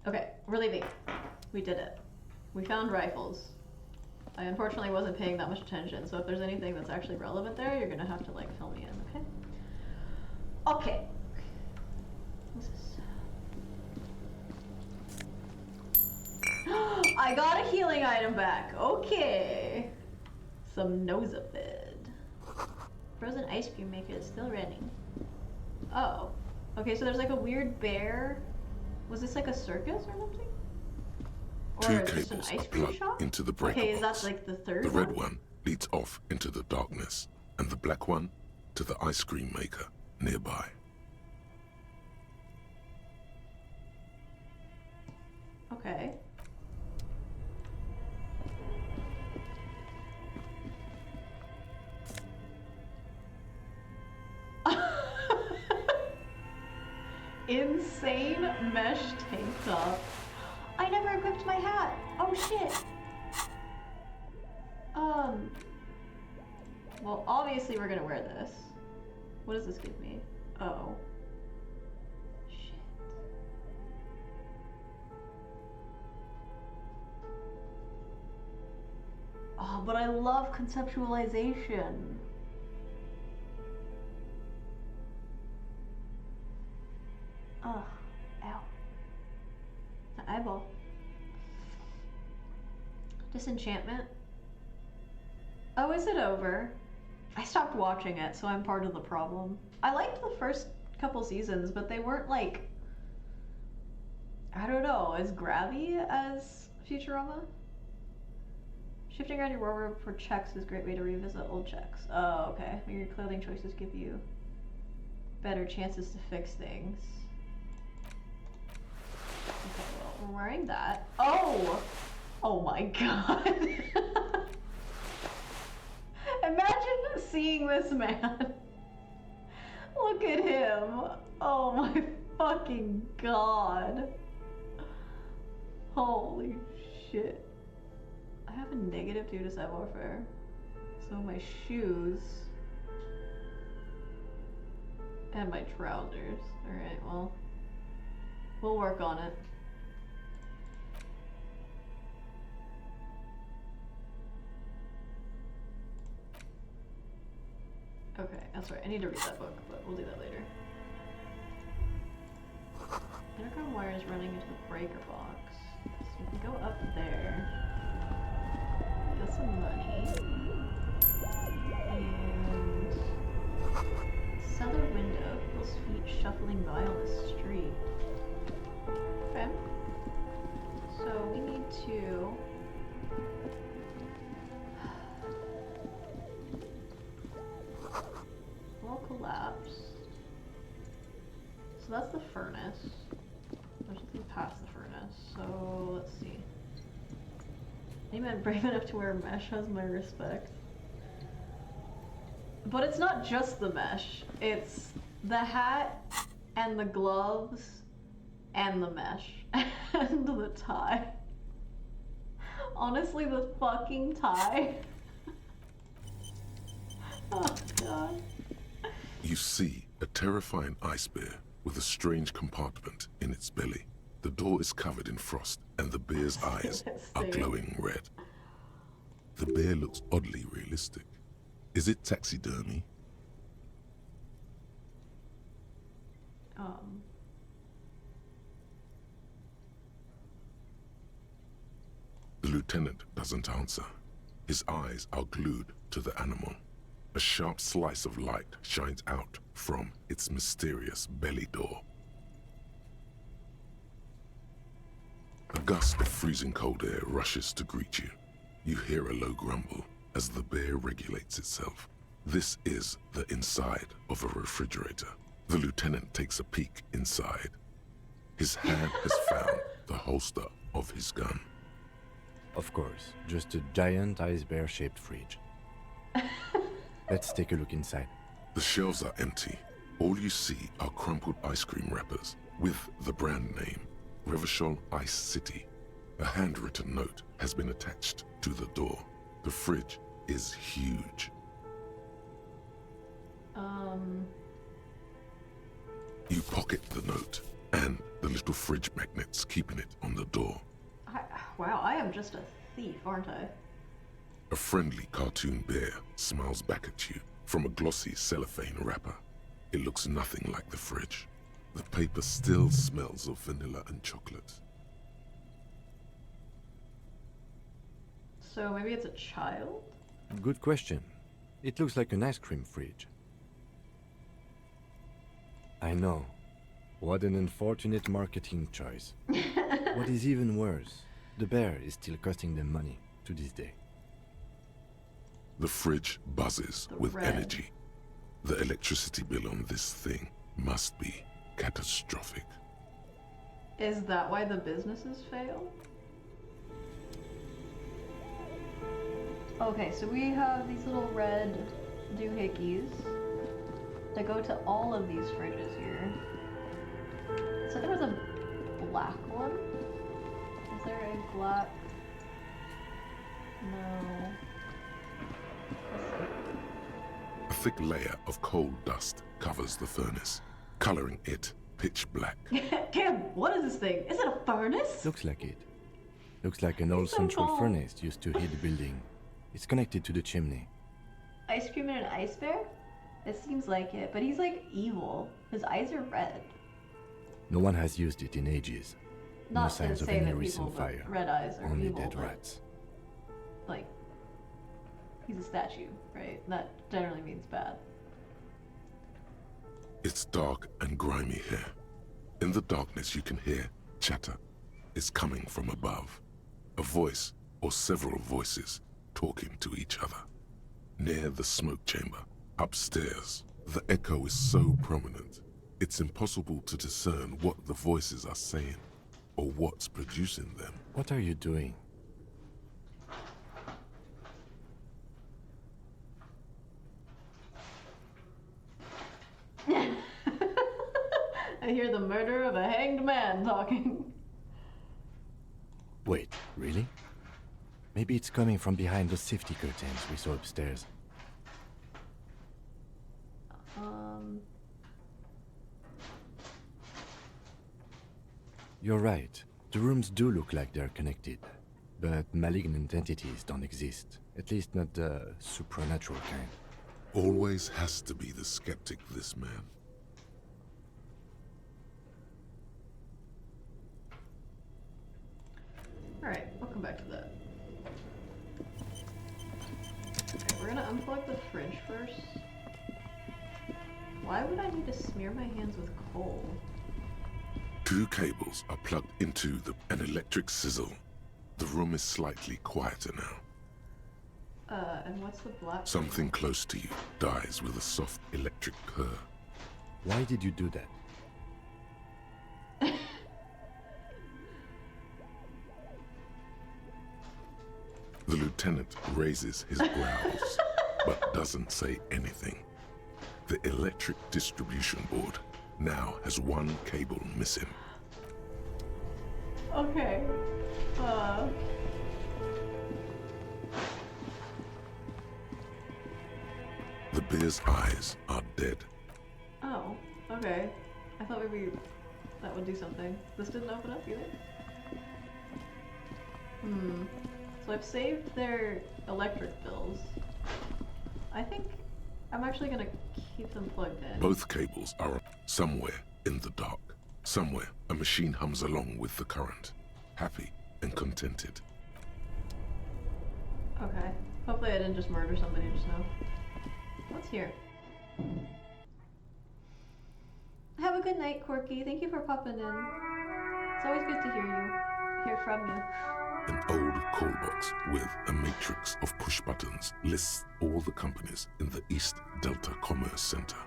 Okay, we're leaving. We did it. We found rifles. I unfortunately wasn't paying that much attention, so if there's anything that's actually relevant there, you're gonna have to like fill me in, okay? Okay. What's this? I got a healing item back. Okay. Some Nosapid. Frozen ice cream maker is still running. Oh. Okay, so there's like a weird bear. Was this like a circus or something? Two Or just an cables ice are cream plugged shop? into the breaker Okay, is that box. like the third The red one? one leads off into the darkness, and the black one to the ice cream maker nearby. Okay. Insane mesh tank top. I never equipped my hat. Oh shit. Well, obviously we're gonna wear this. What does this give me? Oh. Shit. Oh, but I love conceptualization. Ugh. Ow. The eyeball. Disenchantment. Oh, is it over? I stopped watching it, so I'm part of the problem. I liked the first couple seasons, but they weren't like, I don't know, as grabby as Futurama. Shifting around your wardrobe for checks is a great way to revisit old checks. Oh, okay. Your clothing choices give you better chances to fix things. Okay, well, we're wearing that. Oh! Oh my god! Imagine seeing this man. Look at him. Oh my fucking god. Holy shit. I have a -2 to savoir-faire. So my shoes and my trousers. Alright, well, we'll work on it. Okay, that's right. I need to read that book, but we'll do that later. Underground wires running into the breaker box. So we can go up there. Get some money. And cellar window. People's feet shuffling by on the street. Okay. So we need to wall collapse. So that's the furnace. There's nothing past the furnace. So let's see. Any man brave enough to wear mesh has my respect. But it's not just the mesh. It's the hat and the gloves and the mesh and the tie. Honestly, the fucking tie. Oh god. You see a terrifying ice bear with a strange compartment in its belly. The door is covered in frost, and the bear's eyes are glowing red. The bear looks oddly realistic. Is it taxidermy? The lieutenant doesn't answer. His eyes are glued to the animal. A sharp slice of light shines out from its mysterious belly door. A gust of freezing cold air rushes to greet you. You hear a low grumble as the bear regulates itself. This is the inside of a refrigerator. The lieutenant takes a peek inside. His hand has found the holster of his gun. Of course, just a giant ice bear-shaped fridge. Let's take a look inside. The shelves are empty. All you see are crumpled ice cream wrappers with the brand name, Revachol Ice City. A handwritten note has been attached to the door. The fridge is huge. You pocket the note and the little fridge magnets keeping it on the door. Wow, I am just a thief, aren't I? A friendly cartoon bear smiles back at you from a glossy cellophane wrapper. It looks nothing like the fridge. The paper still smells of vanilla and chocolate. So maybe it's a child? Good question. It looks like an ice cream fridge. I know. What an unfortunate marketing choice. What is even worse, the bear is still costing them money to this day. The fridge buzzes with red. energy. The electricity bill on this thing must be catastrophic. Is that why the businesses fail? Okay, so we have these little red doohickeys that go to all of these fridges here. So there was a black one? Is there a black? No. A thick layer of coal dust covers the furnace, coloring it pitch black. Kim, what is this thing? Is it a furnace? Looks like it. Looks like an old so central tall. furnace used to heat the building. It's connected to the chimney. Ice cream and an ice bear? It seems like it, but he's like evil. His eyes are red. No one has used it in ages. No Not to signs of say any that recent people with fire. red eyes are Only evil, dead but, rats. like, he's a statue, right? That generally means bad. It's dark and grimy here. In the darkness you can hear chatter. It's coming from above. A voice or several voices talking to each other. Near the smoke chamber, upstairs, the echo is so prominent, it's impossible to discern what the voices are saying or what's producing them. What are you doing? I hear the murder of a hanged man talking. Wait, really? Maybe it's coming from behind those safety curtains we saw upstairs. You're right. The rooms do look like they're connected. But malignant entities don't exist. At least not the supernatural kind. Always has to be the skeptic, this man. Alright, I'll come back to that. Okay, we're gonna unplug the fridge first. Why would I need to smear my hands with coal? 2 cables are plugged into an electric sizzle. The room is slightly quieter now. And what's the black? Something close to you dies with a soft electric purr. Why did you do that? The lieutenant raises his brows, but doesn't say anything. The electric distribution board now has 1 cable missing. Okay. The bear's eyes are dead. Oh, okay. I thought maybe that would do something. This didn't open up either? So I've saved their electric bills. I think I'm actually gonna keep them plugged in. Both cables are somewhere in the dark. Somewhere, a machine hums along with the current, happy and contented. Okay. Hopefully I didn't just murder somebody just now. What's here? Have a good night, Corky. Thank you for popping in. It's always good to hear from you. An old call box with a matrix of push buttons lists all the companies in the East Delta Commerce Center.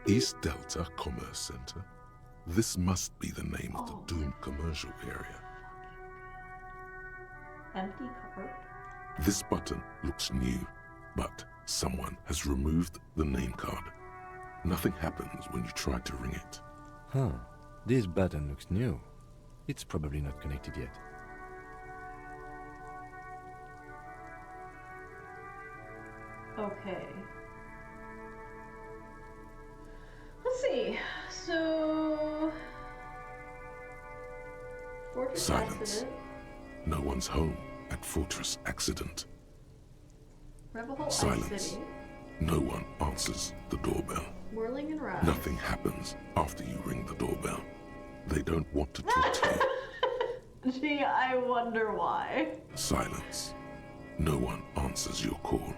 East Delta Commerce Center? This must be the name of the doomed commercial area. Empty cupboard. This button looks new, but someone has removed the name card. Nothing happens when you try to ring it. Huh. This button looks new. It's probably not connected yet. Okay. Let's see. So... Fortress Silence. accident. No one's home at Fortress Accident. Rebel Ice Silence. City. No one answers the doorbell. Whirling and Rise. Nothing happens after you ring the doorbell. They don't want to talk to you. Gee, I wonder why. Silence. No one answers your call.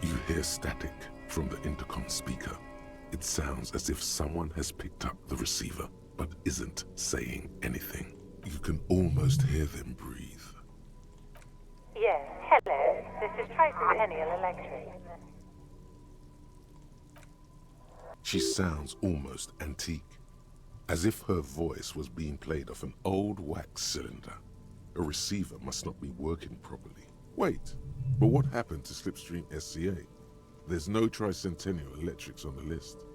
You hear static from the intercom speaker. It sounds as if someone has picked up the receiver, but isn't saying anything. You can almost hear them breathe. Yes, hello. This is Tricentennial Electric. She sounds almost antique, as if her voice was being played off an old wax cylinder. A receiver must not be working properly. Wait, but what happened to Slipstream SCA? There's no Tricentennial Electrics on the list.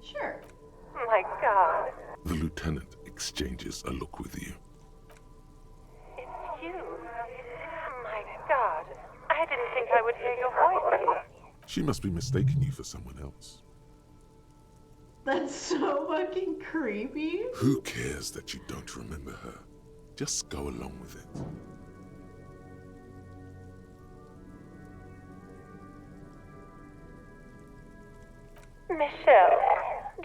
Sure. My God. The lieutenant exchanges a look with you. It's you. My God. I didn't think I would hear your voice. She must be mistaking you for someone else. That's so fucking creepy. Who cares that you don't remember her? Just go along with it. Michelle,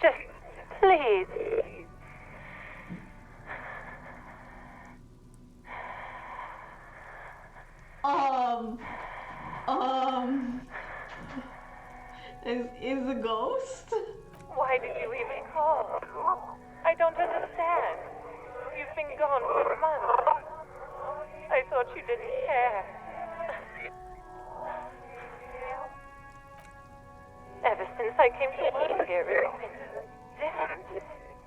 just please. Is a ghost? Why did you even call? I don't understand. You've been gone for months. I thought you didn't care. Ever since I came to live here, it's been different.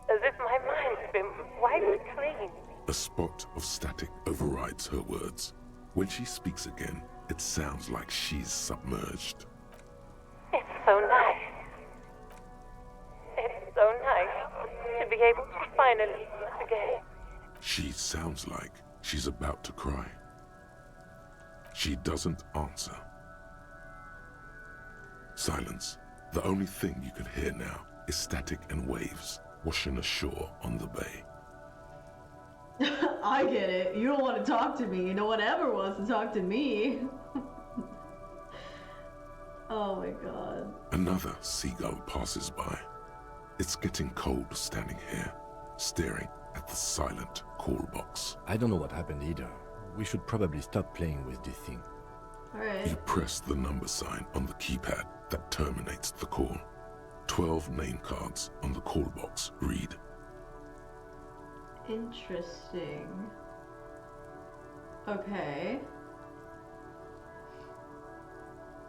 As if my mind's been wiped clean. A spot of static overrides her words. When she speaks again, it sounds like she's submerged. It's so nice. It's so nice to be able to finally again. She sounds like she's about to cry. She doesn't answer. Silence. The only thing you can hear now is static and waves washing ashore on the bay. I get it. You don't want to talk to me. No one ever wants to talk to me. Oh my god. Another seagull passes by. It's getting cold standing here, staring at the silent call box. I don't know what happened either. We should probably stop playing with this thing. Alright. You press the number sign on the keypad that terminates the call. 12 name cards on the call box read. Interesting. Okay.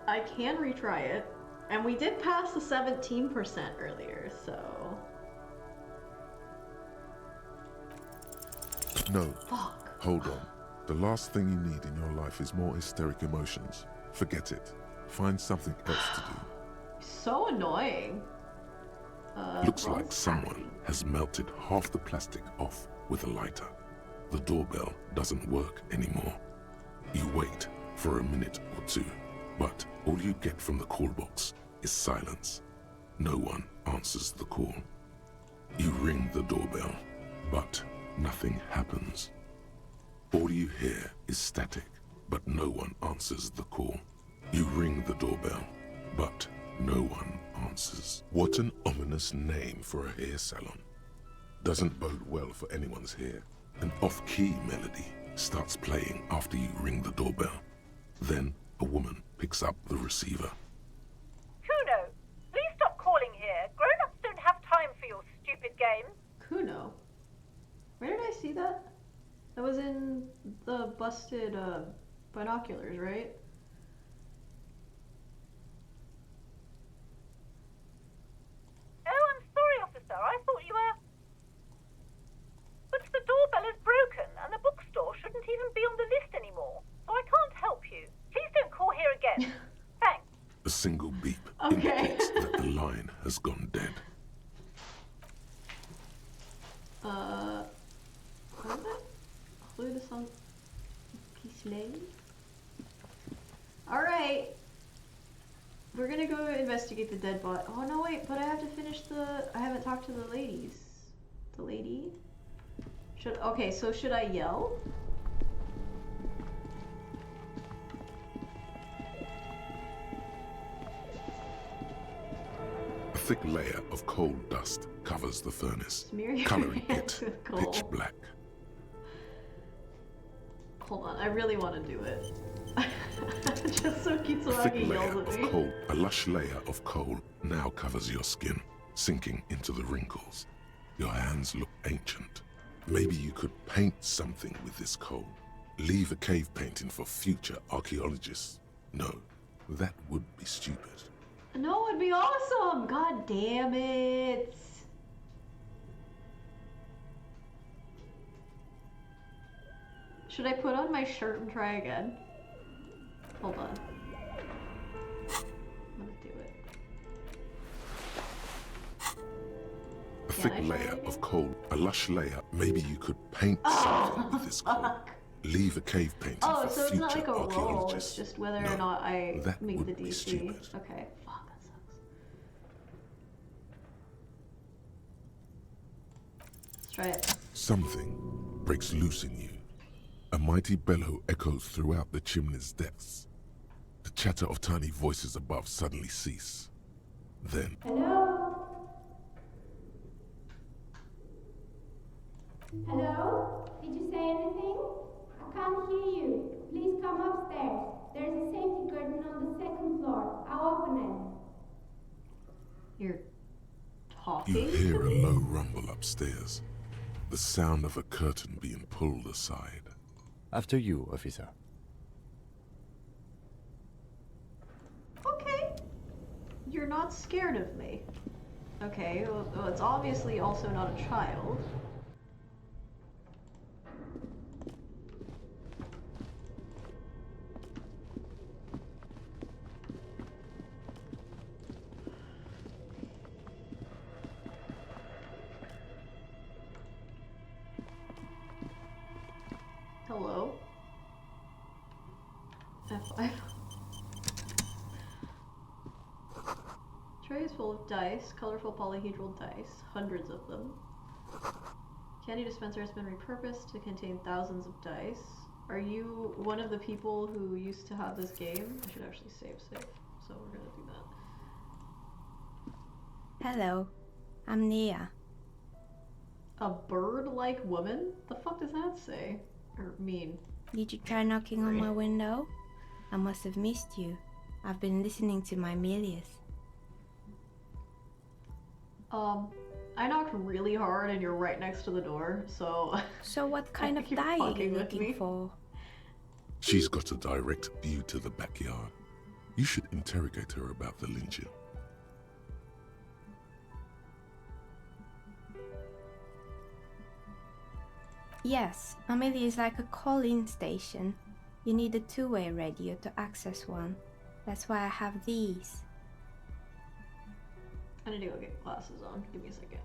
I can retry it. And we did pass the 17% earlier, so... No. Fuck. Hold on. The last thing you need in your life is more hysteric emotions. Forget it. Find something else to do. So annoying. Looks like someone has melted half the plastic off with a lighter. The doorbell doesn't work anymore. You wait for a minute or two, but all you get from the call box is silence. No one answers the call. You ring the doorbell, but nothing happens. All you hear is static, but no one answers the call. You ring the doorbell, but no one answers. What an ominous name for a hair salon. Doesn't bode well for anyone's hair. An off-key melody starts playing after you ring the doorbell. Then a woman picks up the receiver. Kuno, please stop calling here. Grown-ups don't have time for your stupid games. Kuno? Where did I see that? That was in the busted binoculars, right? Oh, I'm sorry, officer. I thought you were... But the doorbell is broken, and the bookstore shouldn't even be on the list anymore, so I can't help you. Please don't call here again. Thanks. A single beep Okay. indicates that the line has gone dead. What is it? Include a song. Alright. We're gonna go investigate the dead body. Oh no, wait, but I have to finish I haven't talked to the ladies. The lady? Okay, so should I yell? A thick layer of coal dust covers the furnace, Smear your coloring hands it with coal. pitch black. Hold on, I really want to do it. Just so A thick Kitsuragi layer yells at of me. coal, a lush layer of coal now covers your skin, sinking into the wrinkles. Your hands look ancient. Maybe you could paint something with this coal. Leave a cave painting for future archaeologists. No, that would be stupid. No, it'd be awesome! God damn it! Should I put on my shirt and try again? Hold on. Let's do it. A thick layer of coal, a lush layer. Maybe you could paint something with this coal. Leave a cave painting Oh, for so it's not future like a roll, it's archaeologists. just whether or No, not I that meet would the be DC. stupid. Okay, fuck, that sucks. Let's try it. Something breaks loose in you. A mighty bellow echoes throughout the chimney's depths. The chatter of tiny voices above suddenly cease. Then, Hello? Hello? Did you say anything? I can't hear you. Please come upstairs. There's a safety curtain on the second floor. I'll open it. You're talking? you hear a low rumble upstairs. The sound of a curtain being pulled aside. After you, officer. Okay. You're not scared of me. Okay, well, it's obviously also not a child. Hello? F5. Tray is full of dice, colorful polyhedral dice, hundreds of them. Candy dispenser has been repurposed to contain thousands of dice. Are you one of the people who used to have this game? I should actually save, so we're gonna do that. Hello, I'm Nia. A bird-like woman? The fuck does that say? Or mean? Did you try knocking on my window? I must have missed you. I've been listening to my Melius. I knocked really hard and you're right next to the door, so... So what kind of die are you looking for? She's got a direct view to the backyard. You should interrogate her about the Elysium. Yes, Amelia is like a call-in station. You need a two-way radio to access one. That's why I have these. I need to go get glasses on. Give me a second.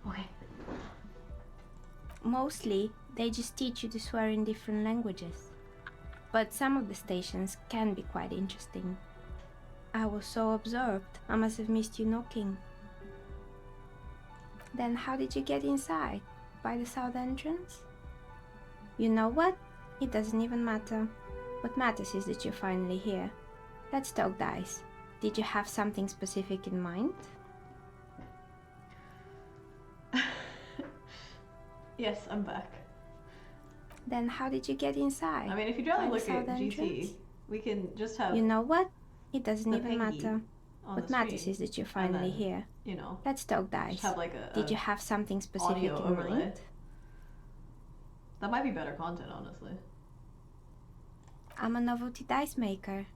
Okay. Mostly, they just teach you to swear in different languages. But some of the stations can be quite interesting. I was so absorbed, I must have missed you knocking. Then how did you get inside? By the south entrance? You know what? It doesn't even matter. What matters is that you're finally here. Let's talk dice. Did you have something specific in mind? Yes, I'm back. Then how did you get inside? I mean, if you'd rather By the look at south entrance? GT, we can just have... You know what? It doesn't the even Peggy matter. on What the matters screen, is that you're and finally then, here. You know, Let's talk dice. just have like a Did you have something specific audio in overlay. mind? That might be better content, honestly. I'm a novelty dice maker.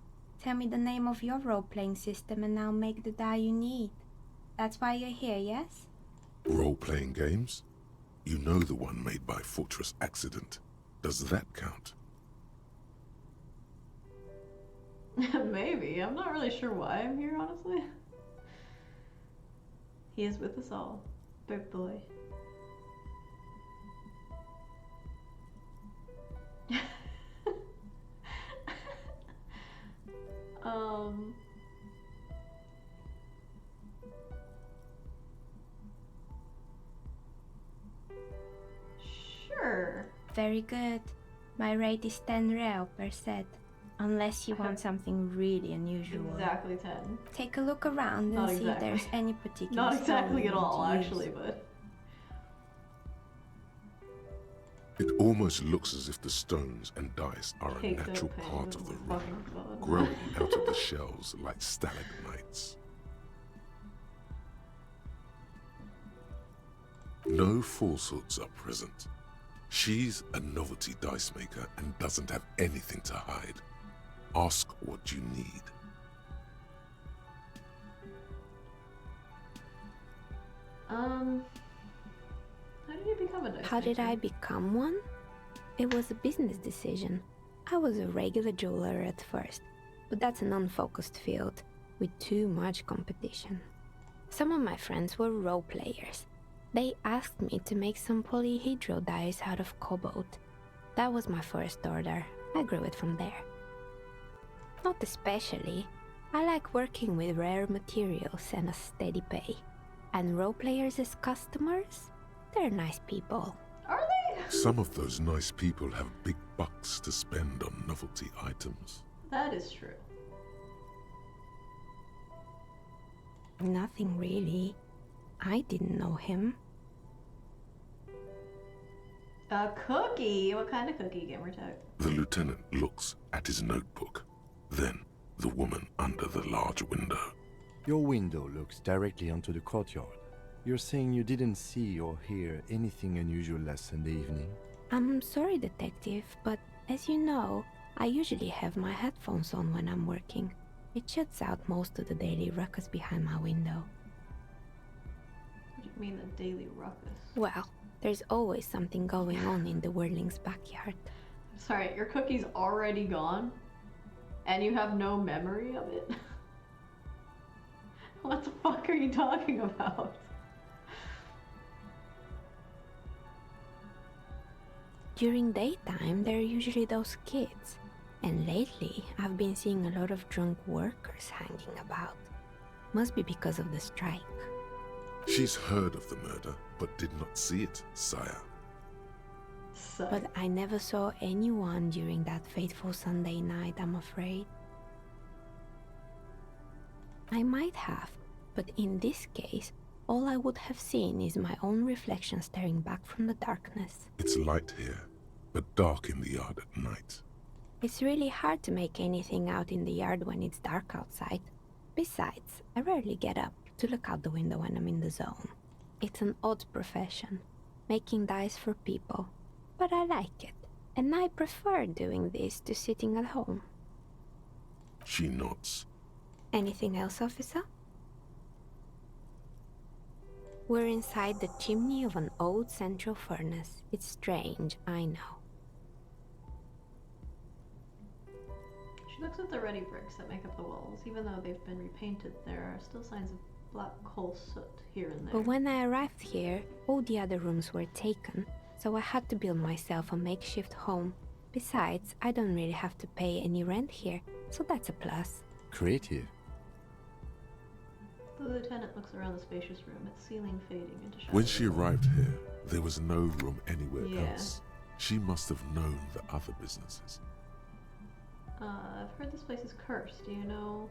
Tell me the name of your role-playing system and I'll make the die you need. That's why you're here, yes? Role-playing games? You know the one made by Fortress Accident. Does that count? Maybe. I'm not really sure why I'm here, honestly. He is with us all. Big boy. Very good. My rate is 10 real per set. Unless you want something really unusual. Exactly 10. Take a look around and Not see exactly. if there's any particular Not stone exactly you at want all, to use. actually, but... It almost looks as if the stones and dice are a Caked up natural pain, part oh of the my room, fucking God. growing out of the shells like stalagmites. No falsehoods are present. She's a novelty dice maker and doesn't have anything to hide. Ask what you need. How did you become a dice How did maker? I become one? It was a business decision. I was a regular jeweler at first, but that's an unfocused field with too much competition. Some of my friends were role players. They asked me to make some polyhedral dice out of cobalt. That was my first order. I grew it from there. Not especially. I like working with rare materials and a steady pay. And role players as customers? They're nice people. Are they? Some of those nice people have big bucks to spend on novelty items. That is true. Nothing really. I didn't know him. A cookie? What kind of cookie, Gamertag? The lieutenant looks at his notebook, then the woman under the large window. Your window looks directly onto the courtyard. You're saying you didn't see or hear anything unusual last Sunday evening? I'm sorry, detective, but as you know, I usually have my headphones on when I'm working. It shuts out most of the daily ruckus behind my window. What do you mean the daily ruckus? Well, there's always something going on in the Whirling's backyard. Sorry, your cookie's already gone? And you have no memory of it? What the fuck are you talking about? During daytime, there are usually those kids. And lately, I've been seeing a lot of drunk workers hanging about. Must be because of the strike. She's heard of the murder, but did not see it, sire. But I never saw anyone during that fateful Sunday night, I'm afraid. I might have, but in this case, all I would have seen is my own reflection staring back from the darkness. It's light here, but dark in the yard at night. It's really hard to make anything out in the yard when it's dark outside. Besides, I rarely get up to look out the window when I'm in the zone. It's an odd profession, making dice for people, but I like it, and I prefer doing this to sitting at home. She nods. Anything else, officer? We're inside the chimney of an old central furnace. It's strange, I know. She looks at the ready bricks that make up the walls. Even though they've been repainted, there are still signs of black coal soot here and there. But when I arrived here, all the other rooms were taken, so I had to build myself a makeshift home. Besides, I don't really have to pay any rent here, so that's a plus. Creative. The lieutenant looks around the spacious room, its ceiling fading into shadow. When she arrived here, there was no room anywhere Yeah. else. She must have known the other businesses. I've heard this place is cursed. Do you know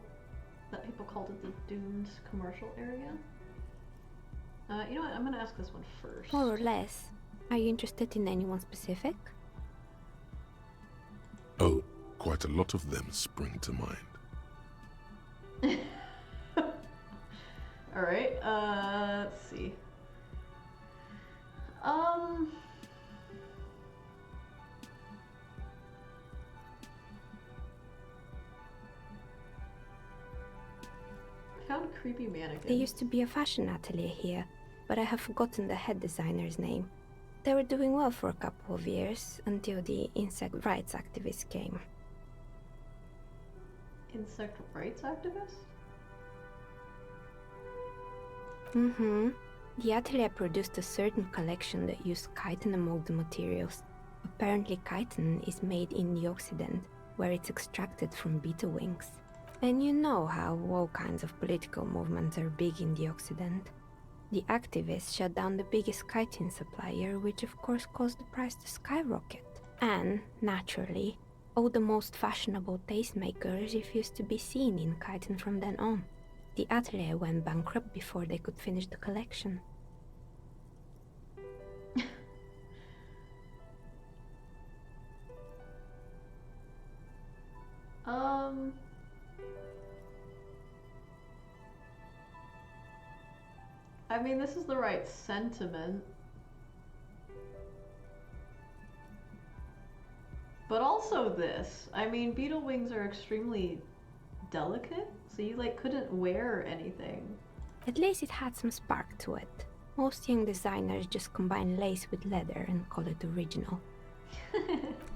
that people called it the Dunes commercial area? You know what? I'm gonna ask this one first. More or less. Are you interested in anyone specific? Oh, quite a lot of them spring to mind. Alright, let's see. I found a creepy mannequin. There used to be a fashion atelier here, but I have forgotten the head designer's name. They were doing well for a couple of years, until the insect rights activists came. Insect rights activist? Mm-hmm. The atelier produced a certain collection that used chitin among the materials. Apparently chitin is made in the Occident, where it's extracted from beetle wings. And you know how all kinds of political movements are big in the Occident. The activists shut down the biggest chitin supplier, which of course caused the price to skyrocket. And, naturally, All the most fashionable tastemakers refused to be seen in Kyton from then on. The atelier went bankrupt before they could finish the collection. I mean, this is the right sentiment. But also this. I mean, beetle wings are extremely delicate, so you like couldn't wear anything. At least it had some spark to it. Most young designers just combine lace with leather and call it original.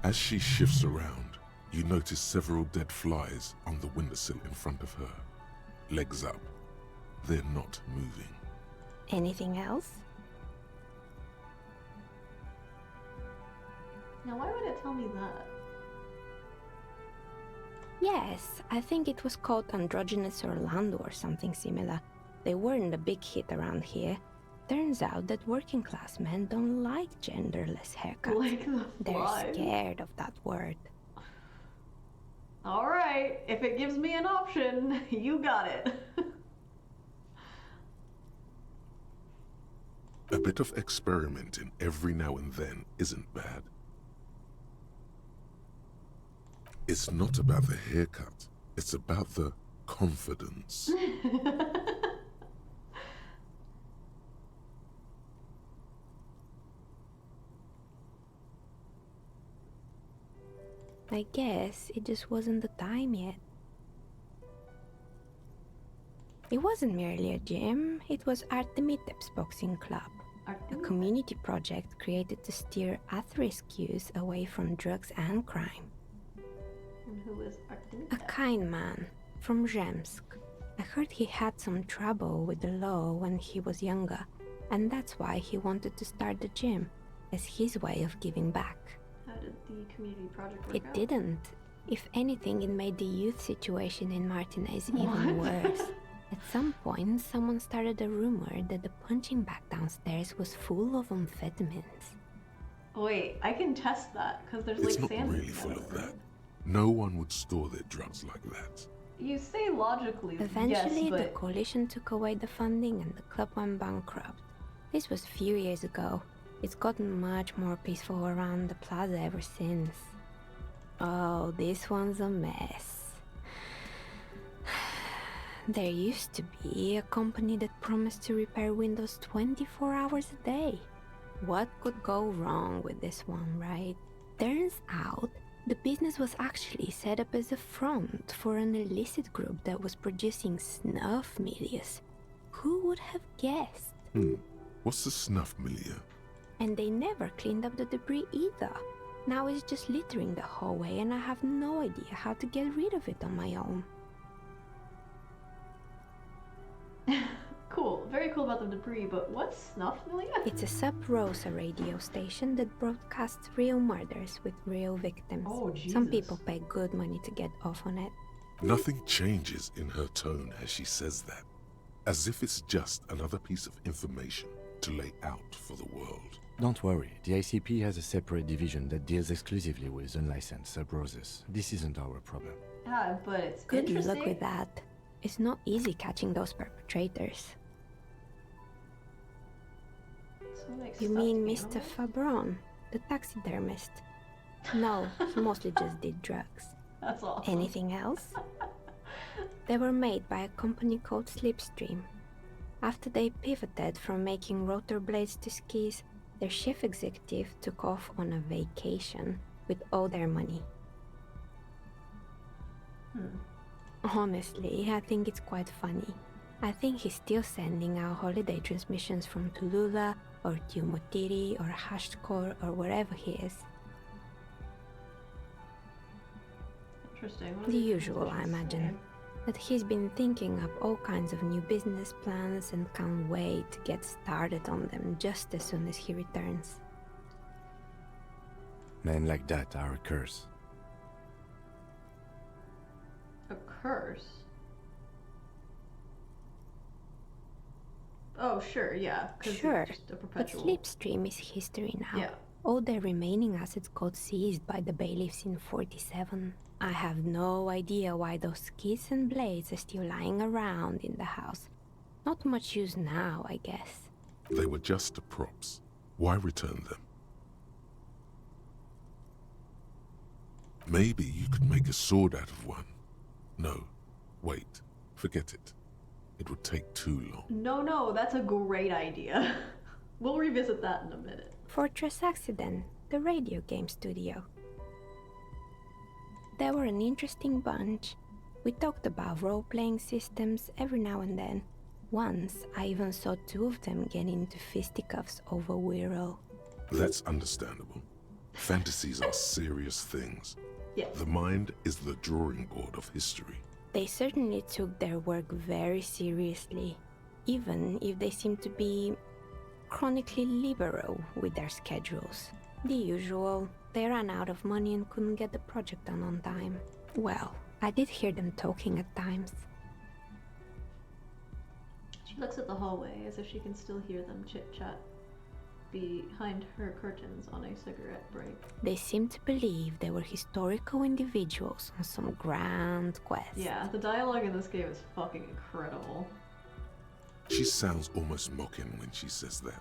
As she shifts around, you notice several dead flies on the windowsill in front of her. Legs up. They're not moving. Anything else? Now, why would it tell me that? Yes, I think it was called Androgynous Orlando or something similar. They weren't a big hit around here. Turns out that working class men don't like genderless haircuts. Like the They're flies. scared of that word. Alright, if it gives me an option, you got it. A bit of experimenting every now and then isn't bad. It's not about the haircut, it's about the confidence. I guess it just wasn't the time yet. It wasn't merely a gym, it was Artemitep's boxing club. A community project created to steer at-risk youth away from drugs and crime. And who is Artemitep? A kind man from Zemsk. I heard he had some trouble with the law when he was younger, and that's why he wanted to start the gym, as his way of giving back. How did the community project work It out? didn't. If anything, it made the youth situation in Martinez even worse. At some point, someone started a rumor that the punching bag downstairs was full of amphetamines. Wait, I can test that, because there's It's like not sand really full of that. No one would store their drugs like that. You say logically, Eventually, yes, the but coalition took away the funding and the club went bankrupt. This was a few years ago. It's gotten much more peaceful around the plaza ever since. Oh, this one's a mess. There used to be a company that promised to repair windows 24 hours a day. What could go wrong with this one, right? Turns out, the business was actually set up as a front for an illicit group that was producing snuff milias. Who would have guessed? What's the snuff milieu? And they never cleaned up the debris either. Now it's just littering the hallway and I have no idea how to get rid of it on my own. cool. Very cool about the debris, but what's Snuff Milieu? It's a Sub Rosa radio station that broadcasts real murders with real victims. Oh, Jesus. Some people pay good money to get off on it. Nothing changes in her tone as she says that, as if it's just another piece of information to lay out for the world. Don't worry, the ICP has a separate division that deals exclusively with unlicensed sub-roses. This isn't our problem. Yeah, but it's Good interesting. luck with that. It's not easy catching those perpetrators. So like You stuffed mean Mr. animals? Fabron, the taxidermist? No, he mostly just did drugs. That's awesome. Anything else? They were made by a company called Slipstream. After they pivoted from making rotor blades to skis, their chief executive took off on a vacation with all their money. Honestly, I think it's quite funny. I think he's still sending out holiday transmissions from Tulula or Tumotiri or Hashtkor or wherever he is. Interesting. What The does the usual, I transmission imagine. say? That he's been thinking up all kinds of new business plans and can't wait to get started on them just as soon as he returns. Men like that are a curse. A curse? Oh, sure, yeah. 'cause Sure, it's just a but perpetual. Slipstream is history now. Yeah. All the remaining assets got seized by the bailiffs in 47. I have no idea why those keys and blades are still lying around in the house. Not much use now, I guess. They were just props. Why return them? Maybe you could make a sword out of one. No, wait, forget it. It would take too long. No, that's a great idea. We'll revisit that in a minute. Fortress Accident, the radio game studio. They were an interesting bunch. We talked about role-playing systems every now and then. Once, I even saw two of them get into fisticuffs over Wirral. That's understandable. Fantasies are serious things. Yeah. The mind is the drawing board of history. They certainly took their work very seriously, even if they seemed to be chronically liberal with their schedules. The usual, they ran out of money and couldn't get the project done on time. Well, I did hear them talking at times. She looks at the hallway as if she can still hear them chit-chat behind her curtains on a cigarette break. They seemed to believe they were historical individuals on some grand quest. Yeah, the dialogue in this game is fucking incredible. She sounds almost mocking when she says that.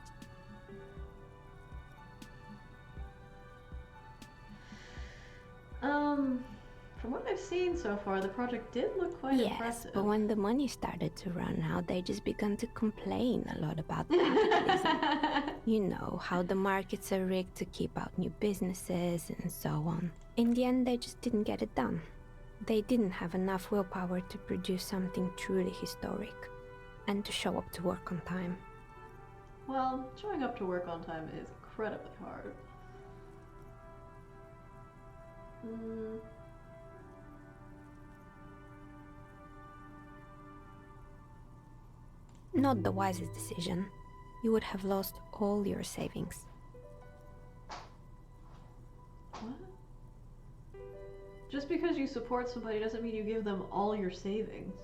From what I've seen so far, the project did look quite impressive. But when the money started to run out, they just began to complain a lot about capitalism. You know, how the markets are rigged to keep out new businesses and so on. In the end, they just didn't get it done. They didn't have enough willpower to produce something truly historic, and to show up to work on time. Well, showing up to work on time is incredibly hard. Not the wisest decision. You would have lost all your savings. What? Just because you support somebody doesn't mean you give them all your savings.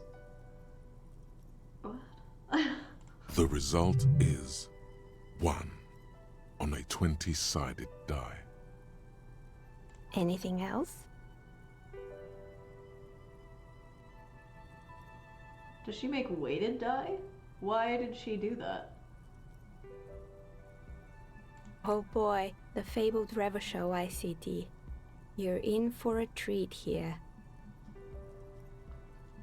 What? The result is 1 on a 20-sided die. Anything else? Does she make weighted die? Why did she do that? Oh boy, the fabled Revachol ICT. You're in for a treat here.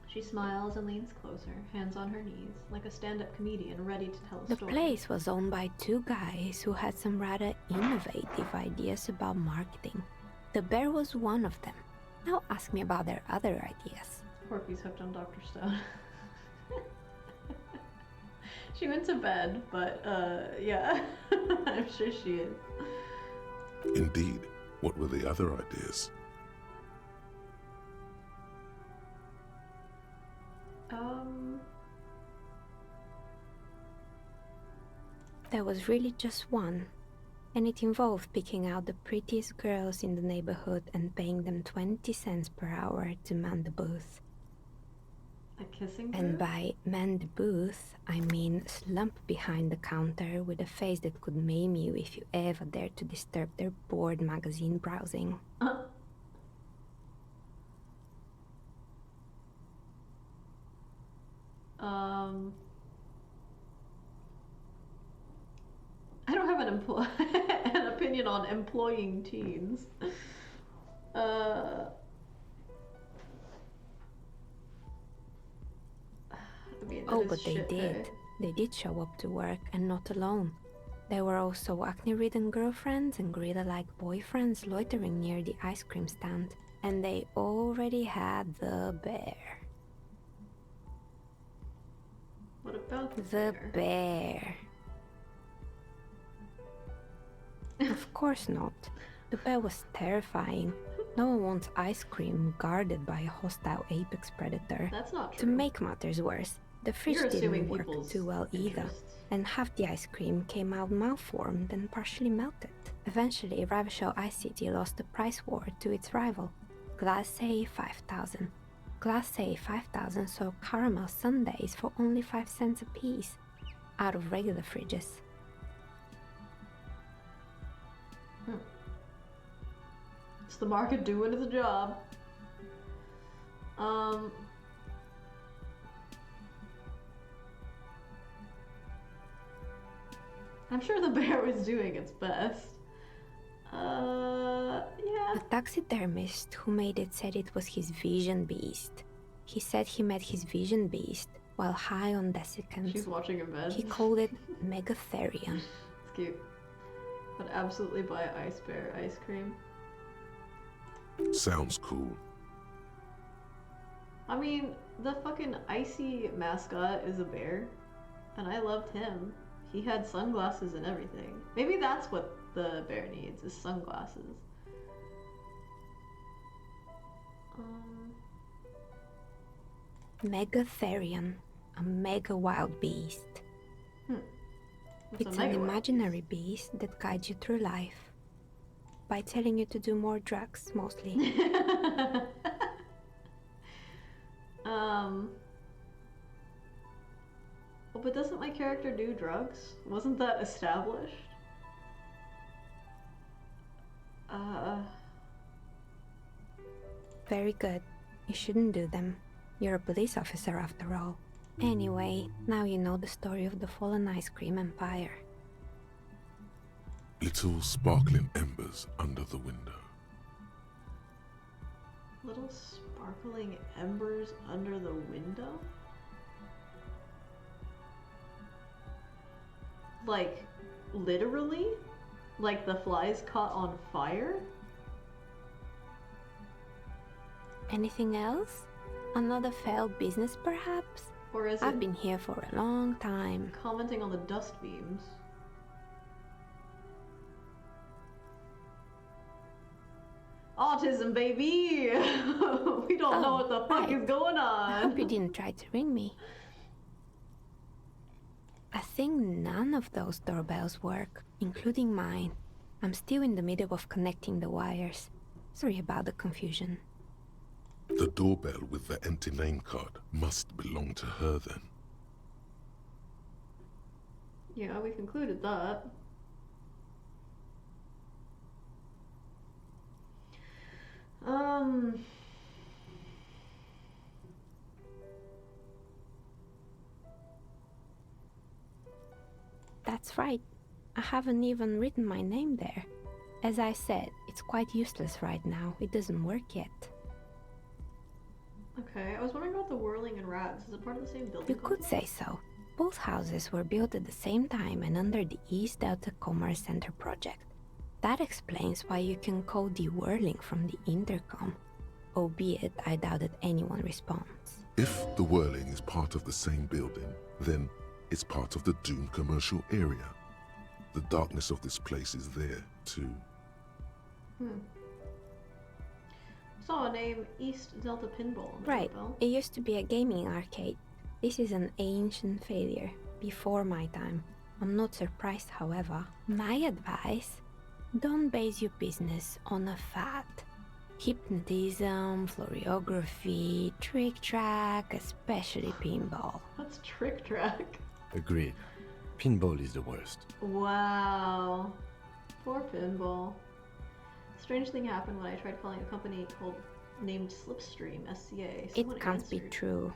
She smiles and leans closer, hands on her knees, like a stand-up comedian ready to tell a The story. place was owned by two guys who had some rather innovative ideas about marketing. The bear was one of them. Now ask me about their other ideas. Porky's hooked on Dr. Stone. She went to bed, but yeah, I'm sure she is. Indeed. What were the other ideas? There was really just one, and it involved picking out the prettiest girls in the neighborhood and paying them 20 cents per hour to man the booth. A kissing booth? And by man the booth, I mean slump behind the counter with a face that could maim you if you ever dared to disturb their bored magazine browsing. I don't have an opinion on employing teens. Oh, but they did. They did show up to work, and not alone. There were also acne-ridden girlfriends and gorilla-like boyfriends loitering near the ice cream stand. And they already had the bear. What about the bear? Of course not. The bear was terrifying. No one wants ice cream guarded by a hostile apex predator. That's not true. To make matters worse, the fridge You're assuming didn't work people's too well either, and half the ice cream came out malformed and partially melted. Eventually, Revachol ICT lost the price war to its rival, Glacé 5000. Glacé 5000 sold caramel sundaes for only 5 cents a piece, out of regular fridges. It's the market doing its job. I'm sure the bear was doing its best. Yeah. The taxidermist who made it said it was his vision beast. He said he met his vision beast while high on desiccants. She's watching in bed. He called it Megatherium. It's cute. Would absolutely buy Ice Bear ice cream. Sounds cool. I mean, the fucking icy mascot is a bear, and I loved him. He had sunglasses and everything. Maybe that's what the bear needs, is sunglasses. Megatherium, a mega wild beast. What's It's a an mega wild imaginary beast that guides you through life by telling you to do more drugs, mostly. Oh, but doesn't my character do drugs? Wasn't that established? Very good. You shouldn't do them. You're a police officer after all. Anyway, now you know the story of the fallen ice cream empire. Little sparkling embers under the window. Little sparkling embers under the window? Like, literally? Like the flies caught on fire? Anything else? Another failed business, perhaps? Or is I've it been here for a long time. commenting on the dust beams? Autism, baby! We don't know what the fuck is going on. I hope you didn't try to ring me. I think none of those doorbells work, including mine. I'm still in the middle of connecting the wires. Sorry about the confusion. The doorbell with the empty name card must belong to her then. Yeah, we concluded that. That's right. I haven't even written my name there. As I said, it's quite useless right now. It doesn't work yet. Okay, I was wondering about the whirling and rats. Is it part of the same building? You could say so. Both houses were built at the same time and under the East Delta Commerce Center project. That explains why you can call the whirling from the intercom, albeit I doubt that anyone responds. If the whirling is part of the same building, then it's part of the Doom commercial area. The darkness of this place is there, too. Saw a name, East Delta Pinball. On the Right, doorbell. it used to be a gaming arcade. This is an ancient failure, before my time. I'm not surprised, however. My advice, don't base your business on a fad. Hypnotism, floriography, trick track, especially pinball. What's trick track? Agreed. Pinball is the worst. Wow. Poor pinball. Strange thing happened when I tried calling a company named Slipstream, SCA. Someone It can't be answered. true.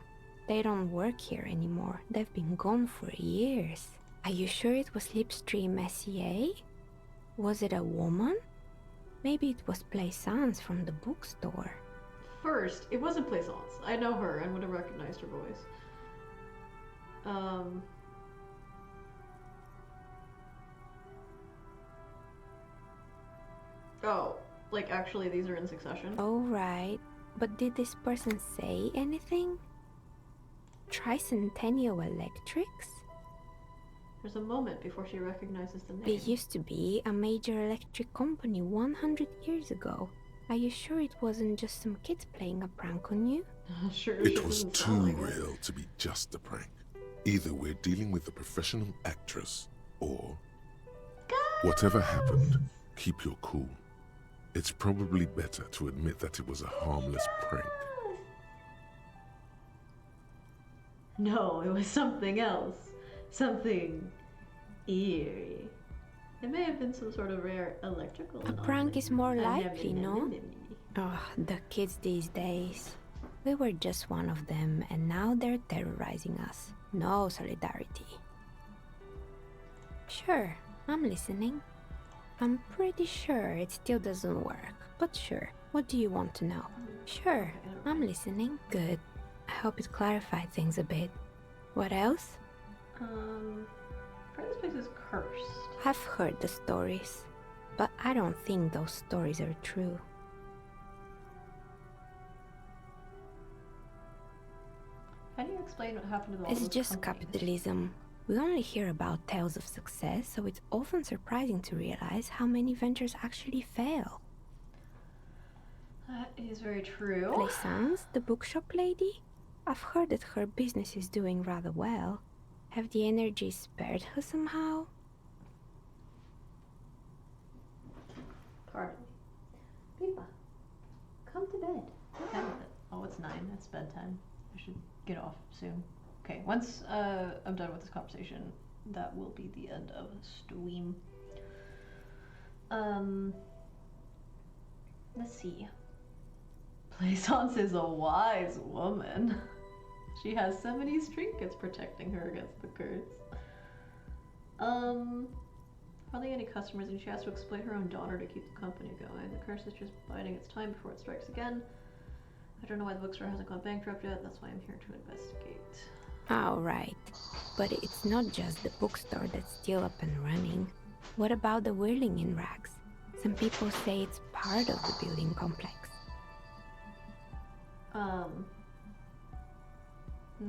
They don't work here anymore. They've been gone for years. Are you sure it was Slipstream SCA? Was it a woman? Maybe it was Plaisance from the bookstore. First, it wasn't Plaisance. I know her and would have recognized her voice. Oh, like actually these are in succession? Oh, right. But did this person say anything? Tricentennial Electrics? There's a moment before she recognizes the name. It used to be a major electric company 100 years ago. Are you sure it wasn't just some kids playing a prank on you? Sure, It was too real to be just a prank. Either we're dealing with a professional actress, or... Whatever happened, keep your cool. It's probably better to admit that it was a harmless prank. No, it was something else. Something eerie. It may have been some sort of rare electrical A prank is more likely, no? no? Oh, the kids these days. We were just one of them, and now they're terrorizing us. No solidarity. Sure, I'm listening. I'm pretty sure it still doesn't work, but sure. What do you want to know? Sure, I'm listening. Good. I hope it clarified things a bit. What else? Part of this place is cursed. I've heard the stories, but I don't think those stories are true. How do you explain what happened to all It's those just companies? capitalism. We only hear about tales of success, so it's often surprising to realize how many ventures actually fail. That is very true. Plaisance, the bookshop lady? I've heard that her business is doing rather well. Have the energy spared her somehow? Pardon me. Pipa, come to bed. What time is it? Oh, it's 9. That's bedtime. I should get off soon. Okay, once I'm done with this conversation, that will be the end of stream. Let's see. Plaisance is a wise woman. She has 70 trinkets protecting her against the curse. Hardly any customers, and she has to exploit her own daughter to keep the company going. The curse is just biding its time before it strikes again. I don't know why the bookstore hasn't gone bankrupt yet. That's why I'm here to investigate. Oh, right. But it's not just the bookstore that's still up and running. What about the whirling in rags? Some people say it's part of the building complex.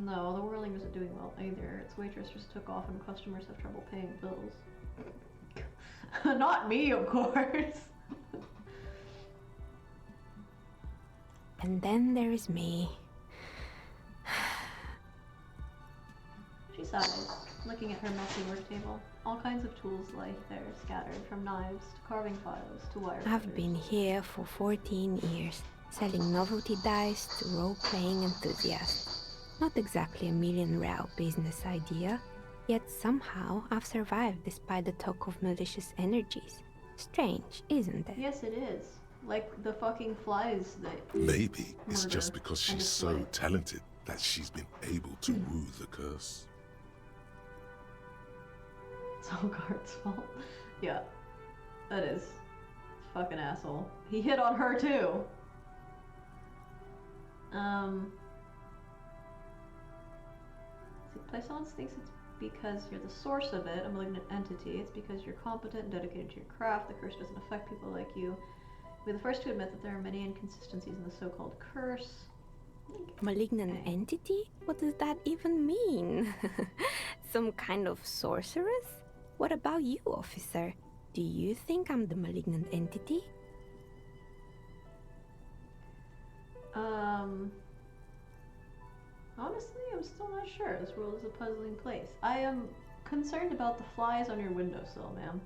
No, the whirling isn't doing well either. Its waitress just took off and customers have trouble paying bills. Not me, of course. And then there is me. She sighs, looking at her messy work table. All kinds of tools lie there, scattered from knives to carving files to wire I've cutters. been here for 14 years, selling novelty dice to role-playing enthusiasts. Not exactly a million-real business idea, yet somehow I've survived despite the talk of malicious energies. Strange, isn't it? Yes, it is. Like the fucking flies that Maybe it's murder just because and she's so destroy. talented that she's been able to woo the curse. It's all Guard's fault. Yeah, that is. Fucking asshole. He hit on her too. See, Plaisance thinks it's because you're the source of it, a malignant entity. It's because you're competent and dedicated to your craft. The curse doesn't affect people like you. We're the first to admit that there are many inconsistencies in the so-called curse. Malignant entity? What does that even mean? Some kind of sorceress? What about you, officer? Do you think I'm the malignant entity? Honestly, I'm still not sure. This world is a puzzling place. I am concerned about the flies on your windowsill, ma'am.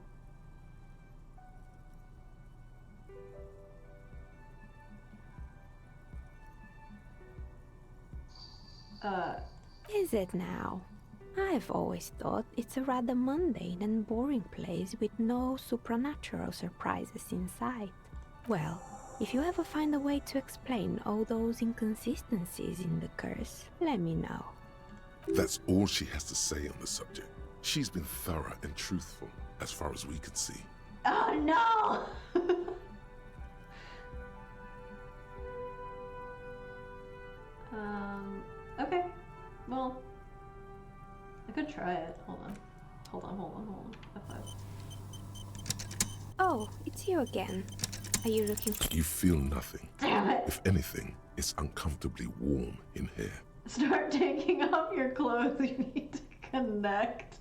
Is it now? I've always thought it's a rather mundane and boring place with no supernatural surprises in sight. Well, if you ever find a way to explain all those inconsistencies in the curse, let me know. That's all she has to say on the subject. She's been thorough and truthful, as far as we can see. Oh no! Okay. Well, I could try it. Hold on. F5. Oh, it's you again. Are you looking for... You feel nothing. Damn it! If anything, it's uncomfortably warm in here. Start taking off your clothes. You need to connect.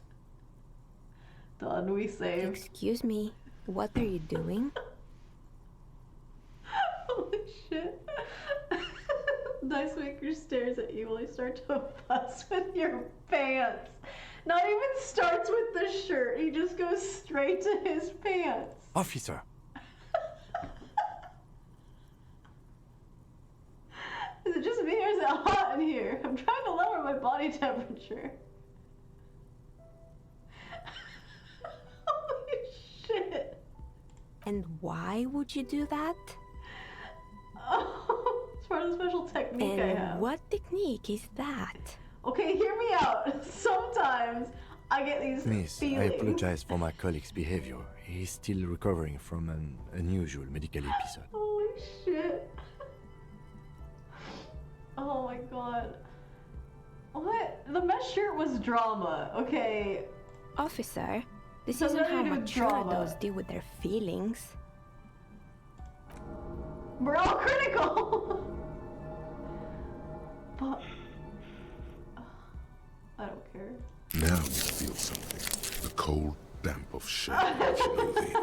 Done. We save. Excuse me, what are you doing? Holy shit. Dice Maker stares at you while you start to fuss with your pants. Not even starts with the shirt. He just goes straight to his pants. Officer! Is it just me or is it hot in here? I'm trying to lower my body temperature. Holy And why would you do that? Oh, it's part of the special technique I have. And what technique is that? Okay, hear me out. Sometimes I get these Miss, feelings. I apologize for my colleague's behavior. He's still recovering from an unusual medical episode. Holy shit. Oh my god. What? The mesh shirt was drama, okay? Officer, this Doesn't isn't how really do mature drama. adults deal with their feelings. We're all critical! But... I don't care. Now you feel something. The cold damp of shame that you know thee.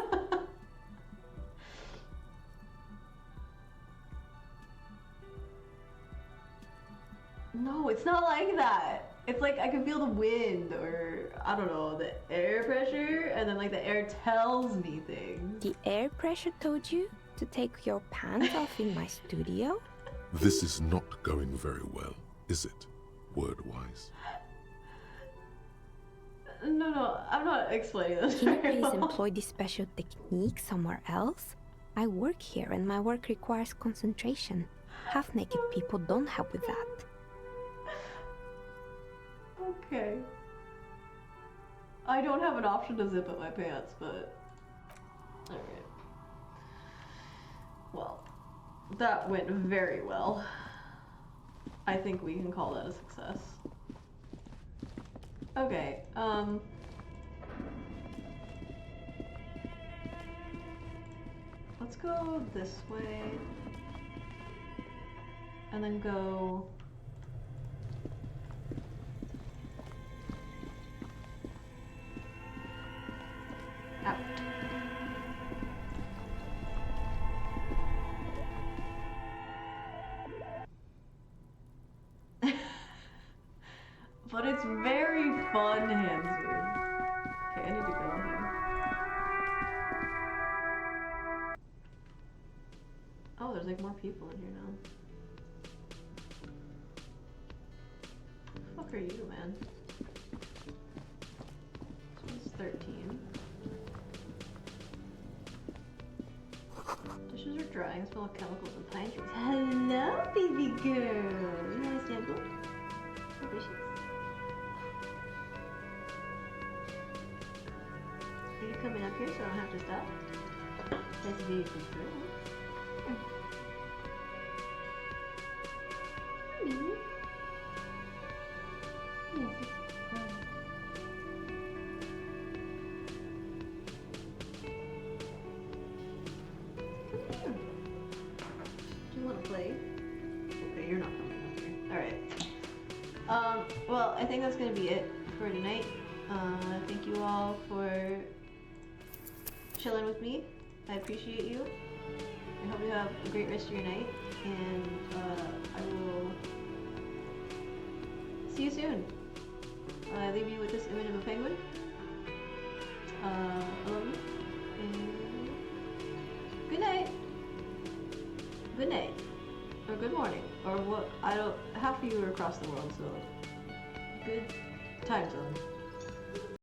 No, it's not like that. It's like I can feel the wind, or I don't know, the air pressure, and then like the air tells me things. The air pressure told you to take your pants off in my studio? This is not going very well, is it? Word-wise. No, I'm not explaining this. Can you very please well. employ this special technique somewhere else? I work here and my work requires concentration. Half-naked people don't help with that. Okay. I don't have an option to zip up my pants, but... Alright. Well, that went very well. I think we can call that a success. Okay, let's go this way. And then go... out. But it's very fun, Handsy. Okay, I need to go in here. Oh, there's like more people in here now. Who the fuck are you, man? This one's 13. Dishes are drying, smell of chemicals and pine trees. Hello, baby girl! You want a sample? Delicious. Are you coming up here so I don't have to stop? That's a beautiful girl. Here. Hi, baby. Yes, it's fun. Do you want to play? Okay, you're not coming up here. Alright. Well, I think that's gonna be it for tonight. Thank you all for chilling with me. I appreciate you. I hope you have a great rest of your night, and I will see you soon. I leave you with this image of a penguin. I love you, and good night. Good night, or good morning, or what? I don't. Half of you are across the world, so good time zone.